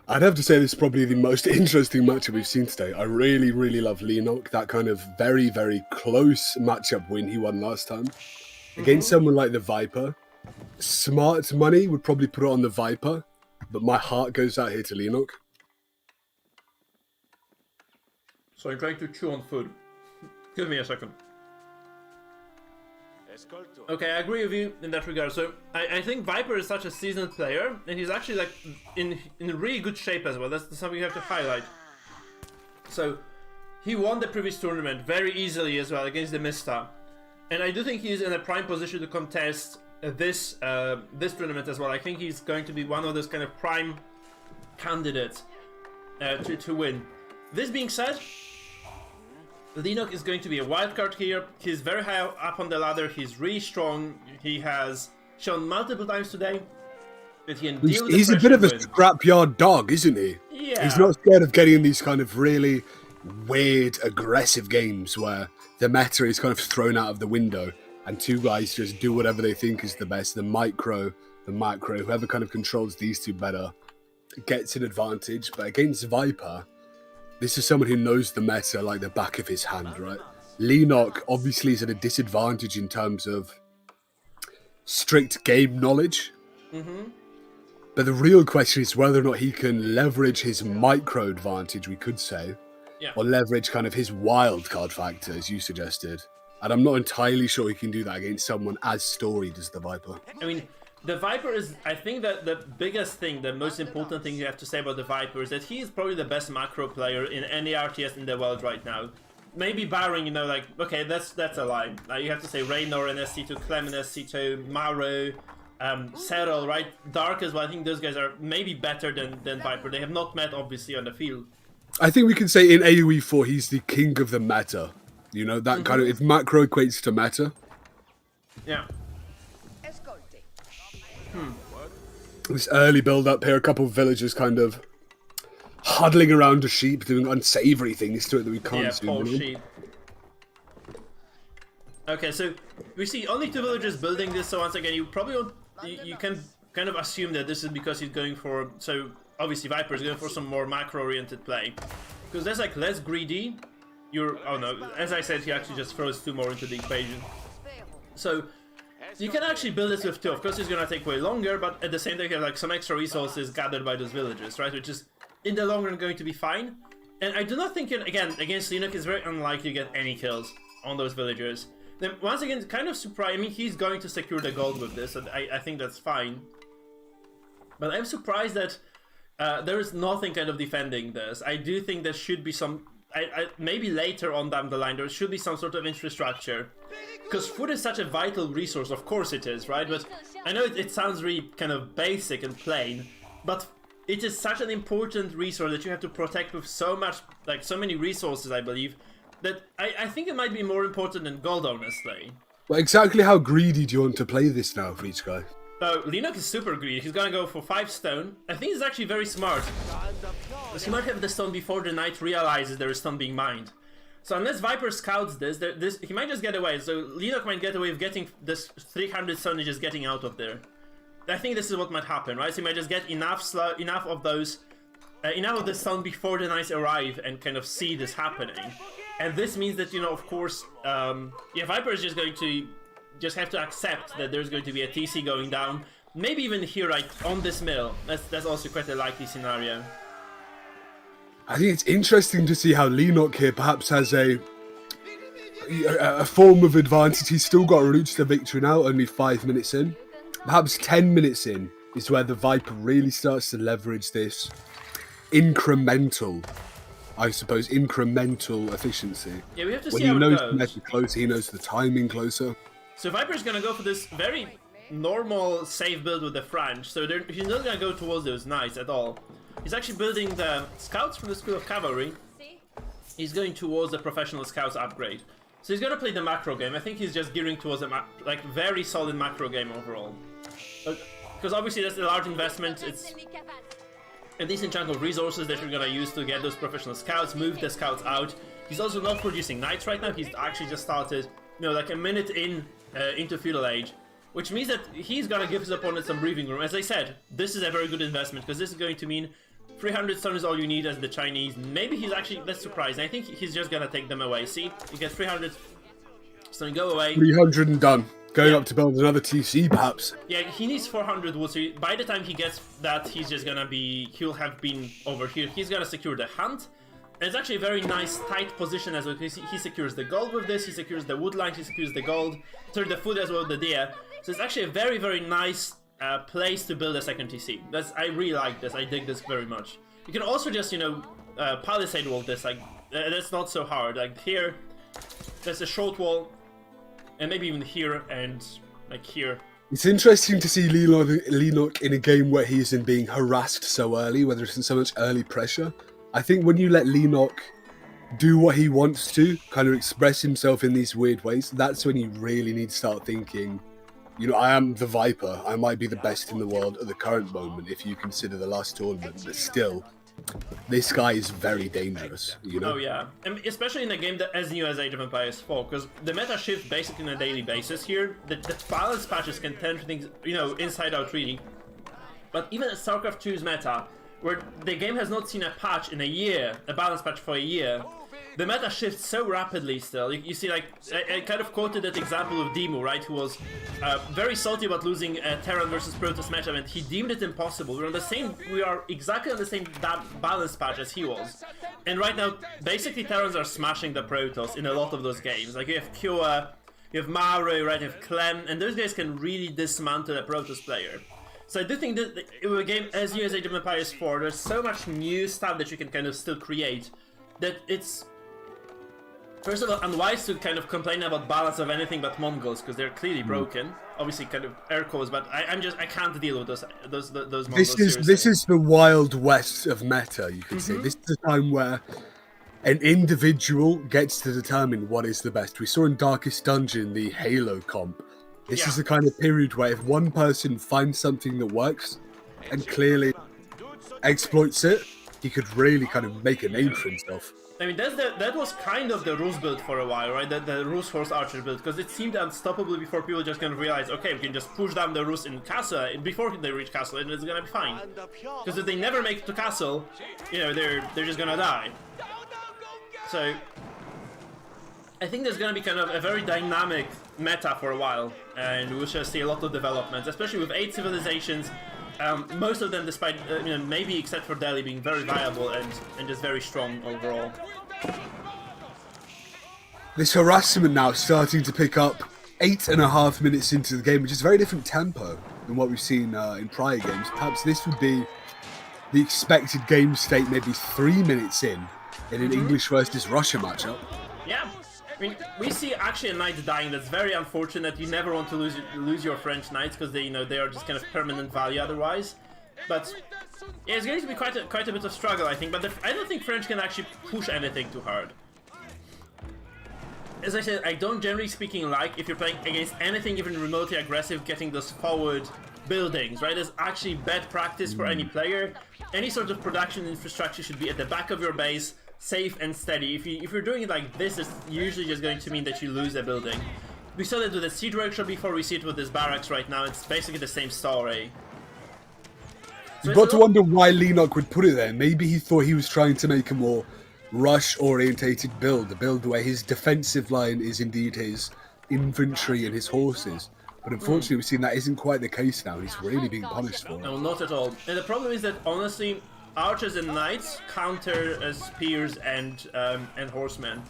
I'd have to say this is probably the most interesting matchup we've seen today. I really, really love Leno. That kind of very, very close matchup win he won last time. Against someone like the Viper, smart money would probably put it on the Viper, but my heart goes out here to Leno. So I'm trying to chew on food. Give me a second. Okay, I agree with you in that regard. So I think Viper is such a seasoned player, and he's actually like in really good shape as well. That's something you have to highlight. So he won the previous tournament very easily as well against the Mista. And I do think he's in a prime position to contest this tournament as well. I think he's going to be one of those kind of prime candidates to win. This being said, Leno is going to be a wild card here. He's very high up on the ladder. He's really strong. He has shown multiple times today that he can deal with He's a bit of a scrapyard dog, isn't he? Yeah. He's not scared of getting in these kind of really weird, aggressive games where the meta is kind of thrown out of the window and 2 guys just do whatever they think is the best. The macro, whoever kind of controls these 2 better gets an advantage. But against Viper, this is someone who knows the meta like the back of his hand, right? Leno obviously is at a disadvantage in terms of strict game knowledge. But the real question is whether or not he can leverage his micro advantage, we could say, or leverage kind of his wild card factor, as you suggested. And I'm not entirely sure he can do that against someone as storied as the Viper. I mean, the Viper is, I think that the biggest thing, the most important thing you have to say about the Viper is that he is probably the best macro player in any RTS in the world right now. Maybe barring, you know, like, okay, that's a lie. You have to say Raynor in SC2, Clem in SC2, Maru, Serral, right? Dark as well. I think those guys are maybe better than Viper. They have not met, obviously, on the field. I think we can say in AoE 4, he's the king of the meta. You know, that kind of, if macro equates to meta. Yeah. This early build-up here, a couple of villagers kind of huddling around a sheep, doing unsavory things to it that we can't do. Poor sheep. Okay, so we see only 2 villagers building this, so once again, you probably won't, you can kind of assume that this is because he's going for, so obviously Viper is going for some more macro-oriented play. Because that's like less greedy, oh no, as I said, he actually just throws 2 more into the equation. So You can actually build this with 2. Of course, it's gonna take way longer, but at the same time, you have like some extra resources gathered by those villagers, right? Which is, in the long run, going to be fine. And I do not think, again, against Leno, it's very unlikely to get any kills on those villagers. Then, once again, kind of surprised. I mean, he's going to secure the gold with this, and I think that's fine. But I'm surprised that there is nothing kind of defending this. I do think there should be some... maybe later on down the line, there should be some sort of infrastructure. Because food is such a vital resource, of course it is, right? But I know it sounds really kind of basic and plain, but it is such an important resource that you have to protect with so much, like so many resources, I believe, that I think it might be more important than gold, honestly. Well, exactly how greedy do you want to play this now for each guy? So, Leno is super greedy. He's gonna go for 5 stone. I think he's actually very smart. Because he might have the stone before the knight realizes there is stone being mined. So unless Viper scouts this, he might just get away. So Leno might get away with getting this 300 stone and just getting out of there. I think this is what might happen, right? So he might just get enough of those, enough of the stone before the knights arrive and kind of see this happening. And this means that, you know, of course, yeah, Viper is just going to have to accept that there's going to be a TC going down. Maybe even here, right, on this mill. That's also quite a likely scenario. I think it's interesting to see how Leno here perhaps has a form of advantage. He's still got a route to victory now, only 5 minutes in. Perhaps 10 minutes in is where the Viper really starts to leverage this incremental, I suppose, incremental efficiency. Yeah, we have to when see how it goes. When he knows the meta closer, he knows the timing closer. So Viper's gonna go for this very normal safe build with the French, so he's not gonna go towards those knights at all. He's actually building the scouts from the School of Cavalry. He's going towards the professional scouts upgrade. So he's gonna play the macro game. I think he's just gearing towards a like very solid macro game overall. Because obviously that's a large investment. It's a decent chunk of resources that you're gonna use to get those professional scouts, move the scouts out. He's also not producing knights right now. He's actually just started, you know, like a minute into feudal age. Which means that he's gonna give his opponent some breathing room. As I said, this is a very good investment because this is going to mean 300 stone is all you need as the Chinese. Maybe he's actually, that's surprising. I think he's just gonna take them away. See, you get 300 stone, go away. 300 and done. Going up to build another TC, perhaps. Yeah, he needs 400 wood. So by the time he gets that, he's just gonna be, he'll have been over here. He's gonna secure the hunt. And it's actually a very nice, tight position as well. He secures the gold with this, he secures the wood line, he secures the gold, sorry, the food as well, the deer. So it's actually a very, very nice place to build a second TC. I really like this. I dig this very much. You can also just, you know, palisade wall this. Like that's not so hard. Like here, there's a short wall, and maybe even here and like here. It's interesting to see Leno in a game where he isn't being harassed so early, where there isn't so much early pressure. I think when you let Leno do what he wants to, kind of express himself in these weird ways, that's when you really need to start thinking, you know, I am the Viper. I might be the best in the world at the current moment if you consider the last tournament, but still, this guy is very dangerous, you know? Oh yeah, and especially in a game that as new as Age of Empires 4, because the meta shifts basically on a daily basis here. The balance patches can turn things, you know, inside out really. But even at StarCraft 2's meta, where the game has not seen a patch in a year, a balance patch for a year, the meta shifts so rapidly still. You see, like, I kind of quoted that example of Demu, right, who was very salty about losing a Terran versus Protoss matchup, and he deemed it impossible. We are exactly on the same balance patch as he was. And right now, basically Terrans are smashing the Protoss in a lot of those games. Like, you have Kua, you have Maru, right, you have Clem, and those guys can really dismantle a Protoss player. So I do think that in a game as new as Age of Empires 4, there's so much new stuff that you can kind of still create, that it's, first of all, unwise to kind of complain about balance of anything but Mongols, because they're clearly broken. Obviously, kind of air quotes, but I can't deal with those Mongols. This is the Wild West of meta, you could say. This is a time where an individual gets to determine what is the best. We saw in Darkest Dungeon the Halo comp. This is the kind of period where if one person finds something that works and clearly exploits it, he could really kind of make a name for himself. I mean, that was kind of the Rus build for a while, right? The Rus Horse Archer build, because it seemed unstoppable before people just kind of realized, okay, we can just push down the Rus in Castle before they reach Castle, and it's gonna be fine. Because if they never make it to Castle, you know, they're just gonna die. So I think there's gonna be kind of a very dynamic meta for a while, and we shall see a lot of developments, especially with 8 civilizations. Most of them, despite maybe except for Delhi, being very viable and just very strong overall. This harassment now starting to pick up 8.5 minutes into the game, which is a very different tempo than what we've seen in prior games. Perhaps this would be the expected game state maybe 3 minutes in an English versus Russia matchup. Yeah, I mean, we see actually a knight dying. That's very unfortunate. You never want to lose your French knights because they they are just kind of permanent value otherwise. But yeah, it's going to be quite a bit of struggle, I think. But I don't think French can actually push anything too hard. As I said, I don't generally speaking like if you're playing against anything even remotely aggressive, getting those forward buildings, right? It's actually bad practice for any player. Any sort of production infrastructure should be at the back of your base, safe and steady. If you're doing it like this, it's usually just going to mean that you lose a building. We saw that with the siege workshop before, we see it with this barracks right now. It's basically the same story. So You've got to wonder why Leno would put it there. Maybe he thought he was trying to make a more rush-orientated build, a build where his defensive line is indeed his infantry and his horses. But unfortunately, we've seen that isn't quite the case now, and he's really being punished for it. No, not at all. And the problem is that, honestly, archers and knights counter spears and horsemen.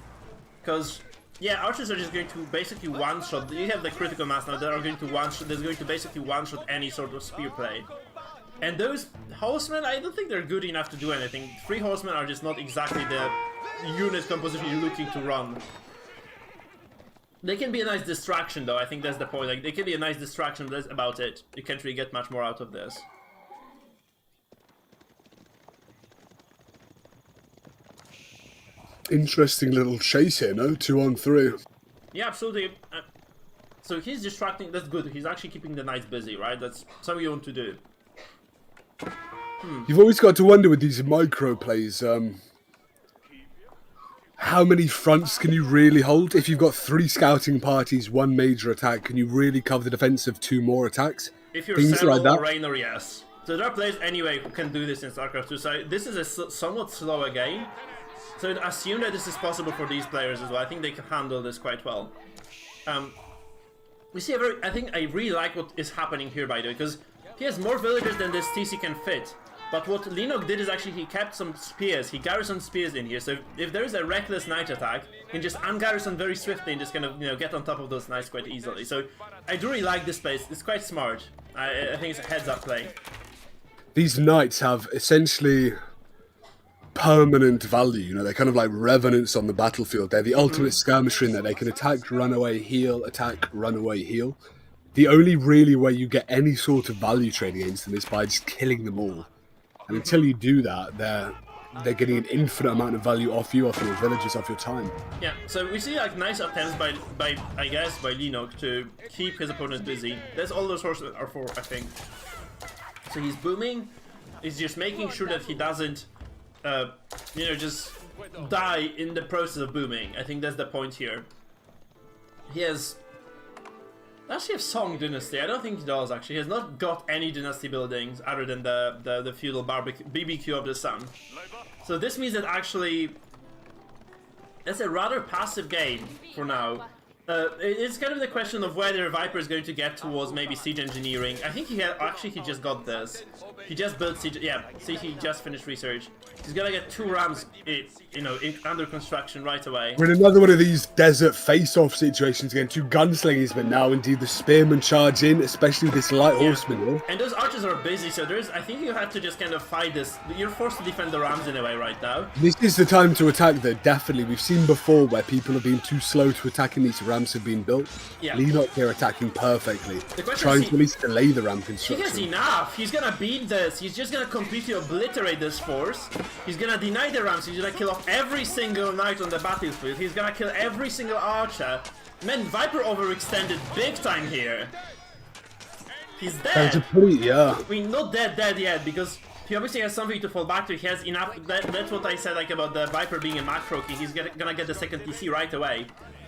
Because, yeah, archers are just going to basically one-shot. You have the critical mass now that are going to one-shot. That's going to basically one-shot any sort of spear play. And those horsemen, I don't think they're good enough to do anything. 3 horsemen are just not exactly the unit composition you're looking to run. They can be a nice distraction, though. I think that's the point. Like, they can be a nice distraction, but that's about it. You can't really get much more out of this. Interesting little chase here, no? 2-on-3. Yeah, absolutely. So he's distracting. That's good. He's actually keeping the knights busy, right? That's something you want to do. You've always got to wonder with these micro plays, how many fronts can you really hold? If you've got 3 scouting parties, 1 major attack, can you really cover the defense of 2 more attacks? If you're Settle or Raynor, yes. So there are players anyway who can do this in StarCraft 2. So this is a somewhat slower game. So I'd assume that this is possible for these players as well. I think they can handle this quite well. We see I think I really like what is happening here, by the way, because he has more villagers than this TC can fit. But what Leno did is actually he kept some spears. He garrisoned spears in here. So if there is a reckless knight attack, he can just ungarrison very swiftly and just kind of get on top of those knights quite easily. So I do really like this place. It's quite smart. I think it's a heads-up play. These knights have essentially permanent value. They're kind of like revenants on the battlefield. They're the ultimate skirmisher in that they can attack, run away, heal, attack, run away, heal. The only really way you get any sort of value trade against them is by just killing them all. And until you do that, they're getting an infinite amount of value off you, off your villages, off your time. Yeah, so we see like nice attempts by I guess by Leno to keep his opponents busy. That's all those horses are for, I think. So he's booming. He's just making sure that he doesn't, just die in the process of booming. I think that's the point here. He has. Does he have Song Dynasty? I don't think he does, actually. He has not got any dynasty buildings other than the feudal BBQ of the sun. So this means that actually it's a rather passive game for now. It's kind of the question of whether Viper is going to get towards maybe siege engineering. I think he just got this. He just built siege. Yeah, see, he just finished research. He's gonna get 2 rams, under construction right away. We're in another one of these desert face-off situations again. 2 gunslingers, but now indeed the spearmen charge in, especially this light horseman here. And those archers are busy, so I think you have to just kind of fight this. You're forced to defend the rams in a way right now. This is the time to attack, though. Definitely, we've seen before where people have been too slow to attack and these rams have been built. Yeah. Leno here attacking perfectly, trying to at least delay the ram construction. He has enough. He's gonna beat this. He's just gonna completely obliterate this force. He's gonna deny the rams. He's gonna kill off every single knight on the battlefield. He's gonna kill every single archer. Man, Viper overextended big time here. He's dead. Yeah. I mean, not dead yet, because he obviously has something to fall back to. He has enough. That's what I said, like, about the Viper being a macro king. He's gonna get the second TC right away.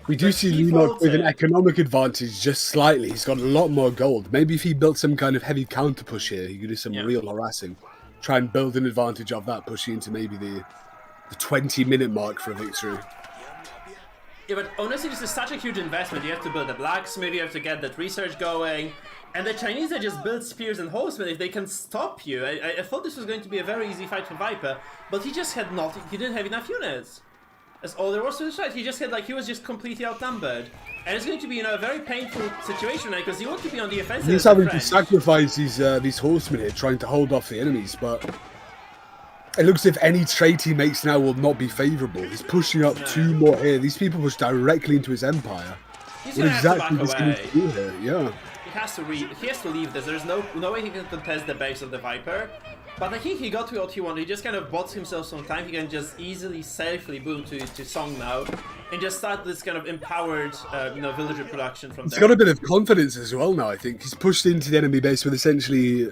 We do see Leno with an economic advantage, just slightly. He's got a lot more gold. Maybe if he built some kind of heavy counter push here, he could do some real harassing. Try and build an advantage of that, pushing into maybe the 20-minute mark for a victory. Yeah, but honestly, this is such a huge investment. You have to build a blacksmith, you have to get that research going. And the Chinese, they just build spears and horsemen if they can stop you. I thought this was going to be a very easy fight for Viper, but he just had nothing. He didn't have enough units. That's all there was to this fight. He just had, like, he was just completely outnumbered. And it's going to be, you know, a very painful situation now, because you want to be on the offensive. He's having to sacrifice these horsemen here, trying to hold off the enemies, but it looks as if any trade he makes now will not be favourable. He's pushing up 2 more here. These people push directly into his empire. He's going to have to back away. Do here? Yeah. He has to leave this. There's no way he can contest the base of the Viper. But I think he got to what he wanted. He just kind of bought himself some time. He can just easily, safely boom to Song now, and just start this kind of empowered, you know, villager production from there. He's got a bit of confidence as well now. I think he's pushed into the enemy base with essentially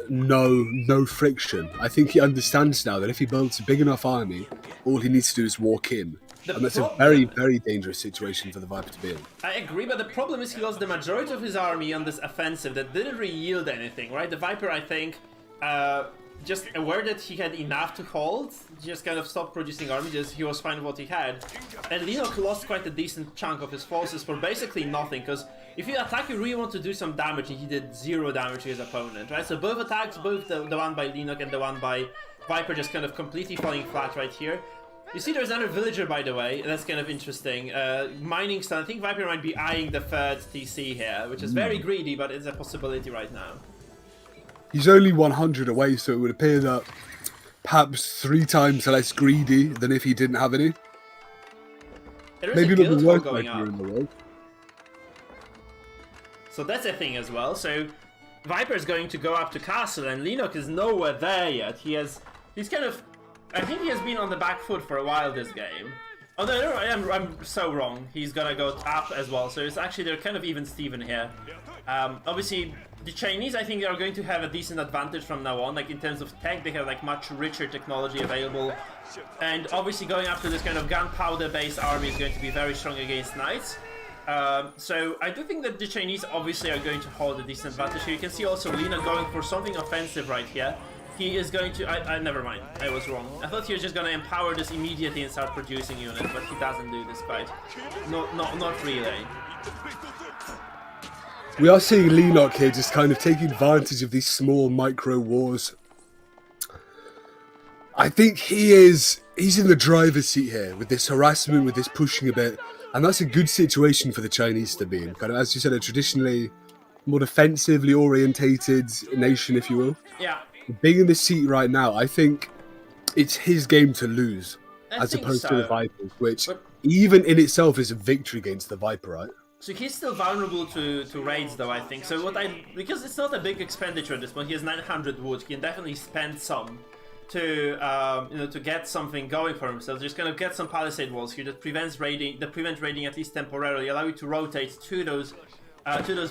no friction. I think he understands now that if he builds a big enough army, all he needs to do is walk in. And that's a very, very dangerous situation for the Viper to be in. I agree, but the problem is he lost the majority of his army on this offensive that didn't really yield anything, right? The Viper, I think, just aware that he had enough to hold, just kind of stopped producing army, just he was fine with what he had. And Leno lost quite a decent chunk of his forces for basically nothing, because if you attack, you really want to do some damage, and he did 0 damage to his opponent, right? So both attacks, both the one by Leno and the one by Viper, just kind of completely falling flat right here. You see there's another villager, by the way, that's kind of interesting. Mining stone. I think Viper might be eyeing the 3rd TC here, which is very greedy, but it's a possibility right now. He's only 100 away, so it would appear that perhaps 3 times less greedy than if he didn't have any. Maybe a guild hall going up. In the world. So that's a thing as well. So Viper's going to go up to castle, and Leno is nowhere there yet. He's kind of, I think he has been on the back foot for a while this game. Oh no, I'm so wrong. He's gonna go up as well. So it's actually, they're kind of even Steven here. Obviously, the Chinese, I think, are going to have a decent advantage from now on. Like, in terms of tech, they have, like, much richer technology available. And obviously, going after this kind of gunpowder-based army is going to be very strong against knights. So I do think that the Chinese obviously are going to hold a decent advantage here. You can see also Leno going for something offensive right here. He is going to... never mind. I was wrong. I thought he was just going to empower this immediately and start producing units, but he doesn't do this fight. Not really. We are seeing Leno here just kind of taking advantage of these small micro wars. I think he's in the driver's seat here with this harassment, with this pushing a bit, and that's a good situation for the Chinese to be in. Kind of, as you said, a traditionally more defensively orientated nation, if you will. Yeah. Being in the seat right now, I think it's his game to lose, as opposed to the Vipers, which even in itself is a victory against the Viper, right? So he's still vulnerable to raids, though, I think. So because it's not a big expenditure at this point, he has 900 wood. He can definitely spend some to to get something going for himself. Just kind of get some palisade walls here that prevent raiding at least temporarily, allow you to rotate to those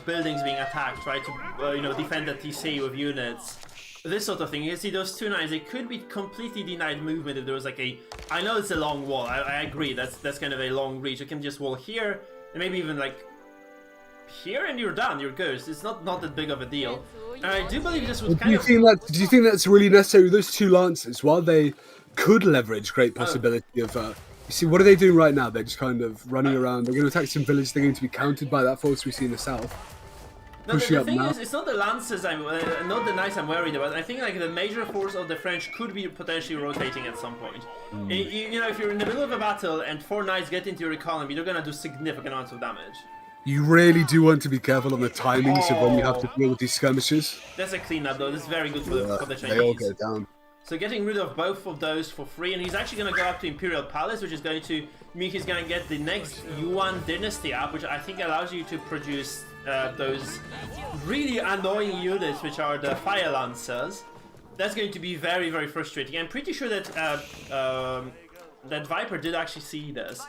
buildings being attacked, right? To defend the TC with units. This sort of thing. You see those 2 knights, they could be completely denied movement if there was like I know it's a long wall. I agree. That's kind of a long reach. You can just wall here. And maybe even like here, and you're done. You're good. It's not that big of a deal. And I do believe this was kind of. Do you think that's really necessary? Those 2 lances, while they could leverage great possibility of. You see, what are they doing right now? They're just kind of running around. They're going to attack some villages. They're going to be countered by that force we see in the south. No, the thing is, it's not the lances not the knights I'm worried about. I think like the major force of the French could be potentially rotating at some point. If you're in the middle of a battle and 4 knights get into your economy, they're gonna do significant amounts of damage. You really do want to be careful on the timings of when you have to deal with these skirmishes. That's a cleanup though. This is very good for the Chinese. They all go down. So getting rid of both of those for free, and he's actually going to go up to Imperial Palace, which is going to mean he's going to get the next Yuan Dynasty up, which I think allows you to produce those really annoying units, which are the Fire Lancers. That's going to be very, very frustrating. I'm pretty sure that that Viper did actually see this.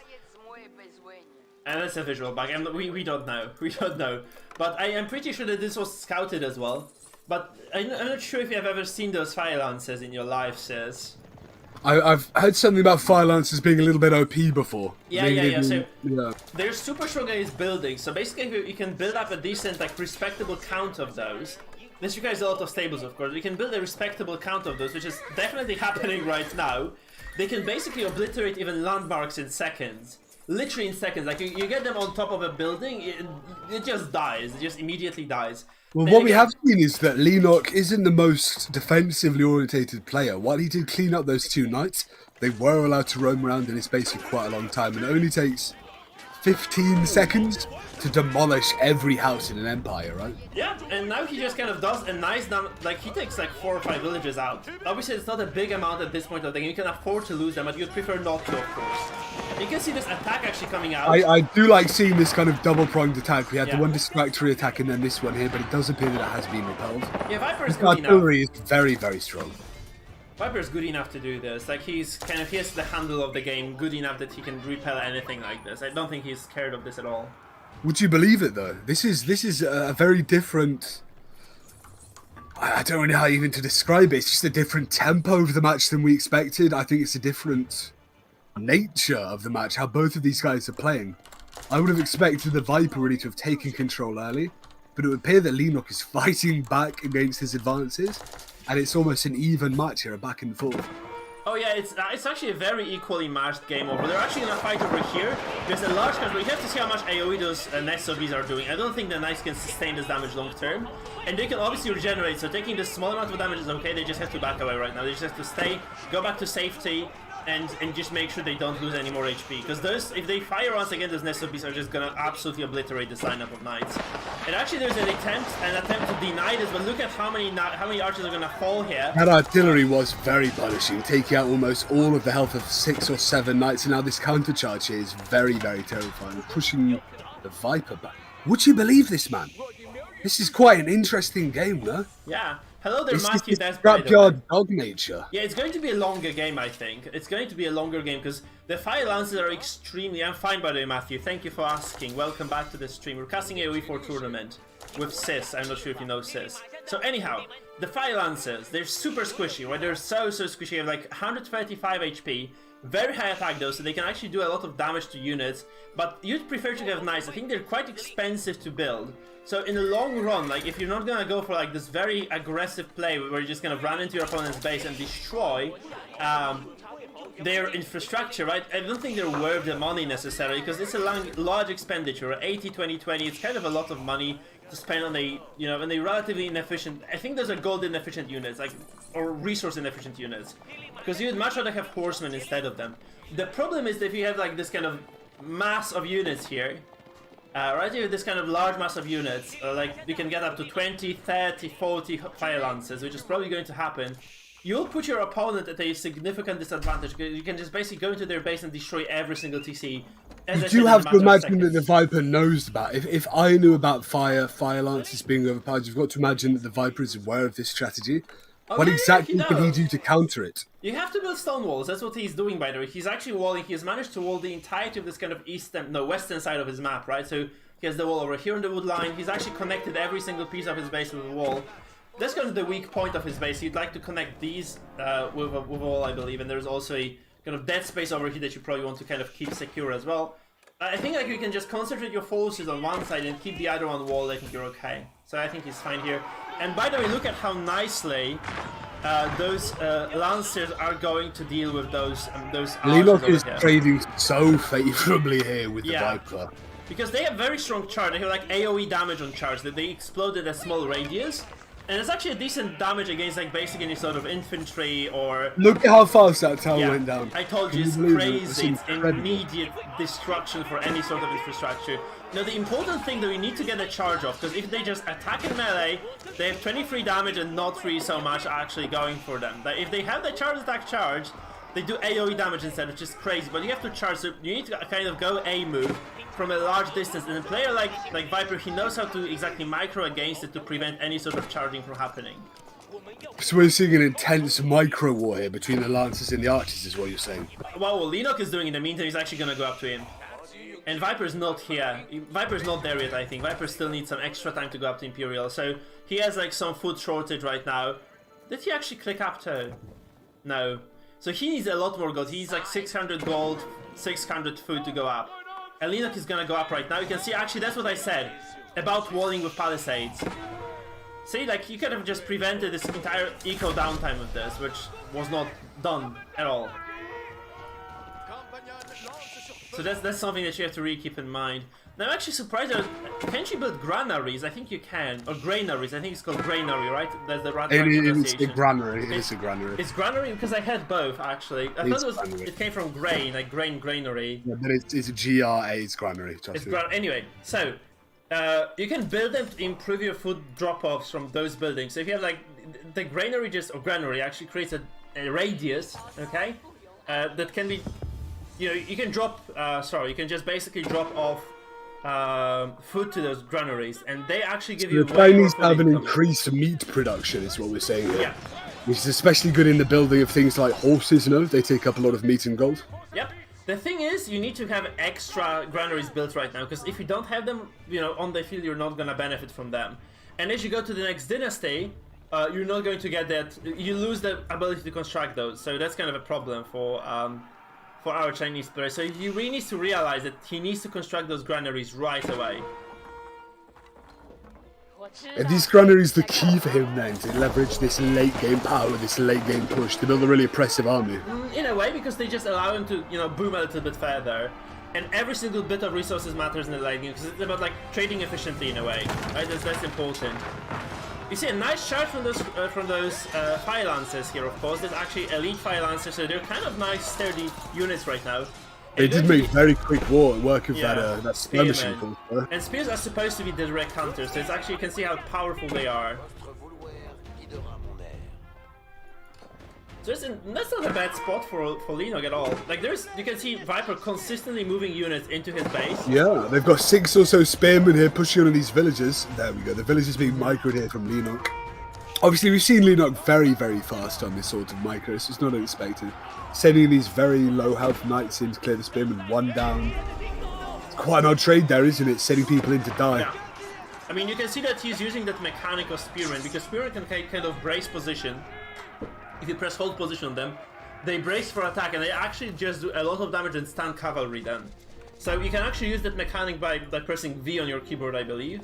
And that's a visual bug. We don't know. We don't know. But I am pretty sure that this was scouted as well. But I'm not sure if you have ever seen those Fire Lancers in your life, SIS. I've heard something about Fire Lancers being a little bit OP before. Yeah. So they're super strong against buildings. So basically, you can build up a decent, like, respectable count of those. This requires a lot of stables, of course. You can build a respectable count of those, which is definitely happening right now. They can basically obliterate even landmarks in seconds. literally in seconds. Like you get them on top of a building, it just dies. It just immediately dies. Well, Then what we again- have seen is that Leno isn't the most defensively orientated player. While he did clean up those 2 knights, they were allowed to roam around in his space for quite a long time, and it only takes 15 seconds to demolish every house in an empire, right? Yeah, and now he just kind of does a nice like he takes like 4 or 5 villages out. Obviously it's not a big amount at this point of the game, you can afford to lose them, but you'd prefer not to, of course. You can see this attack actually coming out. I do like seeing this kind of double-pronged attack. We had Yeah. the one distractory attack and then this one here, but it does appear that it has been repelled. Yeah, Viper's The good enough. artillery is very, very strong. Viper's good enough to do this. Like he has the handle of the game good enough that he can repel anything like this. I don't think he's scared of this at all. Would you believe it though? This is a very different. I don't know how even to describe it. It's just a different tempo of the match than we expected. I think it's a different nature of the match, how both of these guys are playing. I would have expected the Viper really to have taken control early, but it would appear that Leno is fighting back against his advances, and it's almost an even match here, a back and forth. Oh yeah, it's actually a very equally matched game over. They're actually gonna fight over here. There's a large country. You have to see how much AoE those SIS are doing. I don't think the knights can sustain this damage long term, and they can obviously regenerate. So taking this small amount of damage is okay. They just have to back away right now. They just have to stay, go back to safety, and just make sure they don't lose any more HP. Because those, if they fire once again, those SIS are just gonna absolutely obliterate this lineup of knights. And actually, there's an attempt to deny this, but look at how many archers are gonna fall here. That artillery was very punishing, taking out almost all of the health of 6 or 7 knights, and now this countercharge here is very, very terrifying, pushing the Viper back. Would you believe this, man? This is quite an interesting game, no? Yeah. Hello there, This Matthew. is That's scrapyard dog nature. Yeah, it's going to be a longer game, I think. It's going to be a longer game because the fire lances are extremely... I'm fine, by the way, Matthew. Thank you for asking. Welcome back to the stream. We're casting AoE for tournament with SIS. I'm not sure if you know SIS. So anyhow, the fire lances, they're super squishy, right? They're so squishy. They have like 135 HP. Very high attack though, so they can actually do a lot of damage to units. But you'd prefer to have knights. I think they're quite expensive to build. So in the long run, like if you're not gonna go for like this very aggressive play where you're just gonna run into your opponent's base and destroy their infrastructure, right? I don't think they're worth the money necessarily because it's a large expenditure. 80, 20, 20. It's kind of a lot of money to spend on a on a relatively inefficient. I think those are gold inefficient units, like or resource inefficient units, because you'd much rather have horsemen instead of them. The problem is that if you have like this kind of mass of units here. Right here, this kind of large mass of units, like you can get up to 20, 30, 40 fire lances, which is probably going to happen. You'll put your opponent at a significant disadvantage. You can just basically go into their base and destroy every single TC. You do have to imagine that the Viper knows about it. If I knew about fire lances being overpowered, you've got to imagine that the Viper is aware of this strategy. Oh, What yeah, exactly he can he does. do to counter it? You have to build stone walls. That's what he's doing, by the way. He's actually walling. He's managed to wall the entirety of this kind of western side of his map, right? So he has the wall over here on the wood line. He's actually connected every single piece of his base with a wall. That's kind of the weak point of his base. He'd like to connect these with a wall, I believe. And there's also a kind of dead space over here that you probably want to kind of keep secure as well. I think like you can just concentrate your forces on one side and keep the other on the wall. I think you're okay. So I think he's fine here. And by the way, look at how nicely those lancers are going to deal with those archers Leno over is here. trading so favourably here with the Viper. Because they have very strong charge. They have like AoE damage on charge. That they exploded a small radius. And it's actually a decent damage against like basically any sort of infantry or... Look at how fast that tower went down. I told you, Can it's believe it? crazy. It's incredible. immediate destruction for any sort of infrastructure. Now, the important thing that we need to get a charge off, because if they just attack in melee, they have 23 damage and not really so much actually going for them. But if they have the charge attack charge, they do AoE damage instead, which is crazy. But you have to charge, so you need to kind of go A move from a large distance. And a player like Viper, he knows how to exactly micro against it to prevent any sort of charging from happening. So we're seeing an intense micro war here between the Lancers and the Archers, is what you're saying. Well, what Leno is doing in the meantime, he's actually going to go up to him. And Viper's not here. Viper's not there yet, I think. Viper still needs some extra time to go up to Imperial. So he has like some food shortage right now. Did he actually click up to? No. So he needs a lot more gold. He's like 600 gold, 600 food to go up. And Leno is gonna go up right now. You can see, actually, that's what I said about walling with palisades. See, like, you could have just prevented this entire eco downtime with this, which was not done at all. So that's something that you have to really keep in mind. Now I'm actually surprised that can't you build granaries? I think you can, or granaries. I think it's called granary, right? That's the right It's a granary. It is a granary. It's granary because I had both actually. I thought it came from grain, like granary. Yeah, but it's a GRA. It's granary. Anyway, so you can build them to improve your food drop-offs from those buildings. So if you have like the granary, granary actually creates a radius, okay, that can be, you know, you can drop. You can just basically drop off food to those granaries, and they actually give you. The Chinese have an increased meat production, is what we're saying here. Yeah. Which is especially good in the building of things like horses. You know, they take up a lot of meat and gold. Yep. The thing is, you need to have extra granaries built right now, because if you don't have them, you know, on the field, you're not gonna benefit from them. And as you go to the next dynasty, you're not going to get that. You lose the ability to construct those, so that's kind of a problem for our Chinese player. So he really needs to realize that he needs to construct those granaries right away. And these granaries the key for him then to leverage this late game power, this late game push to build a really oppressive army. In a way, because they just allow him to, you know, boom a little bit further. And every single bit of resources matters in the late game, because it's about like trading efficiently in a way. Right? That's important. You see a nice charge from those fire lancers here. Of course, there's actually elite fire lancers, so they're kind of nice, sturdy units right now. They did make very quick work of that skirmishing. And spears are supposed to be direct counters, so it's actually, you can see how powerful they are. So that's not a bad spot for Leno at all. Like you can see Viper consistently moving units into his base. Yeah, they've got 6 or so spearmen here pushing on these villagers. There we go, the villagers being microed here from Leno. Obviously, we've seen Leno very, very fast on this sort of micro, so it's not unexpected. Sending these very low health knights in to clear the spearmen, 1 down. It's quite an odd trade there, isn't it? Sending people in to die. Yeah. I mean, you can see that he's using that mechanic of spearmen, because spearmen can kind of brace position. If you press hold position on them, they brace for attack, and they actually just do a lot of damage and stun cavalry then. So you can actually use that mechanic by pressing V on your keyboard, I believe.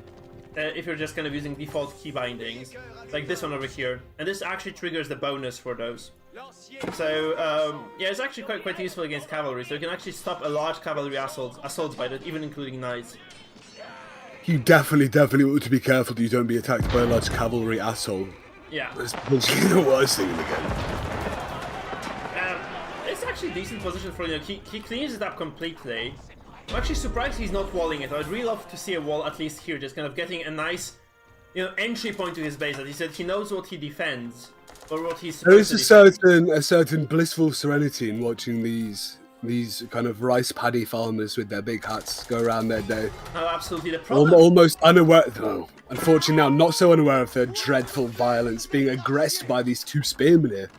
If you're just kind of using default key bindings, like this one over here. And this actually triggers the bonus for those. So, yeah, it's actually quite useful against cavalry, so you can actually stop a large cavalry assaults by that, even including knights. You definitely want to be careful that you don't be attacked by a large cavalry asshole. Yeah. That's the worst thing in the game. It's actually a decent position for Leno. He cleans it up completely. I'm actually surprised he's not walling it. I'd really love to see a wall at least here, just kind of getting a nice, you know, entry point to his base. That he said he knows what he defends, or what he's supposed to defend. There is a certain blissful serenity in watching these kind of rice paddy farmers with their big hats go around their day. Oh, absolutely. The problem... Almost unaware... No, unfortunately now, not so unaware of the dreadful violence being aggressed by these 2 spearmen here.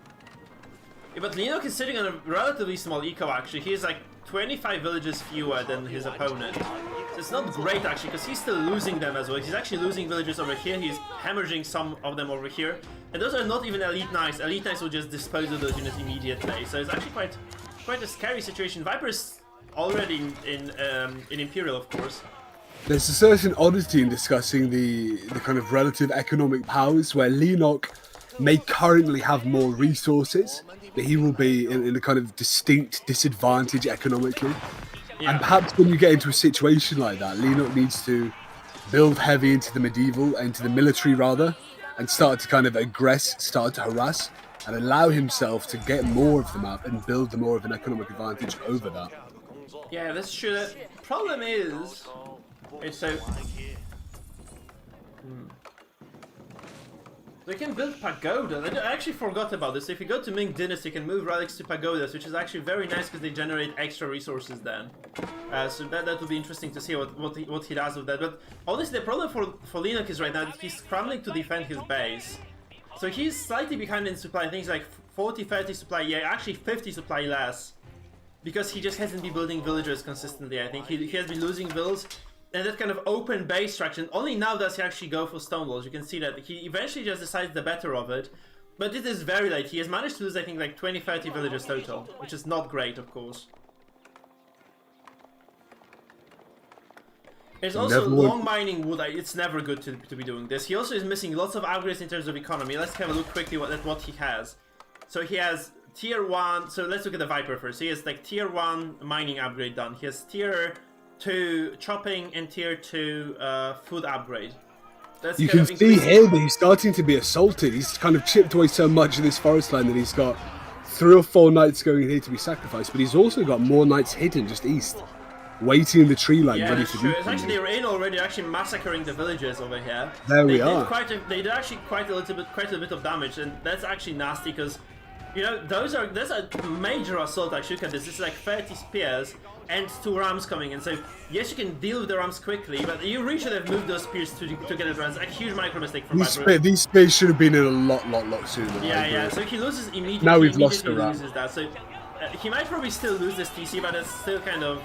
Yeah, but Leno is sitting on a relatively small eco, actually. He has like 25 villages fewer than his opponent. So it's not great, actually, because he's still losing them as well. He's actually losing villagers over here. He's hemorrhaging some of them over here. And those are not even elite knights. Elite knights will just dispose of those units immediately. So it's actually quite a scary situation. Viper is already in Imperial, of course. There's a certain oddity in discussing the kind of relative economic powers, where Leno may currently have more resources, but he will be in a kind of distinct disadvantage economically. Yeah. And perhaps when you get into a situation like that, Leno needs to build heavy into the military rather, and start to kind of start to harass, and allow himself to get more of the map and build more of an economic advantage over that. Yeah, that's true. The problem is, it's so... They can build pagodas. I actually forgot about this. If you go to Ming Dynasty, you can move relics to pagodas, which is actually very nice because they generate extra resources then. So that will be interesting to see what he does with that. But honestly, the problem for Leno is right now that he's scrambling to defend his base. So he's slightly behind in supply. I think it's like 40, 30 supply. Yeah, actually 50 supply less. Because he just hasn't been building villagers consistently. I think he has been losing vills. And that kind of open base structure, only now does he actually go for stone walls. You can see that he eventually just decides the better of it. But it is very late. He has managed to lose, I think, like 20-30 villagers total. Which is not great, of course. There's also long mining wood. It's never good to be doing this. He also is missing lots of upgrades in terms of economy. Let's have a look quickly at what he has. So he has tier 1, so let's look at the Viper first. He has like tier 1 mining upgrade done. He has tier 2 chopping and tier 2 food upgrade. You can see here that he's starting to be assaulted. He's kind of chipped away so much of this forest land that he's got 3 or 4 knights going here to be sacrificed, but he's also got more knights hidden just east, waiting in the tree line, ready to do it's actually rain already, actually massacring the villages over here. We are. They did actually quite a bit of damage, and that's actually nasty because, you know, there's a major assault. Actually, look at this. This is like 30 spears and 2 rams coming in. So yes, you can deal with the rams quickly, but you really should have moved those spears to get it around. It's a huge micro mistake from Viper. These spears should have been in a lot sooner. Yeah. So he loses immediately. Now we've lost the ram. Loses that. So he might probably still lose this TC, but it's still kind of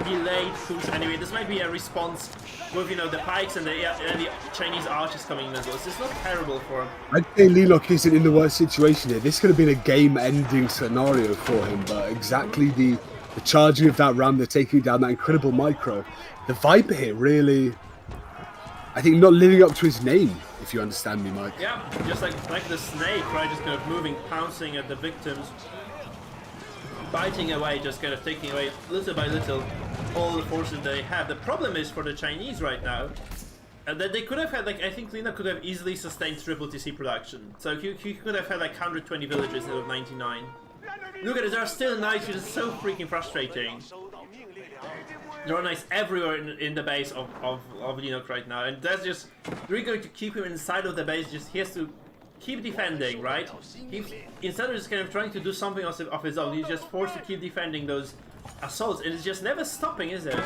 delayed push anyway. This might be a response with, you know, the pikes and the Chinese archers coming in as well. So it's not terrible for him. I'd say Leno isn't in the worst situation here. This could have been a game-ending scenario for him, but exactly the charging of that ram, the taking down that incredible micro, the Viper here really, I think, not living up to his name, if you understand me, Mike. Yeah, just like the snake, right? Just kind of moving, pouncing at the victims, biting away, just kind of taking away little by little all the forces they have. The problem is for the Chinese right now that they could have had, like, I think Leno could have easily sustained triple TC production. So he could have had like 120 villages instead of 99. Look at it, there are still knights, which is so freaking frustrating. There are knights everywhere in the base of Leno right now, and that's just really going to keep him inside of the base. Just he has to keep defending, right? Instead of just kind of trying to do something of his own, he's just forced to keep defending those assaults, and it's just never stopping, is it?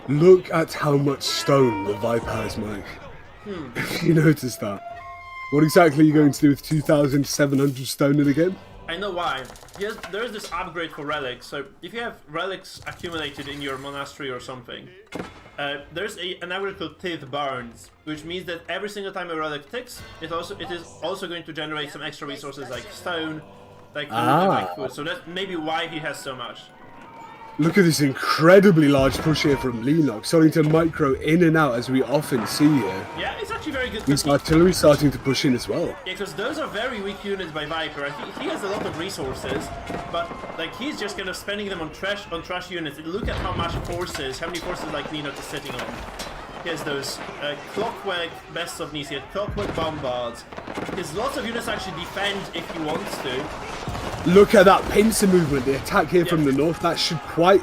Look at how much stone the Viper has, Mike. If you notice that. What exactly are you going to do with 2,700 stone in a game? I know why. Yes, there's this upgrade for relics. So if you have relics accumulated in your monastery or something, there's an upgrade called Tith Burns, which means that every single time a relic ticks, it is also going to generate some extra resources like stone, like food, and like food. So that's maybe why he has so much. Look at this incredibly large push here from Leno, starting to micro in and out as we often see here. Yeah, it's actually very good. His artillery starting to push in as well. Yeah, because those are very weak units by Viper. I think he has a lot of resources, but like he's just kind of spending them on trash units. And look at how many forces like Leno is sitting on. He has those clockwork bests of knees, he has clockwork bombards. He has lots of units to actually defend if he wants to. Look at that pincer movement, the attack here from the north, that should quite...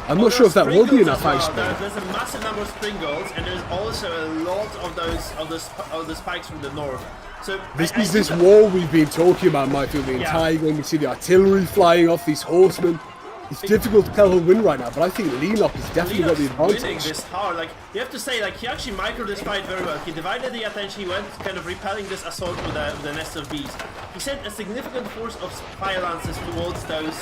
I'm not sure if that will be enough, actually. There's a massive number of springles, and there's also a lot of those spikes from the north. So this is this wall we've been talking about, Michael, the entire game. You see the artillery flying off, these horsemen. It's difficult to tell who'll win right now, but I think Leno has definitely got the advantage. Winning this hard. Like, you have to say, like, he actually microed this fight very well. He divided the attention, he went kind of repelling this assault with the nest of bees. He sent a significant force of fire lances towards those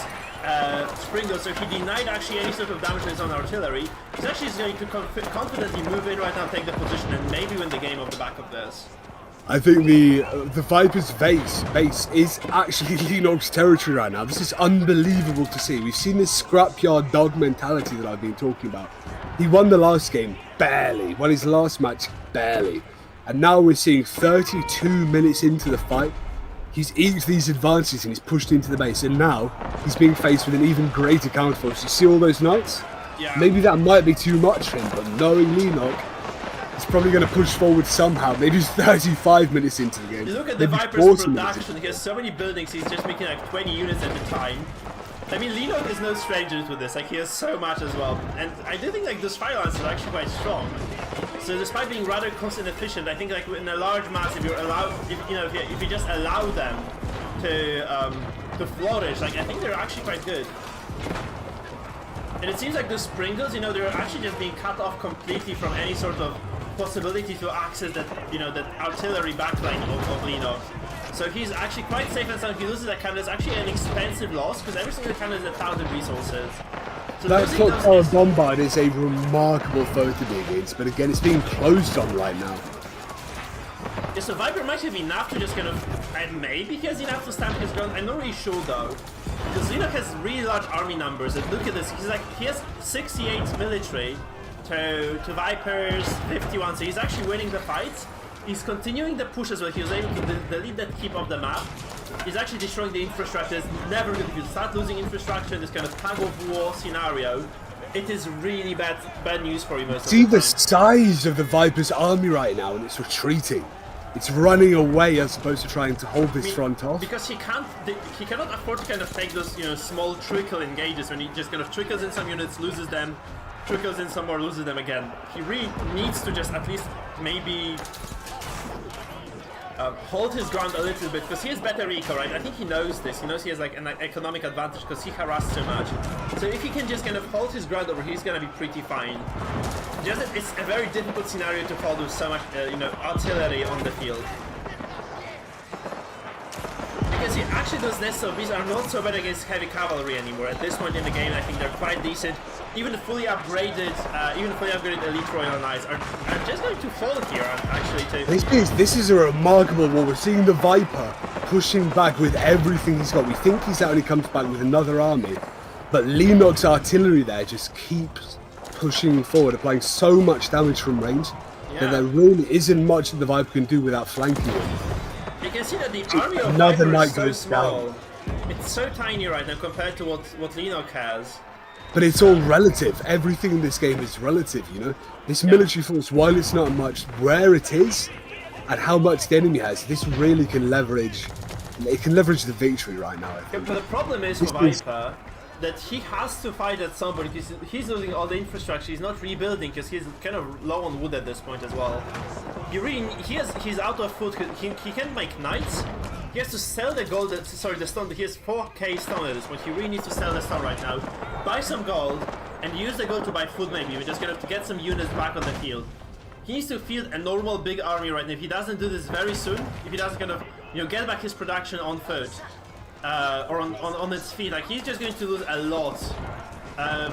springles, so he denied actually any sort of damage to his own artillery. He's actually going to confidently move in right now, take the position, and maybe win the game off the back of this. I think the Viper's base is actually Leno's territory right now. This is unbelievable to see. We've seen this scrapyard dog mentality that I've been talking about. He won the last game, barely. Won his last match, barely. And now we're seeing 32 minutes into the fight. He's eked these advances and he's pushed into the base. And now he's being faced with an even greater counterforce. You see all those knights? Yeah. Maybe that might be too much for him, but knowing Leno, he's probably going to push forward somehow. Maybe it's 35 minutes into the game. Look at the Viper's production. He has so many buildings, he's just making like 20 units at a time. I mean, Leno is no stranger to this. Like, he has so much as well. And I do think like those fire lances are actually quite strong. So despite being rather cost inefficient, I think like in a large mass, if you're allowed, if you just allow them to flourish, like I think they're actually quite good. And it seems like the springles, they're actually just being cut off completely from any sort of possibility to access that, that artillery backline of Leno. So he's actually quite safe and sound. He loses that cannon. It's actually an expensive loss because every single cannon is 1,000 resources. So that clock bombard is a remarkable foe to be against, but again, it's being closed on right now. Yeah, so Viper might have enough to just kind of, and maybe he has enough to stamp his ground. I'm not really sure though, because Leno has really large army numbers. And look at this, he has 68 military, to Viper's 51, so he's actually winning the fight. He's continuing the push as well. He was able to delete that keep of the map. He's actually destroying the infrastructure. It's never good if you start losing infrastructure in this kind of tug of war scenario. It is really bad news for you most of the time. See the size of the Viper's army right now, and it's retreating. It's running away as opposed to trying to hold this front off. Because he cannot afford to kind of take those, you know, small trickle engages when he just kind of trickles in some units, loses them, trickles in some more, loses them again. He really needs to just at least maybe hold his ground a little bit, because he has better eco, right? I think he knows this. He knows he has like an economic advantage because he harassed so much. So if he can just kind of hold his ground over here, he's gonna be pretty fine. Just it's a very difficult scenario to follow with so much, you know, artillery on the field. Because he actually those SOBs are not so bad against heavy cavalry anymore. At this point in the game, I think they're quite decent. Even fully upgraded Elite Royal Knights are just going to fall here, actually. This is a remarkable war. We're seeing the Viper pushing back with everything he's got. We think he's out and he comes back with another army, but Leno's artillery there just keeps pushing forward, applying so much damage from range that there really isn't much that the Viper can do without flanking him. You can see that the army of Another Viper knight is so goes small. down. It's so tiny right now compared to what Leno has. But it's all relative. Everything in this game is relative, you know? This military force, while it's not much, where it is and how much the enemy has, this really can leverage. It can leverage the victory right now, I think. But the problem is for Viper that he has to fight at some point because he's losing all the infrastructure. He's not rebuilding because he's kind of low on wood at this point as well. He's out of food. He can't make knights. He has to sell the gold, the stone. He has 4k stone at this point. He really needs to sell the stone right now. Buy some gold, and use the gold to buy food maybe. We're just gonna have to get some units back on the field. He needs to field a normal big army right now. If he doesn't do this very soon, if he doesn't kind of, you know, get back his production on foot, or on its feet, like he's just going to lose a lot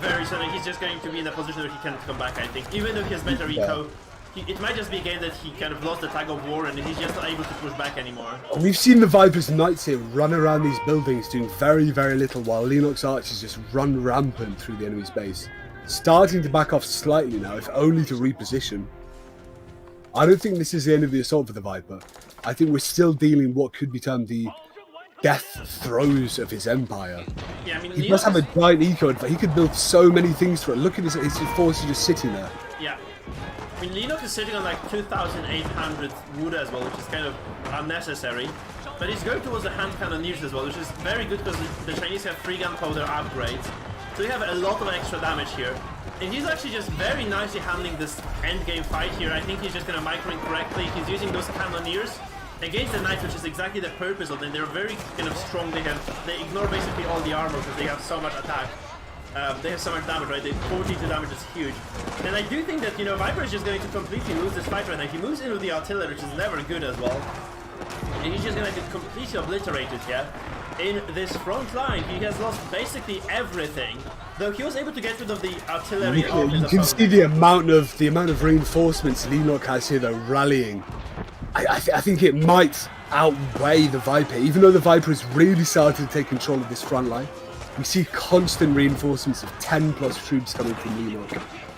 very soon. He's just going to be in a position where he can't come back, I think. Even though he has better eco. It might just be a game that he kind of lost the tug of war and he's just not able to push back anymore. We've seen the Viper's Knights here run around these buildings doing very, very little while Lennox archers just run rampant through the enemy's base. Starting to back off slightly now, if only to reposition. I don't think this is the end of the assault for the Viper. I think we're still dealing what could be termed the death throes of his empire. Yeah, I mean, he must have a giant eco, but he could build so many things for it. Look at his forces just sitting there. Yeah. I mean, Leno is sitting on like 2,800 wood as well, which is kind of unnecessary. But he's going towards the hand cannoneers as well, which is very good because the Chinese have free gunpowder upgrades. So you have a lot of extra damage here. And he's actually just very nicely handling this endgame fight here. I think he's just going to micro it correctly. He's using those cannoneers against the knights, which is exactly the purpose of them. They're very kind of strong. They ignore basically all the armor because they have so much attack. They have so much damage, right? 42 damage is huge. And I do think that, you know, Viper is just going to completely lose this fight right now. He moves into the artillery, which is never good as well. And he's just going to get completely obliterated here. In this front line, he has lost basically everything. Though he was able to get rid of the artillery. You can see the amount of reinforcements Lenox has here, though, rallying. I think it might outweigh the Viper, even though the Viper has really started to take control of this front line. We see constant reinforcements of 10 plus troops coming from Lenox.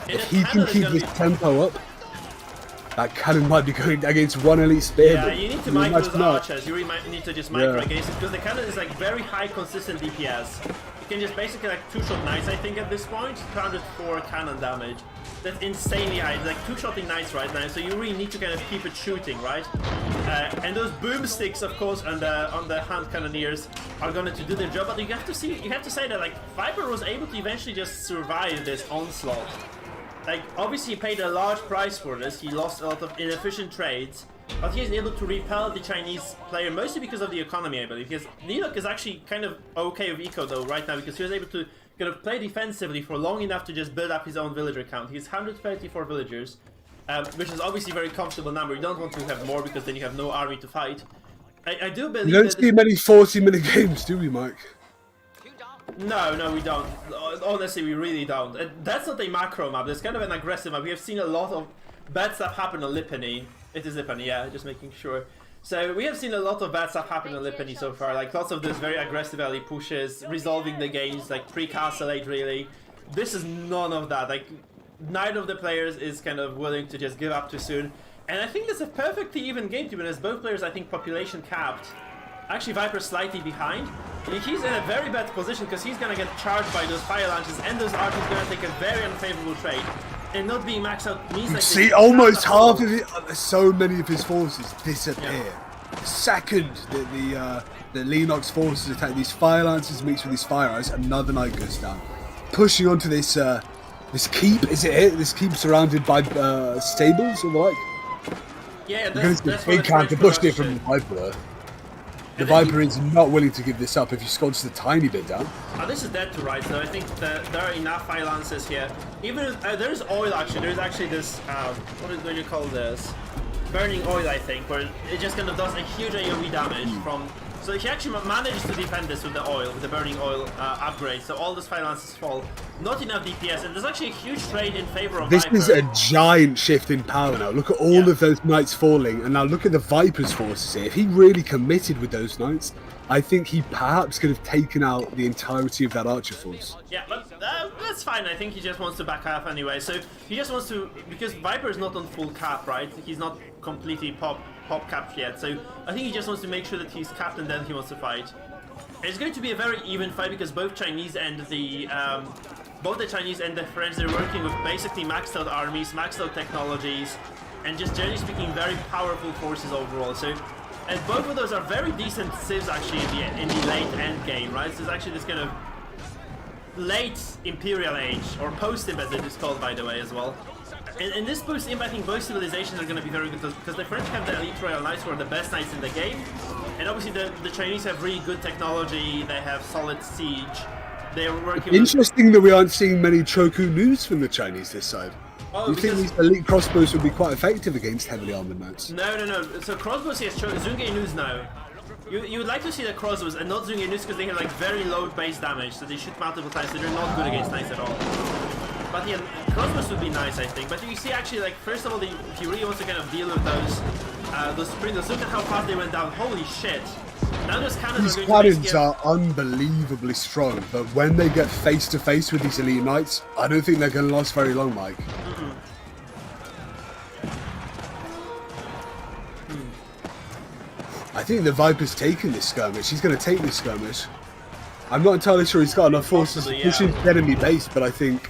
If he can keep this tempo up, that cannon might be going against one elite spearman. Yeah, you need to micro those archers. You really might need to just micro against it because the cannon is like very high consistent DPS. You can just basically like two-shot knights, I think, at this point. 204 cannon damage. That's insanely high. It's like two-shotting knights right now, so you really need to kind of keep it shooting, right? And those boomsticks, of course, on the hand cannoneers are going to do their job. But you have to say that like Viper was able to eventually just survive this onslaught. Like, obviously he paid a large price for this. He lost a lot of inefficient trades, but he's able to repel the Chinese player mostly because of the economy, I believe. Because Lenox is actually kind of okay with eco though right now because he was able to kind of play defensively for long enough to just build up his own villager count. He has 134 villagers, which is obviously a very comfortable number. You don't want to have more because then you have no army to fight. I do believe you don't see many 40-minute games, do we, Mike? No, we don't. Honestly, we really don't. That's not a macro map. It's kind of an aggressive map. We have seen a lot of bad stuff happen on Lipany. It is Lipany, yeah, just making sure. So we have seen a lot of bad stuff happen on Lipany so far. Like lots of this very aggressive early pushes, resolving the games, like pre-castle age really. This is none of that. Like neither of the players is kind of willing to just give up too soon. And I think that's a perfectly even game, to be honest. Both players, I think, population capped. Actually, Viper's slightly behind. He's in a very bad position because he's going to get charged by those fire launches, and those archers going to take a very unfavorable trade. And not being maxed out means like... See, almost half of it, so many of his forces disappear. Yeah. The second that the Lennox forces attack these fire lances mixed with these fire eyes, another knight goes down. Pushing onto this this keep, is it it? This keep surrounded by stables or the like? Yeah, that's big count to push it from the Viper. The Viper is not willing to give this up if he scots the tiny bit down. Oh, this is dead to right, so I think that there are enough fire lances here. Even there's oil actually. There's actually this what do you call this? Burning oil, I think, where it just kind of does a huge AoE damage from. So he actually manages to defend this with the oil, with the burning oil upgrade. So all those fire lances fall. Not enough DPS, and there's actually a huge trade in favor of This Viper. is a giant shift in power now. Look at all of those knights falling, and now look at the Viper's forces here. If he really committed with those knights, I think he perhaps could have taken out the entirety of that archer force. Yeah, but that's fine. I think he just wants to back off anyway. So he just wants to, because Viper is not on full cap, right? He's not completely pop capped yet. So I think he just wants to make sure that he's capped, and then he wants to fight. It's going to be a very even fight because both Chinese and the Chinese and the French, they're working with basically maxed out armies, maxed out technologies, and just generally speaking very powerful forces overall. So, and both of those are very decent civs actually in the late end game, right? So it's actually this kind of late Imperial Age, or post-imp as it is called, by the way, as well. In this post-imp, I think both civilizations are going to be very good because the French have the elite royal knights who are the best knights in the game, and obviously the Chinese have really good technology. They have solid siege. They're working. Interesting that we aren't seeing many Choku news from the Chinese this side. Oh, you think these elite crossbows would be quite effective against heavily armored knights? No. So crossbows, yes, Zunge news now. You would like to see the crossbows and not Zunge news because they have like very low base damage, so they shoot multiple times, so they're not good against knights at all. But yeah, crossbows would be nice, I think. But you see, actually, like first of all, if you really want to kind of deal with those sprinters, look at how fast they went down. Holy shit! Now those cannons These are going cannons are unbelievably strong, but when they get face to face with these elite knights, I don't think they're going to last very long, Mike. I think the Viper's taking this skirmish. He's going to take this skirmish. I'm not entirely sure he's got enough forces to push into the enemy base, but I think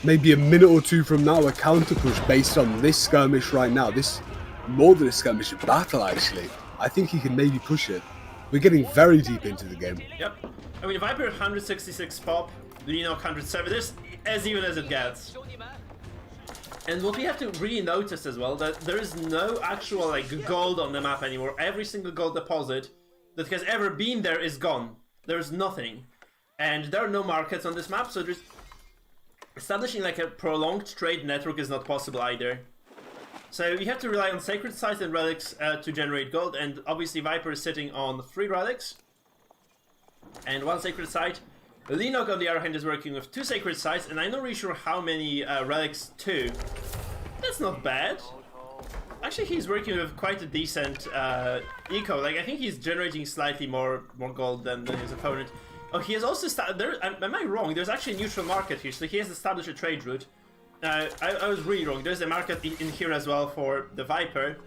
maybe a minute or two from now, a counter push based on this skirmish right now, this more than a skirmish, a battle actually. I think he can maybe push it. We're getting very deep into the game. Yep. I mean, Viper 166 pop, Leno 107. This as even as it gets. And what we have to really notice as well, that there is no actual like gold on the map anymore. Every single gold deposit that has ever been there is gone. There's nothing. And there are no markets on this map, so there's establishing like a prolonged trade network is not possible either. So you have to rely on sacred sites and relics to generate gold, and obviously Viper is sitting on 3 relics and 1 sacred site. Leno, on the other hand, is working with 2 sacred sites, and I'm not really sure how many relics too. That's not bad. Actually, he's working with quite a decent eco. Like I think he's generating slightly more gold than his opponent. Oh, he has also am I wrong? There's actually a neutral market here, so he has established a trade route. I was really wrong. There's a market in here as well for the Viper.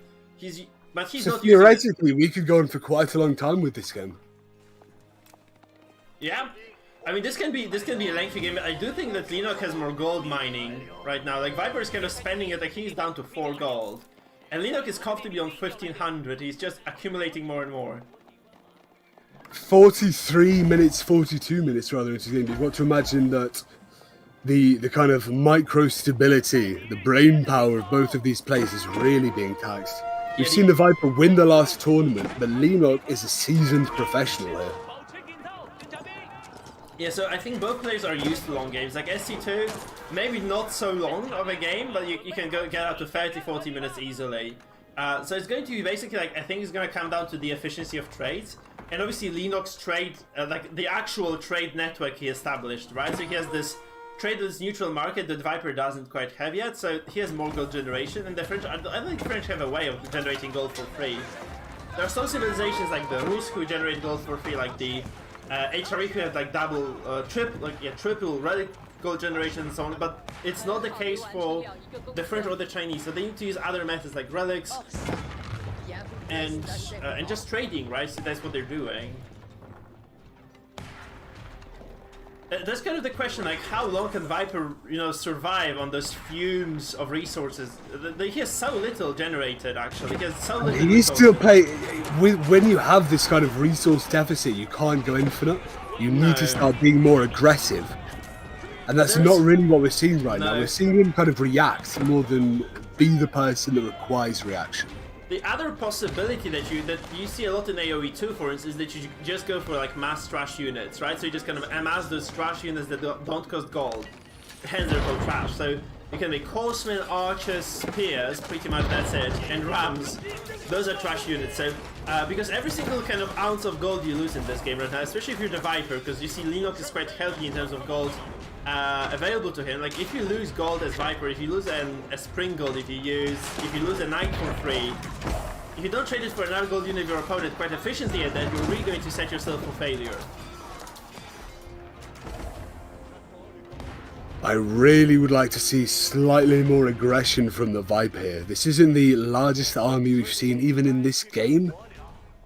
But he's not. Theoretically, we could go on for quite a long time with this game. Yeah, I mean this can be a lengthy game. I do think that Leno has more gold mining right now. Like Viper is kind of spending it. Like he's down to 4 gold, and Leno is comfortably on 1500. He's just accumulating more and more. 43 minutes, 42 minutes rather into the game. You've got to imagine that the kind of micro stability, the brain power of both of these players is really being taxed. We've seen the Viper win the last tournament, but Leno is a seasoned professional here. Yeah, so I think both players are used to long games. Like SC2, maybe not so long of a game, but you can get out to 30-40 minutes easily. So it's going to be basically like, I think it's going to come down to the efficiency of trades. And obviously Lennox trade, like the actual trade network he established, right? So he has this trader's neutral market that Viper doesn't quite have yet, so he has more gold generation, and the French, I don't think the French have a way of generating gold for free. There are some civilizations like the Rus who generate gold for free, like the HRE who have like triple relic gold generation and so on, but it's not the case for the French or the Chinese, so they need to use other methods like relics and just trading, right? So that's what they're doing. That's kind of the question, like how long can Viper, survive on those fumes of resources? He has so little generated, actually. He has so little. He needs to play when you have this kind of resource deficit. You can't go infinite. You need to start being more aggressive, and that's not really what we're seeing right now. We're seeing him kind of react more than be the person that requires reaction. The other possibility that you see a lot in AoE 2, for instance, is that you just go for like mass trash units, right? So you just kind of amass those trash units that don't cost gold. Hence they're called trash. So you can make horsemen, archers, spears, pretty much that's it, and rams. Those are trash units. So because every single kind of ounce of gold you lose in this game right now, especially if you're the Viper, because you see Leno is quite healthy in terms of gold available to him. Like if you lose gold as Viper, if you lose a spring gold, if you lose a knight for free, if you don't trade it for another gold unit of your opponent quite efficiently at that, you're really going to set yourself for failure. I really would like to see slightly more aggression from the Viper here. This isn't the largest army we've seen even in this game,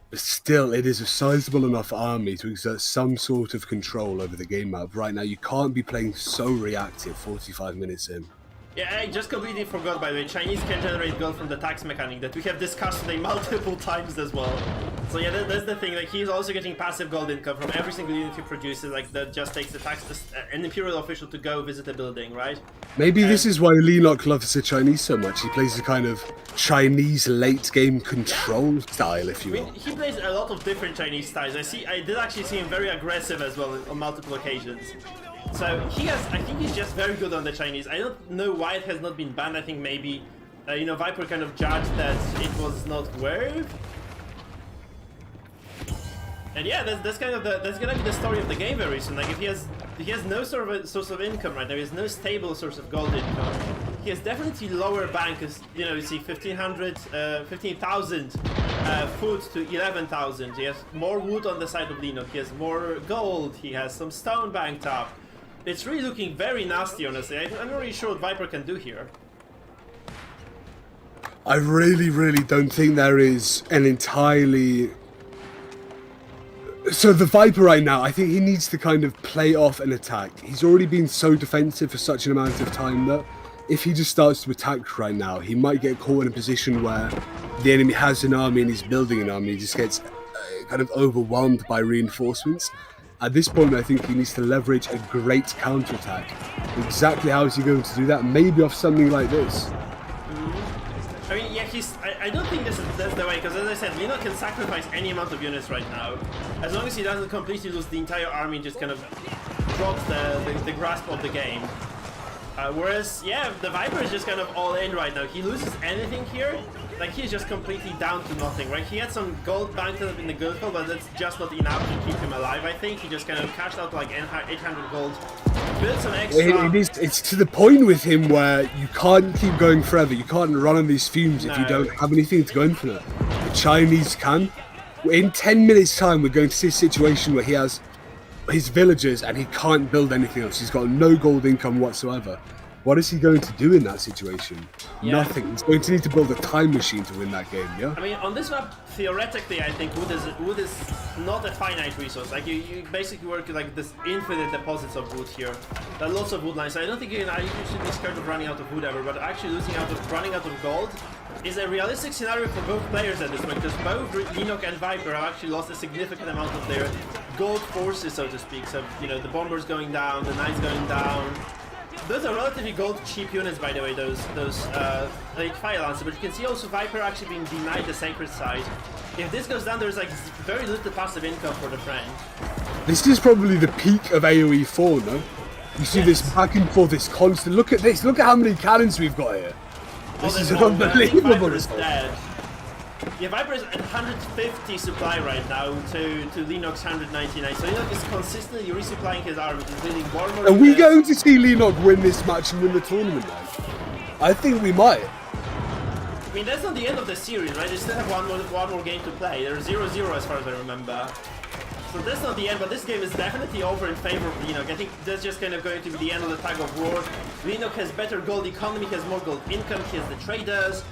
but still it is a sizable enough army to exert some sort of control over the game map. Right now you can't be playing so reactive 45 minutes in. Yeah, I just completely forgot, by the way, Chinese can generate gold from the tax mechanic that we have discussed today multiple times as well. So yeah, that's the thing, like he's also getting passive gold income from every single unit he produces, like that just takes the tax, an imperial official to go visit a building, right? Maybe this is why Leno loves the Chinese so much. He plays a kind of Chinese late game control style, if you will. He plays a lot of different Chinese styles. I did actually see him very aggressive as well on multiple occasions. So I think he's just very good on the Chinese. I don't know why it has not been banned. I think maybe, Viper kind of judged that it was not worth. And yeah, that's gonna be the story of the game very soon. Like if he has no sort of source of income right now, he has no stable source of gold income. He has definitely lower bank, because you see 15,000 food to 11,000. He has more wood on the side of Leno. He has more gold. He has some stone banked up. It's really looking very nasty, honestly. I'm not really sure what Viper can do here. I really don't think there is an entirely... So the Viper right now, I think he needs to kind of play off an attack. He's already been so defensive for such an amount of time that if he just starts to attack right now, he might get caught in a position where the enemy has an army and he's building an army. He just gets kind of overwhelmed by reinforcements. At this point, I think he needs to leverage a great counterattack. Exactly how is he going to do that? Maybe off something like this. I mean, yeah, I don't think that's the way, because as I said, Leno can sacrifice any amount of units right now. As long as he doesn't completely lose the entire army and just kind of drops the grasp of the game. Whereas, yeah, the Viper is just kind of all in right now. He loses anything here, like he's just completely down to nothing, right? He had some gold banked up in the gold hole, but that's just not enough to keep him alive, I think. He just kind of cashed out like 800 gold, built some extra... It's to the point with him where you can't keep going forever. You can't run on these fumes if you don't have anything to go infinite. The Chinese can. In 10 minutes time, we're going to see a situation where he has his villagers and he can't build anything else. He's got no gold income whatsoever. What is he going to do in that situation? Yeah. Nothing. He's going to need to build a time machine to win that game, yeah? I mean, on this map, theoretically, I think wood is not a finite resource. Like, you basically work like this infinite deposits of wood here. There are lots of wood lines. So I don't think you should be scared of running out of wood ever, but actually running out of gold is a realistic scenario for both players at this point, because both Leno and Viper have actually lost a significant amount of their gold forces, so to speak. So, the bombers going down, the knights going down. Those are relatively gold cheap units, by the way, those like fire lancer, but you can see also Viper actually being denied the sacred side. If this goes down, there's like very little passive income for the French. This is probably the peak of AoE 4, no? You see this back and forth, this constant... Look at this, look at how many cannons we've got here. This is unbelievable. Viper is dead. Yeah, Viper is at 150 supply right now to Leno's 199. So Leno is consistently resupplying his army. He's building more and more. Are we going to see Leno win this match and win the tournament then? I think we might. I mean, that's not the end of the series, right? They still have one more game to play. They're 0-0 as far as I remember. So that's not the end, but this game is definitely over in favor of Leno. I think that's just kind of going to be the end of the tug of war. Leno has better gold economy, he has more gold income, he has the traders.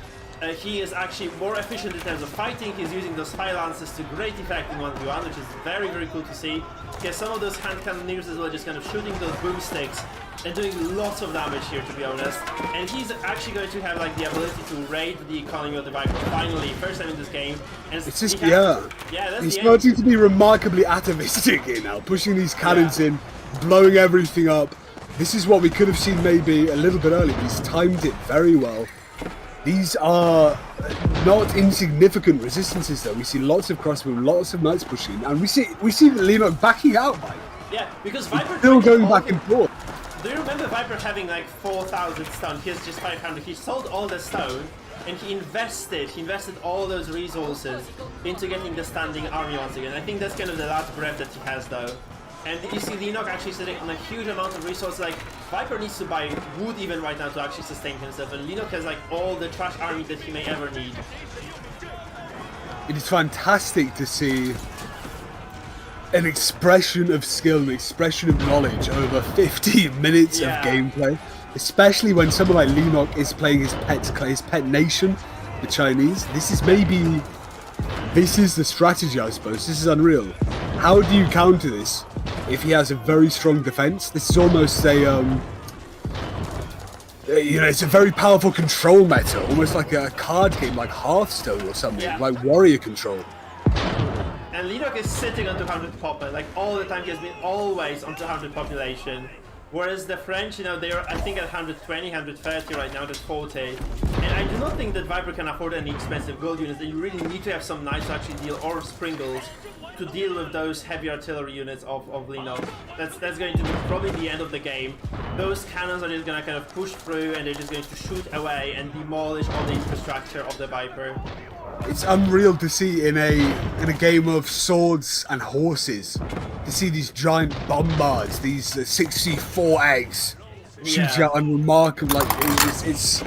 He is actually more efficient in terms of fighting. He's using those fire lances to great effect in 1v1, which is very, very cool to see. He has some of those hand cannoneers as well, just kind of shooting those boomsticks and doing lots of damage here, to be honest. And he's actually going to have like the ability to raid the economy of the Viper finally, first time in this game. And it's just, he's starting to be remarkably atavistic here now, pushing these cannons in, blowing everything up. This is what we could have seen maybe a little bit earlier, but he's timed it very well. These are not insignificant resistances though. We see lots of crossbow, lots of knights pushing, and we see Leno backing out, Mike. Yeah, because Viper still going back and forth. Do you remember Viper having like 4,000 stone? He has just 500. He sold all the stone and he invested all those resources into getting the standing army once again. I think that's kind of the last breath that he has though. And you see Leno actually sitting on a huge amount of resources. Like Viper needs to buy wood even right now to actually sustain himself, and Leno has like all the trash army that he may ever need. It is fantastic to see an expression of skill, an expression of knowledge over 15 minutes of gameplay, especially when someone like Leno is playing his pet nation, the Chinese. This is the strategy, I suppose. This is unreal. How do you counter this if he has a very strong defense? This is almost a it's a very powerful control meta, almost like a card game like Hearthstone or something, like warrior control. And Leno is sitting on 200 popper, like all the time. He has been always on 200 population. Whereas the French, they are, I think, at 120, 130 right now, 140. And I do not think that Viper can afford any expensive gold units. You really need to have some knights to actually deal, or Springles, to deal with those heavy artillery units of Leno. That's going to be probably the end of the game. Those cannons are just going to kind of push through, and they're just going to shoot away and demolish all the infrastructure of the Viper. It's unreal to see in a game of swords and horses, to see these giant bombards, these 64 eggs shoot out and remarkable. Like it's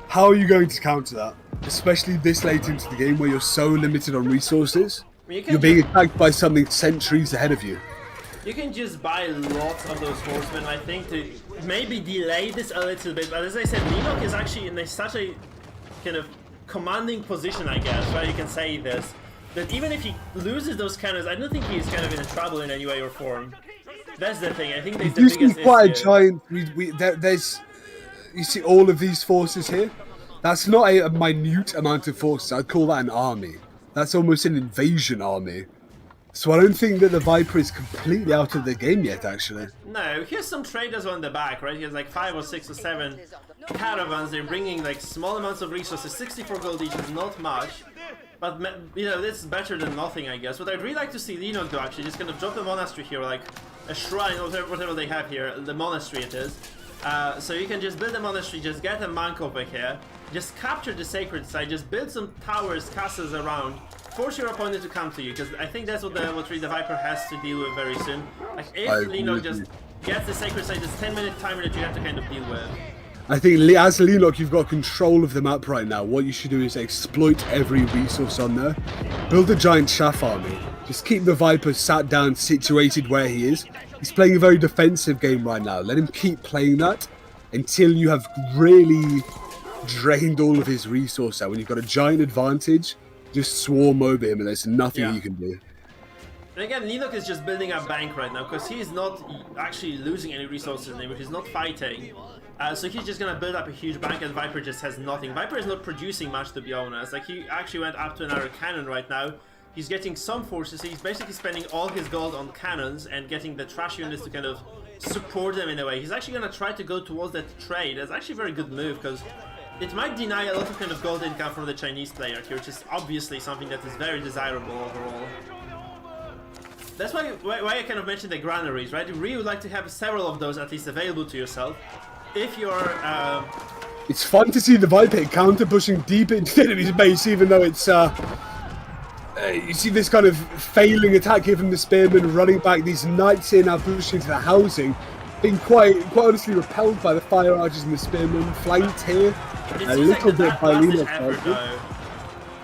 how are you going to counter that, especially this late into the game where you're so limited on resources? You're being attacked by something centuries ahead of you. You can just buy lots of those horsemen, I think, to maybe delay this a little bit. But as I said, Leno is actually in such a kind of commanding position, I guess, right? You can say this, that even if he loses those cannons, I don't think he's kind of in trouble in any way or form. That's the thing. I think there's the biggest quite issue. A giant. There's you see all of these forces here. That's not a minute amount of forces. I'd call that an army. That's almost an invasion army. So I don't think that the Viper is completely out of the game yet, actually. No, here's some traders on the back, right? He has like 5 or 6 or 7 caravans. They're bringing like small amounts of resources. 64 gold each is not much, but it's better than nothing, I guess. What I'd really like to see Leno do, actually, just kind of drop the monastery here, like a shrine or whatever they have here, the monastery it is. So you can just build a monastery, just get a monk over here, just capture the sacred site, just build some towers, castles around, force your opponent to come to you, because I think that's what really the Viper has to deal with very soon. Like if Leno just gets the sacred site, it's 10-minute timer that you have to kind of deal with. I think as Leno, you've got control of the map right now. What you should do is exploit every resource on there. Build a giant chaff army. Just keep the Viper sat down, situated where he is. He's playing a very defensive game right now. Let him keep playing that until you have really drained all of his resource out. When you've got a giant advantage, just swarm over him and there's nothing you can do. And again, Leno is just building a bank right now because he's not actually losing any resources anymore. He's not fighting. So he's just gonna build up a huge bank, and Viper just has nothing. Viper is not producing much, to be honest. Like, he actually went up to another cannon right now. He's getting some forces, so he's basically spending all his gold on cannons and getting the trash units to kind of support them in a way. He's actually gonna try to go towards that trade. That's actually a very good move, because it might deny a lot of kind of gold income from the Chinese player here, which is obviously something that is very desirable overall. That's why I kind of mentioned the granaries, right? You really would like to have several of those at least available to yourself. If you're... It's fun to see the Viper counter-pushing deep into the enemy's base, even though it's... you see this kind of failing attack here from the Spearmen, running back. These knights here now pushing to the housing, being quite honestly repelled by the fire archers and the Spearmen, flanked here a little bit by Leno.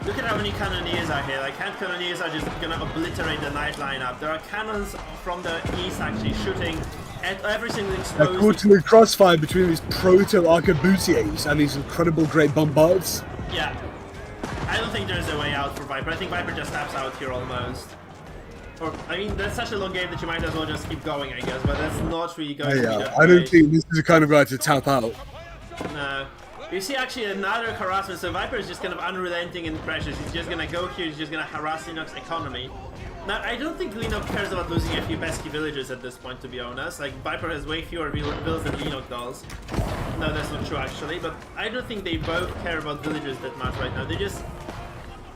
Look at how many cannoneers are here. Like, hand cannoneers are just gonna obliterate the Knight lineup. There are cannons from the east actually shooting at every single exposed... A quarterly crossfire between these proto-arquebusiers and these incredible great bombards. Yeah. I don't think there's a way out for Viper. I think Viper just taps out here almost. Or, I mean, that's such a long game that you might as well just keep going, I guess, but that's not really going to be that I don't great. think this is the kind of guy to tap out. No. You see actually another harassment, so Viper is just kind of unrelenting in pressures. He's just gonna go here, he's just gonna harass Lenok's economy. Now, I don't think Leno cares about losing a few pesky villagers at this point, to be honest. Like, Viper has way fewer villas than Leno does. No, that's not true actually, but I don't think they both care about villagers that much right now. They just...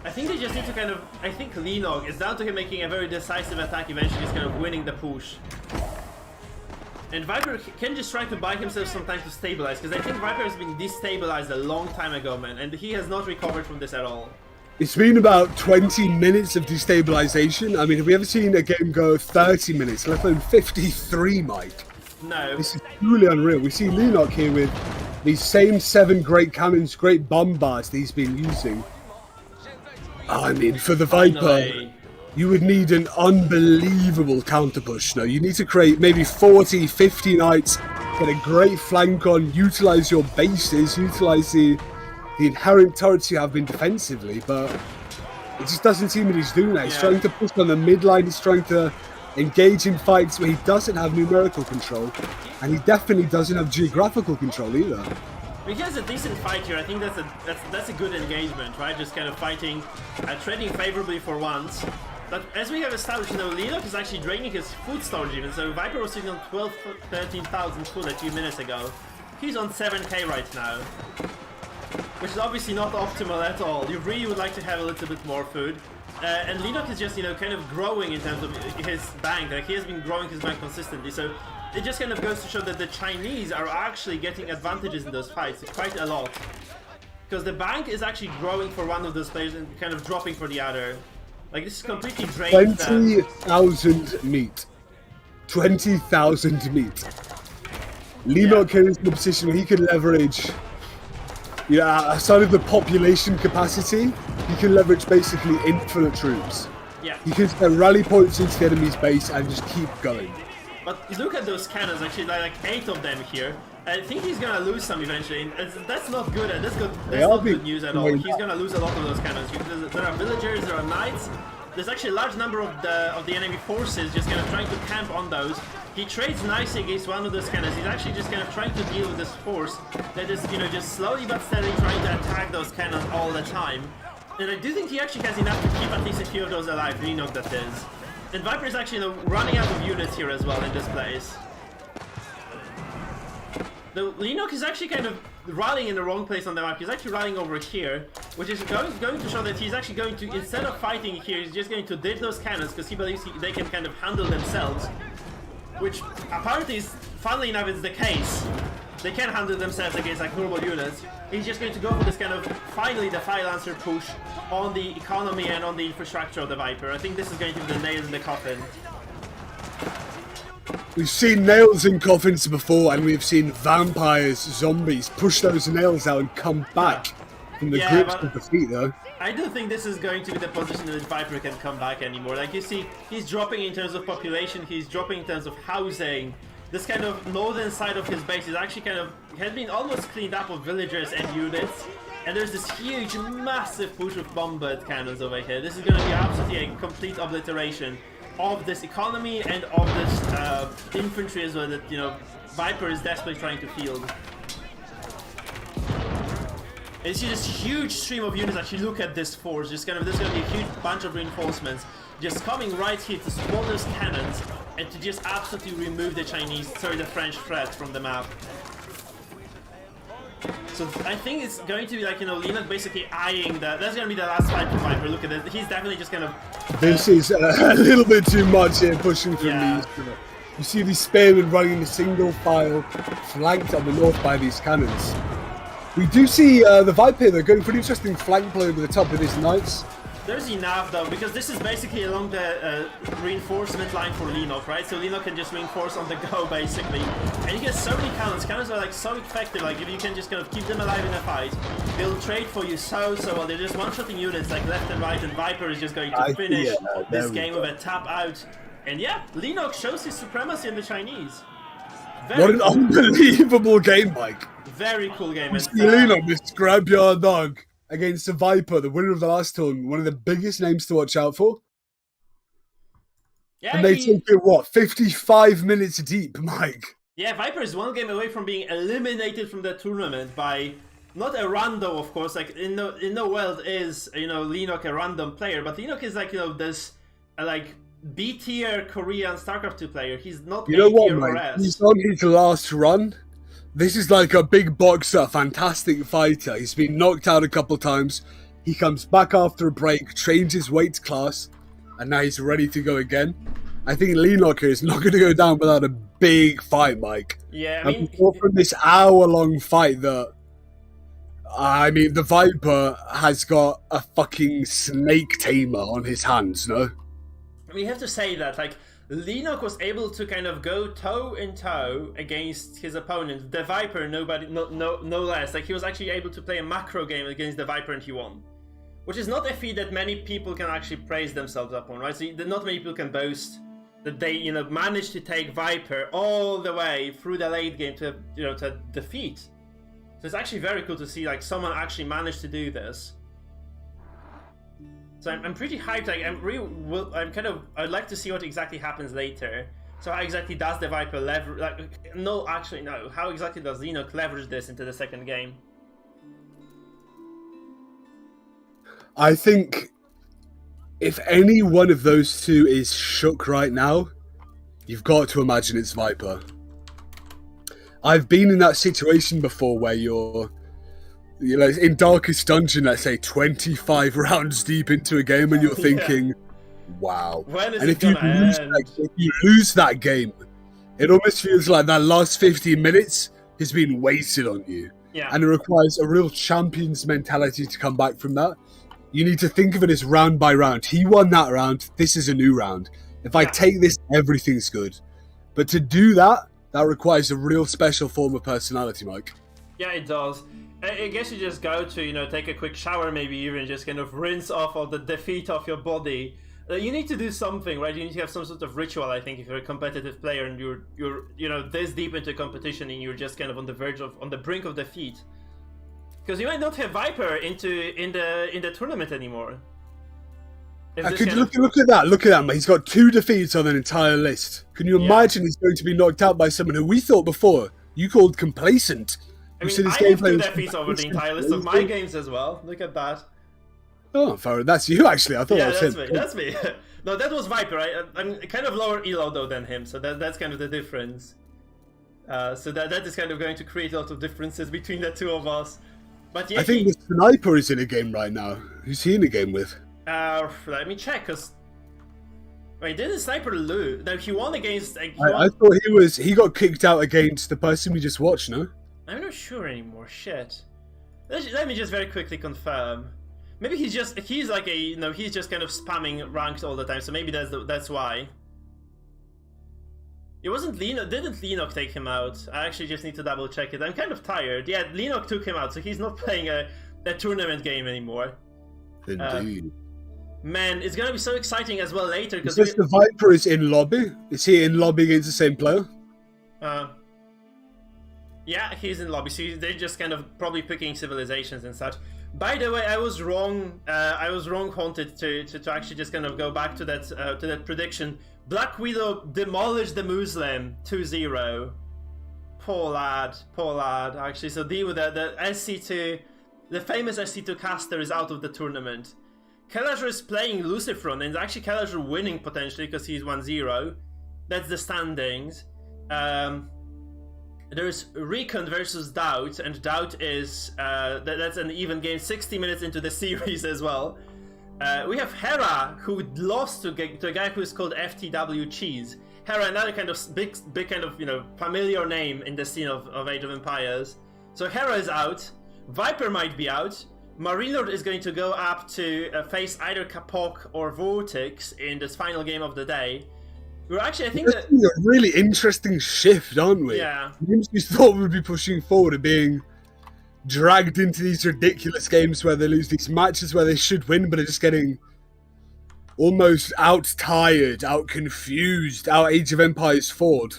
I think they just need to kind of... I think Leno is down to him making a very decisive attack, eventually just kind of winning the push. And Viper can just try to buy himself some time to stabilize, because I think Viper has been destabilized a long time ago, man, and he has not recovered from this at all. It's been about 20 minutes of destabilization. I mean, have we ever seen a game go 30 minutes, let alone 53, Mike? No. This is truly unreal. We see Lenok here with these same 7 great cannons, great bombards that he's been using. I mean, for the Viper... Finally. You would need an unbelievable counter push. No, you need to create maybe 40, 50 knights, get a great flank on, utilize your bases, utilize the inherent turrets you have been defensively, but it just doesn't seem that he's doing that. He's trying to push on the midline, he's trying to engage in fights where he doesn't have numerical control, and he definitely doesn't have geographical control either. He has a decent fight here. I think that's a good engagement, right? Just kind of fighting, trading favorably for once. But as we have established, you know, Leno is actually draining his food storage even. So Viper was sitting on 13,000 food a few minutes ago. He's on 7k right now, which is obviously not optimal at all. You really would like to have a little bit more food. And Leno is just, you know, kind of growing in terms of his bank. Like, he has been growing his bank consistently. So it just kind of goes to show that the Chinese are actually getting advantages in those fights quite a lot. Because the bank is actually growing for one of those players and kind of dropping for the other. Like, this is completely drained. 20,000 meat. 20,000 meat. Lenok here is in a position where he can leverage, outside of the population capacity, he can leverage basically infinite troops. Yeah. He can get rally points into the enemy's base and just keep going. But look at those cannons, actually, like 8 of them here. I think he's gonna lose some eventually. That's not good. That's not good news at all. He's gonna lose a lot of those cannons. There are villagers, there are knights. There's actually a large number of the enemy forces just kind of trying to camp on those. He trades nicely against one of those cannons. He's actually just kind of trying to deal with this force that is, you know, just slowly but steadily trying to attack those cannons all the time. And I do think he actually has enough to keep at least a few of those alive. Leno, that is. And Viper is actually, you know, running out of units here as well in this place. The Leno is actually kind of rallying in the wrong place on the map. He's actually rallying over here, which is going to show that he's actually going to, instead of fighting here, he's just going to ditch those cannons because he believes they can kind of handle themselves. Which apparently is, funnily enough, is the case. They can handle themselves against like normal units. He's just going to go for this kind of, finally, the Fire Lancer push on the economy and on the infrastructure of the Viper. I think this is going to be the nail in the coffin. We've seen nails in coffins before, and we've seen vampires, zombies, push those nails out and come back from the grips of defeat, though. I don't think this is going to be the position in which Viper can come back anymore. Like, you see, he's dropping in terms of population, he's dropping in terms of housing. This kind of northern side of his base is actually kind of, has been almost cleaned up of villagers and units. And there's this huge, massive push of bombard cannons over here. This is going to be absolutely a complete obliteration of this economy and of this infantry as well that, you know, Viper is desperately trying to field. And you see this huge stream of units. Actually, look at this force. Just kind of, there's going to be a huge bunch of reinforcements just coming right here to spawn those cannons and to just absolutely remove the the French threat from the map. So I think it's going to be like, you know, Leno basically eyeing that. That's going to be the last fight for Viper. Look at this. He's definitely just kind of... This is a little bit too much here, pushing from these. You see these spearmen running in a single file, flanked on the north by these cannons. We do see the Viper, they're going for an interesting flank play over the top of his knights. There's enough though, because this is basically along the reinforcement line for Leno, right? So Leno can just reinforce on the go, basically. And he gets so many cannons. Cannons are like so effective, like if you can just kind of keep them alive in a fight, they'll trade for you so well. They're just one-shotting units like left and right, and Viper is just going to finish this game with a tap out. And yeah, Leno shows his supremacy in the Chinese. What an unbelievable game, Mike. Very cool game. And Leno, this scrapyard dog against the Viper, the winner of the last tournament, one of the biggest names to watch out for. Yeah, and they took it, what, 55 minutes deep, Mike? Yeah, Viper is one game away from being eliminated from the tournament by not a rando, of course. Like in the world is, you know, Leno a random player, but Leno is like, you know, this like B tier Korean StarCraft 2 player. He's not you know what, tier mate? He's on his last run. This is like a big boxer, fantastic fighter. He's been knocked out a couple times. He comes back after a break, trains his weight class, and now he's ready to go again. I think Leno is not going to go down without a big fight, Mike. Yeah, I mean, from this hour-long fight that, I mean, the Viper has got a fucking snake tamer on his hands, no? We have to say that, like, Leno was able to kind of go toe-in-toe against his opponent, the Viper, no less. Like, he was actually able to play a macro game against the Viper and he won. Which is not a feat that many people can actually praise themselves upon, right? So not many people can boast that they, you know, managed to take Viper all the way through the late game to, you know, to defeat. So it's actually very cool to see, like, someone actually managed to do this. So I'm pretty hyped. Like, I'd like to see what exactly happens later. So how exactly does the Viper leverage? Like, no, actually, no. How exactly does Leno leverage this into the second game? I think if any one of those two is shook right now, you've got to imagine it's Viper. I've been in that situation before where you're, you know, in Darkest Dungeon, let's say 25 rounds deep into a game, and you're thinking, wow. When is and it gonna end? If you lose that game, it almost feels like that last 15 minutes has been wasted on you. Yeah. And it requires a real champion's mentality to come back from that. You need to think of it as round by round. He won that round. This is a new round. If I take this, everything's good. But to do that, that requires a real special form of personality, Mike. Yeah, it does. I guess you just go to, you know, take a quick shower, maybe even just kind of rinse off all the defeat off your body. You need to do something, right? You need to have some sort of ritual, I think, if you're a competitive player and you're you know, this deep into competition and you're just kind of on the brink of defeat. Because you might not have Viper in the tournament anymore. Look at that! Look at that, mate. He's got 2 defeats on an entire list. Can you imagine he's going to be knocked out by someone who we thought before you called complacent? I mean, I have 2 defeats over the entire list of my games as well. Look at that. Oh, Farah, that's you actually. I thought that was him. That's me. No, that was Viper. I'm kind of lower elo though than him, so that's kind of the difference. So that is kind of going to create a lot of differences between the two of us. But yeah, I think the Sniper is in a game right now. Who's he in a game with? Let me check, cause wait, didn't Sniper lose? No, he won against. I thought he got kicked out against the person we just watched. No, I'm not sure anymore. Shit. Let me just very quickly confirm. Maybe he's just he's kind of spamming ranked all the time. So maybe that's why. It wasn't Leno. Didn't Leno take him out? I actually just need to double check it. I'm kind of tired. Yeah, Leno took him out, so he's not playing a tournament game anymore. Indeed. Man, it's gonna be so exciting as well later. Because the Viper is in lobby. Is he in lobby against the same player? Yeah, he's in lobby. So they're just kind of probably picking civilizations and such. By the way, I was wrong. Haunted to actually just kind of go back to that prediction. Black Widow demolished the Muslim 2-0. Poor lad. Actually, so deal with that. The SC2, the famous SC2 caster is out of the tournament. Kaju is playing Lucifron, and actually Kaju winning potentially because he's 1-0. That's the standings. There's Recon versus Doubt, and Doubt is that's an even game, 60 minutes into the series as well. We have Hera, who lost to a guy who is called FTW Cheese. Hera, another kind of big kind of, you know, familiar name in the scene of Age of Empires. So Hera is out. Viper might be out. Marinlord is going to go up to face either Kapok or Vortex in this final game of the day. We're actually, I think that... a really interesting shift, aren't we? Yeah. Games we thought would be pushing forward are being dragged into these ridiculous games where they lose these matches where they should win, but are just getting almost out-tired, out-confused, out-Age of Empires forward.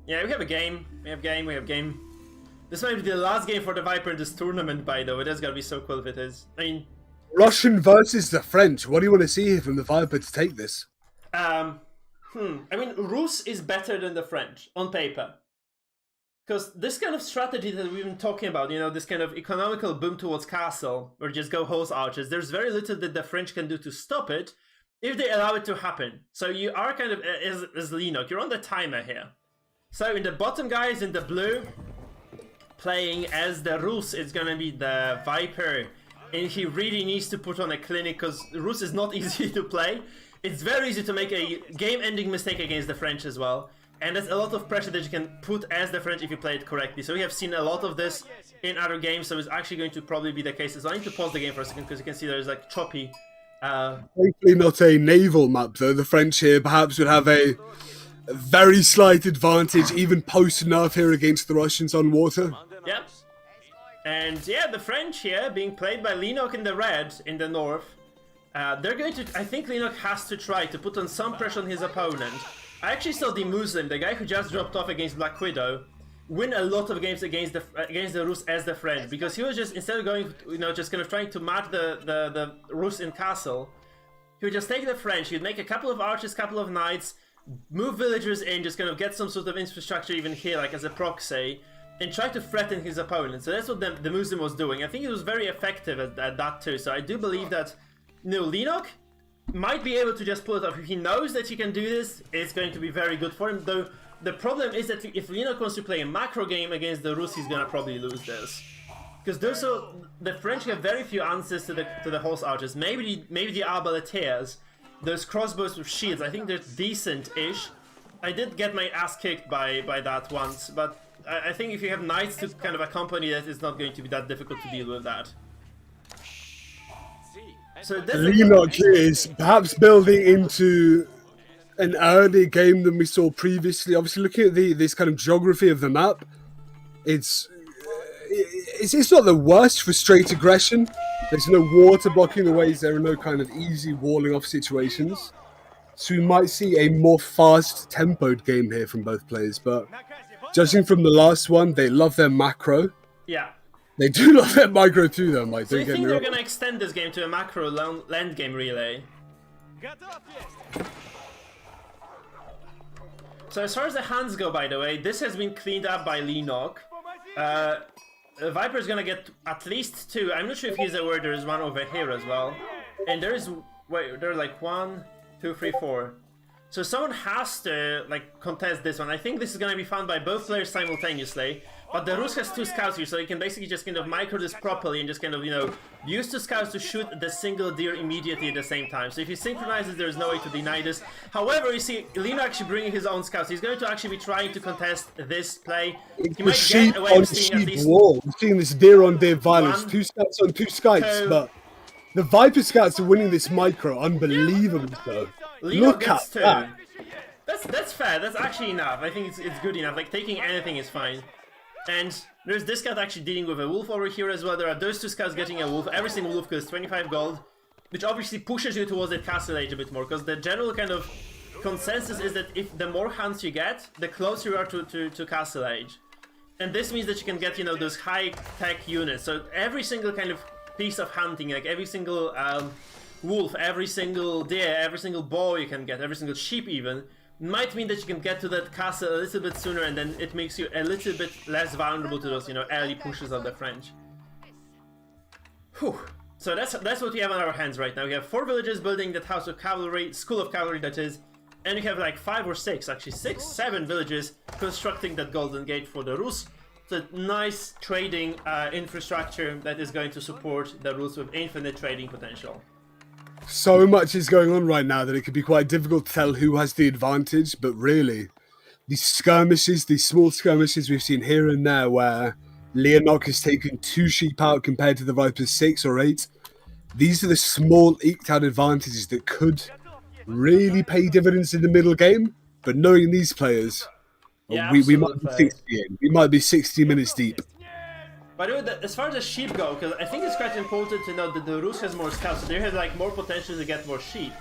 Yeah, we have a game. We have game. This might be the last game for the Viper in this tournament, by the way. That's gotta be so cool if it is. I mean... Russian versus the French. What do you want to see here from the Viper to take this? I mean, Rus is better than the French, on paper. Because this kind of strategy that we've been talking about, you know, this kind of economical boom towards castle, or just go horse archers, there's very little that the French can do to stop it, if they allow it to happen. So you are kind of, as Leno, you're on the timer here. So in the bottom guys in the blue, playing as the Rus, it's gonna be the Viper. And he really needs to put on a clinic, because Rus is not easy to play. It's very easy to make a game-ending mistake against the French as well. And there's a lot of pressure that you can put as the French if you play it correctly. So we have seen a lot of this in other games, so it's actually going to probably be the case. So I need to pause the game for a second, because you can see there's like choppy. Hopefully not a naval map, though. The French here perhaps would have a very slight advantage, even post-nerf here against the Russians on water. Yep. And yeah, the French here being played by Leno in the red in the north. They're going to, I think Leno has to try to put on some pressure on his opponent. I actually saw the Muslim, the guy who just dropped off against Black Widow, win a lot of games against the Rus as the French, because he was just, instead of going, you know, just kind of trying to match the Rus in castle, he would just take the French, he'd make a couple of archers, couple of knights, move villagers in, just kind of get some sort of infrastructure even here, like as a proxy, and try to threaten his opponent. So that's what the Muslim was doing. I think it was very effective at that too. So I do believe that, you know, Lenok might be able to just pull it off. If he knows that he can do this, it's going to be very good for him. Though the problem is that if Lenok wants to play a macro game against the Rus, he's gonna probably lose this. Because the French have very few answers to the horse archers. Maybe the arbaletiers, those crossbows with shields. I think they're decent-ish. I did get my ass kicked by that once, but I think if you have knights to kind of accompany that, it's not going to be that difficult to deal with that. So Lenok is perhaps building into an earlier game than we saw previously. Obviously, looking at this kind of geography of the map, it's not the worst for straight aggression. There's no water blocking the ways. There are no kind of easy walling off situations. So we might see a more fast-tempoed game here from both players. But judging from the last one, they love their macro. Yeah. They do love their micro too, though, Mike. So you think they're going to extend this game to a macro land game relay? So as far as the hands go, by the way, this has been cleaned up by Lenok. Viper's going to get at least 2. I'm not sure if he's aware there is one over here as well. And there is... Wait, there are like 1, 2, 3, 4. So someone has to like contest this one. I think this is going to be found by both players simultaneously. But the Rus has 2 scouts here, so you can basically just kind of micro this properly and just kind of, you know, use 2 scouts to shoot the single deer immediately at the same time. So if he synchronizes, there's no way to deny this. However, you see, Leno actually bringing his own scouts. He's going to actually be trying to contest this play. He might get away with seeing at least... Wall. We're seeing this deer-on-deer violence. 2 scouts on 2 scouts, but the Viper scouts are winning this micro. Unbelievable, though. Look at that. That's fair. That's actually enough. I think it's good enough. Like, taking anything is fine. And there's this scout actually dealing with a wolf over here as well. There are those 2 scouts getting a wolf. Every single wolf costs 25 gold, which obviously pushes you towards the castle age a bit more, because the general kind of consensus is that if the more hunts you get, the closer you are to castle age. And this means that you can get, you know, those high-tech units. So every single kind of piece of hunting, like every single wolf, every single deer, every single boar you can get, every single sheep even, might mean that you can get to that castle a little bit sooner, and then it makes you a little bit less vulnerable to those, you know, early pushes of the French. Whew. So that's what we have on our hands right now. We have 4 villages building that house of cavalry, school of cavalry that is, and we have like 5 or 6, actually 6, 7 villages constructing that golden gate for the Rus. So nice trading infrastructure that is going to support the Rus with infinite trading potential. So much is going on right now that it could be quite difficult to tell who has the advantage, but really, these skirmishes, these small skirmishes we've seen here and there where Leonok has taken 2 sheep out compared to the Viper's 6 or 8. These are the small eked out advantages that could really pay dividends in the middle game. But knowing these players, Yeah, we might be absolutely. 60 in. We might be 60 minutes deep. By the way, as far as the sheep go, because I think it's quite important to note that the Rus has more scouts, so they have like more potential to get more sheep.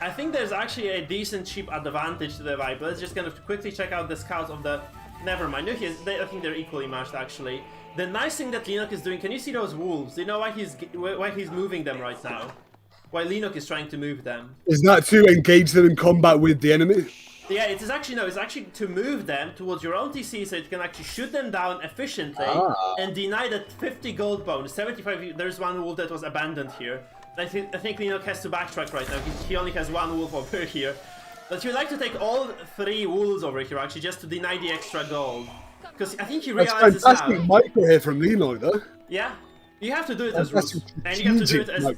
I think there's actually a decent sheep advantage to the Viper. Let's just kind of quickly check out the scouts of the... Never mind, no, I think they're equally matched actually. The nice thing that Lenok is doing, can you see those wolves? Do you know why he's moving them right now? Why Lenok is trying to move them? Is that to engage them in combat with the enemy? Yeah, it is actually, no, it's actually to move them towards your own TC so you can actually shoot them down efficiently and deny that 50 gold bonus. 75, there's one wolf that was abandoned here. I think Lenok has to backtrack right now. He only has one wolf over here. But you'd like to take all 3 wolves over here actually just to deny the extra gold. Because I think he realizes That's now... fantastic micro here from Leno, though. Yeah. You have to do it as Rus. And you have to do it as...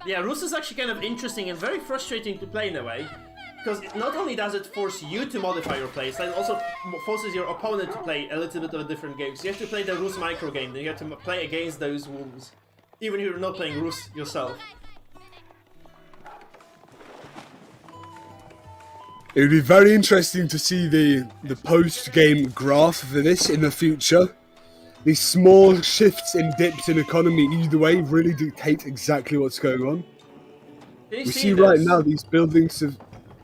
Yeah, Rus is actually kind of interesting and very frustrating to play in a way. Because not only does it force you to modify your playstyle, it also forces your opponent to play a little bit of a different game. So you have to play the Rus micro game, then you have to play against those wolves. Even if you're not playing Rus yourself. It would be very interesting to see the post-game graph for this in the future. These small shifts and dips in economy either way really dictate exactly what's going on. We see right now these buildings of...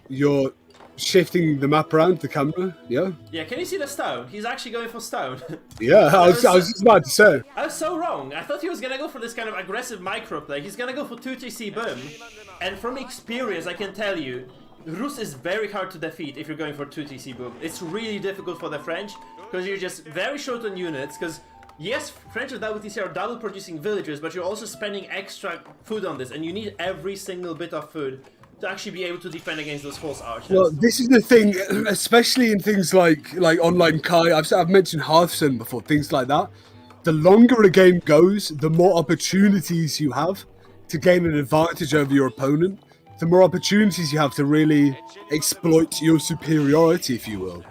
You're shifting the map around the camera, yeah? Yeah, can you see the stone? He's actually going for stone. Yeah, I was just about to say. I was so wrong. I thought he was gonna go for this kind of aggressive micro play. He's gonna go for 2TC boom. And from experience, I can tell you, Rus is very hard to defeat if you're going for 2TC boom. It's really difficult for the French, because you're just very short on units, because yes, French with double TC are double producing villagers, but you're also spending extra food on this, and you need every single bit of food to actually be able to defend against those horse archers. Well, this is the thing, especially in things like online Kai. I've mentioned Hearthstone before, things like that. The longer a game goes, the more opportunities you have to gain an advantage over your opponent. The more opportunities you have to really exploit your superiority, if you will.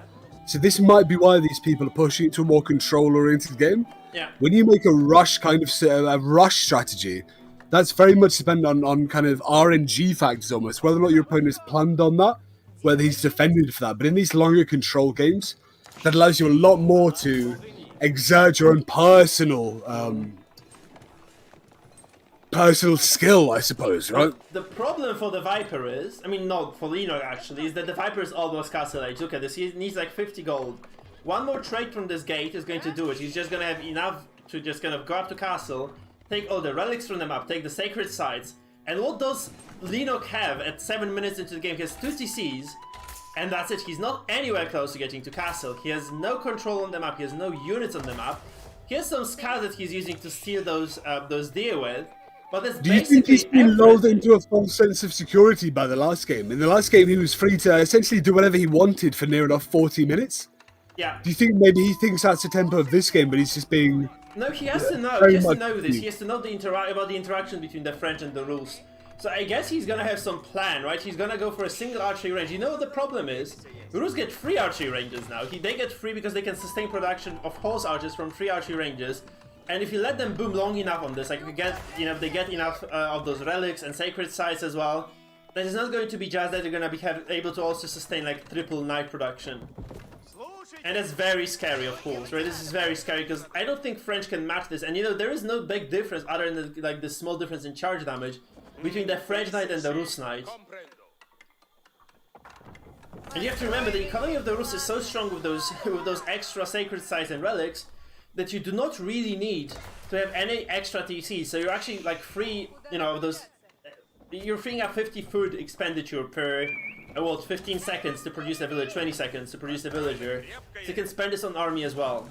So this might be why these people are pushing it to a more control-oriented game. Yeah. When you make a rush kind of a rush strategy, that's very much dependent on kind of RNG factors almost, whether or not your opponent has planned on that, whether he's defended for that. But in these longer control games, that allows you a lot more to exert your own personal skill, I suppose, right? The problem for the Viper is, I mean, not for Leno actually, is that the Viper is almost castle age. Look at this, he needs like 50 gold. One more trade from this gate is going to do it. He's just going to have enough to just kind of go up to castle, take all the relics from the map, take the sacred sites, and what does Lenok have at 7 minutes into the game? He has 2 TCs, and that's it. He's not anywhere close to getting to castle. He has no control on the map, he has no units on the map. He has some scouts that he's using to steal those deer with, but that's Do you think he's been lulled into a false sense of security by the last game? In the last game, he was free to essentially do whatever he wanted for near enough 40 minutes. Yeah. Do you think maybe he thinks that's the tempo of this game, but he's just being... No, he has to know. He has to know this. He has to know about the interaction between the French and the Rus. So I guess he's gonna have some plan, right? He's gonna go for a single archery range. You know what the problem is? The Rus get 3 archery ranges now. They get 3 because they can sustain production of horse archers from 3 archery ranges. And if you let them boom long enough on this, like if they get enough of those relics and sacred sites as well, then it's not going to be just that they're gonna be able to also sustain like triple night production. And that's very scary, of course, right? This is very scary because I don't think French can match this. And you know, there is no big difference other than the small difference in charge damage between the French knight and the Rus knight. And you have to remember the economy of the Rus is so strong with those extra sacred sites and relics that you do not really need to have any extra TC. So you're actually like free, you know, you're freeing up 50 food expenditure per 15 seconds to produce a village, 20 seconds to produce a villager. So you can spend this on army as well.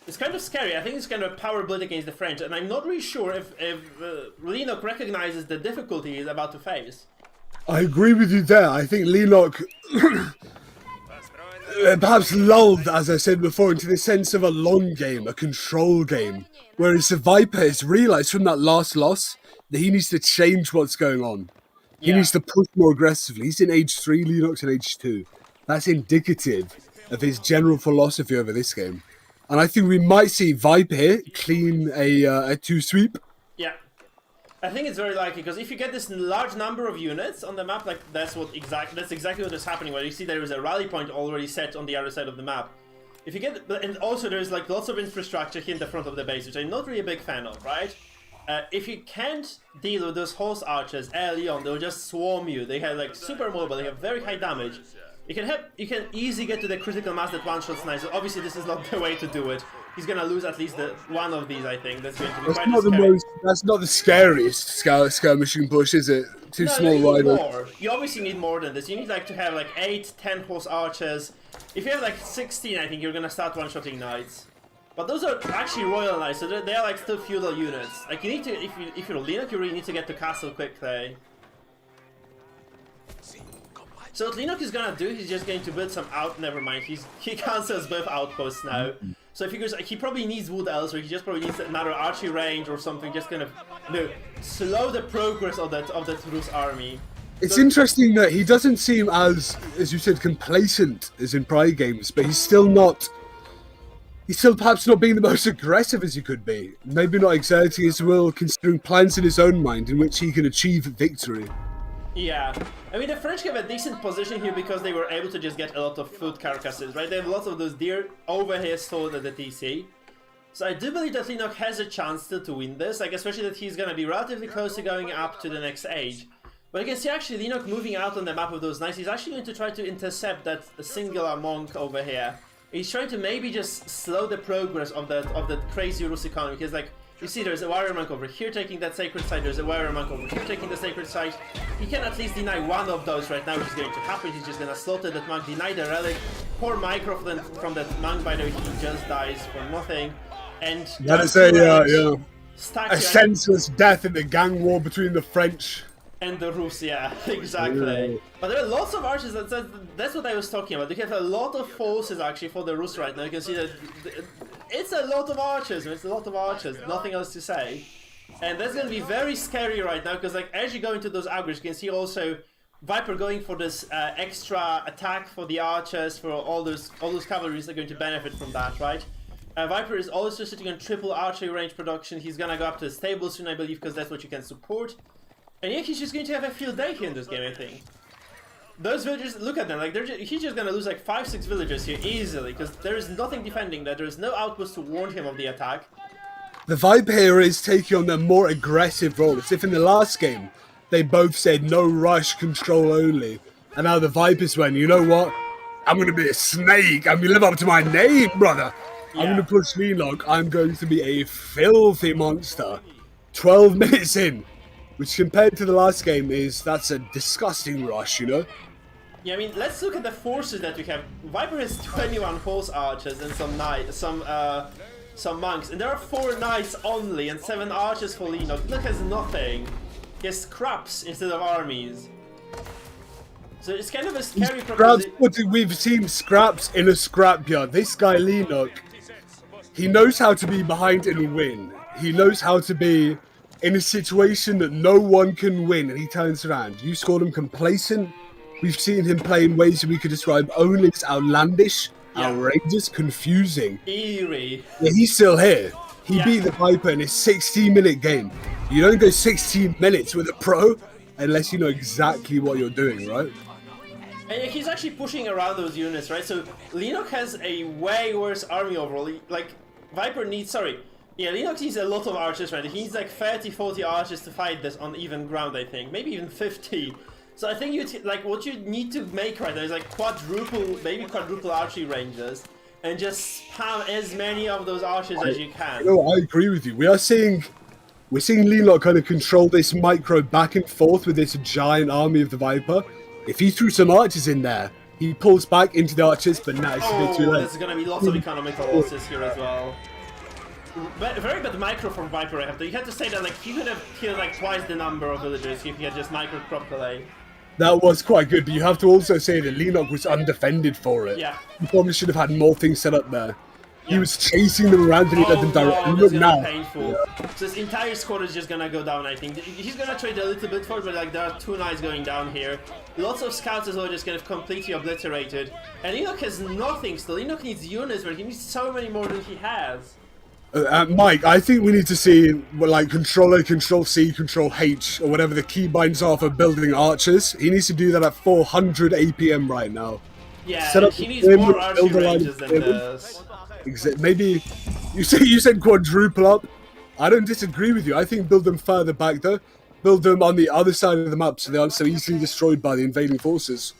It's kind of scary. I think it's kind of a power build against the French, and I'm not really sure if Lenok recognizes the difficulty he's about to face. I agree with you there. I think Lenok perhaps lulled, as I said before, into the sense of a long game, a control game. Whereas the Viper has realized from that last loss that he needs to change what's going on. He needs to push more aggressively. He's in age 3, Lenok's in age 2. That's indicative of his general philosophy over this game. And I think we might see Viper here clean a 2-sweep. Yeah. I think it's very likely, because if you get this large number of units on the map, like that's exactly what is happening, where you see there is a rally point already set on the other side of the map. If you get, and also there's like lots of infrastructure here in the front of the base, which I'm not really a big fan of, right? If you can't deal with those horse archers early on, they'll just swarm you. They have like super mobile, they have very high damage. You can easily get to the critical mass that one-shots nice. So obviously this is not the way to do it. He's gonna lose at least one of these, I think. That's going to be quite scary. That's not the scariest skirmishing bush, is it? Too small, you need right? more. You obviously need more than this. You need like to have like 8, 10 horse archers. If you have like 16, I think you're gonna start one-shotting knights. But those are actually royal knights, so they're like still feudal units. Like you need to, if you're Leno, you really need to get to castle quickly. So what Leno is gonna do, he's just going to build some never mind, he cancels both outposts now. So if he goes, he probably needs wood elves, or he just probably needs another archery range or something, just kind of, slow the progress of that Rus army. It's interesting that he doesn't seem as you said, complacent as in prior games, but he's still perhaps not being the most aggressive as he could be. Maybe not exerting his will, considering plans in his own mind in which he can achieve victory. Yeah, I mean the French have a decent position here because they were able to just get a lot of food carcasses, right? They have lots of those deer over here stored at the TC. So I do believe that Leno has a chance still to win this, like especially that he's gonna be relatively close to going up to the next age. But you can see actually Leno moving out on the map of those knights, he's actually going to try to intercept that singular monk over here. He's trying to maybe just slow the progress of that crazy Rus economy, because like, you see there's a warrior monk over here taking that sacred site, there's a warrior monk over here taking the sacred site. He can at least deny one of those right now, which is going to happen. He's just gonna slaughter that monk, deny the relic. Poor micro from that monk, by the way, he just dies for nothing. And that is a senseless death in the gang war between the French and the Rus, yeah, exactly. Yeah. But there are lots of archers, that's what I was talking about. You have a lot of forces actually for the Rus right now. You can see that it's a lot of archers, man. It's a lot of archers, nothing else to say. And that's going to be very scary right now, because like as you go into those aggro's, you can see also Viper going for this extra attack for the archers, for all those cavalries are going to benefit from that, right? Viper is also sitting on triple archery range production. He's going to go up to the stable soon, I believe, because that's what you can support. And yeah, he's just going to have a field day here in this game, I think. Those villagers, look at them, like he's just gonna lose like 5-6 villagers here easily, because there is nothing defending that, there is no outpost to warn him of the attack. The vibe here is taking on a more aggressive role. As if in the last game, they both said no rush, control only. And now the Vipers went, you know what? I'm gonna be a snake, I'm gonna live up to my name, brother. Yeah. I'm gonna push Leno, I'm going to be a filthy monster. 12 minutes in. Which compared to the last game that's a disgusting rush, you know? Yeah, I mean, let's look at the forces that we have. Viper has 21 horse archers and some monks, and there are 4 knights only and 7 archers for Leno. Leno has nothing. He has scraps instead of armies. So it's kind of a scary proposition. We've seen scraps in a scrapyard. This guy Leno, he knows how to be behind and win. He knows how to be in a situation that no one can win, and he turns around. You called him complacent. We've seen him play in ways that we could describe only as outlandish, outrageous, confusing. Eerie. Yeah, he's still here. He beat the Viper in a 16-minute game. You don't go 16 minutes with a pro unless you know exactly what you're doing, right? And he's actually pushing around those units, right? So Leno has a way worse army overall. Like, Viper needs, Leno needs a lot of archers, right? He needs like 30-40 archers to fight this on even ground, I think. Maybe even 50. So I think what you need to make right now is like maybe quadruple archery ranges, and just spam as many of those archers as you can. No, I agree with you. We're seeing Leno kind of control this micro back and forth with this giant army of the Viper. If he threw some archers in there, he pulls back into the archers, but now it's a bit too late. There's going to be lots of economical losses here as well. Very bad micro from Viper, I have to. You have to say that like he could have killed like twice the number of villagers if he had just micro properly. That was quite good, but you have to also say that Leno was undefended for it. Yeah. He probably should have had more things set up there. He was chasing them around and he let them direct. No, Look that's now. gonna be painful. So his entire squad is just gonna go down, I think. He's gonna trade a little bit for it, but like there are 2 knights going down here. Lots of scouts as well, just kind of completely obliterated. And Enoch has nothing still. Enoch needs units, but he needs so many more than he has. Mike, I think we need to see like Control A, Control C, Control H, or whatever the keybinds are for building archers. He needs to do that at 400 APM right now. Yeah, he needs more archery ranges than this. Maybe you said quadruple up. I don't disagree with you. I think build them further back though. Build them on the other side of the map so they aren't so easily destroyed by the invading forces.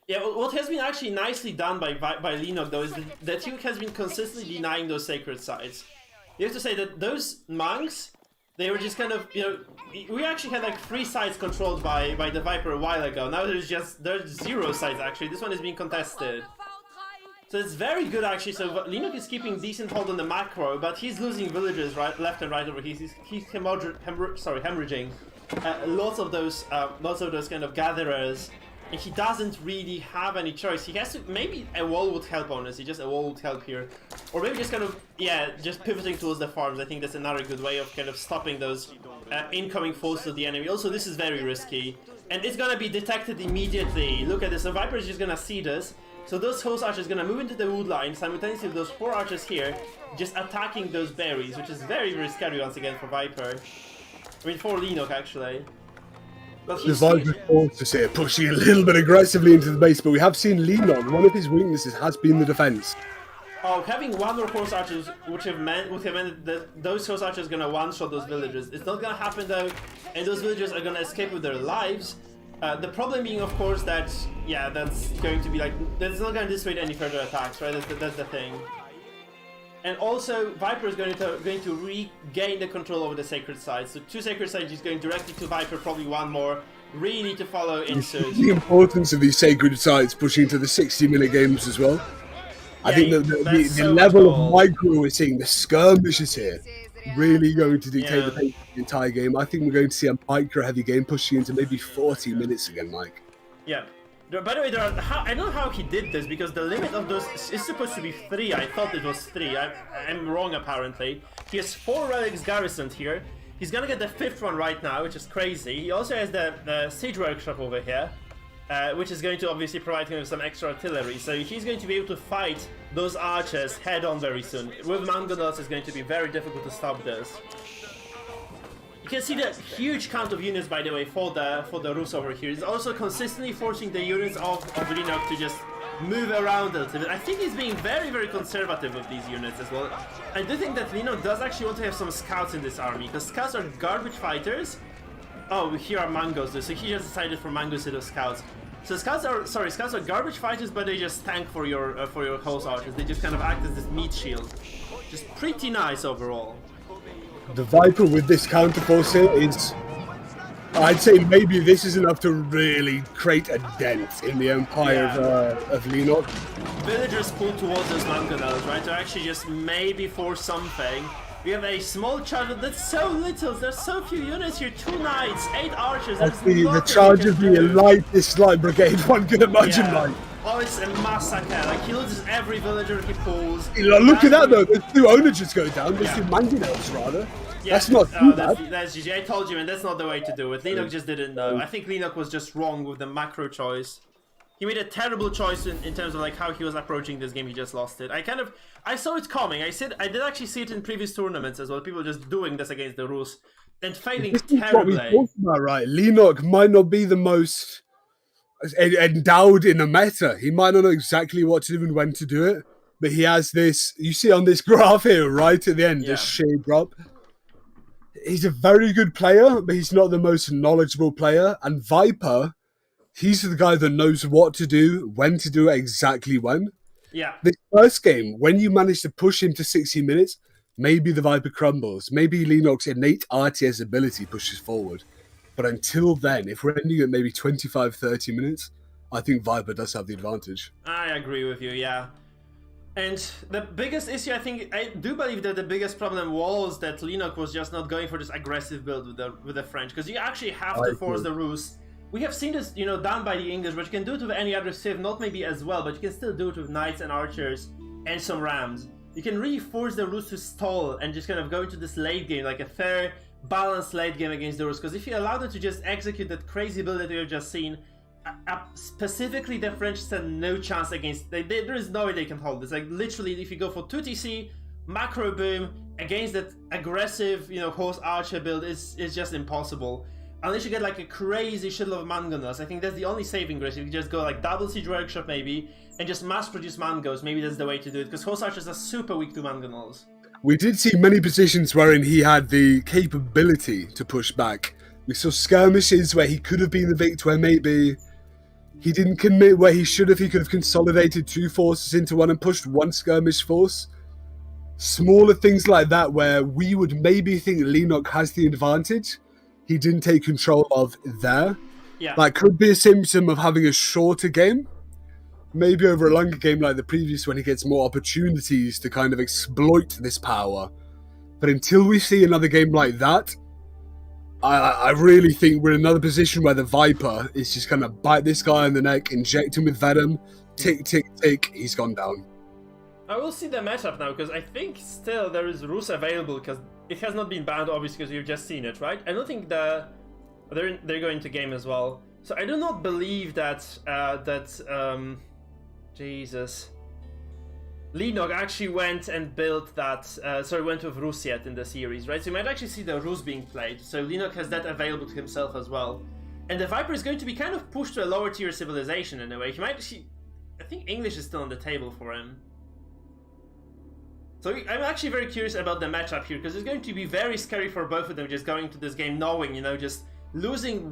Yeah, what has been actually nicely done by Leno though is that he has been consistently denying those sacred sites. You have to say that those monks, they were just kind of, you know, we actually had like 3 sites controlled by the Viper a while ago. Now there's 0 sites actually. This one is being contested. So it's very good actually. So Leno is keeping decent hold on the macro, but he's losing villagers left and right over here. He's hemorrhaging lots of those kind of gatherers. And he doesn't really have any choice. He has to, maybe a wall would help, honestly, just a wall would help here. Or maybe just kind of, yeah, just pivoting towards the farms. I think that's another good way of kind of stopping those incoming forces of the enemy. Also, this is very risky. And it's gonna be detected immediately. Look at this, the Viper is just gonna see this. So those horse archers are gonna move into the wood line, simultaneously with those 4 archers here, just attacking those berries, which is very, very scary once again for Viper. I mean, for Leno, actually. The Viper forces here, pushing a little bit aggressively into the base, but we have seen Leno. One of his weaknesses has been the defense. Oh, having 1 more horse archers would have meant that those horse archers are gonna one-shot those villagers. It's not gonna happen though, and those villagers are gonna escape with their lives. The problem being, of course, that yeah, that's going to be like that's not gonna dissuade any further attacks, right? That's the thing. And also, Viper is going to regain the control over the sacred sites. So 2 sacred sites is going directly to Viper, probably 1 more. Really need to follow insert. The importance of these sacred sites pushing to the 60-minute games as well. I think that the level of micro we're seeing, the skirmishes here, really going to dictate the pace of the entire game. I think we're going to see a micro-heavy game pushing into maybe 40 minutes again, Mike. Yeah. By the way, I don't know how he did this, because the limit of those is supposed to be 3. I thought it was 3. I'm wrong, apparently. He has 4 relics garrisoned here. He's gonna get the 5th one right now, which is crazy. He also has the siege workshop over here, which is going to obviously provide him with some extra artillery. So he's going to be able to fight those archers head-on very soon. With mangonels, it's going to be very difficult to stop this. You can see the huge count of units, by the way, for the Rus over here. He's also consistently forcing the units of Leno to just move around a little bit. I think he's being very, very conservative with these units as well. I do think that Leno does actually want to have some scouts in this army, because scouts are garbage fighters. Oh, here are mangoes, so he just decided for mangoes instead of scouts. So scouts are garbage fighters, but they just tank for your horse archers. They just kind of act as this meat shield. Just pretty nice overall. The Viper with this counterforce here is, I'd say maybe this is enough to really create a dent in the empire of Leno. Villagers pull towards those mangonels, right? To actually just maybe force something. We have a small charge, that's so little, there's so few units here, 2 knights, 8 archers, that's the charge of the light brigade, one can imagine, like. Oh, it's a massacre, like he loses every villager he pulls. Look at that though, there's 2 onagers go down, there's 2 mangonels rather. Yeah, that's not too bad. That's GG, I told you, man, that's not the way to do it. Leno just didn't know. I think Leno was just wrong with the macro choice. He made a terrible choice in terms of like how he was approaching this game. He just lost it. I saw it coming. I did actually see it in previous tournaments as well. People just doing this against the Rus and failing terribly. What we talked about, right? Leno might not be the most endowed in the meta. He might not know exactly what to do and when to do it. But he has this. You see on this graph here, right at the end, this sheer drop. He's a very good player, but he's not the most knowledgeable player. And Viper, he's the guy that knows what to do, when to do it, exactly when. Yeah. This first game, when you manage to push him to 60 minutes, maybe the Viper crumbles. Maybe Leno's innate RTS ability pushes forward. But until then, if we're ending at maybe 25, 30 minutes, I think Viper does have the advantage. I agree with you, yeah. And the biggest issue, I do believe that the biggest problem was that Leno was just not going for this aggressive build with the French, because you actually have to force the Rus. We have seen this, done by the English, but you can do it with any other civ, not maybe as well, but you can still do it with knights and archers and some rams. you can really force the Rus to stall and just kind of go into this late game, like a fair, balanced late game against the Rus. Because if you allow them to just execute that crazy build that we've just seen, specifically the French stand no chance against. There is no way they can hold this. Like literally, if you go for 2TC, macro boom against that aggressive, horse archer build, is just impossible. Unless you get like a crazy shitload of mangonels. I think that's the only saving grace. If you just go like double siege workshop maybe, and just mass produce mangos, maybe that's the way to do it. Because horse archers are super weak to mangonels. We did see many positions wherein he had the capability to push back. We saw skirmishes where he could have been the victor, where maybe he didn't commit, where he should have. He could have consolidated 2 forces into one and pushed 1 skirmish force. Smaller things like that where we would maybe think Leno has the advantage. He didn't take control of there. Yeah. That could be a symptom of having a shorter game. Maybe over a longer game like the previous when he gets more opportunities to kind of exploit this power. But until we see another game like that, I really think we're in another position where the Viper is just going to bite this guy in the neck, inject him with venom, tick, tick, tick, he's gone down. I will see the matchup now, because I think still there is Rus available, because it has not been banned, obviously, because you've just seen it, right? I don't think they're going to game as well. So I do not believe that, Jesus. Leno actually went and built that, went with Rus yet in the series, right? So you might actually see the Rus being played. So Leno has that available to himself as well. And the Viper is going to be kind of pushed to a lower tier civilization in a way. He might actually, I think English is still on the table for him. So I'm actually very curious about the matchup here, because it's going to be very scary for both of them just going to this game knowing, just losing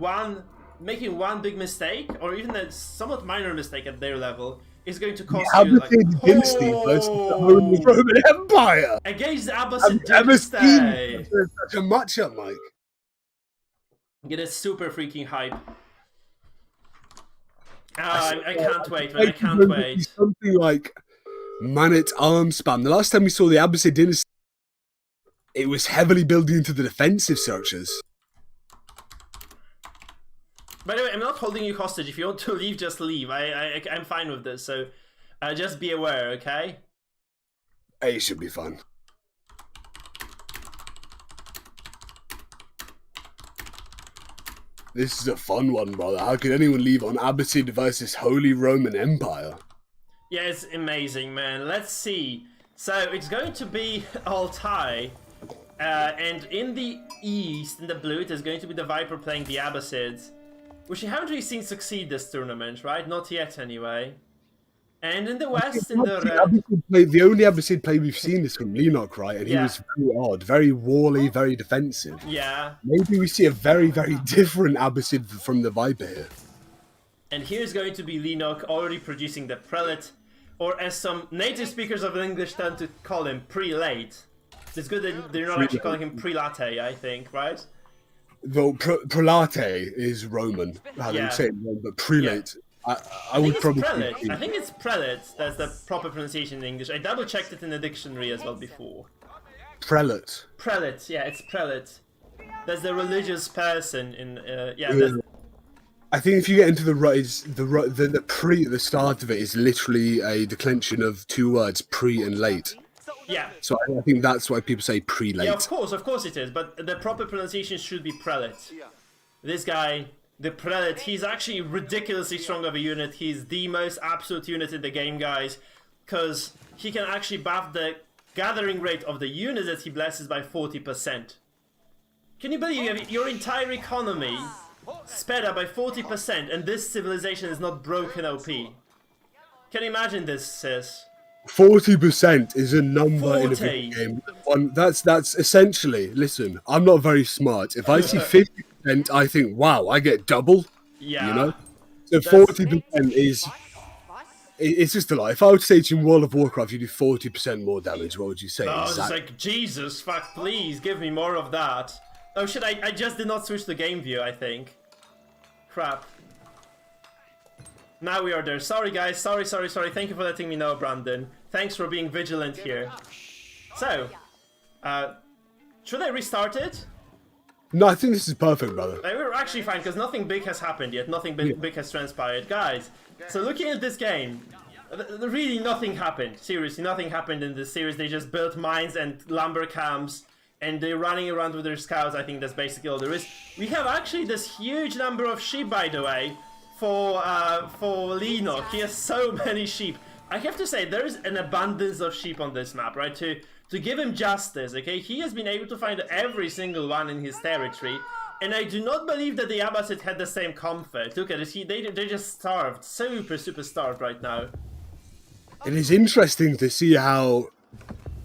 making one big mistake, or even a somewhat minor mistake at their level, is going to cost you like... Dynasty versus the Holy Roman Empire! Against the Abbasid Dynasty! Such a matchup, Mike. Get a super freaking hype. I can't wait, man, I can't wait. Something like man-at-arms spam. The last time we saw the Abbasid Dynasty, it was heavily building into the defensive structures. By the way, I'm not holding you hostage. If you want to leave, just leave. I'm fine with this, so just be aware, okay? It should be fun. This is a fun one, brother. How could anyone leave on Abbasid versus Holy Roman Empire? Yeah, it's amazing, man. Let's see. So it's going to be Altai, and in the east, in the blue, there's going to be the Viper playing the Abbasids, which you haven't really seen succeed this tournament, right? Not yet, anyway. And in the west, in the red... The only Abbasid play we've seen is from Leno, right? And he was very odd, very wally, very defensive. Yeah. Maybe we see a very, very different Abbasid from the Viper here. And here's going to be Leno already producing the Prelate, or as some native speakers of English tend to call him, prelate. It's good that they're not actually calling him prelate, I think, right? Though prelate is Roman, how they would say it, but prelate... Yeah. I would probably... I think it's prelate. That's the proper pronunciation in English. I double-checked it in the dictionary as well before. Prelate. Prelate, yeah, it's prelate. That's the religious person in... I think if you get into the pre at the start of it is literally a declension of 2 words, pre and late. Yeah. So I think that's why people say prelate. Yeah, of course it is. But the proper pronunciation should be prelate. This guy... The Prelate, he's actually ridiculously strong of a unit. He's the most absolute unit in the game, guys. Because he can actually buff the gathering rate of the units that he blesses by 40%. Can you believe your entire economy sped up by 40% and this civilization is not broken OP? Can you imagine this, SIS? 40% is a number 40. In a video game. That's essentially, listen, I'm not very smart. If I see 50%, I think, wow, I get double. Yeah. You know? So 40% is... It's just a lot. If I would say to you in World of Warcraft, you do 40% more damage, what would you say? Oh, it's like, Jesus, fuck, please, give me more of that. Oh shit, I just did not switch the game view, I think. Crap. Now we are there. Sorry guys, sorry. Thank you for letting me know, Brandon. Thanks for being vigilant here. So, should I restart it? No, I think this is perfect, brother. We're actually fine, because nothing big has happened yet. Nothing big has transpired. Guys, so looking at this game, Really, nothing happened. Seriously, nothing happened in this series. They just built mines and lumber camps, and they're running around with their scouts. I think that's basically all there is. We have actually this huge number of sheep, by the way, for Leno. He has so many sheep. I have to say, there is an abundance of sheep on this map, right? To give him justice, okay? He has been able to find every single one in his territory. And I do not believe that the Abbasid had the same comfort. Look at it, they're just starved. Super starved right now. It is interesting to see how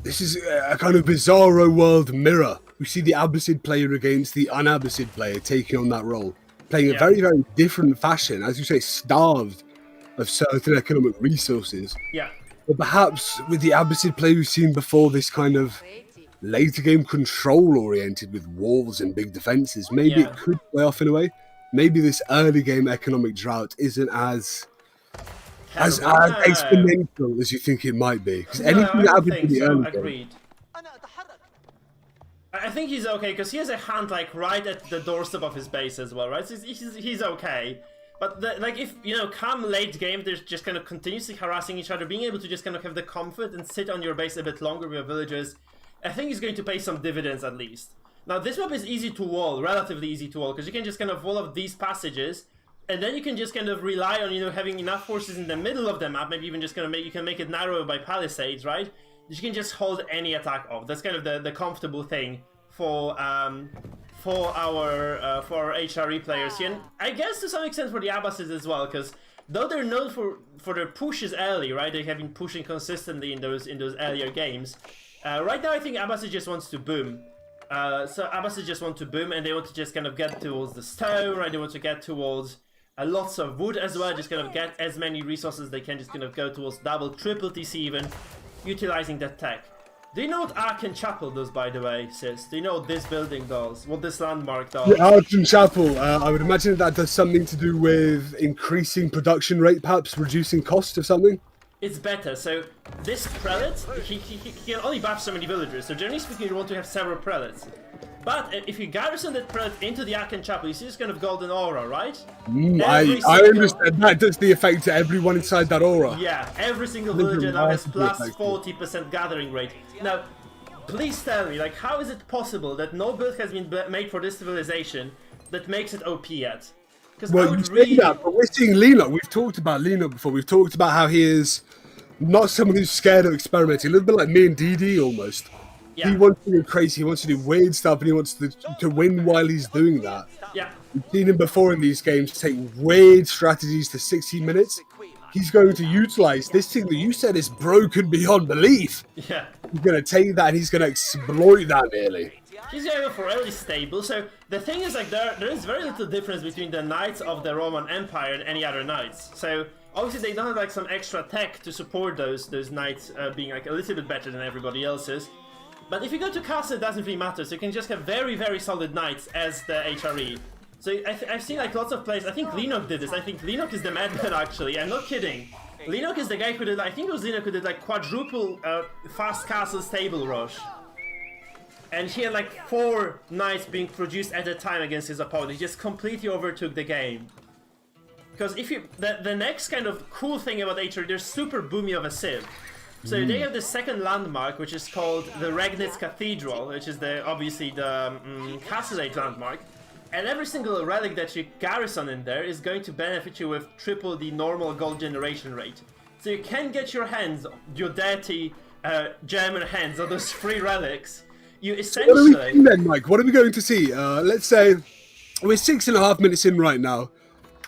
this is a kind of bizarro world mirror. We see the Abbasid player against the un-Abbasid player taking on that role. Playing a very, very different fashion. As you say, starved of certain economic resources. Yeah. But perhaps with the Abbasid player we've seen before, this kind of later game control oriented with walls and big defenses, maybe it could play off in a way. Maybe this early game economic drought isn't as exponential as you think it might be. Because anything that happens in the early game. I think he's okay because he has a hand like right at the doorstep of his base as well, right? So he's okay. But like if come late game, they're just kind of continuously harassing each other, being able to just kind of have the comfort and sit on your base a bit longer with your villagers. I think he's going to pay some dividends at least. Now this map is easy to wall, relatively easy to wall, because you can just kind of wall up these passages, and then you can just kind of rely on having enough forces in the middle of the map. Maybe even just kind of make it narrower by palisades, right? You can just hold any attack off. That's kind of the comfortable thing for our HRE players here, and I guess to some extent for the Abbasids as well, because though they're known for their pushes early, right? They have been pushing consistently in those earlier games. Right now, I think Abbasid just wants to boom. So Abbasid just want to boom, and they want to just kind of get towards the stone, right? They want to get towards lots of wood as well, just kind of get as many resources as they can, just kind of go towards double, triple TC even, utilizing that tech. Do you know what Ark Chapel does, by the way, Sis? Do you know what this building does? What this landmark does? Yeah, Ark Chapel, I would imagine that does something to do with increasing production rate, perhaps reducing cost or something? It's better. So this prelate, he can only buff so many villagers. So generally speaking, you want to have several prelates. But if you garrison that prelate into the Ark Chapel, you see this kind of golden aura, right? I understand that does the effect to everyone inside that aura. Yeah, every single villager now has plus 40% gathering rate. Now, please tell me, like, how is it possible that no build has been made for this civilization that makes it OP yet? Well, you say that, but we're seeing Leno. We've talked about Leno before. We've talked about how he is not someone who's scared of experimenting. A little bit like me and DD almost. Yeah. He wants to go crazy. He wants to do weird stuff, and he wants to win while he's doing that. Yeah. We've seen him before in these games take weird strategies to 16 minutes. He's going to utilize this thing that you said is broken beyond belief. Yeah. He's going to take that and he's going to exploit that nearly. He's going to go for early stable. So the thing is, like, there is very little difference between the Knights of the Roman Empire and any other Knights. So obviously they don't have like some extra tech to support those Knights being like a little bit better than everybody else's. But if you go to castle, it doesn't really matter. So you can just have very solid Knights as the HRE. So I've seen like lots of players. I think Leno did this. I think Leno is the madman actually. I'm not kidding. Leno is the guy who did, I think it was Leno who did like quadruple fast castle stable rush. And he had like 4 knights being produced at a time against his opponent. He just completely overtook the game. Because if you, the next kind of cool thing about HRE, they're super boomy of a civ. So they have the second landmark, which is called the Regnitz Cathedral, which is obviously the Castle Age landmark. And every single relic that you garrison in there is going to benefit you with triple the normal gold generation rate. So you can get your hands, your dirty German hands, on those 3 relics. You essentially... So what are we doing then, Mike? What are we going to see? Let's say we're 6.5 minutes in right now.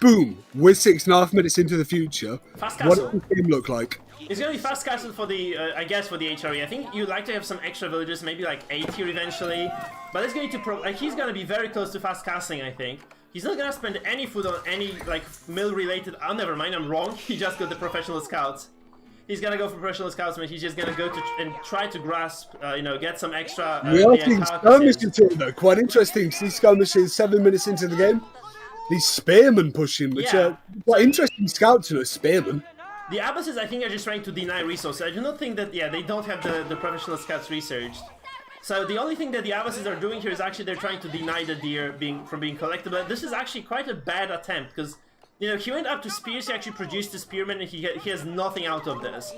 Boom, we're 6.5 minutes into the future. Fast castle. What does the game look like? It's gonna be fast castle for the, I guess, for the HRE. I think you'd like to have some extra villagers, maybe like 8 here eventually. But it's going to he's gonna be very close to fast castling, I think. He's not gonna spend any food on any like mill-related. Oh, never mind, I'm wrong. He just got the professional scouts. He's gonna go for professional scouts, man. He's just gonna go to and try to grasp, get some extra. We are seeing skirmishes here, though. Quite interesting. See skirmishes 7 minutes into the game. These spearmen pushing, which are quite interesting scouts, spearmen. The Abbasids, I think, are just trying to deny resources. I do not think that, they don't have the professional scouts researched. So the only thing that the Abbasids are doing here is actually they're trying to deny the deer from being collectible. This is actually quite a bad attempt, because You know, he went up to spears, he actually produced the spearman, and he has nothing out of this.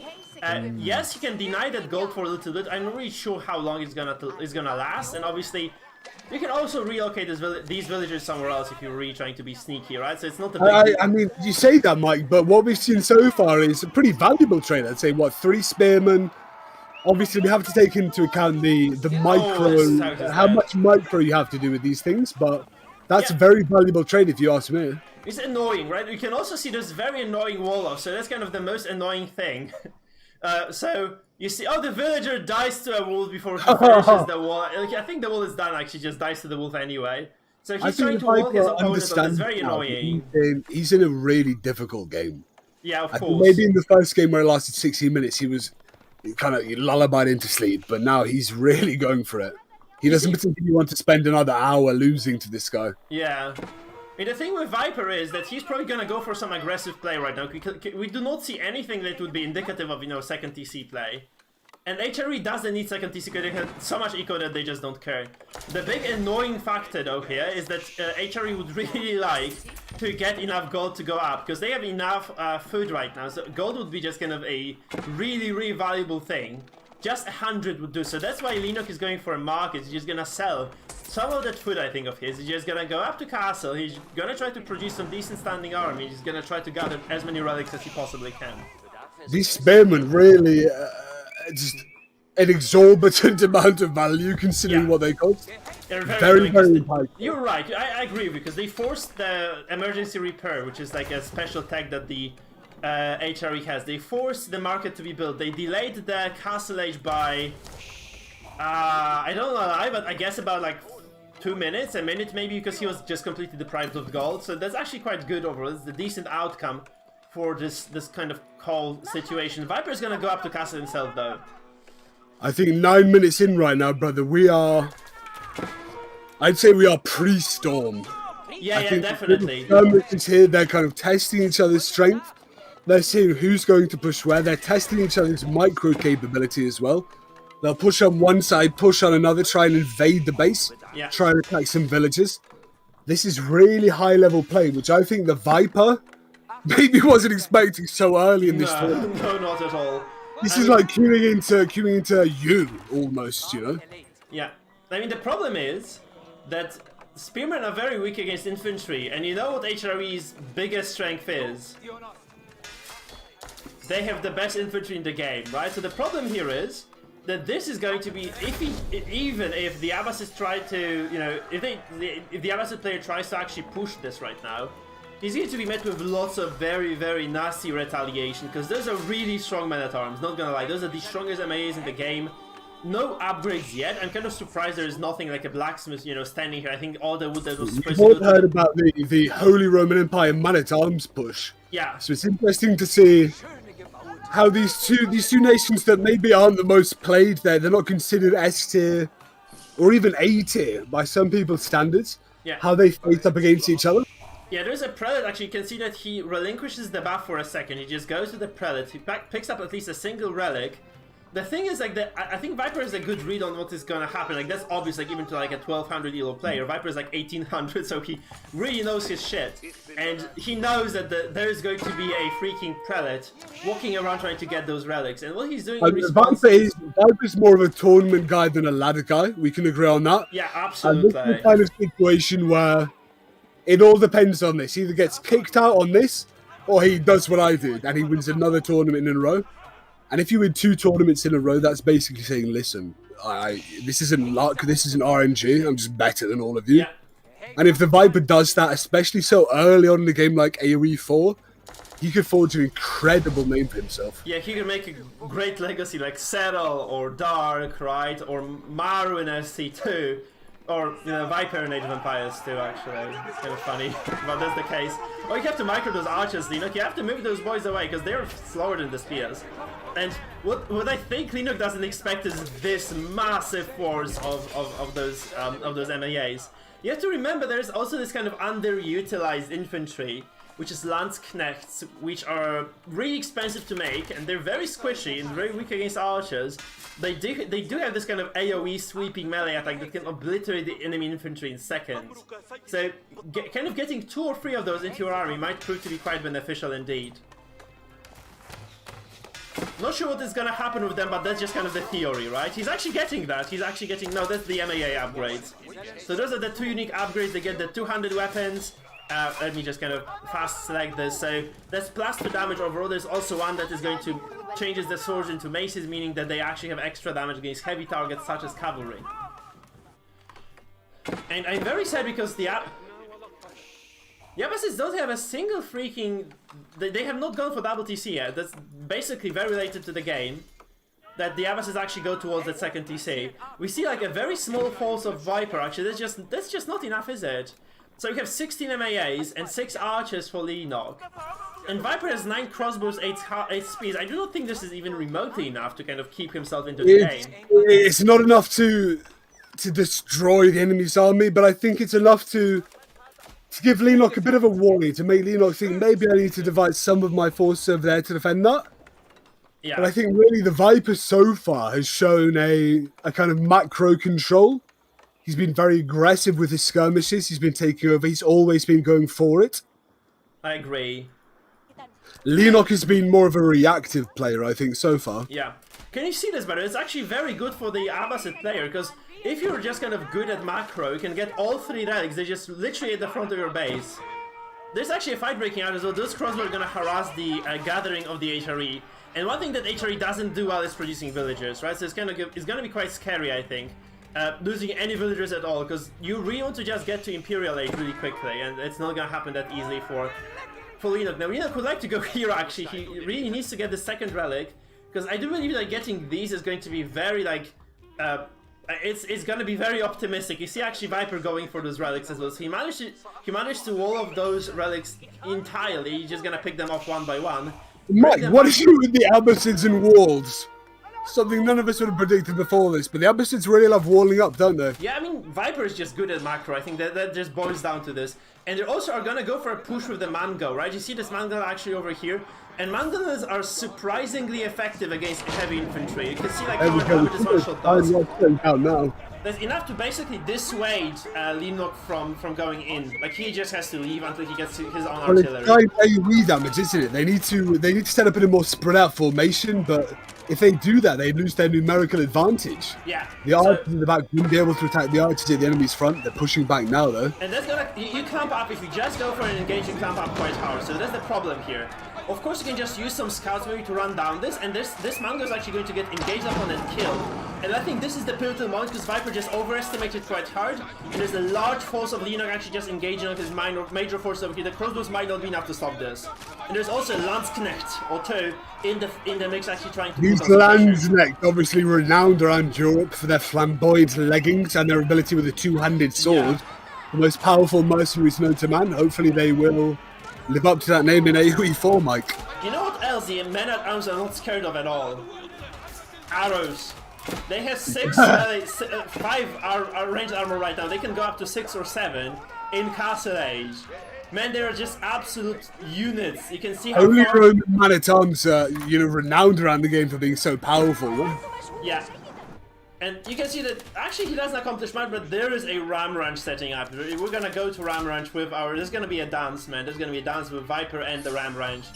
Yes, he can deny that gold for a little bit. I'm not really sure how long it's gonna last, and obviously, you can also relocate these villagers somewhere else if you're really trying to be sneaky, right? So it's not the big I mean, you say that, Mike, but what we've seen so far is a pretty valuable trade. I'd say, what, 3 spearmen? Obviously, we have to take into account the micro, how much micro you have to do with these things, but that's a very valuable trade if you ask me. It's annoying, right? You can also see there's very annoying wall-off, so that's kind of the most annoying thing. So, you see, oh, the villager dies to a wolf before he finishes the wall. I think the wall is done, actually, just dies to the wolf anyway. So he's trying to walk his opponent, and it's very annoying. He's in a really difficult game. Yeah, of I course. think maybe in the first game where it lasted 16 minutes, he was kind of lullabied into sleep, but now he's really going for it. He doesn't particularly want to spend another hour losing to this guy. Yeah. I mean, the thing with Viper is that he's probably gonna go for some aggressive play right now. We do not see anything that would be indicative of, you know, second TC play. And HRE doesn't need second TC because they have so much eco that they just don't care. The big annoying factor though here is that HRE would really like to get enough gold to go up because they have enough food right now. So gold would be just kind of a really, really valuable thing. Just 100 would do. So that's why Leno is going for a market. He's just gonna sell some of that food, I think, of his. He's just gonna go up to castle. He's gonna try to produce some decent standing army. He's gonna try to gather as many relics as he possibly can. These spearmen really just an exorbitant amount of value considering what they cost. They're very high. You're right. I agree because they forced the emergency repair, which is like a special tech that the HRE has. They forced the market to be built. They delayed the castle age by I don't know, but I guess about like 2 minutes, a minute maybe, because he was just completely deprived of gold. So that's actually quite good overall. It's a decent outcome for this kind of call situation. Viper's gonna go up to castle himself though. I think 9 minutes in right now, brother. I'd say we are pre-storm. Yeah, definitely. The here, they're kind of testing each other's strength. They're seeing who's going to push where. They're testing each other's micro capability as well. They'll push on one side, push on another, try and invade the base, try and attack some villages. This is really high-level play, which I think the Viper maybe wasn't expecting so early in this tournament. No, not at all. This is like queuing into you, almost, you know? Yeah. I mean, the problem is that spearmen are very weak against infantry, and you know what HRE's biggest strength is? They have the best infantry in the game, right? So the problem here is that this is going to be, even if the Abbasid try to, you know, if the Abbasid player tries to actually push this right now, he's going to be met with lots of very, very nasty retaliation, because those are really strong men-at-arms, not gonna lie. Those are the strongest MAAs in the game. No upgrades yet. I'm kind of surprised there is nothing like a blacksmith, you know, standing here. I think all the wood that was supposed to You've all heard about the Holy Roman Empire man-at-arms push. Yeah. So it's interesting to see how these two nations that maybe aren't the most played there, they're not considered S tier or even A tier by some people's standards, how they face up against each other. Yeah, there's a prelate, actually. You can see that he relinquishes the buff for a second. He just goes to the prelate. He picks up at least a single relic. The thing is, like, I think Viper has a good read on what is gonna happen. Like, that's obvious, like, even to, like, a 1200 elo player. Viper is, like, 1800, so he really knows his shit. And he knows that there's going to be a freaking prelate walking around trying to get those relics. And what he's doing in response... Viper's more of a tournament guy than a ladder guy. We can agree on that. Yeah, absolutely. And this is the kind of situation where it all depends on this. He either gets kicked out on this, or he does what I did, and he wins another tournament in a row. And if you win 2 tournaments in a row, that's basically saying, listen, this isn't luck, this isn't RNG, I'm just better than all of you. Yeah. And if the Viper does that, especially so early on in the game like AoE 4, he could forge an incredible name for himself. Yeah, he could make a great legacy like Settle or Dark, right? Or Maru in SC2. Or, you know, Viper in Age of Empires too, actually. It's kind of funny, but that's the case. Or you have to micro those archers, Leno. You have to move those boys away, because they're slower than the spears. And what I think Leno doesn't expect is this massive force of those MAAs. You have to remember there's also this kind of underutilized infantry which is Landsknechts, which are really expensive to make, and they're very squishy and very weak against archers. They do have this kind of AoE sweeping melee attack that can obliterate the enemy infantry in seconds. So kind of getting 2 or 3 of those into your army might prove to be quite beneficial indeed. Not sure what is gonna happen with them, but that's just kind of the theory, right? He's actually getting that. He's actually getting... No, that's the MAA upgrades. So those are the 2 unique upgrades. They get the 200 weapons. Let me just kind of fast select this. So that's +2 damage overall. There's also one that is going to changes the swords into maces, meaning that they actually have extra damage against heavy targets such as cavalry. And I'm very sad because the Abbasids don't have a single freaking... They have not gone for double TC yet. That's basically very related to the game. That the Abbasids actually go towards that second TC. We see like a very small force of Viper actually. That's just not enough, is it? So we have 16 MAAs and 6 archers for Leno. And Viper has 9 crossbows, 8 spears. I do not think this is even remotely enough to kind of keep himself into the game. It's not enough to destroy the enemy's army, but I think it's enough to give Leno a bit of a warning, to make Leno think maybe I need to divide some of my force over there to defend that. Yeah. But I think really the Viper so far has shown a kind of macro control. He's been very aggressive with his skirmishes. He's been taking over. He's always been going for it. I agree. Leno has been more of a reactive player, I think, so far. Yeah. Can you see this better? It's actually very good for the Abbasid player, because if you're just kind of good at macro, you can get all 3 relics. They're just literally at the front of your base. There's actually a fight breaking out as well. Those crossbows are going to harass the gathering of the HRE. And one thing that HRE doesn't do well is producing villagers, right? So it's going to be quite scary, I think. Losing any villagers at all, because you really want to just get to Imperial Age really quickly, and it's not going to happen that easily for Leno. Now, Leno would like to go here, actually. He really needs to get the second relic, because I do believe that getting these is going to be very, like, it's going to be very optimistic. You see, actually, Viper going for those relics as well. So he managed to wall off those relics entirely. He's just going to pick them off one by one. Mike, what is you with the Abbasids and walls? Something none of us would have predicted before this, but the Abbasids really love walling up, don't they? Yeah, I mean, Viper is just good at macro. I think that just boils down to this. And they also are gonna go for a push with the Mango, right? You see this Mango actually over here? And Mangolas are surprisingly effective against heavy infantry. You can see like how much damage this one shot does. That's enough to basically dissuade Leno from going in. Like, he just has to leave until he gets his own artillery. Well, it's AoE damage, isn't it? They need to set up in a more spread out formation, but if they do that, they lose their numerical advantage. Yeah. The archers in the back wouldn't be able to attack the archers at the enemy's front. They're pushing back now, though. And that's gonna... You clamp up. If you just go for an engage, you clamp up quite hard. So that's the problem here. Of course, you can just use some scouts maybe to run down this, and this Mango is actually going to get engaged upon and killed. And I think this is the pivotal moment, because Viper just overestimated quite hard, and there's a large force of Leno actually just engaging on his major force over here. The crossbows might not be enough to stop this. And there's also a Landsknecht or 2 in the mix actually trying to... These Landsknechts, obviously renowned around Europe for their flamboyant leggings and their ability with a 2-handed sword. Yeah. The most powerful mercenaries known to man. Hopefully they will live up to that name in AoE 4, Mike. You know what else the men-at-arms are not scared of at all? Arrows. They have 5 ranged armor right now. They can go up to 6 or 7 in Castle Age. Man, they are just absolute units. You can see how only Roman man-at-arms are, renowned around the game for being so powerful. Yeah. And you can see that actually he doesn't accomplish much, but there is a Ram Ranch setting up. We're gonna go to Ram Ranch with there's gonna be a dance, man. There's gonna be a dance with Viper and the Ram Ranch.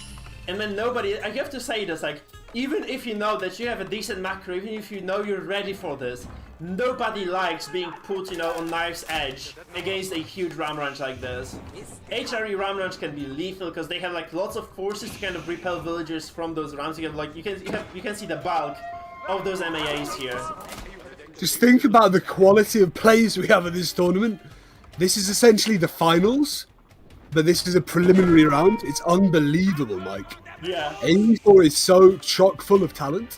And then I have to say this, like, even if you know that you have a decent macro, even if you know you're ready for this, nobody likes being put, on knife's edge against a huge Ram Ranch like this. HRE Ram Ranch can be lethal because they have like lots of forces to kind of repel villagers from those rams. You have like you can see the bulk of those MAAs here. Just think about the quality of plays we have at this tournament. This is essentially the finals, but this is a preliminary round. It's unbelievable, Mike. Yeah. AE4 is so chock full of talent.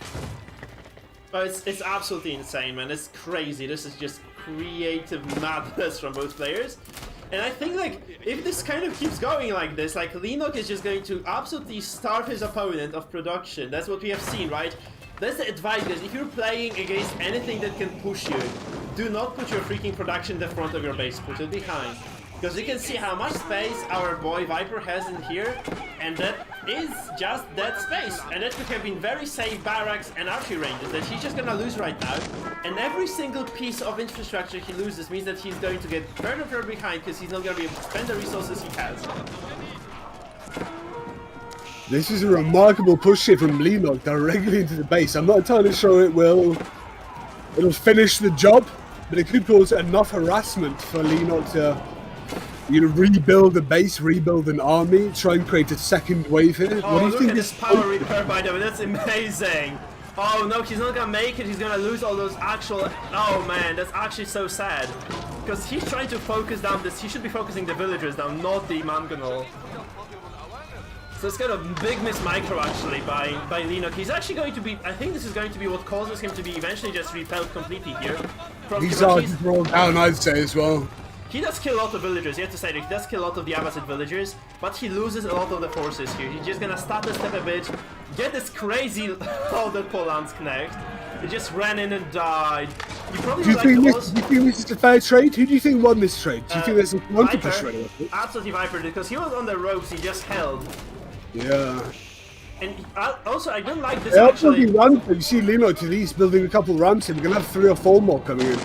Oh, it's absolutely insane, man. It's crazy. This is just creative madness from both players. And I think, like, if this kind of keeps going like this, like, Leno is just going to absolutely starve his opponent of production. That's what we have seen, right? That's the advice, guys. If you're playing against anything that can push you, do not put your freaking production in the front of your base. Put it behind. Because you can see how much space our boy Viper has in here, and that is just that space. And that could have been very safe barracks and archery ranges that he's just gonna lose right now. And every single piece of infrastructure he loses means that he's going to get further and further behind because he's not gonna be able to spend the resources he has. This is a remarkable push here from Leno directly into the base. I'm not entirely sure it'll finish the job, but it could cause enough harassment for Leno to rebuild the base, rebuild an army, try and create a second wave here. Oh, What do you look think at this power repair, by the way, that's amazing. Oh no, he's not gonna make it, he's gonna lose all those actual... Oh man, that's actually so sad. Because he's trying to focus down this, he should be focusing the villagers down, not the mangonel. So it's kind of big miss micro actually by Leno. He's actually going to be, I think this is going to be what causes him to be eventually just repelled completely here. He's already rolled down, I'd say, as well. He does kill a lot of villagers, you have to say that he does kill a lot of the Abbasid villagers, but he loses a lot of the forces here. He's just gonna start a step a bit, get this crazy the Poland's connect. He just ran in and died. You probably do you think this is a fair trade? Who do you think won this trade? Do you think there's a counter push trade? Absolutely Viper, because he was on the ropes, he just held. Yeah. And also, I don't like this They're actually. Ramps. You see Leno to these building a couple ramps here. We're gonna have 3 or 4 more coming in.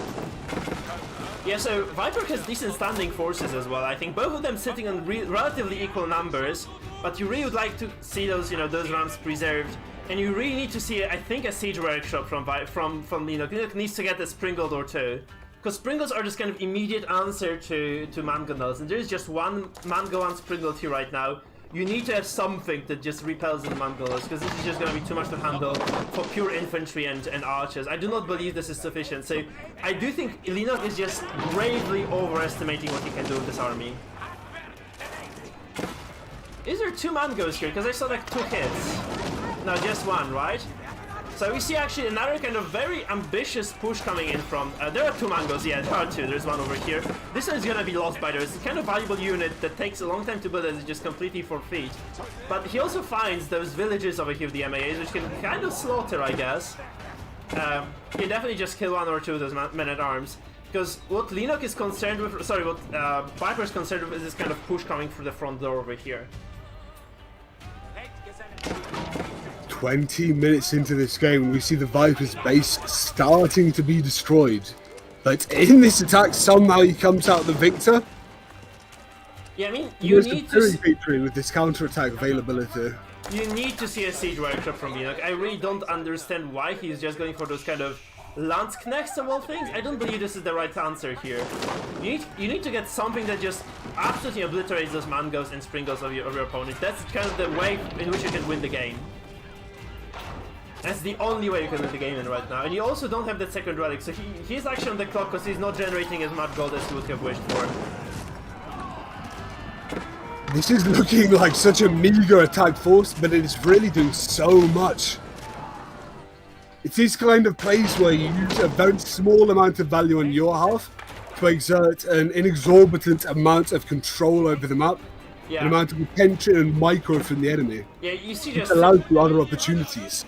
Yeah, so Viper has decent standing forces as well. I think both of them sitting on relatively equal numbers, but you really would like to see those, those ramps preserved. And you really need to see, I think, a siege workshop from Leno. Leno needs to get a Springle or 2. Because Springles are just kind of immediate answer to Mangonels. And there's just one Mango and Springle here right now. You need to have something that just repels the Mangonels, because this is just going to be too much to handle for pure infantry and archers. I do not believe this is sufficient, so I do think Leno is just gravely overestimating what he can do with this army. Is there 2 Mangos here? Because I saw like 2 hits. No, just 1, right? So we see actually another kind of very ambitious push coming in from... there are 2 Mangos, yeah, there are 2. There's one over here. This one is gonna be lost by the way. It's a kind of valuable unit that takes a long time to build as it's just completely forfeit. But he also finds those villages over here with the MAAs, which can kind of slaughter, I guess. He can definitely just kill 1 or 2 of those men-at-arms. Because what Leno is concerned with... Sorry, what Viper is concerned with is this kind of push coming through the front door over here. 20 minutes into this game, we see the Viper's base starting to be destroyed. But in this attack, somehow he comes out the victor. Yeah, I mean, you need to... victory with this counter-attack availability. You need to see a siege workshop from Leno. I really don't understand why he's just going for those kind of Landsknechts of all things. I don't believe this is the right answer here. You need to get something that just absolutely obliterates those Mangos and Springles of your opponent. That's kind of the way in which you can win the game. That's the only way you can win the game in right now. And you also don't have that second relic, so he's actually on the clock because he's not generating as much gold as he would have wished for. This is looking like such a meager attack force, but it is really doing so much. It's these kind of plays where you use a very small amount of value on your half to exert an inexorbitant amount of control over the map. Yeah. An amount of attention and micro from the enemy. Yeah, you see just... It allows you other opportunities.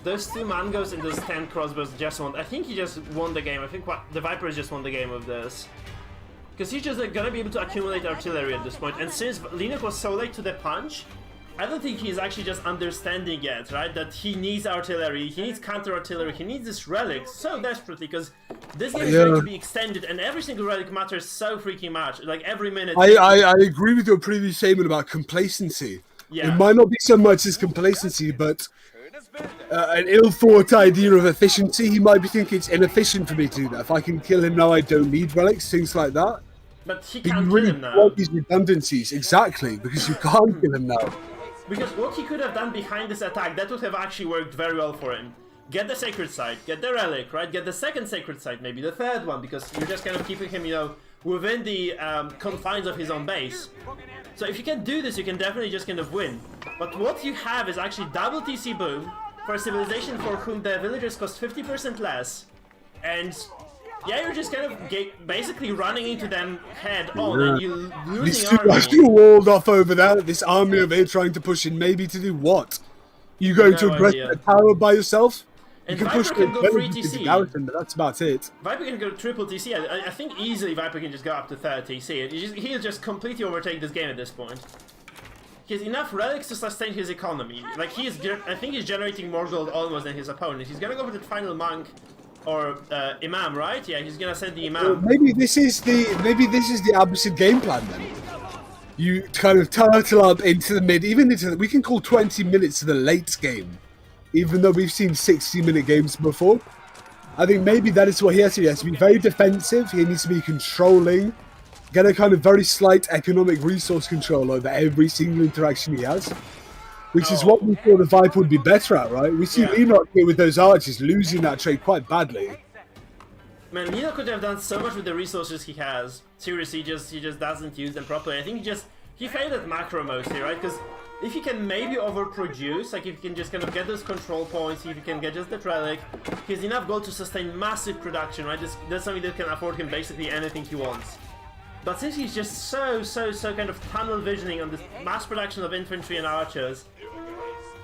Those 2 Mangos and those 10 crossbows just won. I think he just won the game. I think the Vipers just won the game with this. Because he's just gonna be able to accumulate artillery at this point. And since Leno was so late to the punch, I don't think he's actually just understanding yet, right? That he needs artillery, he needs counter-artillery, he needs this relic so desperately, because this game is going to be extended and every single relic matters so freaking much. Like every minute... I agree with your previous statement about complacency. Yeah. It might not be so much as complacency, but an ill-thought idea of efficiency. He might be thinking it's inefficient for me to do that. If I can kill him now, I don't need relics, things like that. But he can't kill him now. Want these redundancies, exactly, because you can't kill him now. Because what he could have done behind this attack, that would have actually worked very well for him. Get the sacred site, get the relic, right? Get the second sacred site, maybe the third one, because you're just kind of keeping him, within the confines of his own base. So if you can do this, you can definitely just kind of win. But what you have is actually double TC boom for a civilization for whom the villagers cost 50% less. And yeah, you're just kind of basically running into them head on, and you losing These 2 army. are still walled off over there. This army over here trying to push in, maybe to do what? You going to aggress the tower by yourself? And you can Viper push can go free into TC. Garrison, but that's about it. Viper can go triple TC. I think easily Viper can just go up to 3rd TC. He'll just completely overtake this game at this point. He has enough relics to sustain his economy. Like I think he's generating more gold almost than his opponent. He's gonna go for the final monk or imam, right? Yeah, he's gonna send the imam. Maybe this is the opposite game plan then. You kind of turtle up into the mid, even into we can call 20 minutes to the late game, even though we've seen 60-minute games before. I think maybe that is what he has to do. He has to be very defensive. He needs to be controlling, get a kind of very slight economic resource control over every single interaction he has, which is what we thought the Viper would be better at, right? We see Leno here with those archers losing that trade quite badly. Man, Leno could have done so much with the resources he has. Seriously, he just doesn't use them properly. I think he failed at macro mostly, right? Because if he can maybe overproduce, like if he can just kind of get those control points, if he can get just that relic, he has enough gold to sustain massive production, right? That's something that can afford him basically anything he wants. But since he's just so kind of tunnel visioning on this mass production of infantry and archers,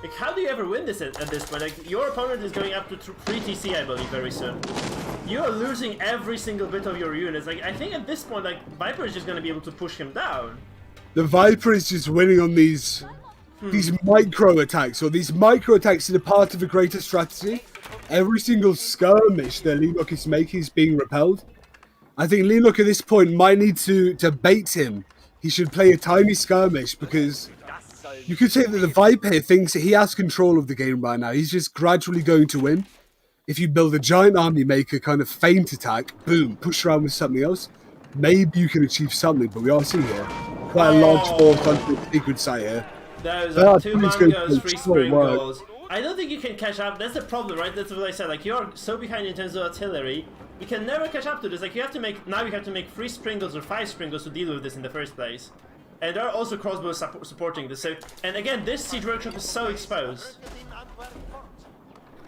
like how do you ever win this at this point? Like your opponent is going up to 3 TC, I believe, very soon. You are losing every single bit of your units. Like I think at this point, like Viper is just going to be able to push him down. The Viper is just winning on these micro attacks, or these micro attacks are part of a greater strategy. Every single skirmish that Leno is making is being repelled. I think Leno at this point might need to bait him. He should play a tiny skirmish because you could say that the Viper here thinks that he has control of the game right now. He's just gradually going to win. If you build a giant army, make a kind of feint attack, boom, push around with something else, maybe you can achieve something, but we are seeing here quite a large force onto the secret site here. Those are 2 mangoes, 3 sprinkles. I don't think you can catch up. That's the problem, right? That's what I said. Like, you're so behind in terms of artillery, you can never catch up to this. Like, you have to make 3 sprinkles or 5 sprinkles to deal with this in the first place. And there are also crossbows supporting this. So, and again, this siege workshop is so exposed.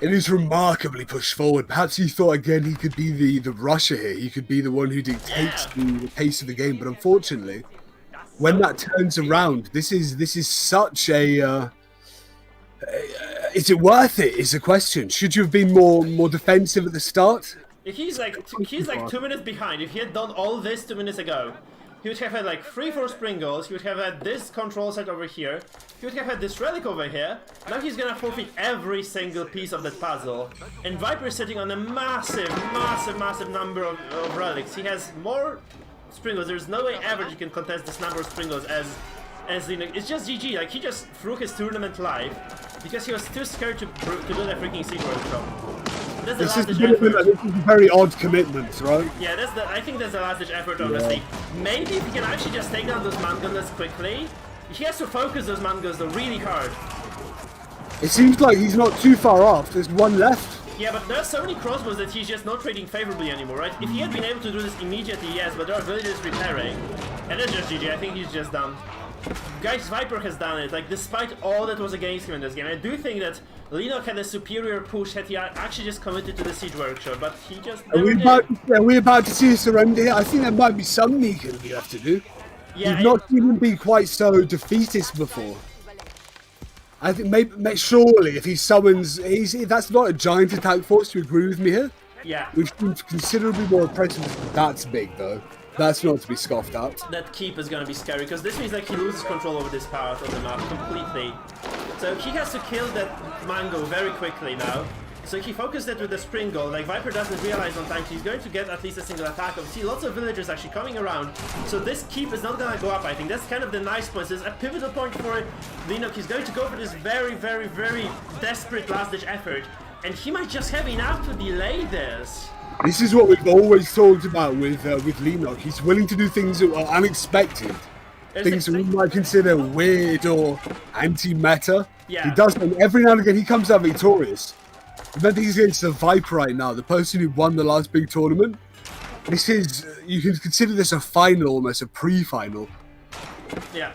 It is remarkably pushed forward. Perhaps he thought again he could be the rusher here. He could be the one who dictates the pace of the game. But unfortunately, when that turns around, this is such a. Is it worth it? Is the question. Should you have been more defensive at the start? If he's like 2 minutes behind. If he had done all this 2 minutes ago, he would have had like 3-4 sprinkles, he would have had this control set over here, he would have had this relic over here. Now he's gonna forfeit every single piece of that puzzle. And Viper is sitting on a massive number of relics. He has more sprinkles. There's no way ever you can contest this number of sprinkles as Leno. It's just GG. Like, he just threw his tournament live because he was too scared to build a freaking siege workshop. This is a very odd commitment, right? Yeah, I think that's the last ditch effort, honestly. Maybe if he can actually just take down those mangolas quickly. He has to focus those mangolas though really hard. It seems like he's not too far off. There's one left. Yeah, but there are so many crossbows that he's just not trading favorably anymore, right? If he had been able to do this immediately, yes, but there are villagers repairing. And that's just GG. I think he's just done. Guys, Viper has done it. Like, despite all that was against him in this game, I do think that Leno had a superior push had he actually just committed to the siege workshop, but he just never did. Are we about to see a surrender here? I think there might be something he can have to do. Yeah, You've not seen him be quite so defeatist before. I think maybe surely if he summons, that's not a giant attack force. You agree with me here? Yeah. We've seen considerably more oppressive. That's big though. That's not to be scoffed at. That keep is gonna be scary because this means like he loses control over this part of the map completely. So he has to kill that mango very quickly now. So he focused it with the Springle. Like, Viper doesn't realize on time he's going to get at least a single attack. We see lots of villagers actually coming around. So this keep is not gonna go up, I think. That's kind of the nice point. There's a pivotal point for Leno. He's going to go for this very desperate last-ditch effort. And he might just have enough to delay this. This is what we've always talked about with Leno. He's willing to do things that are unexpected. Things that we might consider weird or anti-meta. Yeah. He does them every now and again. He comes out victorious. Remember, he's against the Viper right now, the person who won the last big tournament. This is, you can consider this a final, almost a pre-final. Yeah.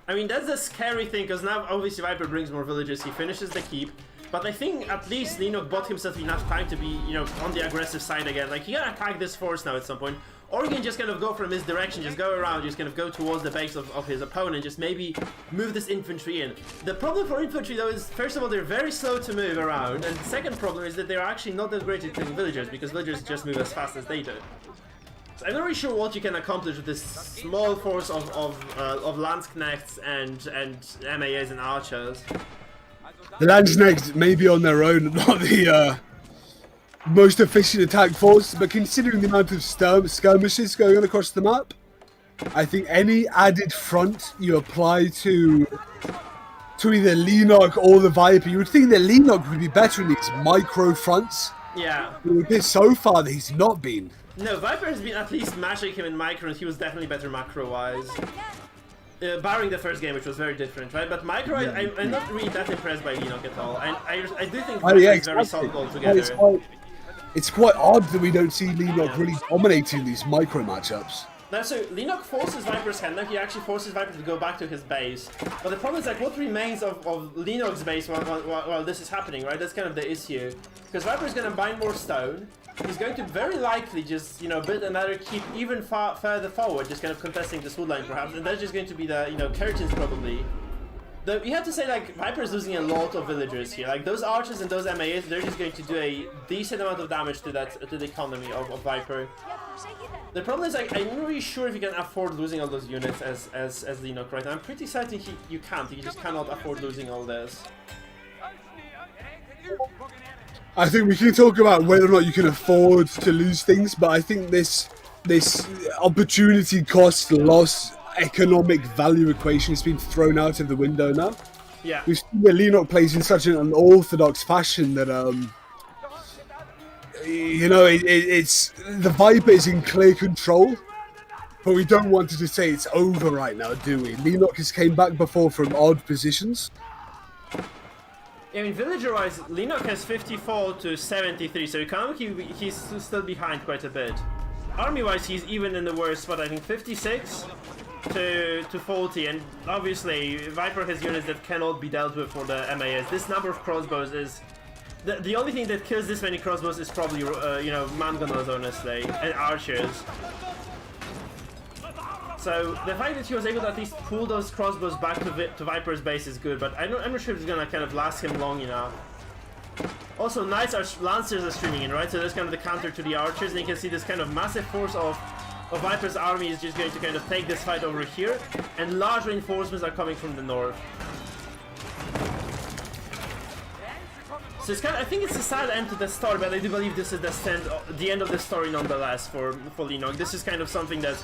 I mean, that's the scary thing, because now obviously Viper brings more villagers, he finishes the keep. But I think at least Leno bought himself enough time to be, on the aggressive side again. Like, he gotta attack this force now at some point. Or you can just kind of go from his direction, just go around, just kind of go towards the base of his opponent, just maybe move this infantry in. The problem for infantry though is, first of all, they're very slow to move around, and the second problem is that they're actually not that great at killing villagers, because villagers just move as fast as they do. So I'm not really sure what you can accomplish with this small force of Landsknechts and MAAs and archers. The Landsknechts may be on their own, not the most efficient attack force, but considering the amount of skirmishes going on across the map, I think any added front you apply to either Leno or the Viper, you would think that Leno would be better in these micro fronts. Yeah. But so far, that he's not been. No, Viper has been at least matching him in micro, and he was definitely better macro-wise. Barring the first game, which was very different, right? But micro, yeah. I'm not really that impressed by Leno at all. I do think Viper is very solid altogether. It's quite odd that we don't see Leno really dominating these micro matchups. Now, so Leno forces Viper's hand. Now he actually forces Viper to go back to his base. But the problem is, like, what remains of Leno's base while this is happening, right? That's kind of the issue. Because Viper's going to bind more stone. He's going to very likely just, build another keep even further forward, just kind of contesting this wood line perhaps. And that's just going to be the, curtains probably. Though you have to say, like, Viper's losing a lot of villagers here. Like, those archers and those MAAs, they're just going to do a decent amount of damage to the economy of Viper. The problem is, like, I'm not really sure if you can afford losing all those units as Leno right now. I'm pretty certain you can't. You just cannot afford losing all this. I think we can talk about whether or not you can afford to lose things, but I think this opportunity cost loss economic value equation has been thrown out of the window now. Yeah. We've seen that Leno plays in such an unorthodox fashion that it's the Viper is in clear control, but we don't want to just say it's over right now, do we? Leno has came back before from odd positions. I mean, villager-wise, Leno has 54 to 73, so economically he's still behind quite a bit. Army-wise, he's even in the worst spot. I think 56 to 40, and obviously Viper has units that cannot be dealt with for the MAS. This number of crossbows is the only thing that kills this many crossbows is probably mangonels, honestly, and archers. So the fact that he was able to at least pull those crossbows back to Viper's base is good, but I'm not sure if it's gonna kind of last him long enough. Also, Lancers are streaming in, right? So there's kind of the counter to the archers, and you can see this kind of massive force of Viper's army is just going to kind of take this fight over here, and large reinforcements are coming from the north. So it's kind of, I think it's a sad end to the story, but I do believe this is the end of the story nonetheless for Leno. This is kind of something that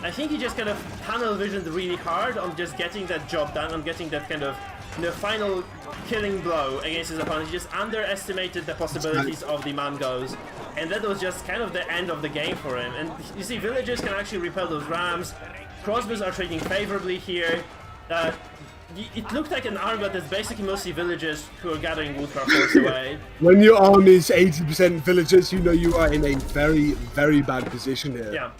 I think he just kind of tunnel visioned really hard on just getting that job done, on getting that kind of final killing blow against his opponent. He just underestimated the possibilities of the Mangos, and that was just kind of the end of the game for him. And you see, villagers can actually repel those rams. Crossbows are trading favorably here. It looked like an army, but it's basically mostly villagers who are gathering wood for a force away. When your army is 80% villagers, you know you are in a very, very bad position here. Yeah.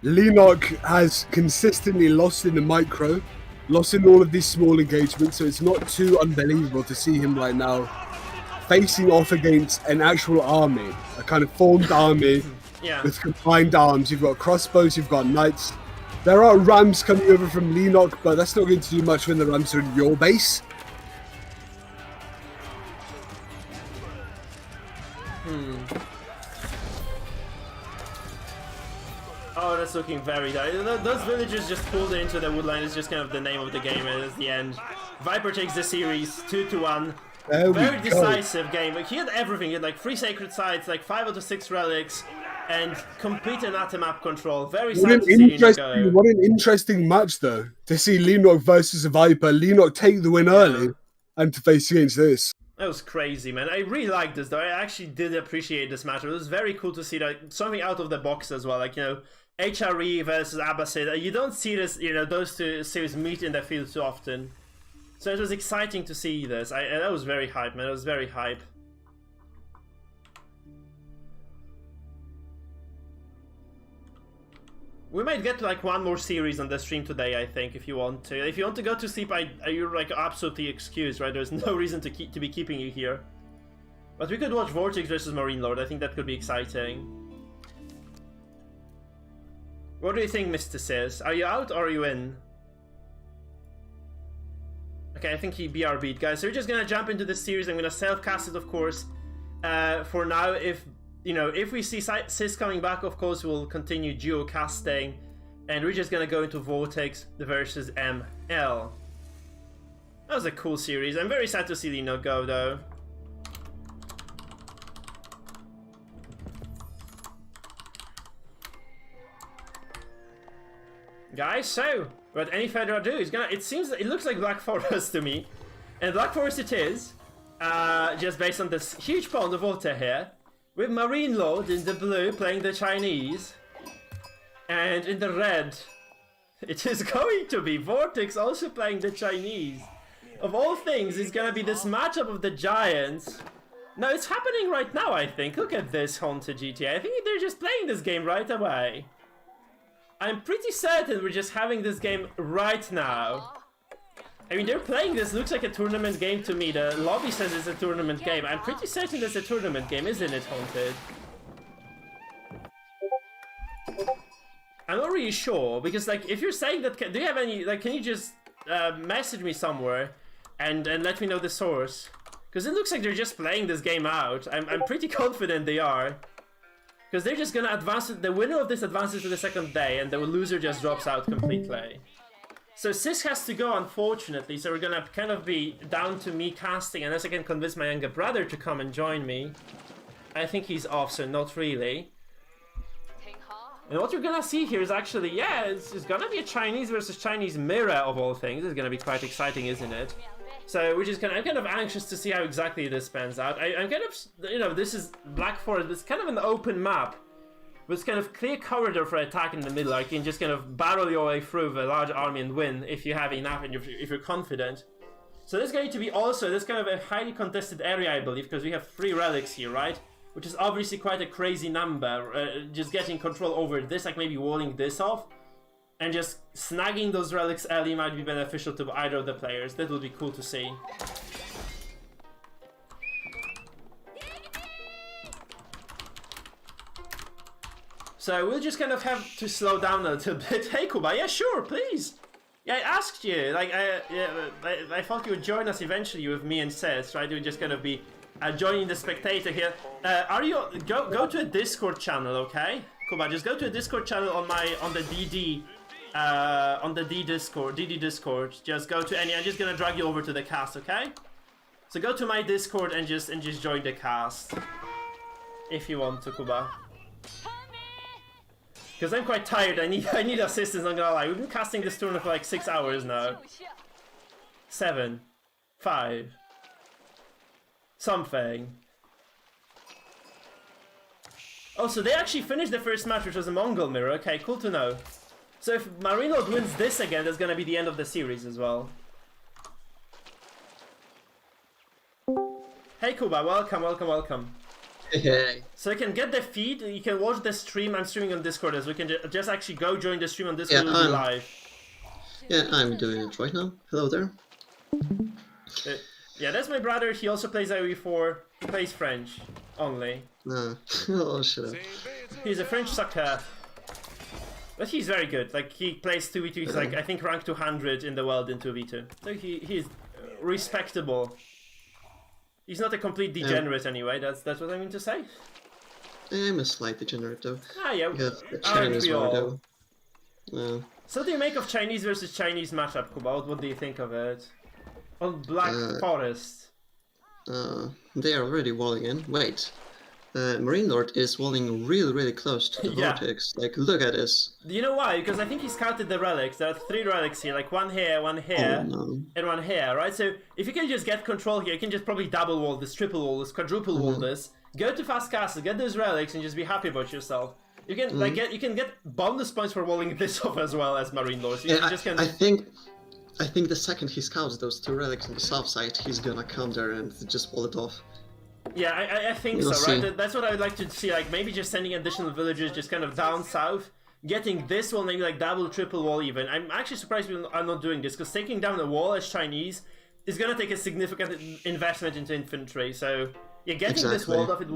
Leno has consistently lost in the micro, lost in all of these small engagements, so it's not too unbelievable to see him right now facing off against an actual army, a kind of formed army with combined arms. You've got crossbows, you've got knights. There are rams coming over from Leno, but that's not going to do much when the rams are in your base. Oh, that's looking very dark. Those villagers just pulled into the woodline. It's just kind of the name of the game. It is the end. Viper takes the series 2-1. Very decisive game. Like, he had everything. He had like 3 sacred sites, like 5 out of 6 relics, and complete anata map control. Very sad to see Leno go. What an interesting match, though, to see Leno versus a Viper. Leno take the win early, and to face against this. That was crazy, man. I really liked this, though. I actually did appreciate this match. It was very cool to see like something out of the box as well. Like, HRE versus Abbasid. You don't see this, those two series meet in the field too often. So it was exciting to see this. That was very hype, man. It was very hype. We might get like one more series on the stream today, I think, if you want to. If you want to go to sleep, you're like absolutely excused, right? There's no reason to be keeping you here. But we could watch Vortex versus Marine Lord. I think that could be exciting. What do you think, Mr. SIS? Are you out or are you in? Okay, I think he BRB'd, guys. So we're just gonna jump into the series. I'm gonna self-cast it, of course. For now, if we see SIS coming back, of course, we'll continue duo-casting. And we're just gonna go into Vortex versus ML. That was a cool series. I'm very sad to see Leno go, though. Guys, so without any further ado, it looks like Black Forest to me, and Black Forest it is, just based on this huge pond of water here, with Marine Lord in the blue playing the Chinese, and in the red, it is going to be Vortex also playing the Chinese. Of all things, it's gonna be this matchup of the giants. No, it's happening right now, I think. Look at this Haunted GTA. I think they're just playing this game right away. I'm pretty certain we're just having this game right now. I mean, they're playing this, looks like a tournament game to me. The lobby says it's a tournament game. I'm pretty certain it's a tournament game, isn't it, Haunted? I'm not really sure, because, like, if you're saying that, do you have any, like, can you just message me somewhere and let me know the source? Because it looks like they're just playing this game out. I'm pretty confident they are. Because they're just gonna advance, the winner of this advances to the second day, and the loser just drops out completely. So SIS has to go, unfortunately, so we're gonna kind of be down to me casting, unless I can convince my younger brother to come and join me. I think he's off, so not really. And what you're gonna see here is actually, yeah, it's gonna be a Chinese versus Chinese mirror of all things. It's gonna be quite exciting, isn't it? So I'm kind of anxious to see how exactly this pans out. I'm kind of, this is Black Forest, it's kind of an open map. With kind of clear corridor for attack in the middle. You can just kind of barrel your way through with a large army and win if you have enough and if you're confident. So there's going to be also, this kind of a highly contested area, I believe, because we have 3 relics here, right? Which is obviously quite a crazy number. Just getting control over this, like maybe walling this off. And just snagging those relics early might be beneficial to either of the players. That would be cool to see. So we'll just kind of have to slow down a little bit. Hey Kuba, yeah sure, please. Yeah, I asked you, like, I thought you would join us eventually with me and SIS, right? You would just kind of be joining the spectator here. Go to a Discord channel, okay? Kuba, just go to a Discord channel on the DD Discord. Just go to any. I'm just gonna drag you over to the cast, okay? So go to my Discord and just join the cast if you want to, Kuba. Because I'm quite tired. I need assistance. Not gonna lie. We've been casting this tournament for like 6 hours now. 7, 5, something. Oh, so they actually finished the first match, which was a Mongol mirror. Okay, cool to know. So if Marino wins this again, that's gonna be the end of the series as well. Hey Kuba, welcome, welcome, welcome. Hey. So you can get the feed, you can watch the stream. I'm streaming on Discord, as we can just actually go join the stream on Discord. We'll be live. Yeah, I'm doing it right now. Hello there. Yeah, that's my brother. He also plays IE4. He plays French only. Oh, shut up. He's a French sucker. But he's very good. Like, he plays 2v2. He's like, I think, rank 200 in the world in 2v2. So he's respectable. He's not a complete degenerate anyway. That's what I mean to say. I'm a slight degenerate though. Ah, yeah. Chinese though. Yeah. So what do you make of Chinese versus Chinese matchup, Kuba? What do you think of it? On Black Forest. They are already walling in. Wait. Marine Lord is walling really close to the Vortex. Like, look at this. Do you know why? Because I think he scouted the relics. There are 3 relics here, like one here, and one here, right? So if you can just get control here, you can just probably double wall this, triple wall this, quadruple wall this. Go to Fast Castle, get those relics, and just be happy about yourself. You can you can get bonus points for walling this off as well as Marine Lord. So I think the second he scouts those 2 relics on the south side, he's gonna come there and just wall it off. Yeah, I think so, right? That's what I would like to see, like, maybe just sending additional villagers just kind of down south, getting this wall, maybe like double, triple wall even. I'm actually surprised people are not doing this, because taking down a wall as Chinese is gonna take a significant investment into infantry, so Yeah, getting this Exactly. walled off, it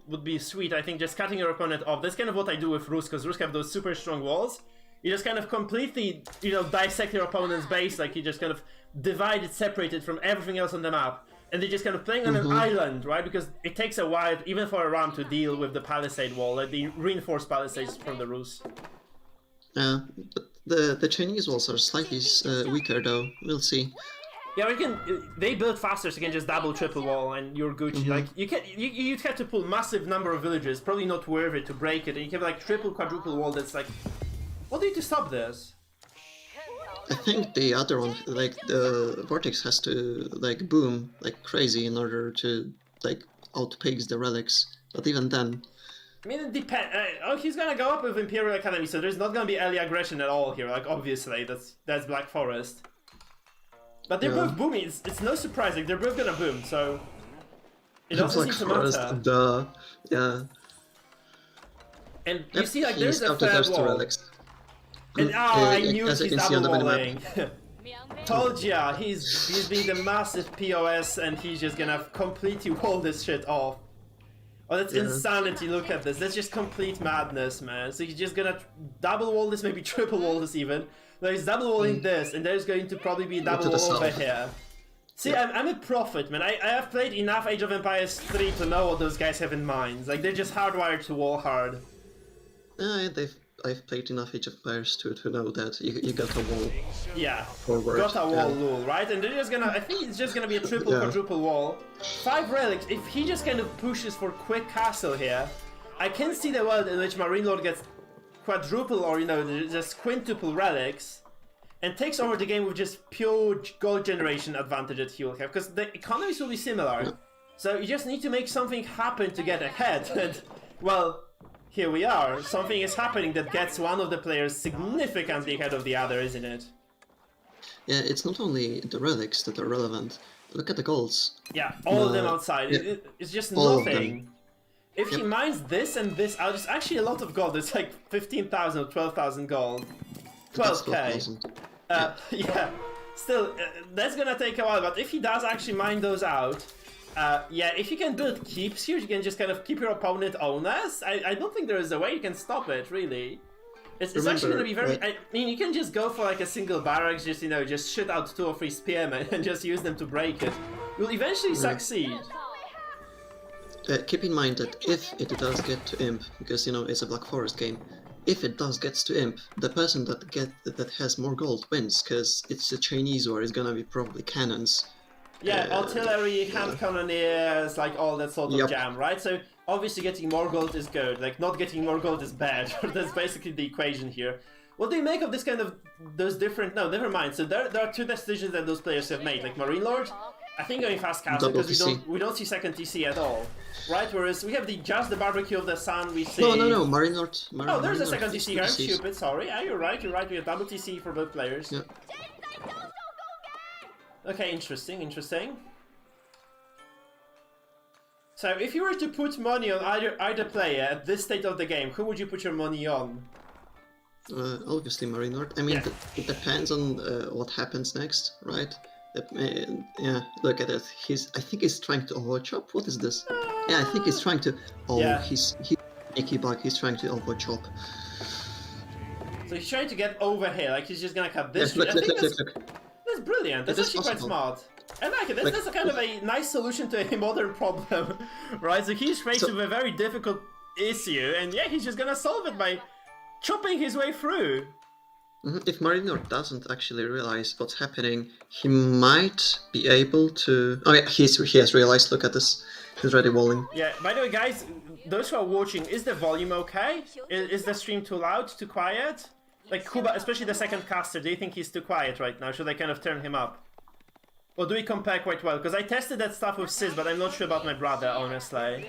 would be sweet. I think just cutting your opponent off. That's kind of what I do with Rus, because Rus have those super strong walls. You just kind of completely, dissect your opponent's base, like you just kind of divide it, separate it from everything else on the map. And they're just kind of playing on an island, right? Because it takes a while, even for a round, to deal with the palisade wall, like the reinforced palisades from the Rus. But the Chinese walls are slightly weaker, though. We'll see. Yeah, they build faster, so you can just double, triple wall, and you're Gucci. Like you'd have to pull massive number of villages, probably not worth it to break it, and you can have like triple, quadruple wall. That's like, what do you do to stop this? I think the other one, like the Vortex, has to like boom like crazy in order to like outpace the relics. But even then, I mean, it depends. He's gonna go up with Imperial Academy, so there's not gonna be early aggression at all here. Like obviously, that's Black Forest. But they're both booming. It's no surprise. Like they're both gonna boom, so it doesn't seem to matter. Yeah. And you see, like there's a third wall. Relics. And I knew as he's you can see on double the walling. Told ya, he's being the massive POS, and he's just gonna completely wall this shit off. Oh, that's insanity! Look at this. That's just complete madness, man. So he's just gonna double wall this, maybe triple wall this even. Like he's double walling this, and there's going to probably be a double wall over here. See, I'm a prophet, man. I have played enough Age of Empires 3 to know what those guys have in mind. Like they're just hardwired to wall hard. I've played enough Age of Empires to know that you got a wall. Yeah, forward. Got a wall rule, right? And they're just gonna. I think it's just gonna be a triple, quadruple wall. 5 relics. If he just kind of pushes for quick castle here, I can see the world in which Marine Lord gets quadruple or just quintuple relics and takes over the game with just pure gold generation advantage that he will have, because the economies will be similar. So you just need to make something happen to get ahead. And well, here we are. Something is happening that gets one of the players significantly ahead of the other, isn't it? Yeah, it's not only the relics that are relevant. Look at the golds. Yeah, all of them outside. It's just nothing. If he mines this and this out, it's actually a lot of gold. It's like 15,000 or 12,000 gold. 12k. Yeah. Still, that's gonna take a while, but if he does actually mine those out, if you can build keeps here, you can just kind of keep your opponent owners. I don't think there is a way you can stop it, really. It's actually gonna be very... I mean, you can just go for like a single barracks, just shoot out 2 or 3 spearmen and just use them to break it. You'll eventually succeed. Keep in mind that if it does get to Imp, because it's a Black Forest game, if it does get to Imp, the person that has more gold wins, because it's a Chinese war, it's gonna be probably cannons. Yeah, artillery, hand cannoneers, like all that sort of jam, right? So obviously getting more gold is good, like not getting more gold is bad. That's basically the equation here. What do you make of this kind of, those different, no, never mind. So there are 2 decisions that those players have made, like Marine Lord, I think going fast castle, because we don't see second TC at all, right? Whereas we have just the barbecue of the sun, we see... No, Marine Lord. Oh, there's a second TC, I'm stupid, sorry. Yeah, you're right, we have double TC for both players. Yeah. Okay, interesting. So if you were to put money on either player at this state of the game, who would you put your money on? Obviously Marine Lord. I mean, it depends on what happens next, right? Yeah, look at it. I think he's trying to overchop. What is this? Yeah, I think he's trying to... he's Mickey Bug. He's trying to overchop. So he's trying to get over here, like he's just gonna cut this. Look. That's brilliant. That's actually quite smart. I like it. That's a kind of a nice solution to a modern problem, right? So he's faced with a very difficult issue, and he's just gonna solve it by chopping his way through. If Marine Lord doesn't actually realize what's happening, he might be able to... Oh yeah, he has realized. Look at this. He's already walling. Yeah, by the way, guys, those who are watching, is the volume okay? Is the stream too loud, too quiet? Like Kuba, especially the second caster, do you think he's too quiet right now? Should I kind of turn him up? Or do we compare quite well? Because I tested that stuff with SIS, but I'm not sure about my brother, honestly.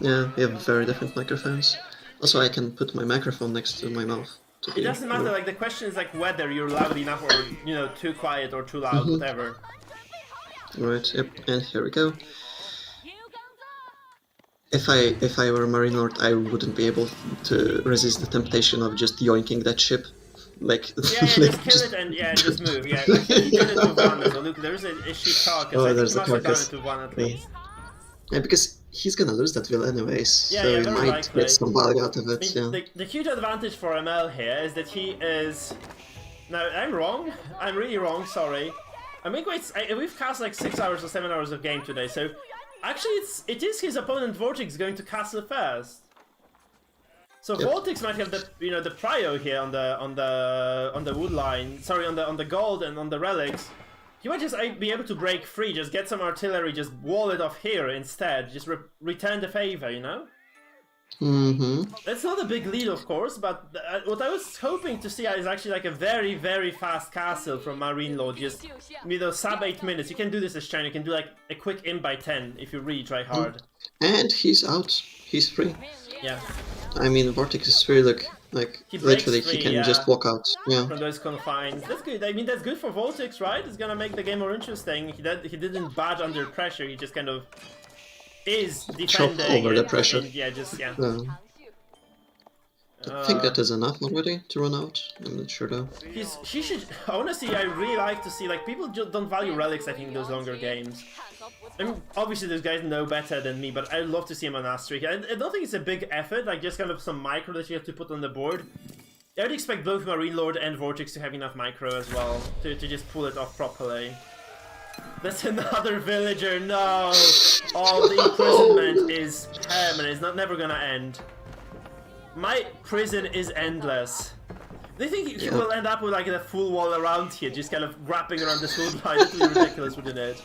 Yeah, we have very different microphones. Also, I can put my microphone next to my mouth. It doesn't matter, like the question is like whether you're loud enough or, too quiet or too loud, whatever. Right, yep, and here we go. If I were a Marine Lord, I wouldn't be able to resist the temptation of just yoinking that ship. Like, just kill it and just move. Yeah, you can do one. So look, there's a ship carcass. Oh, there's a carcass. carcass. Done it to one at least. Yeah, because he's gonna lose that will anyways, Yeah, so yeah, he very might likely. get some value out of I it. mean, Yeah. the huge advantage for ML here is that he is... No, I'm wrong. I'm really wrong, sorry. I mean, we've cast like 6 hours or 7 hours of game today, so... Actually, it is his opponent Vortex going to castle first. So Yep. Vortex might have the the prio here on the wood line. Sorry, on the gold and on the relics. He might just be able to break free, just get some artillery, just wall it off here instead, just return the favor, you know? Mm-hmm. That's not a big lead, of course, but what I was hoping to see is actually like a very, very fast castle from Marine Lord, just, sub 8 minutes. You can do this as China, you can do like a quick in by 10 if you really try hard. And he's out. He's free. Yeah. I mean, Vortex is free, like He breaks literally free, he can yeah. just walk out. Yeah. From those confines. That's good. I mean, that's good for Vortex, right? It's gonna make the game more interesting. He didn't budge under pressure, he just kind of is defending. Chop over the pressure. Yeah, just, yeah. I think that is enough already to run out. I'm not sure though. She should. Honestly, I really like to see, like, people don't value relics, I think, in those longer games. I mean, obviously those guys know better than me, but I'd love to see him on Asterix. I don't think it's a big effort, like just kind of some micro that you have to put on the board. I would expect both Marine Lord and Vortex to have enough micro as well, to just pull it off properly. That's another villager, no! Oh, the imprisonment is permanent, it's never gonna end. My prison is endless. Do you think he will end up with like a full wall around here, just kind of wrapping around this wood line? That would be ridiculous, wouldn't it?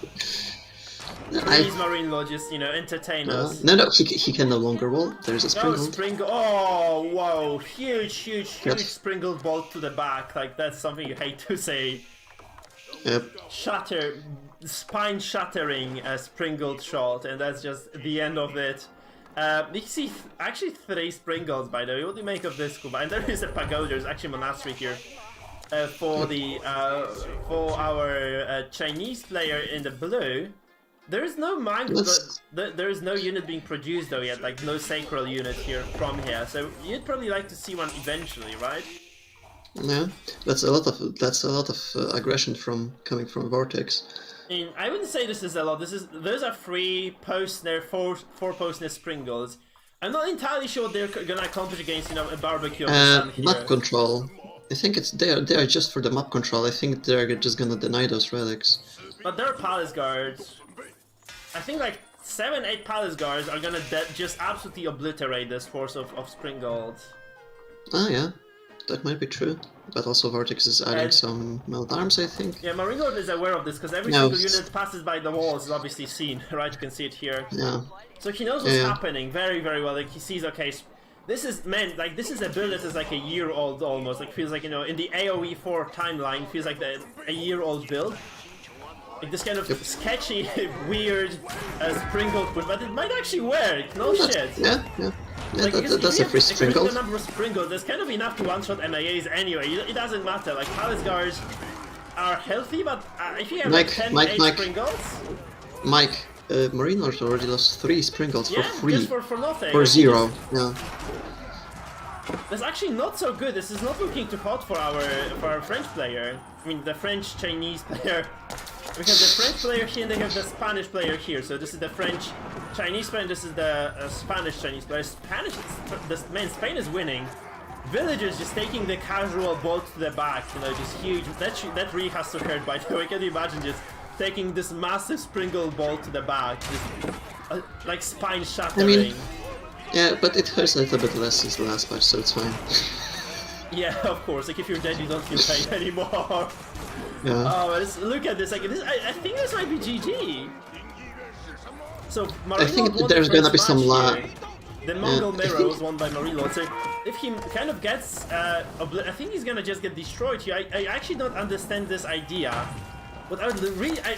Please, Marine Lord, just, entertain us. No, he can no longer wall. There's a springald. Oh, whoa. Huge springled bolt to the back. Like, that's something you hate to say. Yep. Spine-shattering springled shot, and that's just the end of it. You see, actually 3 springles, by the way. What do you make of this, Kuba? And there is a pagoda. There's actually a monastery here. For our Chinese player in the blue. There is no there is no unit being produced though yet, like no sacral unit here from here. So you'd probably like to see one eventually, right? Yeah, that's a lot of aggression coming from Vortex. I wouldn't say this is a lot. Those are 3 post-snare, 4 post-snare springles. I'm not entirely sure what they're gonna accomplish against a barbecue of the sun here. Map control. I think they are just for the map control. I think they're just gonna deny those relics. But there are palace guards. I think like 7-8 palace guards are gonna just absolutely obliterate this force of Springald. Ah, yeah, that might be true. But also Vortex is adding some melt arms, I think. Yeah, Marine Lord is aware of this because every single unit passes by the walls is obviously seen, right? You can see it here. Yeah. So he knows what's happening very, very well. Like he sees, okay, this is a build that is like a year old almost. Like feels like in the AOE 4 timeline feels like a year-old build. Like this kind of sketchy, weird sprinkle put, but it might actually work. No shit. Yeah. Like, that's a free sprinkle. The number of sprinkles, there's kind of enough to one-shot MAAs anyway. It doesn't matter. Like palace guards are healthy, but if you have like 10-8 sprinkles. Mike, Marine Lord already lost 3 sprinkles for free. Just for nothing. For 0. Yeah. That's actually not so good. This is not looking too hot for our French player. I mean, the French-Chinese player. We have the French player here and they have the Spanish player here. So this is the French-Chinese player and this is the Spanish-Chinese player. Spain is winning. Villagers just taking the casual bolt to the back, just huge. That really has to hurt, by the way. Can you imagine just taking this massive sprinkle bolt to the back? Just, like spine shattering. I mean, yeah, but it hurts a little bit less since the last patch, so it's fine. Yeah, of course. Like if you're dead, you don't feel pain anymore. Yeah. Oh, look at this. Like I think this might be GG. So I think there's gonna be some lag. The Mongol Mirror was won by Marine Lord. So if he kind of gets, I think he's gonna just get destroyed here. I actually don't understand this idea. But I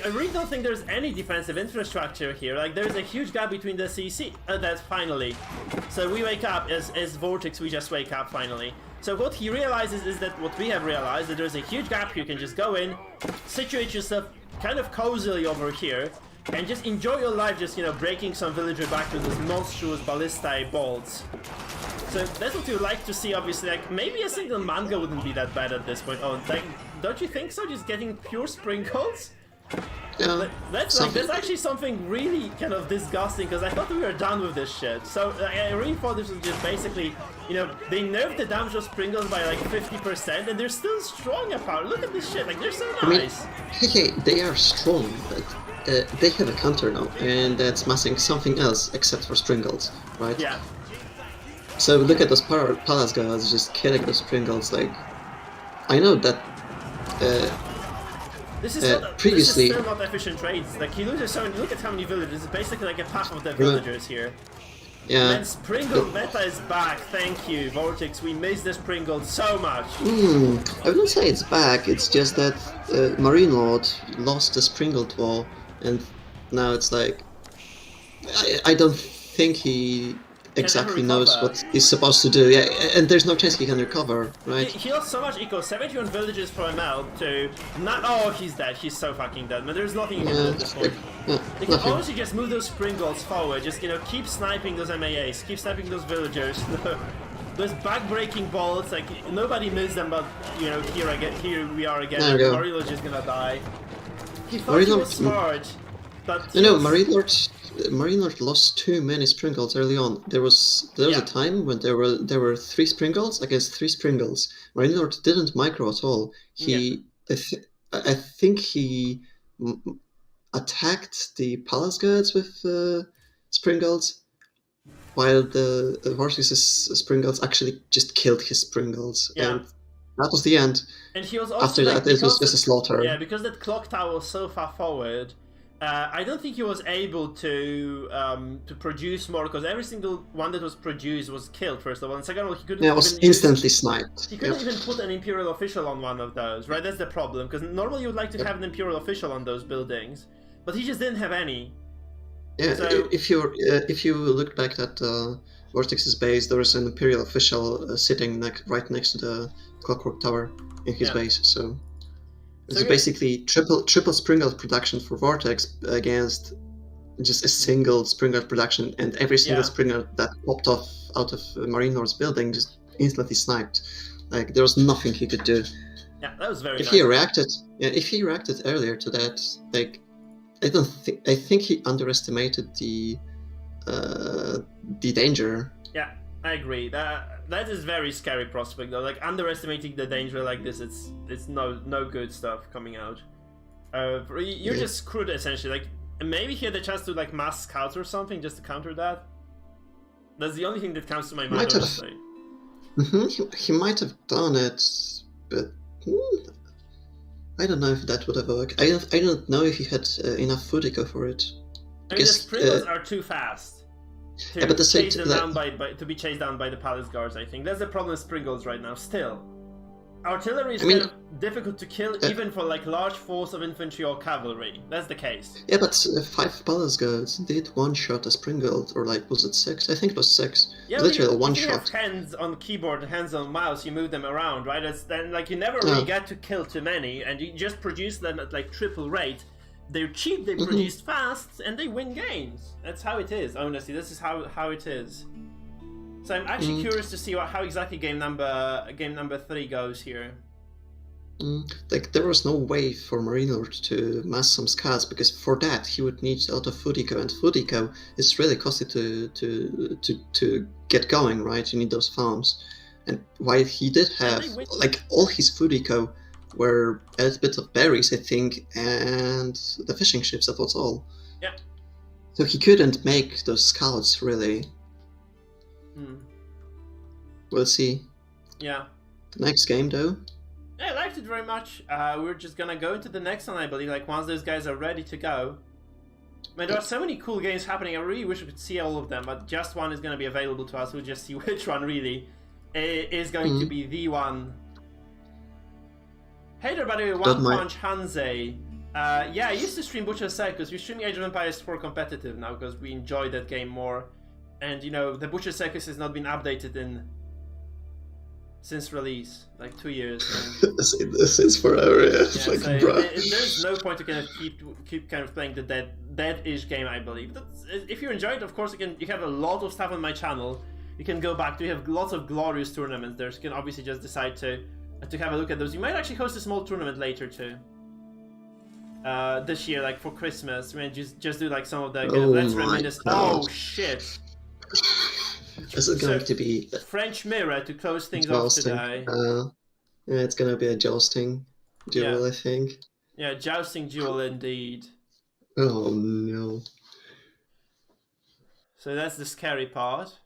really don't think there's any defensive infrastructure here. Like there's a huge gap between the CC. That's finally. So we wake up as Vortex. We just wake up finally. So what he realizes is that what we have realized, that there's a huge gap. You can just go in, situate yourself kind of cozily over here, and just enjoy your life, just breaking some villager back with those monstrous ballistae bolts. So that's what you would like to see, obviously. Like maybe a single manga wouldn't be that bad at this point. Oh, like, don't you think so? Just getting pure sprinkles? Yeah, That's actually something really kind of disgusting, because I thought we were done with this shit. So I really thought this was just basically, you know, they nerfed the damage of Sprinkles by like 50%, and they're still strong apart. Look at this shit, like they're so nice. Hey, they are strong, but they have a counter now, and that's massing something else except for Sprinkles, right? Yeah. So look at those Palace guys just killing those Sprinkles. Like, I know that. This is previously, still not efficient trades. Like, he loses so many. Look at how many villagers. It's basically like a half of the villagers here. Yeah. And Springle meta is back. Thank you, Vortex. We missed the Springle so much. I wouldn't say it's back. It's just that Marine Lord lost the Springle wall, and now it's like I don't think he exactly knows what he's supposed to do. Yeah, and there's no chance he can recover, right? He lost so much eco, 71 villages per ML to not. Oh, he's dead. He's so fucking dead. But there's nothing you can do at this point. You can honestly just move those Springles forward. Just, you know, keep sniping those MAAs, keep sniping those villagers. Those back-breaking bolts, like nobody missed them, but you know, here we are again. Marilo's just gonna die. He thought he was smart, but Marine Lord lost too many Sprinkles early on. There was a time when there were 3 Sprinkles against 3 Sprinkles. Marine Lord didn't micro at all. I think he attacked the Palace Guards with Sprinkles, while the Vortex's Sprinkles actually just killed his Sprinkles. Yeah. And that was the end. And he was also after that, it was just a slaughter. Yeah, because that clock tower was so far forward. I don't think he was able to produce more, because every single one that was produced was killed, first of all, and second of all, he couldn't. Yeah, it was instantly sniped. He couldn't even put an Imperial official on one of those, right? That's the problem, because normally you would like to have an Imperial official on those buildings, but he just didn't have any. Yeah, so, if you look back at Vortex's base, there was an Imperial official sitting right next to the Clockwork Tower in his base, so... It's basically triple Springle production for Vortex against just a single Springle production, and every single Springle that popped off out of Marine Lord's building just instantly sniped. Like, there was nothing he could do. Yeah, that was very nice. If he reacted earlier to that, like, I think he underestimated the danger. Yeah, I agree. That is very scary prospect though. Like, underestimating the danger like this, it's no good stuff coming out. You're just screwed essentially. Like, maybe he had a chance to like mass scouts or something just to counter that. That's the only thing that comes to my mind. He might have done it, but I don't know if that would have worked. I don't know if he had enough food eco for it. I mean, the Sprinkles are too fast. To be chased down by the Palace Guards, I think. That's the problem with Sprinkles right now, still. Artillery is kind of difficult to kill, even for like large force of infantry or cavalry. That's the case. Yeah, but 5 Palace Guards did one-shot a Springle, or like, was it 6? I think it was 6. Yeah, literally one-shot. You have hands on keyboard, hands on mouse, you move them around, right? Then like you never really get to kill too many, and you just produce them at like triple rate. They're cheap, they produce fast, and they win games. That's how it is, honestly. This is how it is. So I'm actually curious to see how exactly game number 3 goes here. Like, there was no way for Marine Lord to mass some scouts, because for that he would need a lot of food eco, and food eco is really costly to get going, right? You need those farms. And while he did have, like, all his food eco were a little bit of berries, I think, and the fishing ships, that was all. Yeah. So he couldn't make those scouts, really. We'll see. Yeah. The next game, though. Yeah, I liked it very much. We're just gonna go into the next one, I believe, like once those guys are ready to go. I mean, there are so many cool games happening, I really wish we could see all of them, but just one is gonna be available to us. We'll just see which one really is going to be the one. Hey there, by the way, One Punch Hanze. Yeah, I used to stream Butcher Circus. We're streaming Age of Empires 4 competitive now because we enjoy that game more. And you know, the Butcher Circus has not been updated since release, like 2 years. Since forever, yeah. So there's no point to kind of keep kind of playing the dead-ish game, I believe. If you enjoy it, of course, you have a lot of stuff on my channel. You can go back to. You have lots of glorious tournaments there. So you can obviously just decide to have a look at those. You might actually host a small tournament later too. this year, like for Christmas. I mean, just do like some of the Oh let's my reminisce. God. Oh shit! This is going to be French mirror to close things off jousting. today. Yeah, it's gonna be a jousting duel, Yeah. I think. Yeah, jousting duel indeed. Oh no. So that's the scary part.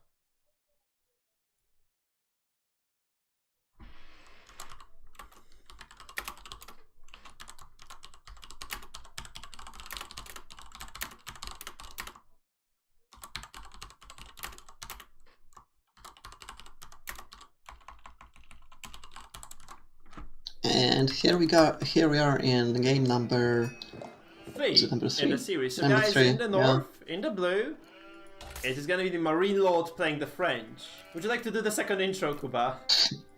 And here we go. Here we are in game number 3 number in three? the series. So Number guys, 3, in the north, in the blue, it is gonna be the Marine Lord playing the French. Would you like to do the second intro, Kuba?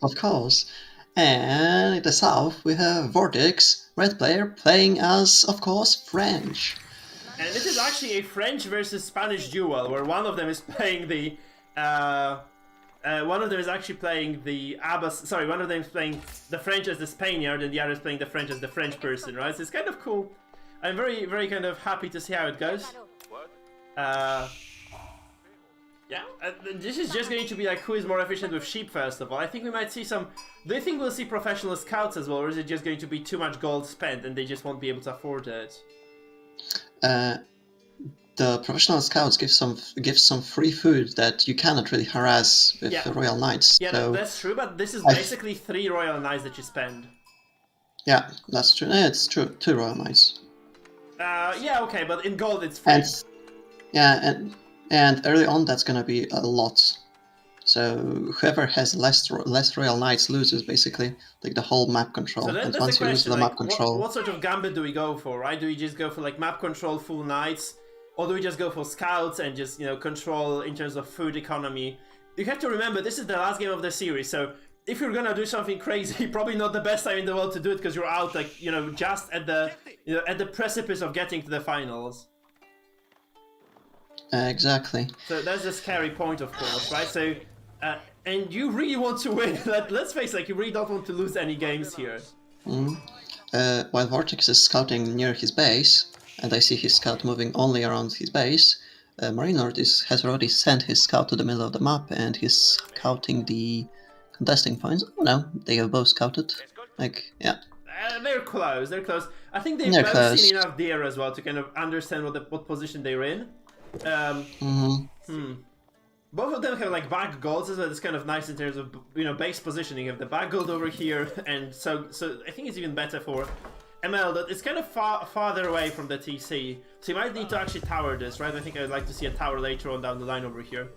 Of course. And in the south, we have Vortex, red player, playing as, of course, French. And it is actually a French versus Spanish duel, where one of them is playing the one of them is actually playing the Abbas. Sorry, one of them is playing the French as the Spaniard, and the other is playing the French as the French person, right? So it's kind of cool. I'm very, very kind of happy to see how it goes. Yeah, this is just going to be like who is more efficient with sheep, first of all. I think we might see some... Do you think we'll see professional scouts as well, or is it just going to be too much gold spent and they just won't be able to afford it? The professional scouts give some free food that you cannot really harass with the Royal Knights. Yeah, so that's true, but this is basically 3 Royal Knights that you spend. Yeah, that's true. Yeah, it's true. 2 Royal Knights. Yeah, okay, but in gold it's free. And early on that's gonna be a lot. So whoever has less Royal Knights loses, basically, like the whole map control. So and that's once the you lose question, the like, map control, what sort of gambit do we go for, right? Do we just go for like map control, full knights, or do we just go for scouts and just, you know, control in terms of food economy? You have to remember, this is the last game of the series, so if you're gonna do something crazy, probably not the best time in the world to do it, because you're out, like, you know, just at the, you know, at the precipice of getting to the finals. Exactly. So that's the scary point, of course, right? So, and you really want to win. Let's face it, like, you really don't want to lose any games here. While Vortex is scouting near his base, and I see his scout moving only around his base, Marinord has already sent his scout to the middle of the map, and he's scouting the contesting points. Oh no, they have both scouted. Like, yeah. They're close, they're close. I think they've both seen enough deer as well to kind of understand what position they're in. Both of them have like back golds as well. It's kind of nice in terms of, you know, base positioning. You have the back gold over here, and so I think it's even better for ML that it's kind of farther away from the TC. So you might need to actually tower this, right? I think I'd like to see a tower later on down the line over here.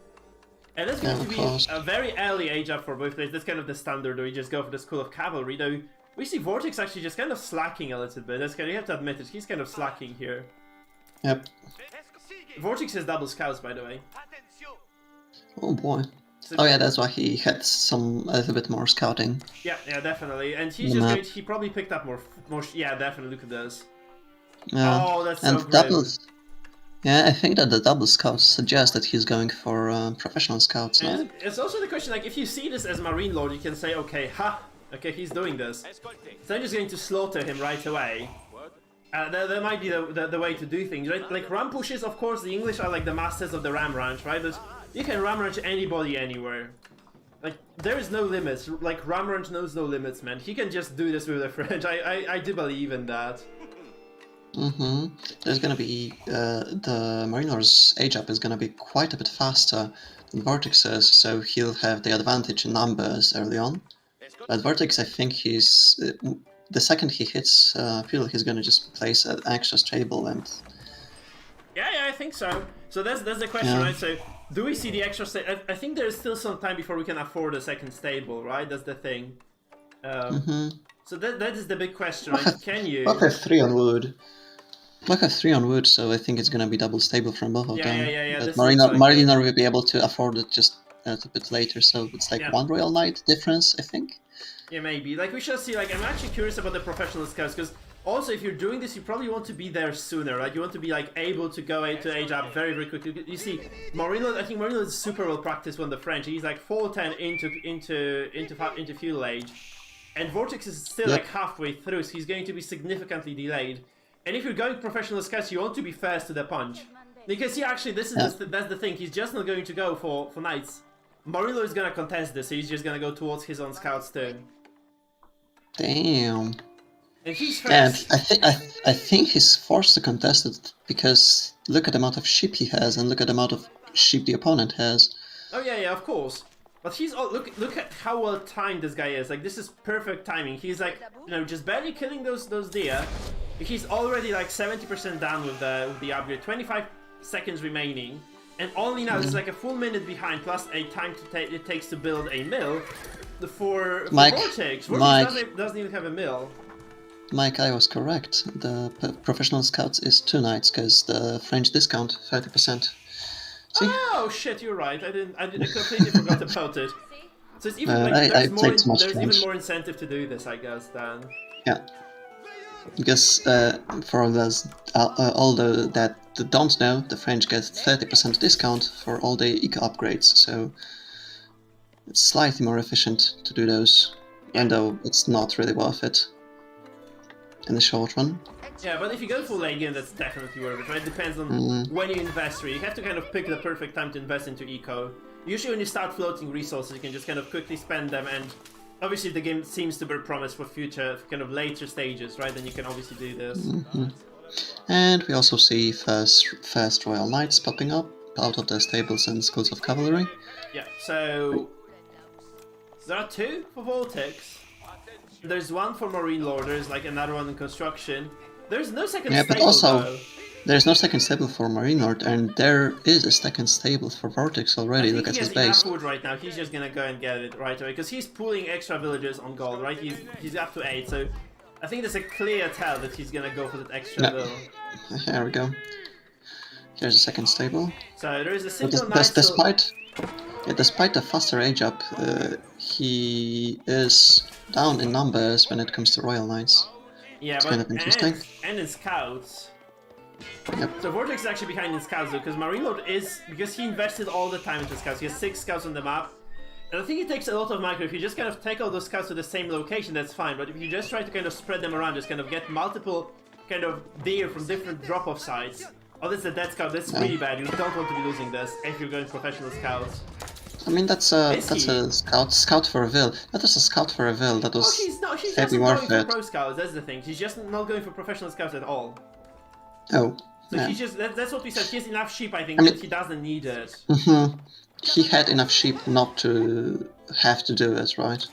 And that's going to be a very early age up for both players. That's kind of the standard, where you just go for the School of Cavalry. Though we see Vortex actually just kind of slacking a little bit. That's kind of, you have to admit it. He's kind of slacking here. Yep. Vortex has double scouts, by the way. Oh boy. So, oh yeah, that's why he had a little bit more scouting. Yeah, definitely. And he's just going, he probably picked up more. Yeah, definitely. Look at this. Yeah. Oh, that's and so doubles. Yeah, I think that the double scouts suggest that he's going for professional scouts. And it's also the question, like, if you see this as Marine Lord, you can say, okay, okay, he's doing this. So I'm just going to slaughter him right away. That might be the way to do things, right? Like, ram pushes, of course, the English are like the masters of the ram ranch, right? But you can ram ranch anybody anywhere. Like, there is no limits. Like, ram ranch knows no limits, man. He can just do this with the French. I do believe in that. There's gonna be the Marinor's age up is gonna be quite a bit faster than Vortex's, so he'll have the advantage in numbers early on. But Vortex, I think he's the second he hits field, he's gonna just place an extra stable and. Yeah, I think so. So that's the question, right? So do we see the extra stable? I think there's still some time before we can afford a second stable, right? That's the thing. So that is the big question, right? Can you? Black have 3 on wood. Black have 3 on wood, so I think it's gonna be double stable from both of them. Yeah. But Marinor will be able to afford it just a little bit later, so it's like 1 Royal Knight difference, I think. Yeah, maybe. Like, we shall see. Like, I'm actually curious about the professional scouts, because also, if you're doing this, you probably want to be there sooner, right? You want to be, like, able to go to age up very, very quickly. You see, Marino, I think Marino is super well practiced on the French. He's, like, 410 into feudal age. And Vortex is still, like, halfway through, so he's going to be significantly delayed. And if you're going professional scouts, you want to be first to the punch. Because actually, this is that's the thing. He's just not going to go for knights. Murillo is gonna contest this, so he's just gonna go towards his own scouts too. Damn. And he's first. And I think he's forced to contest it because look at the amount of sheep he has and look at the amount of sheep the opponent has. Oh yeah, of course. But he's look at how well timed this guy is. Like this is perfect timing. He's like just barely killing those deer. He's already like 70% down with the upgrade. 25 seconds remaining, and only now it's like a full minute behind plus a time it takes to build a mill for Vortex. Vortex doesn't even have a mill. Mike, I was correct. The professional scouts is 2 nights because the French discount 30%. See? Oh shit, you're right. I completely forgot about it. So it's even there's even more incentive to do this, I guess. Then. Yeah. Because for all those that don't know, the French get 30% discount for all the eco upgrades. So it's slightly more efficient to do those, even though it's not really worth it in the short run. Yeah, but if you go full late game, that's definitely worth it, right? It depends on when you invest, really. You have to kind of pick the perfect time to invest into eco. Usually when you start floating resources, you can just kind of quickly spend them, and obviously the game seems to bear promise for future, kind of later stages, right? Then you can obviously do this. And we also see first Royal Knights popping up out of the stables and schools of cavalry. Yeah, so there are 2 for Vortex. There's 1 for Marine Lord, there's like another one in construction. There's no second stable, but also though. There's no second stable for Marine Lord, and there is a second stable for Vortex already. Look at his base. He has enough wood right now. He's just gonna go and get it right away because he's pulling extra villagers on gold, right? He's up to 8, so I think there's a clear tell that he's gonna go for that extra bill. Here we go. Here's a second stable. So there is a single despite the faster age up, he is down in numbers when it comes to Royal Knights. Yeah, it's but kind of interesting. And in scouts. Yep. So Vortex is actually behind in scouts though, because Marine Lord is, because he invested all the time into scouts. He has 6 scouts on the map. And I think it takes a lot of micro. If you just kind of take all those scouts to the same location, that's fine. But if you just try to kind of spread them around, just kind of get multiple kind of deer from different drop-off sites. Oh, that's a dead scout. That's really bad. You don't want to be losing this if you're going professional scouts. I mean, that's a scout for a vill. That was a scout for a vill. That was she's just not going for pro scouts. That's the thing. She's just not going for professional scouts at all. Oh. So yeah. he's just that's what we said. He has enough sheep, I think, that he doesn't need it. He had enough sheep not to have to do it, right?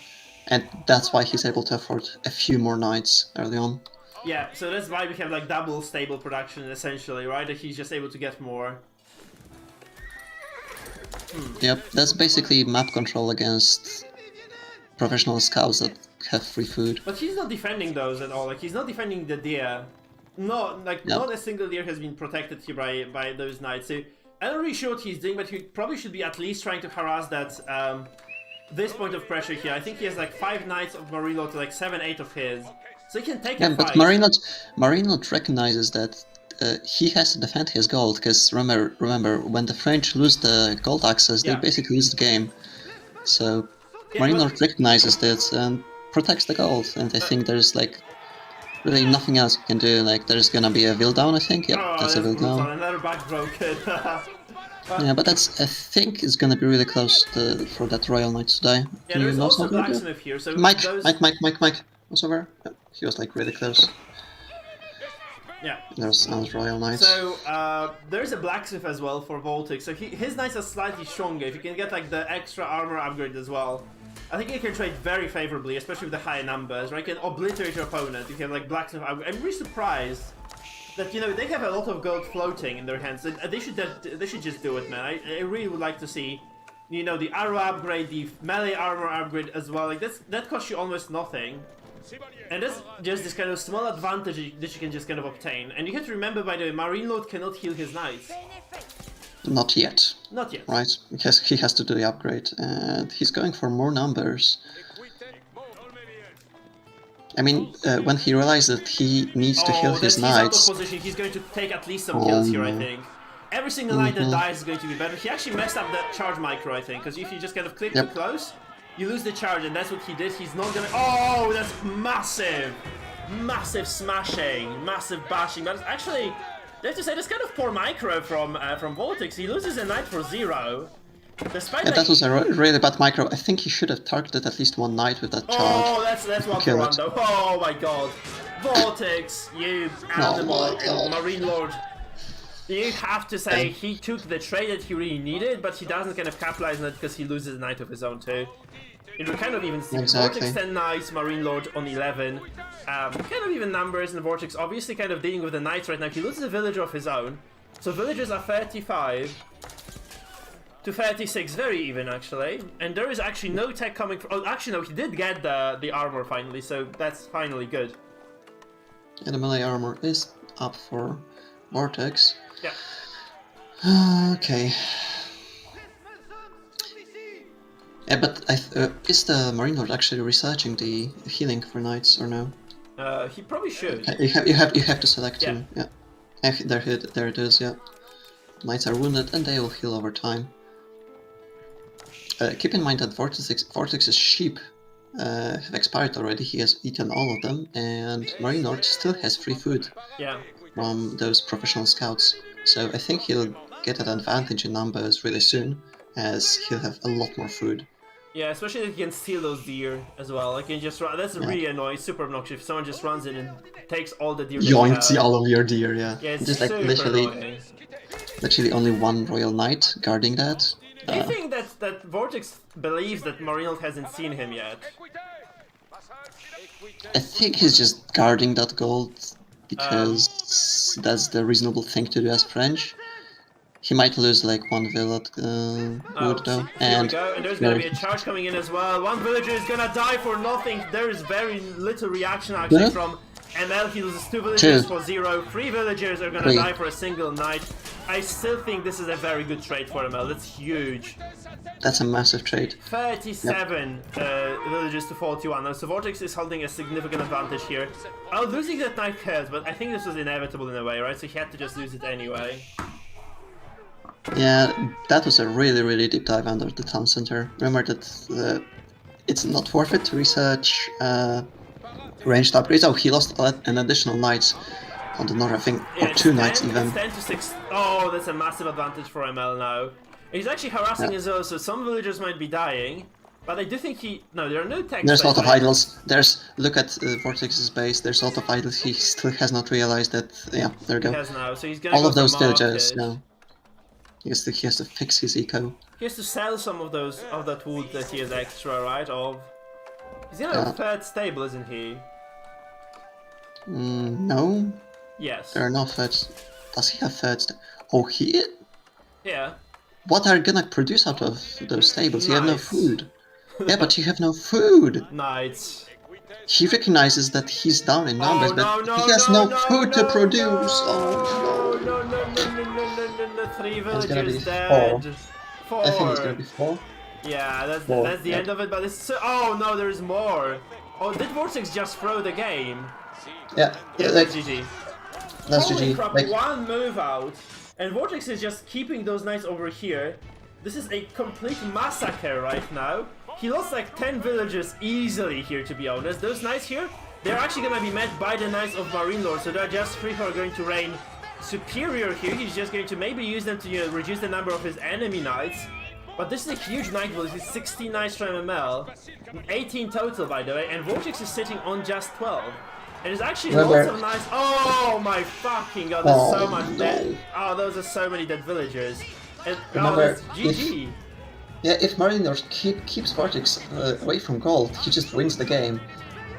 And that's why he's able to afford a few more knights early on. Yeah, so that's why we have like double stable production essentially, right? That he's just able to get more. Yep, that's basically map control against professional scouts that have free food. But he's not defending those at all. Like he's not defending the deer. Not a single deer has been protected here by those knights. So I'm not really sure what he's doing, but he probably should be at least trying to harass that this point of pressure here. I think he has like 5 knights of Marino to like 7, 8 of his. So he can take a fight. But Marino recognizes that he has to defend his gold, because remember, when the French lose the gold access, they basically lose the game. So Marino recognizes this and protects the gold, and I think there's like really nothing else you can do. Like there's gonna be a Vil down, I think. Yep, that's a Vil down. Another back broken. Yeah, but that's, I think, is gonna be really close for that Royal Knight to die. Yeah, there's also blacksmith here. So Mike, what's over? Yeah, he was like really close. Yeah. There's Royal Knights. So there's a blacksmith as well for Vortex. So his knights are slightly stronger. If you can get like the extra armor upgrade as well, I think you can trade very favorably, especially with the higher numbers. Right, you can obliterate your opponent. You can like blacksmith upgrade. I'm really surprised that they have a lot of gold floating in their hands. They should just do it, man. I really would like to see, the arrow upgrade, the melee armor upgrade as well. Like that costs you almost nothing. And that's just this kind of small advantage that you can just kind of obtain. And you have to remember, by the way, Marine Lord cannot heal his knights. Not yet. Not yet. Right, because he has to do the upgrade, and he's going for more numbers. I mean, when he realizes that he needs to heal his knights... He's out of position. He's going to take at least some kills here, I think. Every single knight that dies is going to be better. He actually messed up that charge micro, I think, because if you just kind of click too close, you lose the charge, and that's what he did. He's not gonna... Oh, that's massive! massive smashing, massive bashing, but it's actually, I have to say, that's kind of poor micro from Vortex. He loses a knight for 0. Despite, Yeah, that was a really bad micro. I think he should have targeted at least one knight with that charge. Oh, that's one for one though. Oh my god. Vortex, you animal, Marine Lord. You have to say he took the trade that he really needed, but he doesn't kind of capitalize on it because he loses a knight of his own too. It would kind of even see Vortex 10 knights, Marine Lord on 11. Kind of even numbers, and Vortex obviously kind of dealing with the knights right now. He loses a villager of his own. So villagers are 35 to 36, very even actually. And there is actually no tech coming from... Oh, actually no, he did get the armor finally, so that's finally good. Yeah, the melee armor is up for Vortex. Yeah. Okay. Yeah, but is the Marine Lord actually researching the healing for knights or no? He probably should. You have to select him. Yeah. There it is. Yeah. Knights are wounded and they will heal over time. Keep in mind that Vortex's sheep have expired already. He has eaten all of them, and Marine Lord still has free food. Yeah. From those professional scouts. So I think he'll get an advantage in numbers really soon, as he'll have a lot more food. Yeah, especially if he can steal those deer as well. Like, he can just run. That's really annoying, super obnoxious. If someone just runs in and takes all the deer. Yoinks all of your deer, yeah. Yeah, it's just like literally only one royal knight guarding that. Do you think that Vortex believes that Marine Lord hasn't seen him yet? I think he's just guarding that gold because that's the reasonable thing to do as French. He might lose like one village wood though. And there's gonna be a charge coming in as well. One villager is gonna die for nothing. There is very little reaction actually from ML. He loses 2 villagers for 0. 3 villagers are gonna die for a single knight. I still think this is a very good trade for ML. That's huge. That's a massive trade. 37 villagers to 41. Now, so Vortex is holding a significant advantage here. Losing that knight hurt, but I think this was inevitable in a way, right? So he had to just lose it anyway. Yeah, that was a really deep dive under the town center. Remember that it's not worth it to research ranged upgrades. Oh, he lost an additional knight on the north, I think, or 2 knights even. It's 10 to 6. Oh, that's a massive advantage for ML now. He's actually harassing as well, so some villagers might be dying. But I do think he... No, there are no tanks. There's a lot of idols. Look at Vortex's base, there's a lot of idols. He still has not realized that... Yeah, there we go. He has now, so he's gonna all of those villagers now. He has to fix his eco. He has to sell some of that wood that he has extra, right? He's gonna have a third stable, isn't he? No. Yes. There are no thirds. Does he have thirds? Oh, he... Yeah. What are you gonna produce out of those stables? You have no food. Yeah, but you have no food. Knights. He recognizes that he's down in numbers, but he has no food to produce. Oh no. 3 villagers dead. 4. I think it's gonna be 4. Yeah, that's the end of it, but it's so... Oh no, there's more. Oh, did Vortex just throw the game? Yeah, that's GG. That's Holy GG. crap, one move out, and Vortex is just keeping those knights over here. This is a complete massacre right now. He lost like 10 villagers easily here, to be honest. Those knights here, they're actually gonna be met by the knights of Marine Lord, so they're just 3 who are going to reign superior here. He's just going to maybe use them to reduce the number of his enemy knights. But this is a huge knight village. It's 16 knights from ML, 18 total by the way, and Vortex is sitting on just 12. And there's actually lots of nice... Oh my fucking god, there's so much dead... Oh, those are so many dead villagers. And, that's GG. If Marine Lord keeps Vortex away from gold, he just wins the game.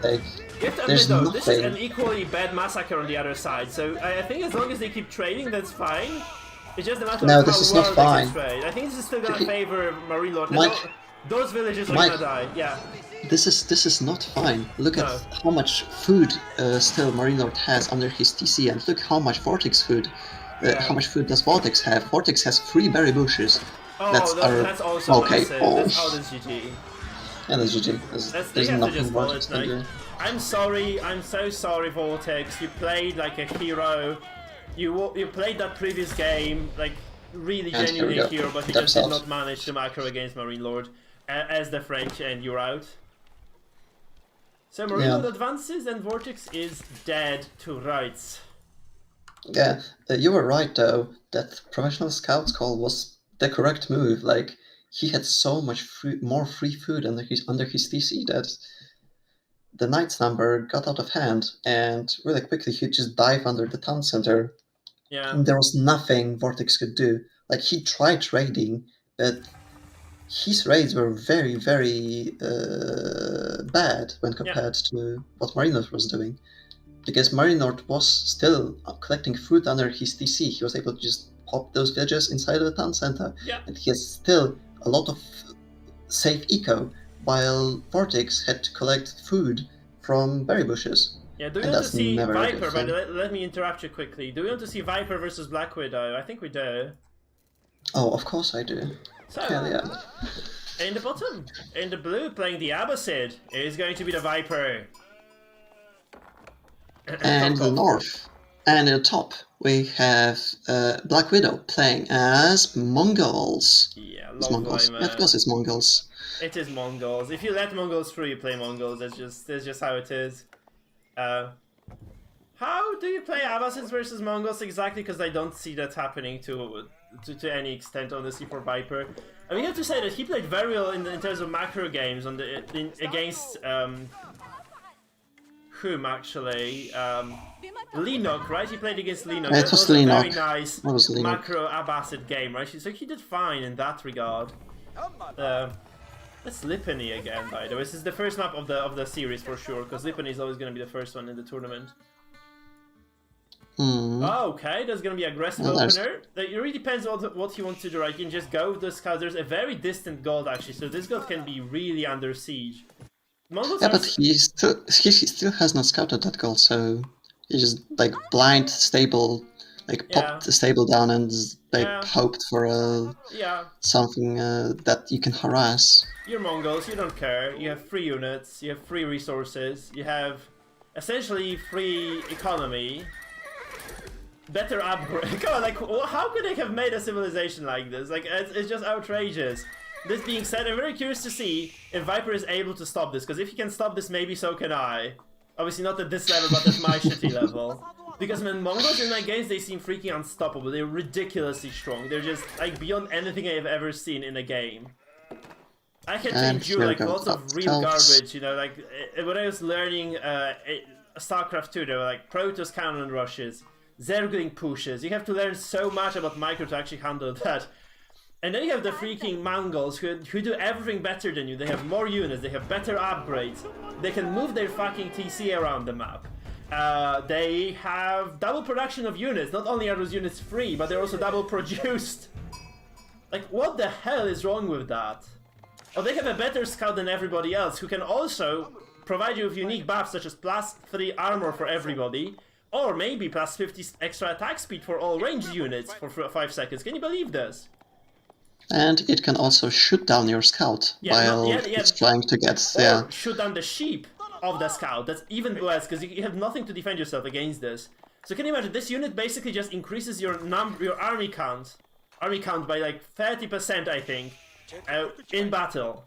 Like, you have to admit though, this is an equally bad massacre on the other side, so I think as long as they keep trading, that's fine. It's just a matter of how this is well not fine. They can trade. I think this is still gonna favor Marine Lord. Those villagers are gonna die, yeah. This is not fine. Look at how much food still Marine Lord has under his TC, and look how much Vortex food. How much food does Vortex have? Vortex has 3 berry bushes. Oh, that's also massive. That's GG. Yeah, that's GG. There's nothing Vortex can do. I'm sorry. I'm so sorry, Vortex. You played like a hero. You played that previous game like really genuinely a hero, but you just did not manage to macro against Marine Lord as the French, and you're out. So Marino advances and Vortex is dead to rights. Yeah, you were right though, that professional scout's call was the correct move. Like, he had so much more free food under his TC that the Knight's number got out of hand, and really quickly he just dived under the town center. Yeah. And there was nothing Vortex could do. Like, he tried raiding, but his raids were very, very bad when compared to what Marinor was doing. Because Marinor was still collecting food under his TC. He was able to just pop those villages inside of the town center. Yeah. And he has still a lot of safe eco, while Vortex had to collect food from berry bushes. Yeah, do we want to see Viper? But let me interrupt you quickly. Do we want to see Viper versus Black Widow? I think we do. Oh, of course I do. So, hell yeah. In the bottom, in the blue, playing the Abbasid, is going to be the Viper. And in the north, and in the top, we have Black Widow playing as Mongols. Yeah, it's Mongols. Man. Of course, it's Mongols. It is Mongols. If you let Mongols through, you play Mongols. That's just how it is. How do you play Abbasids versus Mongols exactly? Because I don't see that happening to any extent, honestly, for Viper. I mean, you have to say that he played very well in terms of macro games against whom actually? Leno, right? He played against Leno. It was a Leno. very nice macro Abbasid game, right? So he did fine in that regard. That's Lipany again, by the way. This is the first map of the series for sure, because Lipany is always going to be the first one in the tournament. Oh, okay, there's going to be aggressive opener. It really depends on what he wants to do, right? You can just go with the scouts. There's a very distant gold, actually, so this gold can be really under siege. Mongols but he still has not scouted that gold, so he just, like, blind stable, like, popped the stable down and, like, hoped for something that you can harass. You're Mongols, you don't care. You have free units, you have free resources, you have essentially free economy. Better upgrade. Come on, like, how could they have made a civilization like this? Like, it's just outrageous. This being said, I'm very curious to see if Viper is able to stop this, because if he can stop this, maybe so can I. Obviously not at this level, but at my shitty level. Because when Mongols in my games, they seem freaking unstoppable. They're ridiculously strong. They're just, like, beyond anything I've ever seen in a game. I had to endure, like, lots of real garbage, you know, like, when I was learning StarCraft 2, there were, like, Protoss cannon rushes, Zergling pushes. You have to learn so much about micro to actually handle that. And then you have the freaking Mongols who do everything better than you. They have more units, they have better upgrades, they can move their fucking TC around the map. They have double production of units. Not only are those units free, but they're also double produced. Like, what the hell is wrong with that? Oh, they have a better scout than everybody else, who can also provide you with unique buffs such as +3 armor for everybody, or maybe +50 extra attack speed for all ranged units for 5 seconds. Can you believe this? And it can also shoot down your scout while it's trying to get... Or shoot down the sheep of the scout. That's even worse, because you have nothing to defend yourself against this. So can you imagine, this unit basically just increases your army count by like 30%, I think, in battle.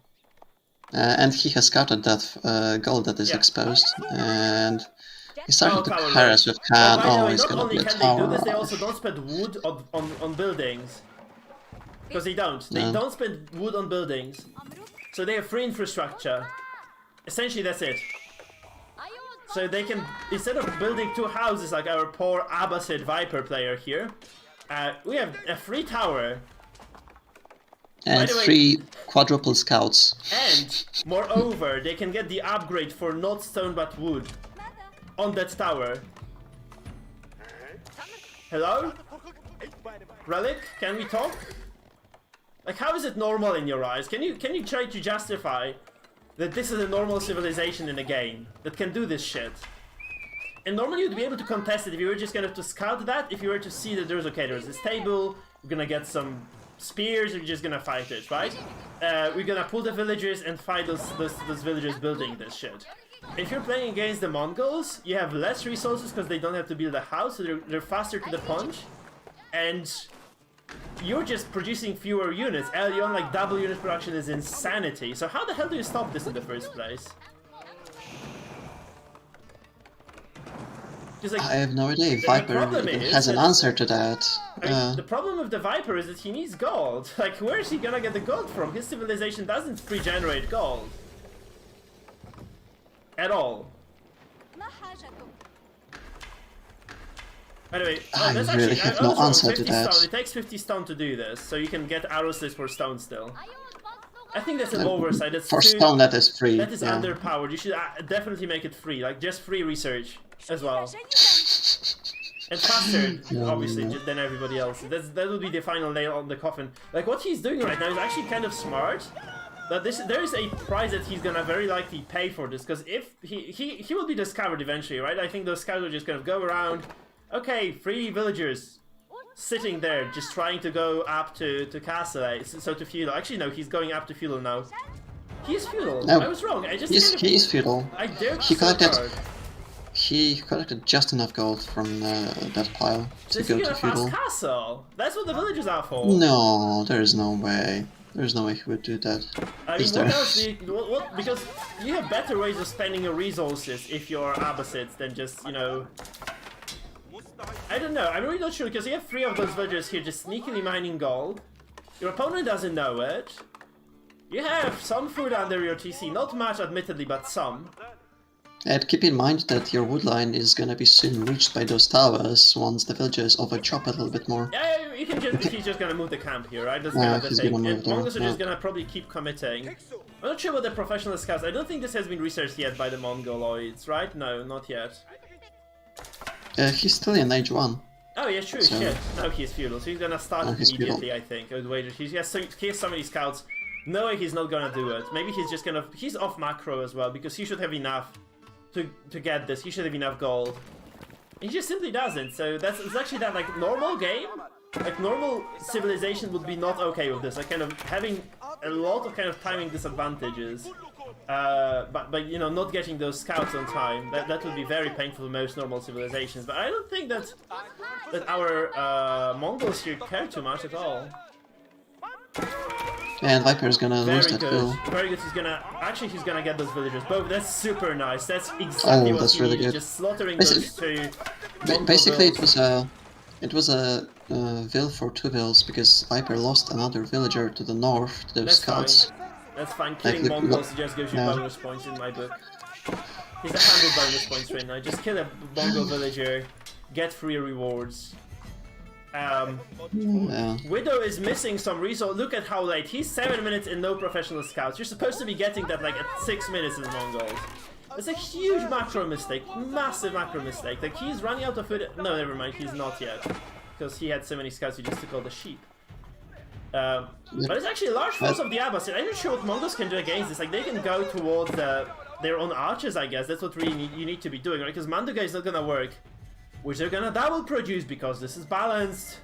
And he has scouted that gold that is exposed, and he's starting to harass with can. Oh, he's gonna be a tower. Not only can they do this, they also don't spend wood on buildings. Because they don't. They don't spend wood on buildings. So they have free infrastructure. Essentially, that's it. So they can, instead of building 2 houses like our poor Abbasid Viper player here, we have a free tower. And 3 quadruple scouts. And, moreover, they can get the upgrade for not stone but wood on that tower. Hello? Relic, can we talk? Like, how is it normal in your eyes? Can you try to justify that this is a normal civilization in a game that can do this shit? And normally you'd be able to contest it if you were just kind of to scout that, if you were to see that there's this table, we're gonna get some spears, and we're just gonna fight it, right? We're gonna pull the villagers and fight those villagers building this shit. If you're playing against the Mongols, you have less resources because they don't have to build a house, so they're faster to the punch, and you're just producing fewer units. Early on, like, double unit production is insanity. So how the hell do you stop this in the first place? Because like, I have no idea. the Viper problem is has an that- answer to that. I mean, the problem with the Viper is that he needs gold. Like, where is he gonna get the gold from? His civilization doesn't pre-generate gold. At all. Anyway, I that's really actually, have I no was wrong, answer to 50 that. stone. It takes 50 stone to do this, so you can get arrow slips for stone still. I think that's an oversight. That's For too, stone, that is free. that is yeah. underpowered. You should definitely make it free, like just free research as well. And faster, obviously, than everybody else. That would be the final nail on the coffin. Like, what he's doing right now is actually kind of smart. But there is a price that he's gonna very likely pay for this, because if he will be discovered eventually, right? I think those scouts are just gonna go around. Okay, 3 villagers sitting there, just trying to go up to Castle, so to feudal. Actually, no, he's going up to feudal now. He is feudal. No. I was wrong. I just He is feudal. I dared He so collected- hard. He collected just enough gold from that pile to Just go get to a fast feudal. castle. That's what the villagers are for. No, there is no way. There's no way he would do that. I mean, Is what there? else do you, what, because you have better ways of spending your resources if you're Abbasids than just, you know... I don't know, I'm really not sure, because you have 3 of those villagers here just sneakily mining gold. Your opponent doesn't know it. You have some food under your TC, not much admittedly, but some. And keep in mind that your wood line is gonna be soon reached by those towers once the villagers overchop a little bit more. Yeah, you can just, he's just gonna move the camp here, right? That's Yeah, kind of the he's thing. gonna move And there, Mongols are just yeah. gonna probably keep committing. I'm not sure about the professional scouts. I don't think this has been researched yet by the Mongoloids, right? No, not yet. He's still in age 1. Oh yeah, true, So- shit. Now he's feudal, so he's gonna start Now it he's immediately, I think. I would wager. He has so many scouts. No way he's not gonna do it. Maybe he's just gonna... He's off macro as well, because he should have enough to get this. He should have enough gold. He just simply doesn't, so it's actually that, like, normal game, like, normal civilization would be not okay with this, like, kind of having a lot of kind of timing disadvantages. But you know, not getting those scouts on time, that would be very painful for most normal civilizations. But I don't think that our Mongols here care too much at all. And Viper is gonna lose Very that good, hill. very good. He's gonna get those villagers. Both. That's super nice. That's exactly what that's he really needed. good. Just slaughtering Basi- those 2. Basically, Mongol it was a vill for 2 vills because Viper lost another villager to the north to those That's scouts. fine. That's fine. Killing look- Mongols just gives you yeah. bonus points in my book. He's 100 bonus points right now. Just kill a Mongol villager, get free rewards. Yeah. Widow is missing some resource. Look at how late. He's 7 minutes and no professional scouts. You're supposed to be getting that like at 6 minutes in Mongols. It's a huge macro mistake. Massive macro mistake. Like he's running out of food. No, never mind. He's not yet. Because he had so many scouts, he just took all the sheep. But it's actually a large force of the Abbasid. I'm not sure what Mongols can do against this. Like they can go towards their own archers, I guess. That's what really you need to be doing, right? Because Manduga is not gonna work. Which they're gonna double produce because this is balanced.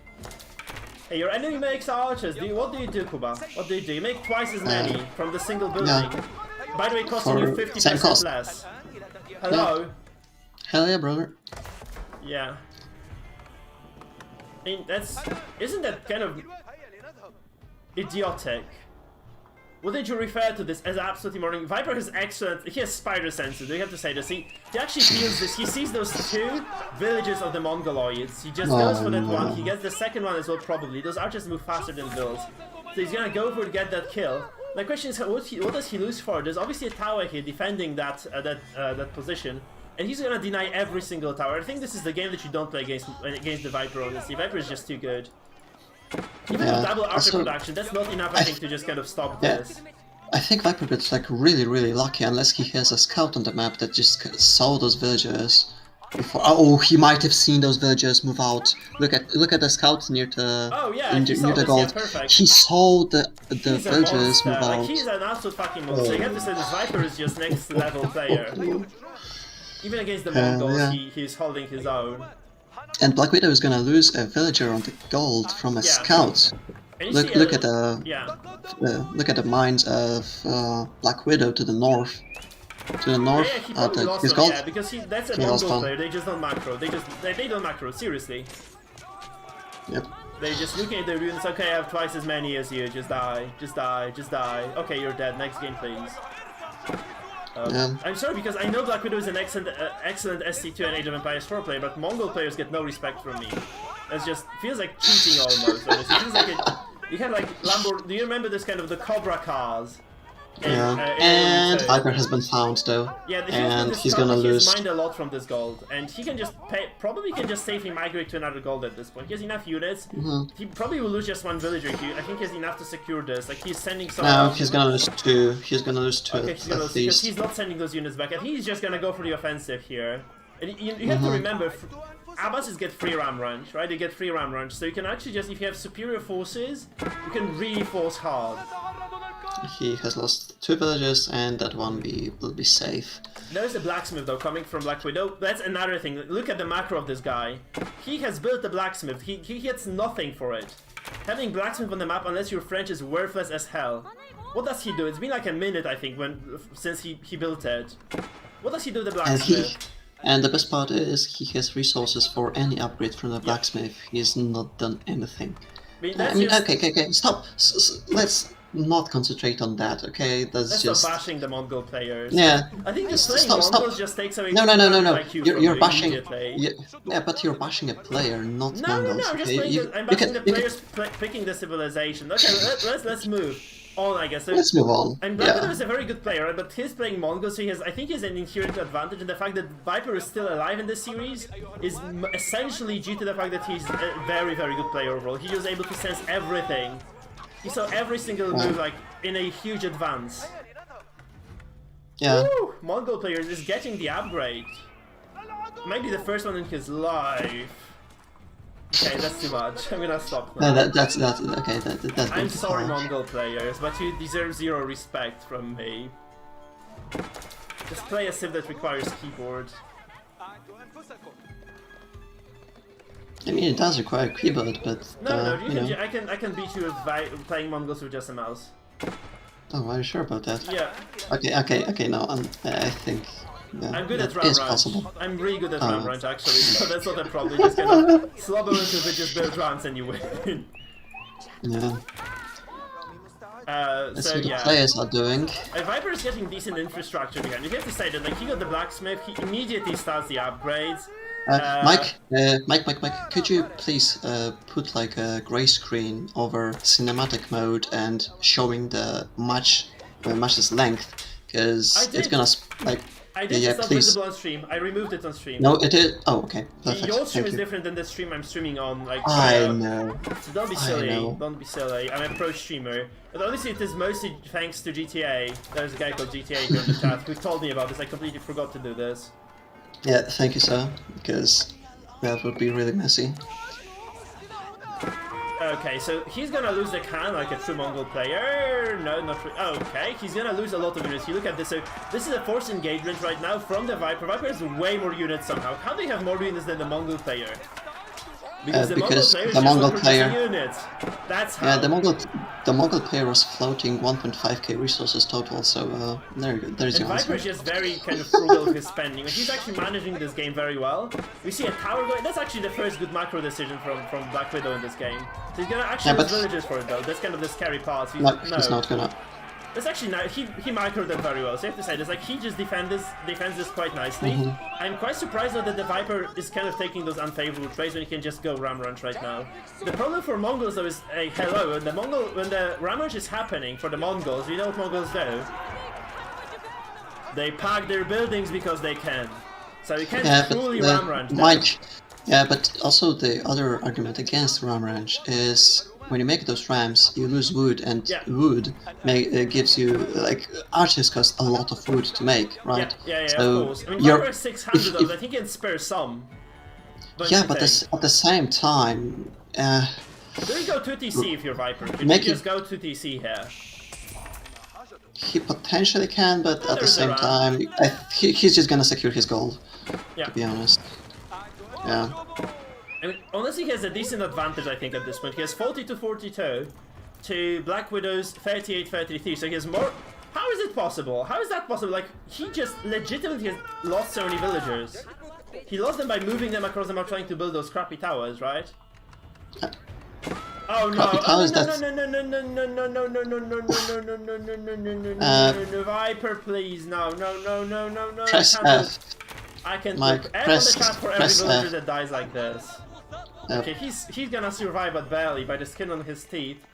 Hey, your enemy makes archers. What do you do, Kuba? What do? You make twice as many from the single building. Yeah. By the way, costing For you same 50% cost. less. Hello? Hell yeah, brother. Yeah. I mean, isn't that kind of idiotic? Wouldn't you refer to this as absolutely morning? Viper has excellent... He has spider senses, do you have to say this? He actually feels this. He sees those 2 villages of the Mongoloids. He just goes for that one. He gets the second one as well, probably. Those archers move faster than vills. So he's gonna go for to get that kill. My question is, what does he lose for? There's obviously a tower here defending that position. And he's gonna deny every single tower. I think this is the game that you don't play against the Viper, honestly. Viper is just too good. Even with double archer also- production, that's not enough, I think, to just kind of stop this. I think Viper gets like really lucky unless he has a scout on the map that just saw those villagers before. Oh, he might have seen those villagers move out. Look at the scout near the Oh yeah, he saw near the this, gold. yeah, perfect. He saw the He's a villagers monster. move Like, out. he's an absolute fucking monster. You have to say this Viper is just next level player. Even against the Mongols, yeah. he's holding his own. And Black Widow is gonna lose a villager on the gold from a Yeah. scout. And you Look see look at the yeah. look at the mines of Black Widow to the north. To the north, Yeah, he probably lost his them, gold. yeah, because that's a He lost Mongol one. player. They just don't macro. They don't macro. Seriously. Yep. They just looking at the runes. Okay, I have twice as many as you. Just die. Just die. Just die. Okay, you're dead. Next game, please. I'm sorry because I know Black Widow is an excellent SC2 and Age of Empires 4 player, but Mongol players get no respect from me. It just feels like cheating almost. Honestly. It feels like you had like Lambo. Do you remember this kind of the Cobra cars? And Viper has been found though. Yeah, and he's gonna lose. He's mined a lot from this gold, and he can just probably can just safely migrate to another gold at this point. He has enough units. He probably will lose just one villager. I think he has enough to secure this. Like he's sending some. No, he's gonna lose 2. He's gonna lose 2 okay, he's gonna lose, because he's not sending those units back. I think he's just gonna go for the offensive here. And you have to remember, Abbasis get free ram range, right? They get free ram range, so you can actually just, if you have superior forces, you can really force hard. He has lost 2 villages, and that one will be safe. There's the blacksmith though coming from Black Widow. That's another thing. Look at the macro of this guy. He has built the blacksmith. He gets nothing for it. Having blacksmith on the map, unless your French, is worthless as hell. What does he do? It's been like a minute, I think, since he built it. What does he do with the blacksmith? And the best part is he has resources for any upgrade from the blacksmith. He's not done anything. Okay, stop. Let's not concentrate on that, okay? Let's stop bashing the Mongol players. Yeah. I think just playing Mongols just takes away. No. You're bashing. Yeah, but you're bashing a player, not Mongols. No. I'm just playing. I'm bashing the players picking the civilization. Okay, let's move on, I guess. So, let's move on. And Black Widow is a very good player, but he's playing Mongols, so I think he has an inherent advantage, and the fact that Viper is still alive in this series is essentially due to the fact that he's a very, very good player overall. He was able to sense everything. He saw every single move like in a huge advance. Yeah. Woo! Mongol player is getting the upgrade. Maybe the first one in his life. Okay, that's too much. I'm gonna stop now. No, that's okay. That's I'm sorry, Mongol players, but you deserve 0 respect from me. Just play a civ that requires keyboard. I mean, it does require a keyboard, but I can beat you with playing Mongols with just a mouse. Oh, are you sure about that? Yeah. Okay. No, I think. Yeah, I'm good at ram range. Possible. I'm really good at ram range actually, so that's not a problem. You just kind of slobber into bitches, build rams, and you win. Yeah. Let's see what the yeah. players are doing. Viper is getting decent infrastructure behind. You have to say that, like, he got the blacksmith, he immediately starts the upgrades. Mike, could you please put like a gray screen over cinematic mode and showing the match's length, because it's gonna like. I did. It's not visible on stream. I removed it on stream. No, it is. Oh, okay. Perfect. Your stream is different than the stream I'm streaming on. Like, I know. So don't be silly. Don't be silly. I'm a pro streamer. But honestly, it is mostly thanks to GTA. There's a guy called GTA here in the chat who told me about this. I completely forgot to do this. Yeah, thank you, sir. Because that would be really messy. Okay, so he's gonna lose the Khan like a true Mongol player. No, not really. Oh, okay, he's gonna lose a lot of units. You look at this. So this is a forced engagement right now from the Viper. Viper has way more units somehow. How do they have more units than the Mongol player? Because the Mongol player units. That's how. Yeah, the Mongol player was floating 1.5k resources total. So there's your answer. Viper is just very kind of frugal with his spending. He's actually managing this game very well. We see a tower going. That's actually the first good macro decision from Black Widow in this game. So he's gonna actually lose villages for it though. That's kind of the scary part. He's not gonna. That's actually nice. He microed it very well. So you have to say this. Like he just defends this quite nicely. I'm quite surprised though that the Viper is kind of taking those unfavorable trades when he can just go ram range right now. The problem for Mongols though is hello, when the ram range is happening for the Mongols, you know what Mongols do? They pack their buildings because they can. So you can't truly ram range. Mike, yeah, but also the other argument against ram range is, when you make those rams, you lose wood, and wood gives you, like, archers cost a lot of wood to make, right? Yeah, so of course. I mean, Viper 600 of that, he can spare some. Yeah, but at the same time... do you go 2TC if you're Viper? Can you just go 2TC here? He potentially can, but at the same time, he's just gonna secure his gold, to be honest. Yeah. I mean, honestly, he has a decent advantage, I think, at this point. He has 40-42 to Black Widow's 38-33, so he has more... How is it possible? How is that possible? Like, he just legitimately has lost so many villagers. He lost them by moving them across the map trying to build those crappy towers, right? Oh no! Copy towers, no, that's... no, no, no, no, no, no, no, no, no, no, no, no, no, no, no, no, no, Viper, please, no, no, no, no, no, no. Press F. I can Mike, put F on the chat for every press villager F. that dies like this. Okay, he's gonna survive but barely by the skin on his teeth.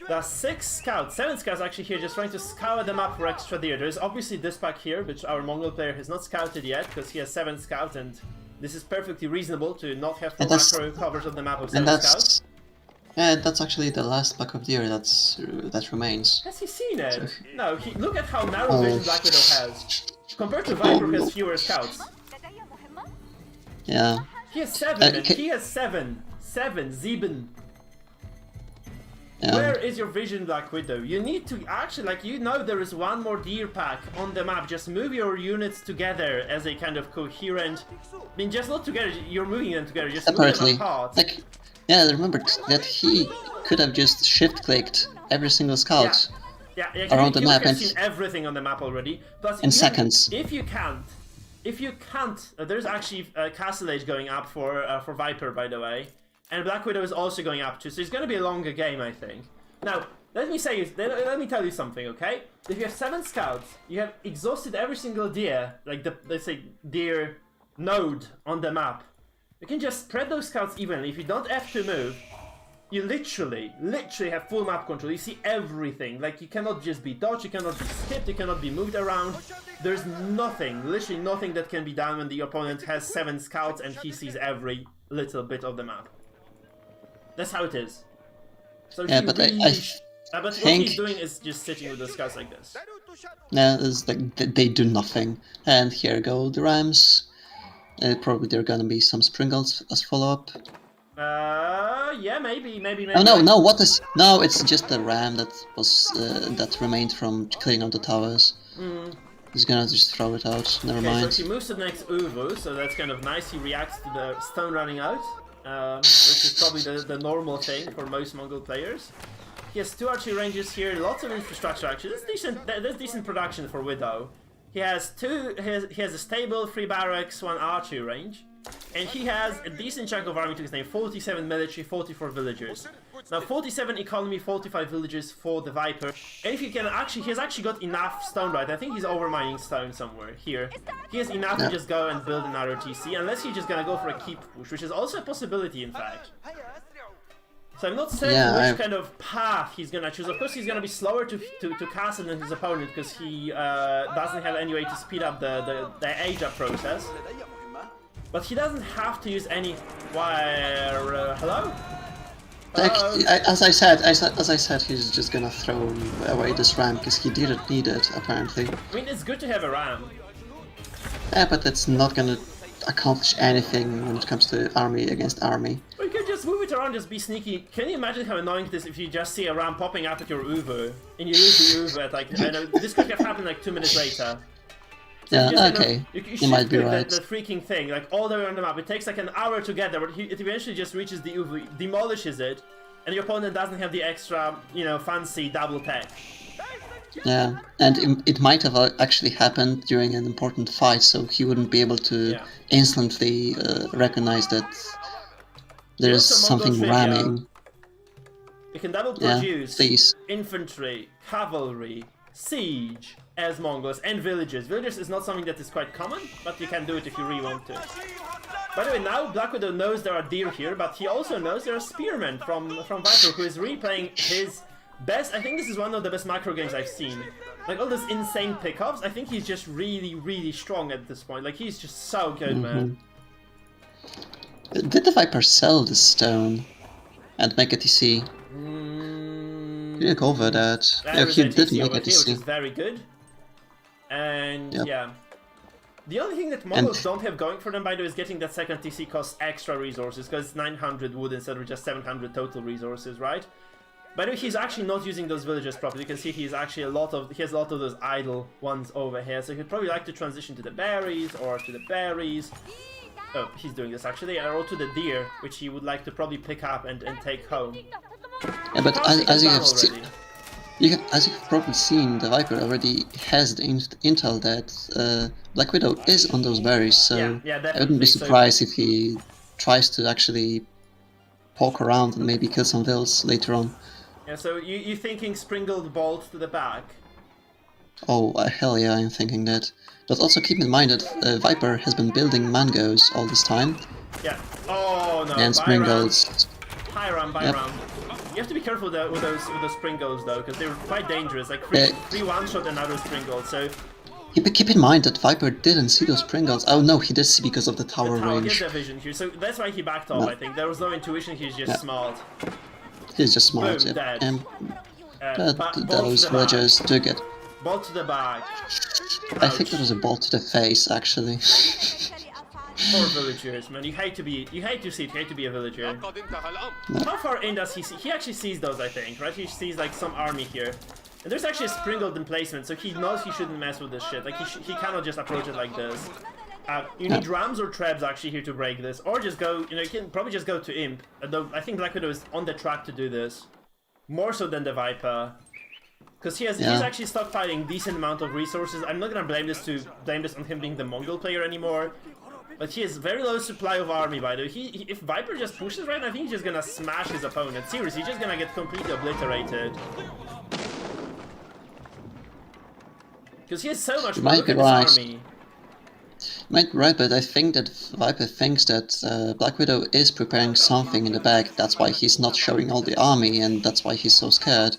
There are 7 scouts actually here just trying to scour the map for extra deer. There's obviously this pack here, which our Mongol player has not scouted yet because he has 7 scouts, and this is perfectly reasonable to not have full macro coverage of the map of 7 scouts. Yeah, that's actually the last pack of deer that remains. Has he seen it? No, look at how narrow vision Black Widow has. Compared to Viper, who has fewer scouts. Yeah. He has 7, and he has 7. 7. Yeah. Where is your vision, Black Widow? You need to actually, like, there is one more deer pack on the map. Just move your units together as a kind of coherent... I mean, just not together, you're moving them together, just move them apart. Like, yeah, remember that he could have just shift-clicked every single scout around the map and... seen everything on the map already. Plus, in seconds. If you can't, there's actually a Castle Age going up for Viper, by the way. And Black Widow is also going up too, so it's going to be a longer game, I think. Now, let me tell you something, okay? If you have 7 scouts, you have exhausted every single deer, like let's say deer node on the map. You can just spread those scouts evenly. If you don't have to move, you literally have full map control. You see everything. Like, you cannot just be dodged, you cannot be skipped, you cannot be moved around. There's nothing, literally nothing that can be done when the opponent has 7 scouts and he sees every little bit of the map. That's how it is. So yeah, but really, I but what think... he's doing is just sitting with the scouts like this. Yeah, it's like they do nothing. And here go the Rams. Probably there are gonna be some sprinkles as follow-up. Yeah, maybe. Oh no! What is? No, it's just the ram that was that remained from clearing out the towers. He's gonna just throw it out. Never mind. So he moves to the next Uvu, so that's kind of nice. He reacts to the stone running out. Which is probably the normal thing for most Mongol players. He has 2 archery ranges here, lots of infrastructure actually. That's decent production for Widow. He has a stable, 3 barracks, 1 archery range. And he has a decent chunk of army to his name, 47 military, 44 villagers. Now 47 economy, 45 villagers for the Viper. And if you can he has actually got enough stone, right? I think he's overmining stone somewhere here. He has enough to just go and build another TC, unless he's just gonna go for a keep push, which is also a possibility in fact. So I'm not certain which kind of path he's gonna choose. Of course he's gonna be slower to castle than his opponent because he doesn't have any way to speed up the age up process. But he doesn't have to use any hello? Like, as I said, he's just gonna throw away this ram because he didn't need it apparently. I mean, it's good to have a ram. Yeah, but it's not gonna accomplish anything when it comes to army against army. Well, you can just move it around, just be sneaky. Can you imagine how annoying it is if you just see a ram popping up at your Uvu and you lose the Uvu at like, I know, this could have happened like 2 minutes later. So yeah, okay, you might be right. The freaking thing, like all the way on the map, it takes like an hour to get there, but it eventually just reaches the Uvu, demolishes it, and your opponent doesn't have the extra, fancy double tech. Yeah, and it might have actually happened during an important fight, so he wouldn't be able to instantly recognize that there's something ramming. You can double produce infantry, cavalry, siege as Mongols, and villagers. Villagers is not something that is quite common, but you can do it if you really want to. By the way, now Black Widow knows there are deer here, but he also knows there are spearmen from Viper, who is replaying his best. I think this is one of the best macro games I've seen. Like all those insane pickups, I think he's just really strong at this point. Like he's just so good, man. Did the Viper sell the stone and make a TC? He didn't go over that. Yeah, he did make a TC. Which is very good. And yeah. The only thing that Mongols don't have going for them, by the way, is getting that second TC costs extra resources, because it's 900 wood instead of just 700 total resources, right? By the way, he's actually not using those villagers properly. You can see he's actually he has a lot of those idle ones over here, so he'd probably like to transition to the berries, or to the berries. Oh, he's doing this actually, or to the deer, which he would like to probably pick up and take home. Yeah, but as you have seen... as you've probably seen, the Viper already has the intel that Black Widow is on those berries, so I wouldn't be surprised if he tries to actually poke around and maybe kill some vills later on. Yeah, so you thinking springled bolt to the back? Oh, hell yeah, I'm thinking that. But also keep in mind that Viper has been building mangoes all this time. Yeah. Oh no. And Springles. High round, by Yep. round. You have to be careful with those Springles though, because they're quite dangerous. Like three one-shot another Springle. So Keep in mind that Viper didn't see those Pringles. Oh no, he did see because of the tower the tower range. gets their vision here, so that's why he backed off. No. I think there was no intuition. He's just smart. He's just smart, Boom, yeah. dead. And Bolt to those the back. villagers do get. Bolt to the back. I think that was a bolt to the face, actually. Poor villagers, man. You hate to see it. You hate to be a villager. How far in does he see? He actually sees those, I think, right? He sees like some army here. And there's actually a springled emplacement, so he knows he shouldn't mess with this shit. Like he cannot just approach it like this. You need rams or trebs actually here to break this, or just go. You can probably just go to imp. Though I think Black Widow is on the track to do this, more so than the Viper, because he's actually stockpiling decent amount of resources. I'm not gonna blame this on him being the Mongol player anymore, but he has very low supply of army. By the way, if Viper just pushes right, I think he's just gonna smash his opponent. Seriously, he's just gonna get completely obliterated. Because he has so much more. Look at this army. Might be right, but I think that Viper thinks that Black Widow is preparing something in the back. That's why he's not showing all the army, and that's why he's so scared.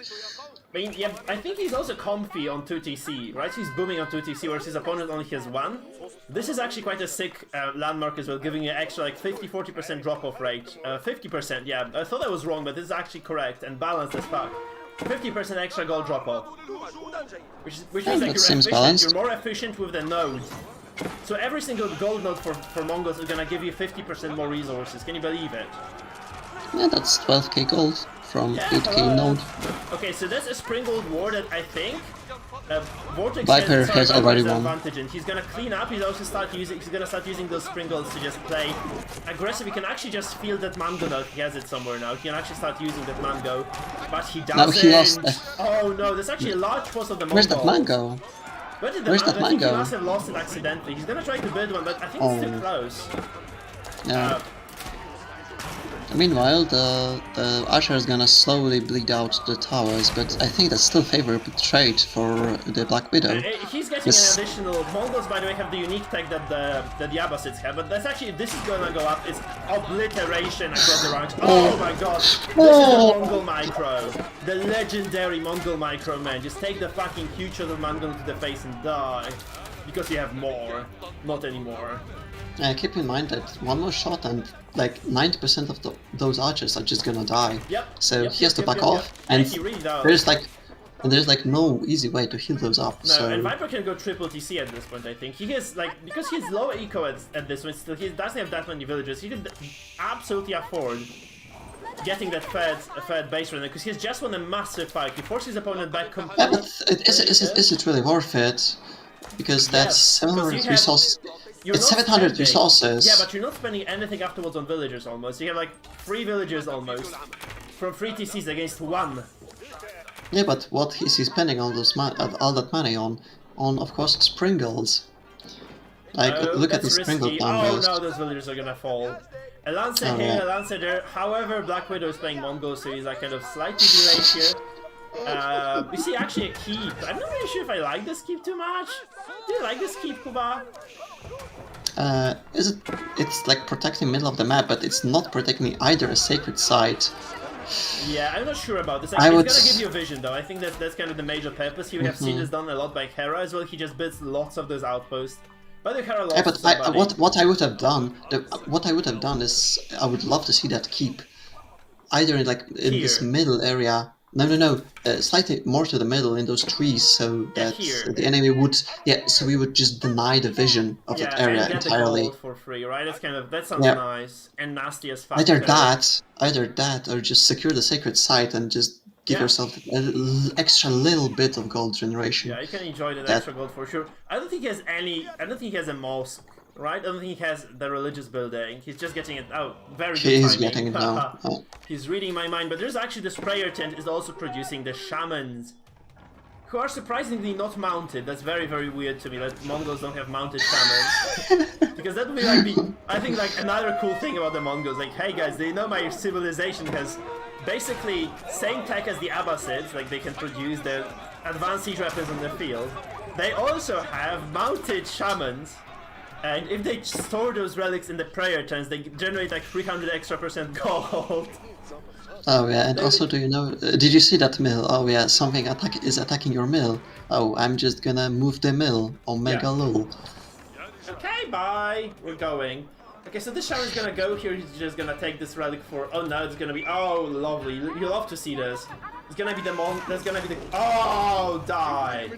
I mean, yeah, I think he's also comfy on 2TC, right? He's booming on 2TC, whereas his opponent only has 1. This is actually quite a sick landmark as well, giving you extra like 50-40% drop-off rate. 50%, yeah. I thought I was wrong, but this is actually correct and balanced as fuck. 50% extra gold drop-off. Which means that you're efficient. Balanced. You're more efficient with the nodes. So every single gold node for Mongols is gonna give you 50% more resources. Can you believe it? Yeah, that's 12k gold from 8k node. Okay, so that's a springled war that I think Vortex Viper has already won. Advantage in. He's gonna clean up. He's gonna start using those springles to just play aggressive. He can actually just feel that mango now. He has it somewhere now. He can actually start using that mango, but he doesn't. No, he lost. Oh no, there's actually a large force of the Mongols. Where's that mango? Where's that I think he mango? must have lost it accidentally. He's gonna try to build one, but I think it's too close. Yeah. Meanwhile, the Archer is gonna slowly bleed out the towers, but I think that's still favorable trade for the Black Widow. He's getting an additional. Mongols, by the way, have the unique tech that the Abbasids have, but that's actually, this is gonna go up. It's obliteration across the ranks. Oh my god! This is the Mongol micro, the legendary Mongol micro, man. Just take the fucking huge other Mongol to the face and die, because you have more, not anymore. Keep in mind that one more shot and like 90% of those archers are just gonna die. So he has to back off, and really there's like no easy way to heal those up. No, so... and Viper can go triple TC at this point. I think he has like, because he's low eco at this point. Still, he doesn't have that many villagers. He could absolutely afford getting that third base runner because he's just won a massive fight. He forces his opponent back completely. Yeah, but is it really worth it? Because that's 700 resources. It's 700 resources. Yeah, but you're not spending anything afterwards on villagers almost. You have like 3 villagers almost. From 3 TCs against 1. Yeah, but what is he spending all that money on? On, of course, Springles. Like, look at these Springle numbers. Oh no, those villagers are gonna fall. A Lancer here, a Lancer there. However, Black Widow is playing Mongol, so he's like kind of slightly delayed here. We see actually a keep. I'm not really sure if I like this keep too much. Do you like this keep, Kuba? It's like protecting middle of the map, but it's not protecting either a sacred site. Yeah, I'm not sure about this. It's gonna give you a vision though. I think that's kind of the major purpose. You have seen this done a lot by Hera as well. He just builds lots of those outposts. But the Hera lost what I would have done, is I would love to see that keep either like in this middle area. No, slightly more to the middle in those trees, so that the enemy would, so we would just deny the vision of that area and get entirely. The gold for free, right? It's kind of, that sounds nice and nasty as fuck. Either that, or just secure the sacred site and just give yourself an extra little bit of gold generation. Yeah, you can enjoy that extra gold for sure. I don't think he has a mosque. Right? I don't think he has the religious building. He's just getting it out. Very good timing. He's getting it now. He's reading my mind. But there's actually this prayer tent is also producing the shamans, who are surprisingly not mounted. That's very, very weird to me that Mongols don't have mounted shamans. Because because that would be like I think like another cool thing about the Mongols. Like, hey guys, they know my civilization has basically same tech as the Abbasids. Like, they can produce their advanced siege weapons on the field. They also have mounted shamans. And if they store those relics in the prayer chants, they generate like 300% extra gold. Oh yeah, and also, do you know? Did you see that mill? Oh yeah, something is attacking your mill. Oh, I'm just gonna move the mill. Omega lol. Okay, bye. We're going. Okay, so this shaman's gonna go here. He's just gonna take this relic for. Oh no, it's gonna be. Oh, lovely. You love to see this. It's gonna be the mon. That's gonna be the. Oh, die.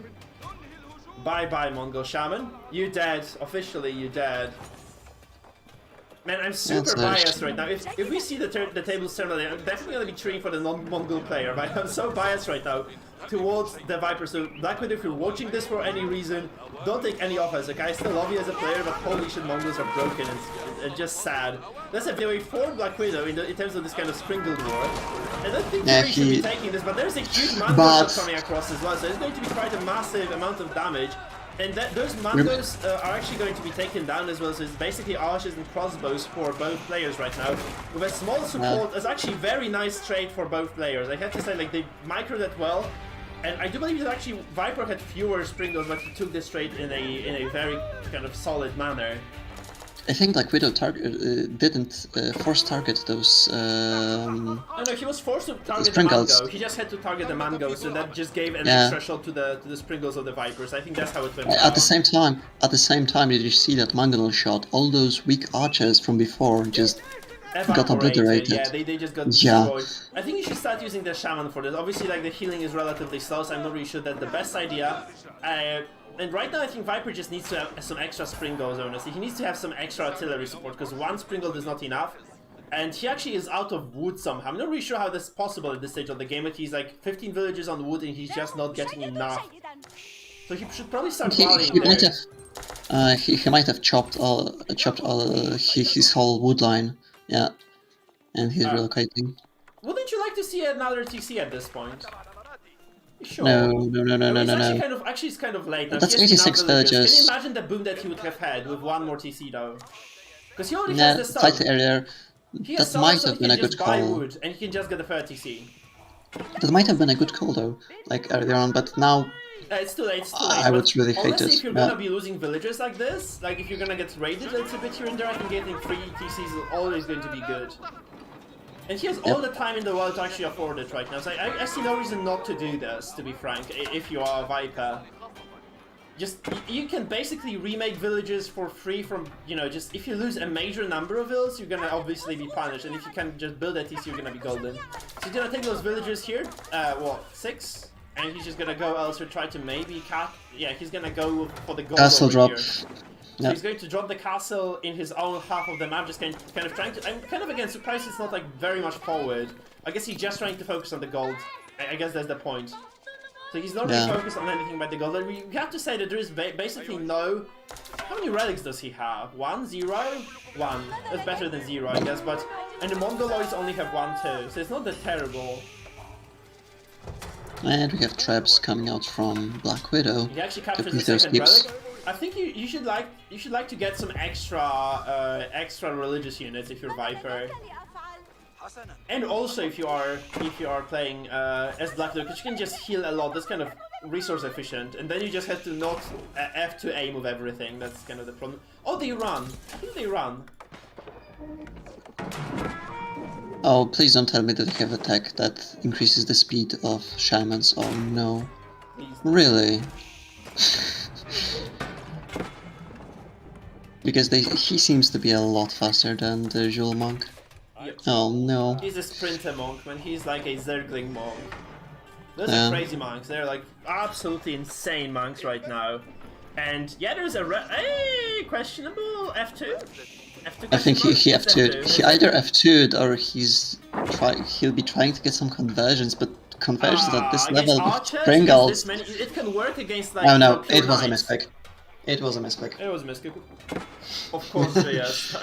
Bye bye, Mongol shaman. You dead. Officially, you dead. Man, I'm super biased right now. If we see the tables turn, I'm definitely gonna be cheering for the non-Mongol player, but I'm so biased right now towards the Viper. So, Black Widow, if you're watching this for any reason, don't take any offense, okay? I still love you as a player, but holy shit, Mongols are broken. It's just sad. That's a very for Black Widow in terms of this kind of sprinkled war. I don't think we should be taking this, but there's a huge Mongol coming across as well, so it's going to be quite a massive amount of damage. And those Mangos are actually going to be taken down as well, so it's basically archers and crossbows for both players right now. With a small support, it's actually very nice trade for both players. I have to say, like, they microed it well. And I do believe that actually Viper had fewer springles, but he took this trade in a very kind of solid manner. I think like Widow didn't force target those. No, he was forced to target the Mango. He just had to target the Mango, so that just gave an extra shot to the Springles of the Vipers. I think that's how it went. At the same time, did you see that Mangonel shot? All those weak archers from before just got obliterated. Yeah, they just got destroyed. I think you should start using the Shaman for this. Obviously, like, the healing is relatively slow, so I'm not really sure that's the best idea. And right now, I think Viper just needs to have some extra Springles, honestly. He needs to have some extra artillery support, because one Springle is not enough. And he actually is out of wood somehow. I'm not really sure how this is possible at this stage of the game, but he's like 15 villages on wood, and he's just not getting enough. So he should probably start rallying there. He might have chopped his whole wood line. Yeah. And he's relocating. Wouldn't you like to see another TC at this point? Sure. No. Actually, it's kind of late now. That's 86 villages. Can you imagine the boom that he would have had with one more TC though? Because he already has the stone. Slightly earlier. That might have been a good call. Wood, and he can just get the third TC. That might have been a good call though, like earlier on, but now. It's too late. I would really hate it. Honestly, if you're gonna be losing villagers like this, like if you're gonna get raided a little bit here and there, I think getting 3 TCs is always going to be good. And he has all the time in the world to actually afford it right now, so I see no reason not to do this, to be frank, if you are a Viper. Just, you can basically remake villages for free from, you know, just, if you lose a major number of villas, you're gonna obviously be punished, and if you can just build a TC, you're gonna be golden. So he's gonna take those villagers here, 6, and he's just gonna go elsewhere, try to maybe he's gonna go for the gold castle drop. Here. So he's going to drop the castle in his own half of the map, just kind of trying to... I'm kind of, again, surprised it's not, like, very much forward. I guess he's just trying to focus on the gold. I guess that's the point. So he's not really focused on anything but the gold. And we have to say that there is basically no... How many relics does he have? 1, 0, 1. That's better than 0, I guess, but... And the Mongoloids only have 1, 2, so it's not that terrible. And we have traps coming out from Black Widow. He actually captures the second relic. I think you should like to get some extra religious units if you're Viper, and also if you are playing as Black Widow, because you can just heal a lot. That's kind of resource efficient, and then you just have to not F2A move everything. That's kind of the problem. Oh, they run. I think they run. Oh, please don't tell me that they have a tech that increases the speed of shamans. Oh no. Please. Really? Because he seems to be a lot faster than the usual monk. Yep. Oh no. He's a sprinter monk, man. He's like a Zergling monk. Those are crazy monks. They're like absolutely insane monks right now. And yeah, there's a questionable F2. I think he F2'd. He either F2'd or he'll be trying to get some conversions, but conversions at this level with Pringles. It can work against like. Oh no, it was a mistake. It was a mistake. It was a mistake. Of course, yes.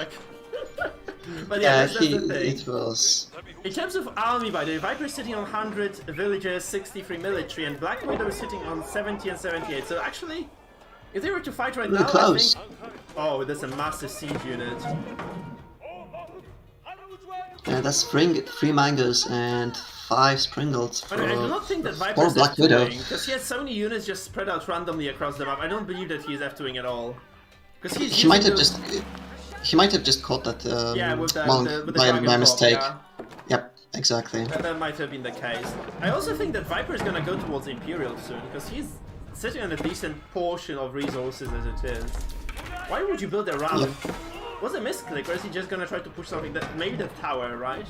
But yeah, that's the thing. It was. In terms of army, by the way, Viper is sitting on 100 villages, 63 military, and Black Widow is sitting on 70 and 78. So actually, If they were to fight right Really now, close. I think... Oh, that's a massive siege unit. Yeah, that's three mangoes and 5 springles for, But I do not think that for Viper's Black Widow. F2ing, because he has so many units just spread out randomly across the map. I don't believe that he's F2ing at all. Because he's He might have using just he might have just caught that yeah, with the, monk with the by dragon mistake. bomb, Yep, exactly. yeah. That might have been the case. I also think that Viper is gonna go towards Imperial soon, because he's sitting on a decent portion of resources as it is. Why would you build a ram? Yep. Was it a misclick, or is he just gonna try to push something that... Maybe the tower, right?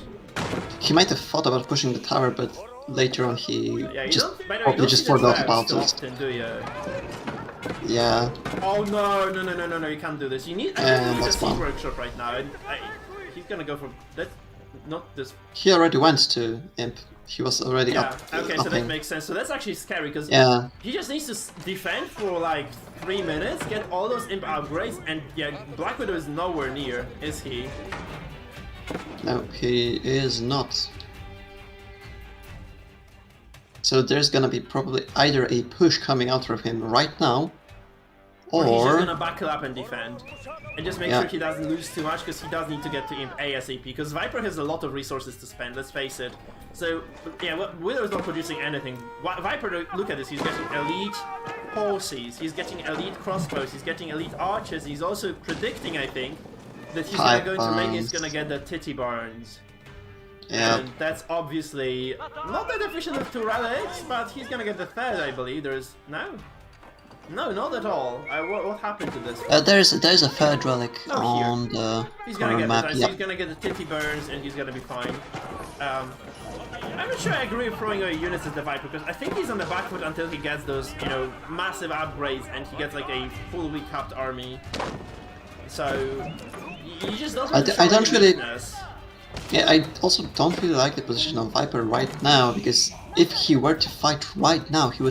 He might have thought about pushing the tower, but later on he Yeah, you just don't... By the way, you probably don't just see the forgot traps about too it. often, do you? Yeah. Oh no, you can't do this. You need... I And think you need a that's siege fine. workshop right now, and he's gonna go for... That's not this... He already went to Imp. He was already Yeah, up. okay, so that upping. makes sense. So that's actually scary, because Yeah. he just needs to defend for like 3 minutes, get all those imp upgrades, and yeah, Black Widow is nowhere near, is he? No, he is not. So there's gonna be probably either a push coming out of him right now, Or he's just or gonna buckle up and defend. And just make Yeah. sure he doesn't lose too much, because he does need to get to imp ASAP, because Viper has a lot of resources to spend, let's face it. So, yeah, Widow is not producing anything. Viper, look at this, he's getting elite horses, he's getting elite crossbows, he's getting elite archers, he's also predicting, I think, that he's High gonna go into Meg, he's burns. gonna get the titty burns. yeah. And that's obviously not that efficient of 2 relics, but he's gonna get the 3rd, I believe. There's... No, not at all. What happened to this? There's a 3rd relic Oh, here. on the He's gonna corner get map. the time, so Yeah. he's gonna get the titty burns and he's gonna be fine. I'm not sure I agree with throwing away units as the Viper, because I think he's on the back foot until he gets those, you know, massive upgrades and he gets like a fully capped army. So, he just doesn't I don't really- weakness. Yeah, I also don't really like the position of Viper right now, because if he were to fight right now, he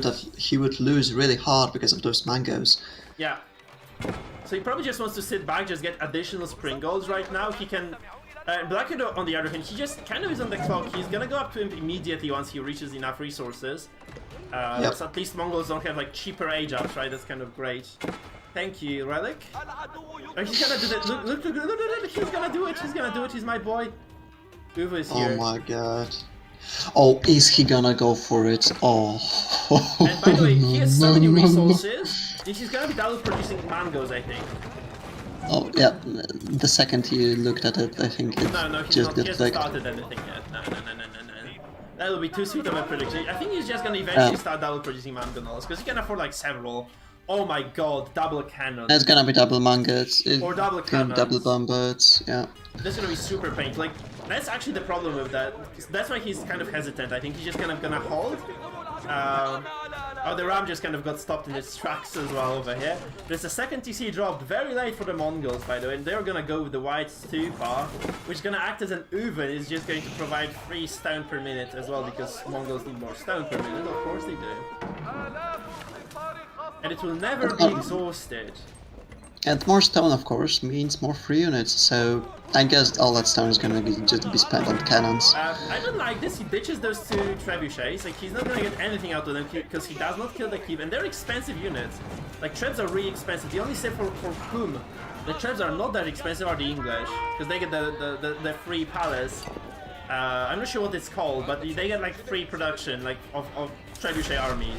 would lose really hard because of those mangoes. Yeah. So he probably just wants to sit back, just get additional Springles right now. He can... Black Widow, on the other hand, he just kind of is on the clock. He's gonna go up to him immediately once he reaches enough resources. Yep. So at least Mongols don't have like cheaper age ups, right? That's kind of great. Thank you, Relic. Oh, he's gonna do that. Look, he's gonna do it. He's gonna do it. He's my boy. Uwe is here. Oh my god. Oh, is he gonna go for it? Oh. And by the way, he has so many No. resources. He's gonna be double producing mangoes, I think. Oh yeah, the second you looked at it, I think it No, he's just not. He got hasn't clicked. started anything yet. No. That will be too sweet of a prediction. I think he's just gonna eventually start double producing mangonels, because he can afford like several. Oh my god, double cannon. It's gonna be double mangots. Or double Double cannons. bombers, yeah. That's gonna be super painful. Like, that's actually the problem with that. That's why he's kind of hesitant. I think he's just kind of gonna hold. Oh, the ram just kind of got stopped in its tracks as well over here. There's a second TC dropped very late for the Mongols, by the way, and they're gonna go with the white stupa, which is gonna act as an Uven. It's just going to provide 3 stone per minute as well, because Mongols need more stone per minute. Of course they do. And it will never be exhausted. And more stone, of course, means more free units, so I guess all that stone is gonna be just be spent on cannons. I don't like this. He ditches those 2 trebuchets. Like, he's not gonna get anything out of them because he does not kill the keep, and they're expensive units. Like, trebs are really expensive. The only save for whom the trebs are not that expensive are the English, because they get the free palace. I'm not sure what it's called, but they get like free production, like of trebuchet armies.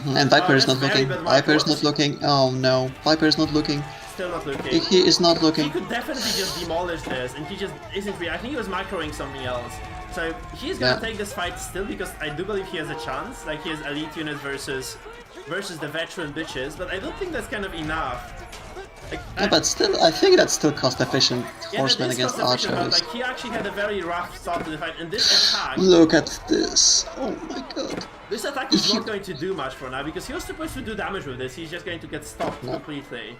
And Viper is that's not very looking. bad Viper is markers. not looking. Oh no, Viper is not looking. Still not looking. He is not He looking. could definitely just demolish this, and he just isn't really. I think he was macroing something else. So he's gonna take this fight still, because I do believe he has a chance. Like, he has elite units versus the veteran bitches, but I don't think that's kind of enough. Like, Yeah, but still, I think that's still cost efficient. yeah, Horsemen that is against cost efficient, archers. but, like, he actually had a very rough start to the fight, and this attack. Look at this. Oh my god. This attack is not going to do much for now, because he was supposed to do damage with this. He's just going to get stopped completely.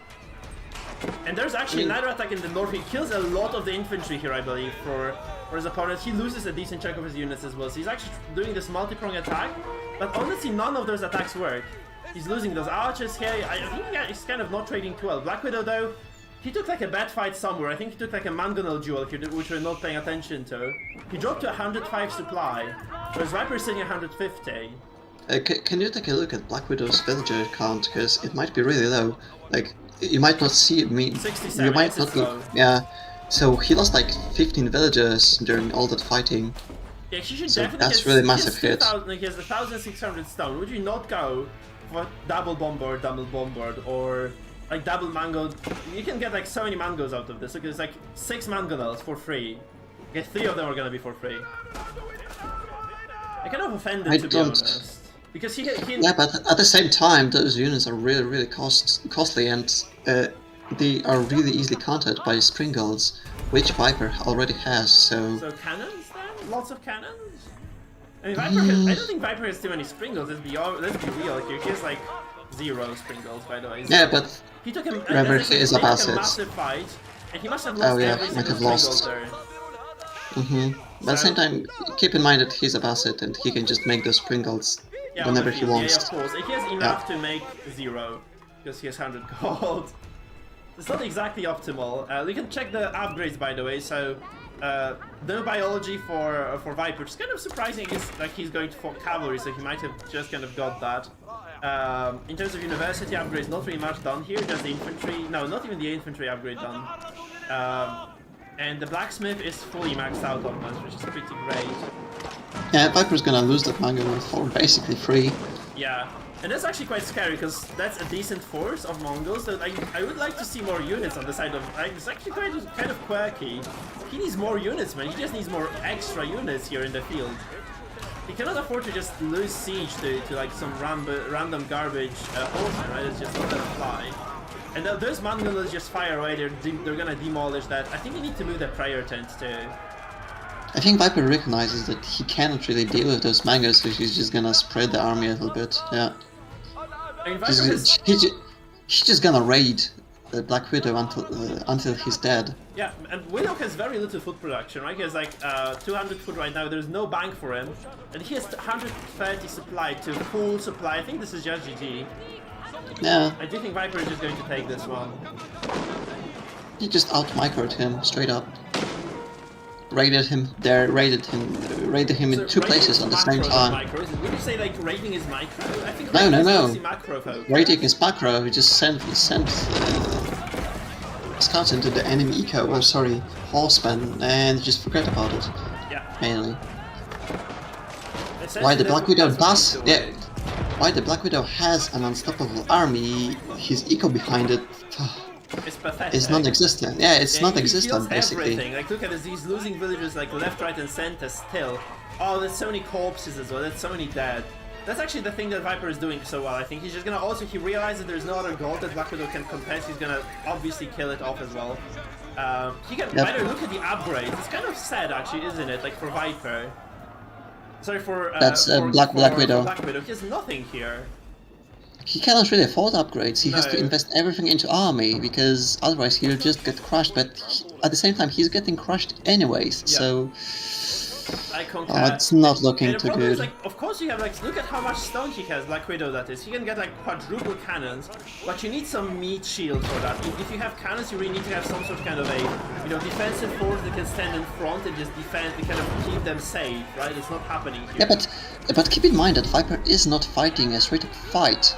And there's actually another attack in the north. He kills a lot of the infantry here, I believe, for his opponent. He loses a decent chunk of his units as well. So he's actually doing this multi-prong attack. But honestly, none of those attacks work. He's losing those archers here. I think he's kind of not trading too well. Black Widow, though, he took like a bad fight somewhere. I think he took like a mangonel duel here, which we're not paying attention to. He dropped to 105 supply, whereas Viper is sitting at 150. Can you take a look at Black Widow's villager count? Because it might be really low. Like, you might not see me. 67, You might yes, not it's be. low. Yeah. So he lost like 15 villagers during all that fighting. Yeah, she should So definitely that's get, really massive hit. He has 1,600 stone. Would you not go for double bombard, or like double mango? You can get like so many mangoes out of this. Look, it's like 6 mangonels for free. Okay, 3 of them are gonna be for free. I'm kind of offended, to be honest. Because he Yeah, but at the same time, those units are really costly, and they are really easily countered by Springles, which Viper already has. So cannons then? Lots of cannons? I mean, Viper has, I don't think Viper has too many Springles. Let's be real here. He has like 0 Springles, by the way. yeah, but He took him. remember, he is a took a Basset. massive fight, and he must have lost every might single have Springle lost. there. But at the same time, keep in mind that he's a Basset and he can just make those Springles whenever he wants. Yeah, of course. He has enough to make 0, because he has 100 gold. It's not exactly optimal. We can check the upgrades, by the way. So, no biology for Viper. It's kind of surprising. It's like he's going for cavalry, so he might have just kind of got that. In terms of university upgrades, not really much done here. Just the infantry. No, not even the infantry upgrade done. And the blacksmith is fully maxed out on us, which is pretty great. Yeah, Viper's gonna lose that mango for basically free. Yeah, and that's actually quite scary because that's a decent force of Mongols. So I would like to see more units on the side of. Like, it's actually kind of quirky. He needs more units, man. He just needs more extra units here in the field. He cannot afford to just lose siege to like some random garbage horsemen, right? It's just not gonna fly. And those Mongols just fire away. They're gonna demolish that. I think we need to move the prayer tent too. I think Viper recognizes that he cannot really deal with those mangoes, so he's just gonna spread the army a little bit. Yeah. I mean, He's just gonna raid the Black Widow until he's dead. Yeah, and Widow has very little food production, right? He has like 200 food right now. There's no bank for him, and he has 130 supply to full supply. I think this is just GG. Yeah. I do think Viper is just going to take this one. He just out-microed him straight up. Raided him in 2 places at the same time. Would you say like raiding is micro? I think No. Macro focus. Raiding is macro. He just sent scouts into the enemy horsemen, and just forget about it. Yeah. Mainly. Why the Black Widow does? Yeah. Why the Black Widow has an unstoppable army? His eco behind it. It's pathetic. It's non-existent. Yeah, it's non-existent basically. Everything. Like look at this, he's losing villagers like left, right, and center still. Oh, there's so many corpses as well. There's so many dead. That's actually the thing that Viper is doing so well. I think he's just gonna he realizes there's no other gold that Black Widow can contest. He's gonna obviously kill it off as well. He can. By the way, look at the upgrades. It's kind of sad actually, isn't it? Like for Viper. Sorry for. That's Black Widow. Black Widow. He has nothing here. He cannot really afford upgrades. He has to invest everything into army because otherwise he'll just get crushed. But at the same time, he's getting crushed anyways. Yeah. So it's not looking too good. Is, like, of course, you have like look at how much stone he has. Black Widow, that is. He can get like quadruple cannons, but you need some meat shield for that. If you have cannons, you really need to have some sort of kind of a defensive force that can stand in front and just defend, and kind of keep them safe. Right? It's not happening here. Yeah, but keep in mind that Viper is not fighting a straight up fight.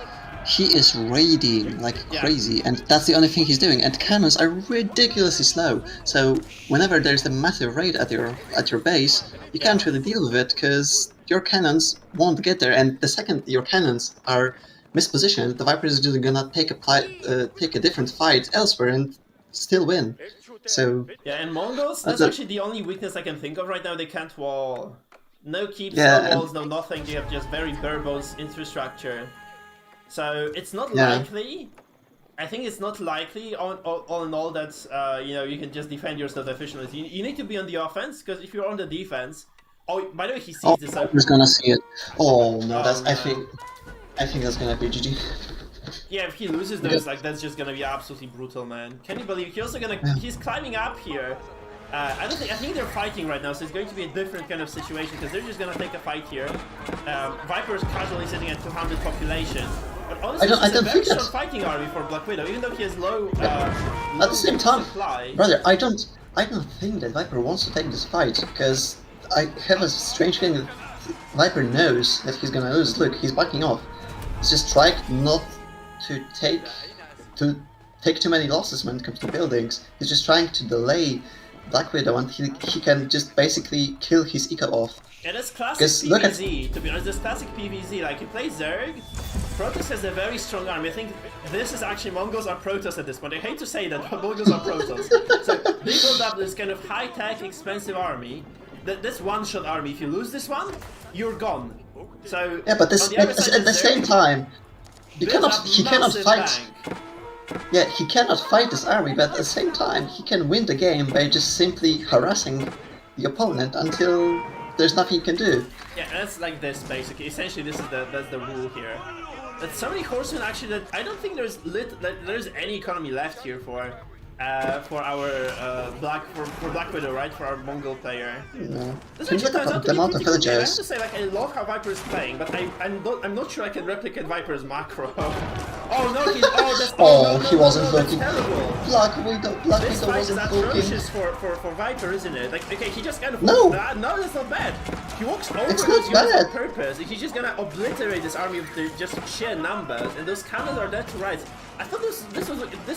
He is raiding like crazy, and that's the only thing he's doing. And cannons are ridiculously slow. So whenever there's a massive raid at your base, you can't really deal with it because your cannons won't get there. And the second your cannons are mispositioned, the Viper is just gonna take a different fight elsewhere and still win. So yeah, and Mongols, that's actually the only weakness I can think of right now. They can't wall. No keeps, no walls, no nothing. They have just very bare bones infrastructure. So it's not likely. I think it's not likely all in all that you can just defend yourself efficiently. You need to be on the offense because if you're on the defense, by the way, he sees this. He's gonna see it. Oh no, I think that's gonna be GG. Yeah, if he loses those, like that's just gonna be absolutely brutal, man. Can you believe he's climbing up here? I think they're fighting right now, so it's going to be a different kind of situation because they're just gonna take a fight here. Viper's casually sitting at 200 population. But honestly, it's a very strong fighting army for Black Widow, even though he has low at the same time, supply. Brother, I don't think that Viper wants to take this fight because I have a strange feeling that Viper knows that he's gonna lose. Look, he's backing off. He's just trying not to take too many losses when it comes to buildings. He's just trying to delay Black Widow until he can just basically kill his eco off. Yeah, that's classic PvZ, to be honest, that's classic PvZ. Like, you play Zerg, Protoss has a very strong army. I think this is actually Mongols are Protoss at this point. I hate to say that, but Mongols are Protoss. So they build up this kind of high-tech, expensive army. This one-shot army, if you lose this one, you're gone. So yeah, but this, at the same time, he cannot fight. Yeah, he cannot fight this army, but at the same time, he can win the game by just simply harassing the opponent until there's nothing he can do. Yeah, that's like this basically. Essentially, that's the rule here. But so many horsemen actually that I don't think there's any economy left here for our Black Widow, right? For our Mongol player. No. This actually turns out to be pretty good. I have to say, like, I love how Viper is playing, but I'm not sure I can replicate Viper's macro. Oh no, he wasn't looking. Terrible. Black Widow This fight is wasn't looking. atrocious for Viper, isn't it? Like, okay, he just kind of No, no, that's not bad. He walks over it's those not units bad. on purpose. He's just gonna obliterate this army of just sheer numbers, and those cannons are dead to rights. I thought this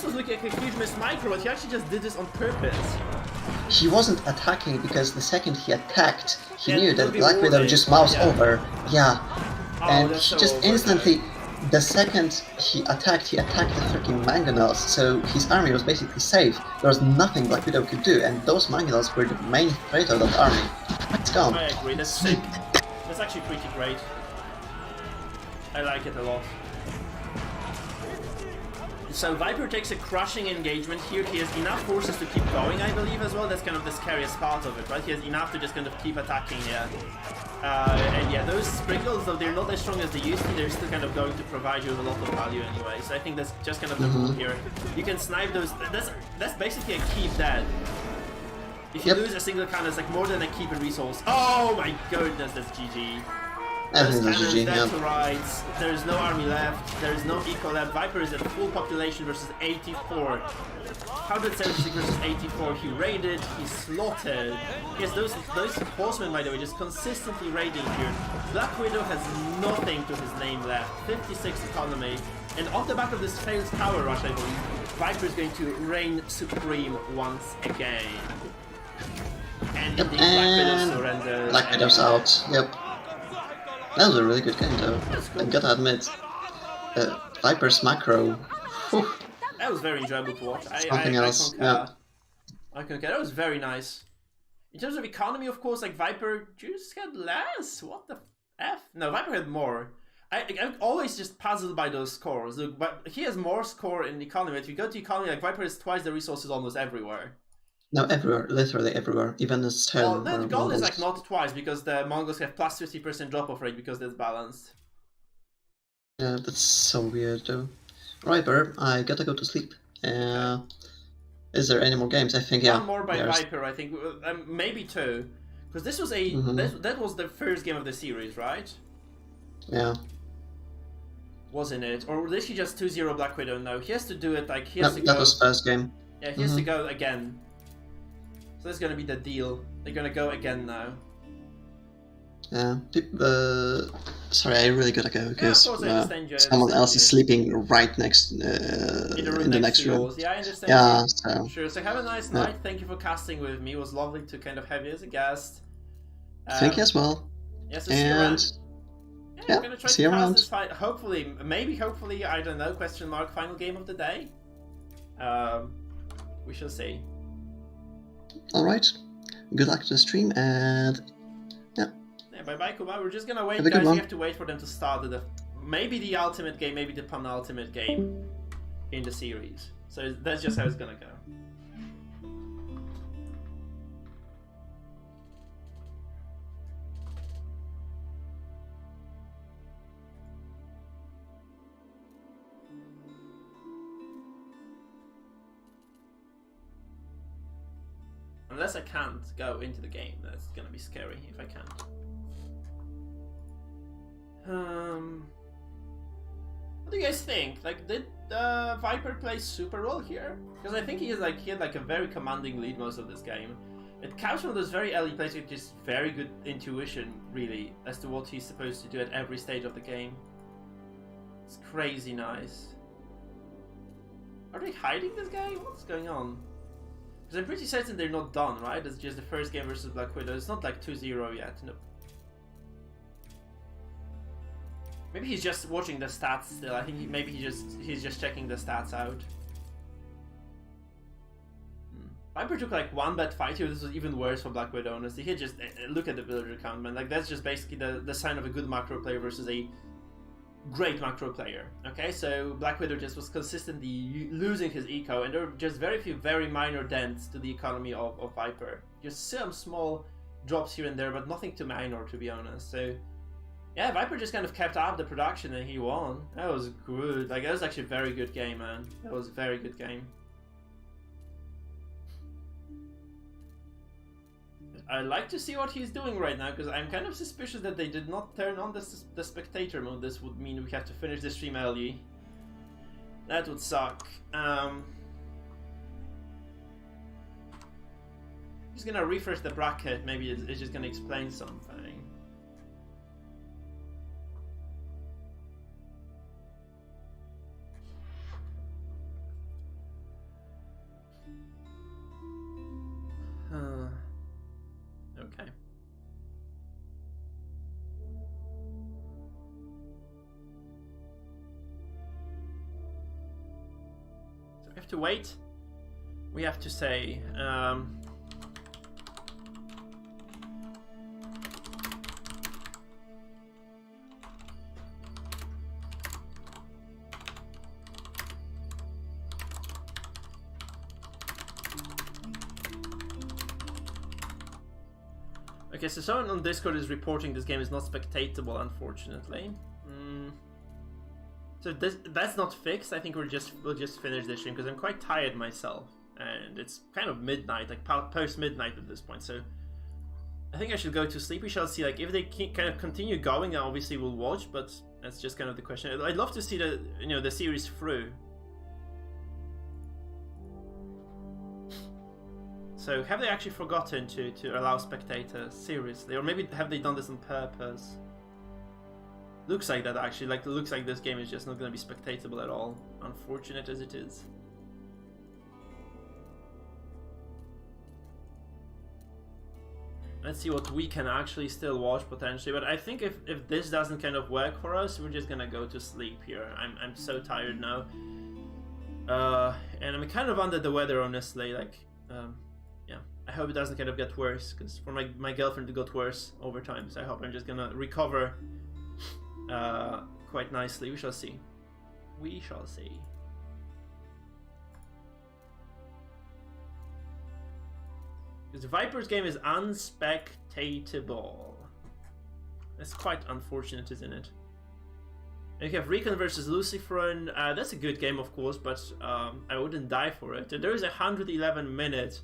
was looking like a huge miss micro, but he actually just did this on purpose. He wasn't attacking because the second he attacked, he Yeah, knew it that would be Black Widow warning. just moused Yeah. over. Yeah. Oh, And that's he so just over, instantly, the second he attacked the freaking Mangonels, so his army was basically safe. There was nothing Black Widow could do, and those Mangonels were the main threat of that army. It's gone. I agree, that's sick. That's actually pretty great. I like it a lot. So Viper takes a crushing engagement here. He has enough forces to keep going, I believe, as well. That's kind of the scariest part of it, right? He has enough to just kind of keep attacking, yeah. And yeah, those sprinkles, though they're not as strong as they used to, they're still kind of going to provide you with a lot of value anyway. So I think that's just kind of the rule here. You can snipe those. That's basically a keep dead. If you lose a single cannon, it's like more than a keep in resource. Oh my goodness, that's GG. Those cannons dead to rights. There's no army left. There's no eco left. Viper is at full population versus 84. 176 versus 84. He raided. He slaughtered. Yes, those horsemen, by the way, just consistently raiding here. Black Widow has nothing to his name left. 56 economy. And off the back of this failed tower rush, I believe, Viper is going to reign supreme once again. And indeed, Black Widow surrenders. Black Widow's out. Yep. That was a really good game, though. I gotta admit, Viper's macro. Whew. That was very enjoyable to watch. Something else. Yeah. I concur. That was very nice. In terms of economy, of course, like Viper just had less. What the f? No, Viper had more. I'm always just puzzled by those scores. Look, but he has more score in economy. If you go to economy, like Viper has twice the resources almost everywhere. No, everywhere, literally everywhere, even as 10. Well, the goal is like not twice because the Mongols have plus 50% drop-off rate because that's balanced. Yeah, that's so weird though. Right, Burr, I gotta go to sleep. Is there any more games? I think, yeah. One more by Viper, I think. Maybe two. Because this was a... That was the first game of the series, right? Yeah. Wasn't it? Or was he just 2-0 Black Widow? No, he has to do it like... He has to go... That was first game. Yeah, he has to go again. So that's gonna be the deal. They're gonna go again now. Yeah. Sorry, I really gotta go because someone else is sleeping right next in the next room. Yeah, I understand. Yeah. So. Sure. So have a nice night. Thank you for casting with me. It was lovely to kind of have you as a guest. Thank you as well. Yes, see you around. Yeah, I'm gonna try see to you pass around. this fight. Hopefully, hopefully, I don't know. Question mark. Final game of the day. We shall see. All right. Good luck to the stream and yeah. Bye bye, Kuba. We're just gonna wait, guys. We have to wait for them to start maybe the ultimate game, maybe the penultimate game in the series. So that's just how it's gonna go. Unless I can't go into the game, that's gonna be scary if I can't. What do you guys think? Like, did Viper play super well here? Because I think he had like a very commanding lead most of this game. It comes from those very early plays with just very good intuition, really, as to what he's supposed to do at every stage of the game. It's crazy nice. Are they hiding this guy? What's going on? Because I'm pretty certain they're not done, right? It's just the first game versus Black Widow. It's not like 2-0 yet, nope. Maybe he's just watching the stats still. I think maybe he's just checking the stats out. Viper took like one bad fight here. This was even worse for Black Widow, honestly. He just look at the villager count, man. Like that's just basically the sign of a good macro player versus a great macro player. Okay, so Black Widow just was consistently losing his eco, and there were just very few very minor dents to the economy of Viper. Just some small drops here and there, but nothing too minor, to be honest. So yeah, Viper just kind of kept up the production and he won. That was good. Like that was actually a very good game, man. That was a very good game. I'd like to see what he's doing right now, because I'm kind of suspicious that they did not turn on the spectator mode. This would mean we have to finish the stream early. That would suck. Just gonna refresh the bracket, maybe it's just gonna explain something. Okay. So we have to wait. We have to say, okay, so someone on Discord is reporting this game is not spectatable, unfortunately. So that's not fixed. I think we'll just finish this stream because I'm quite tired myself, and it's kind of midnight, like post midnight at this point. So I think I should go to sleep. We shall see. Like if they kind of continue going, obviously we'll watch. But that's just kind of the question. I'd love to see the series through. So have they actually forgotten to allow spectators? Seriously? Or maybe have they done this on purpose? Looks like that actually. Like, it looks like this game is just not going to be spectatable at all. Unfortunate as it is. Let's see what we can actually still watch potentially. But I think if this doesn't kind of work for us, we're just going to go to sleep here. I'm so tired now. And I'm kind of under the weather, honestly. Like, yeah, I hope it doesn't kind of get worse, because for my girlfriend it got worse over time, so I hope I'm just gonna recover quite nicely. We shall see. We shall see. Because the Viper's game is unspectatable. That's quite unfortunate, isn't it? And you have Recon versus Lucifron. That's a good game, of course, but I wouldn't die for it. And there is a 111-minute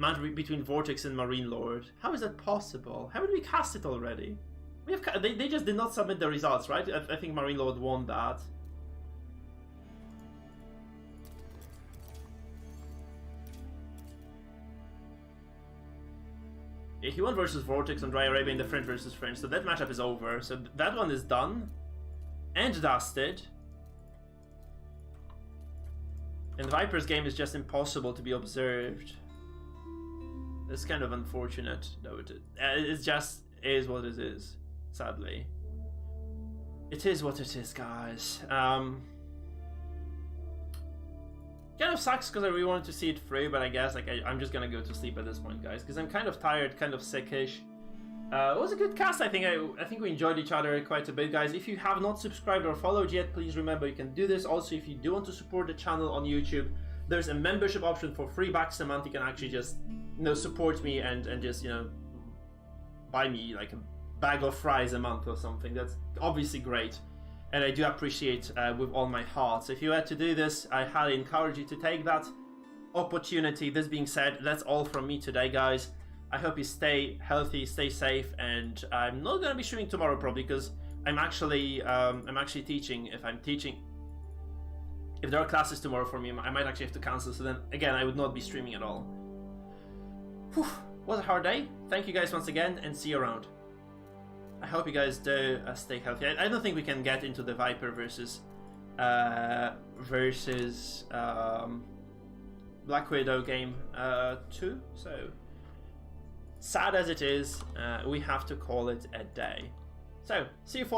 match between Vortex and Marine Lord. How is that possible? Haven't we cast it already? We have. They just did not submit the results, right? I think Marine Lord won that. Yeah, he won versus Vortex on Dry Arabia and the French versus French, so that matchup is over. So that one is done and dusted. And Viper's game is just impossible to be observed. It's kind of unfortunate, though. It just is what it is, sadly. It is what it is, guys. Kind of sucks because I really wanted to see it through, but I guess like I'm just gonna go to sleep at this point, guys, because I'm kind of tired, kind of sickish. It was a good cast. I think we enjoyed each other quite a bit, guys. If you have not subscribed or followed yet, please remember you can do this. Also, if you do want to support the channel on YouTube, there's a membership option for $3 a month. You can actually just support me and just buy me like a bag of fries a month or something. That's obviously great, and I do appreciate with all my heart. So if you had to do this, I highly encourage you to take that opportunity. This being said, that's all from me today, guys. I hope you stay healthy, stay safe, and I'm not gonna be streaming tomorrow probably because I'm actually teaching. If there are classes tomorrow for me, I might actually have to cancel. So then again, I would not be streaming at all. Whew. was a hard day. Thank you guys once again, and see you around. I hope you guys do stay healthy. I don't think we can get into the Viper versus Black Widow game 2. So sad as it is, we have to call it a day. So see you for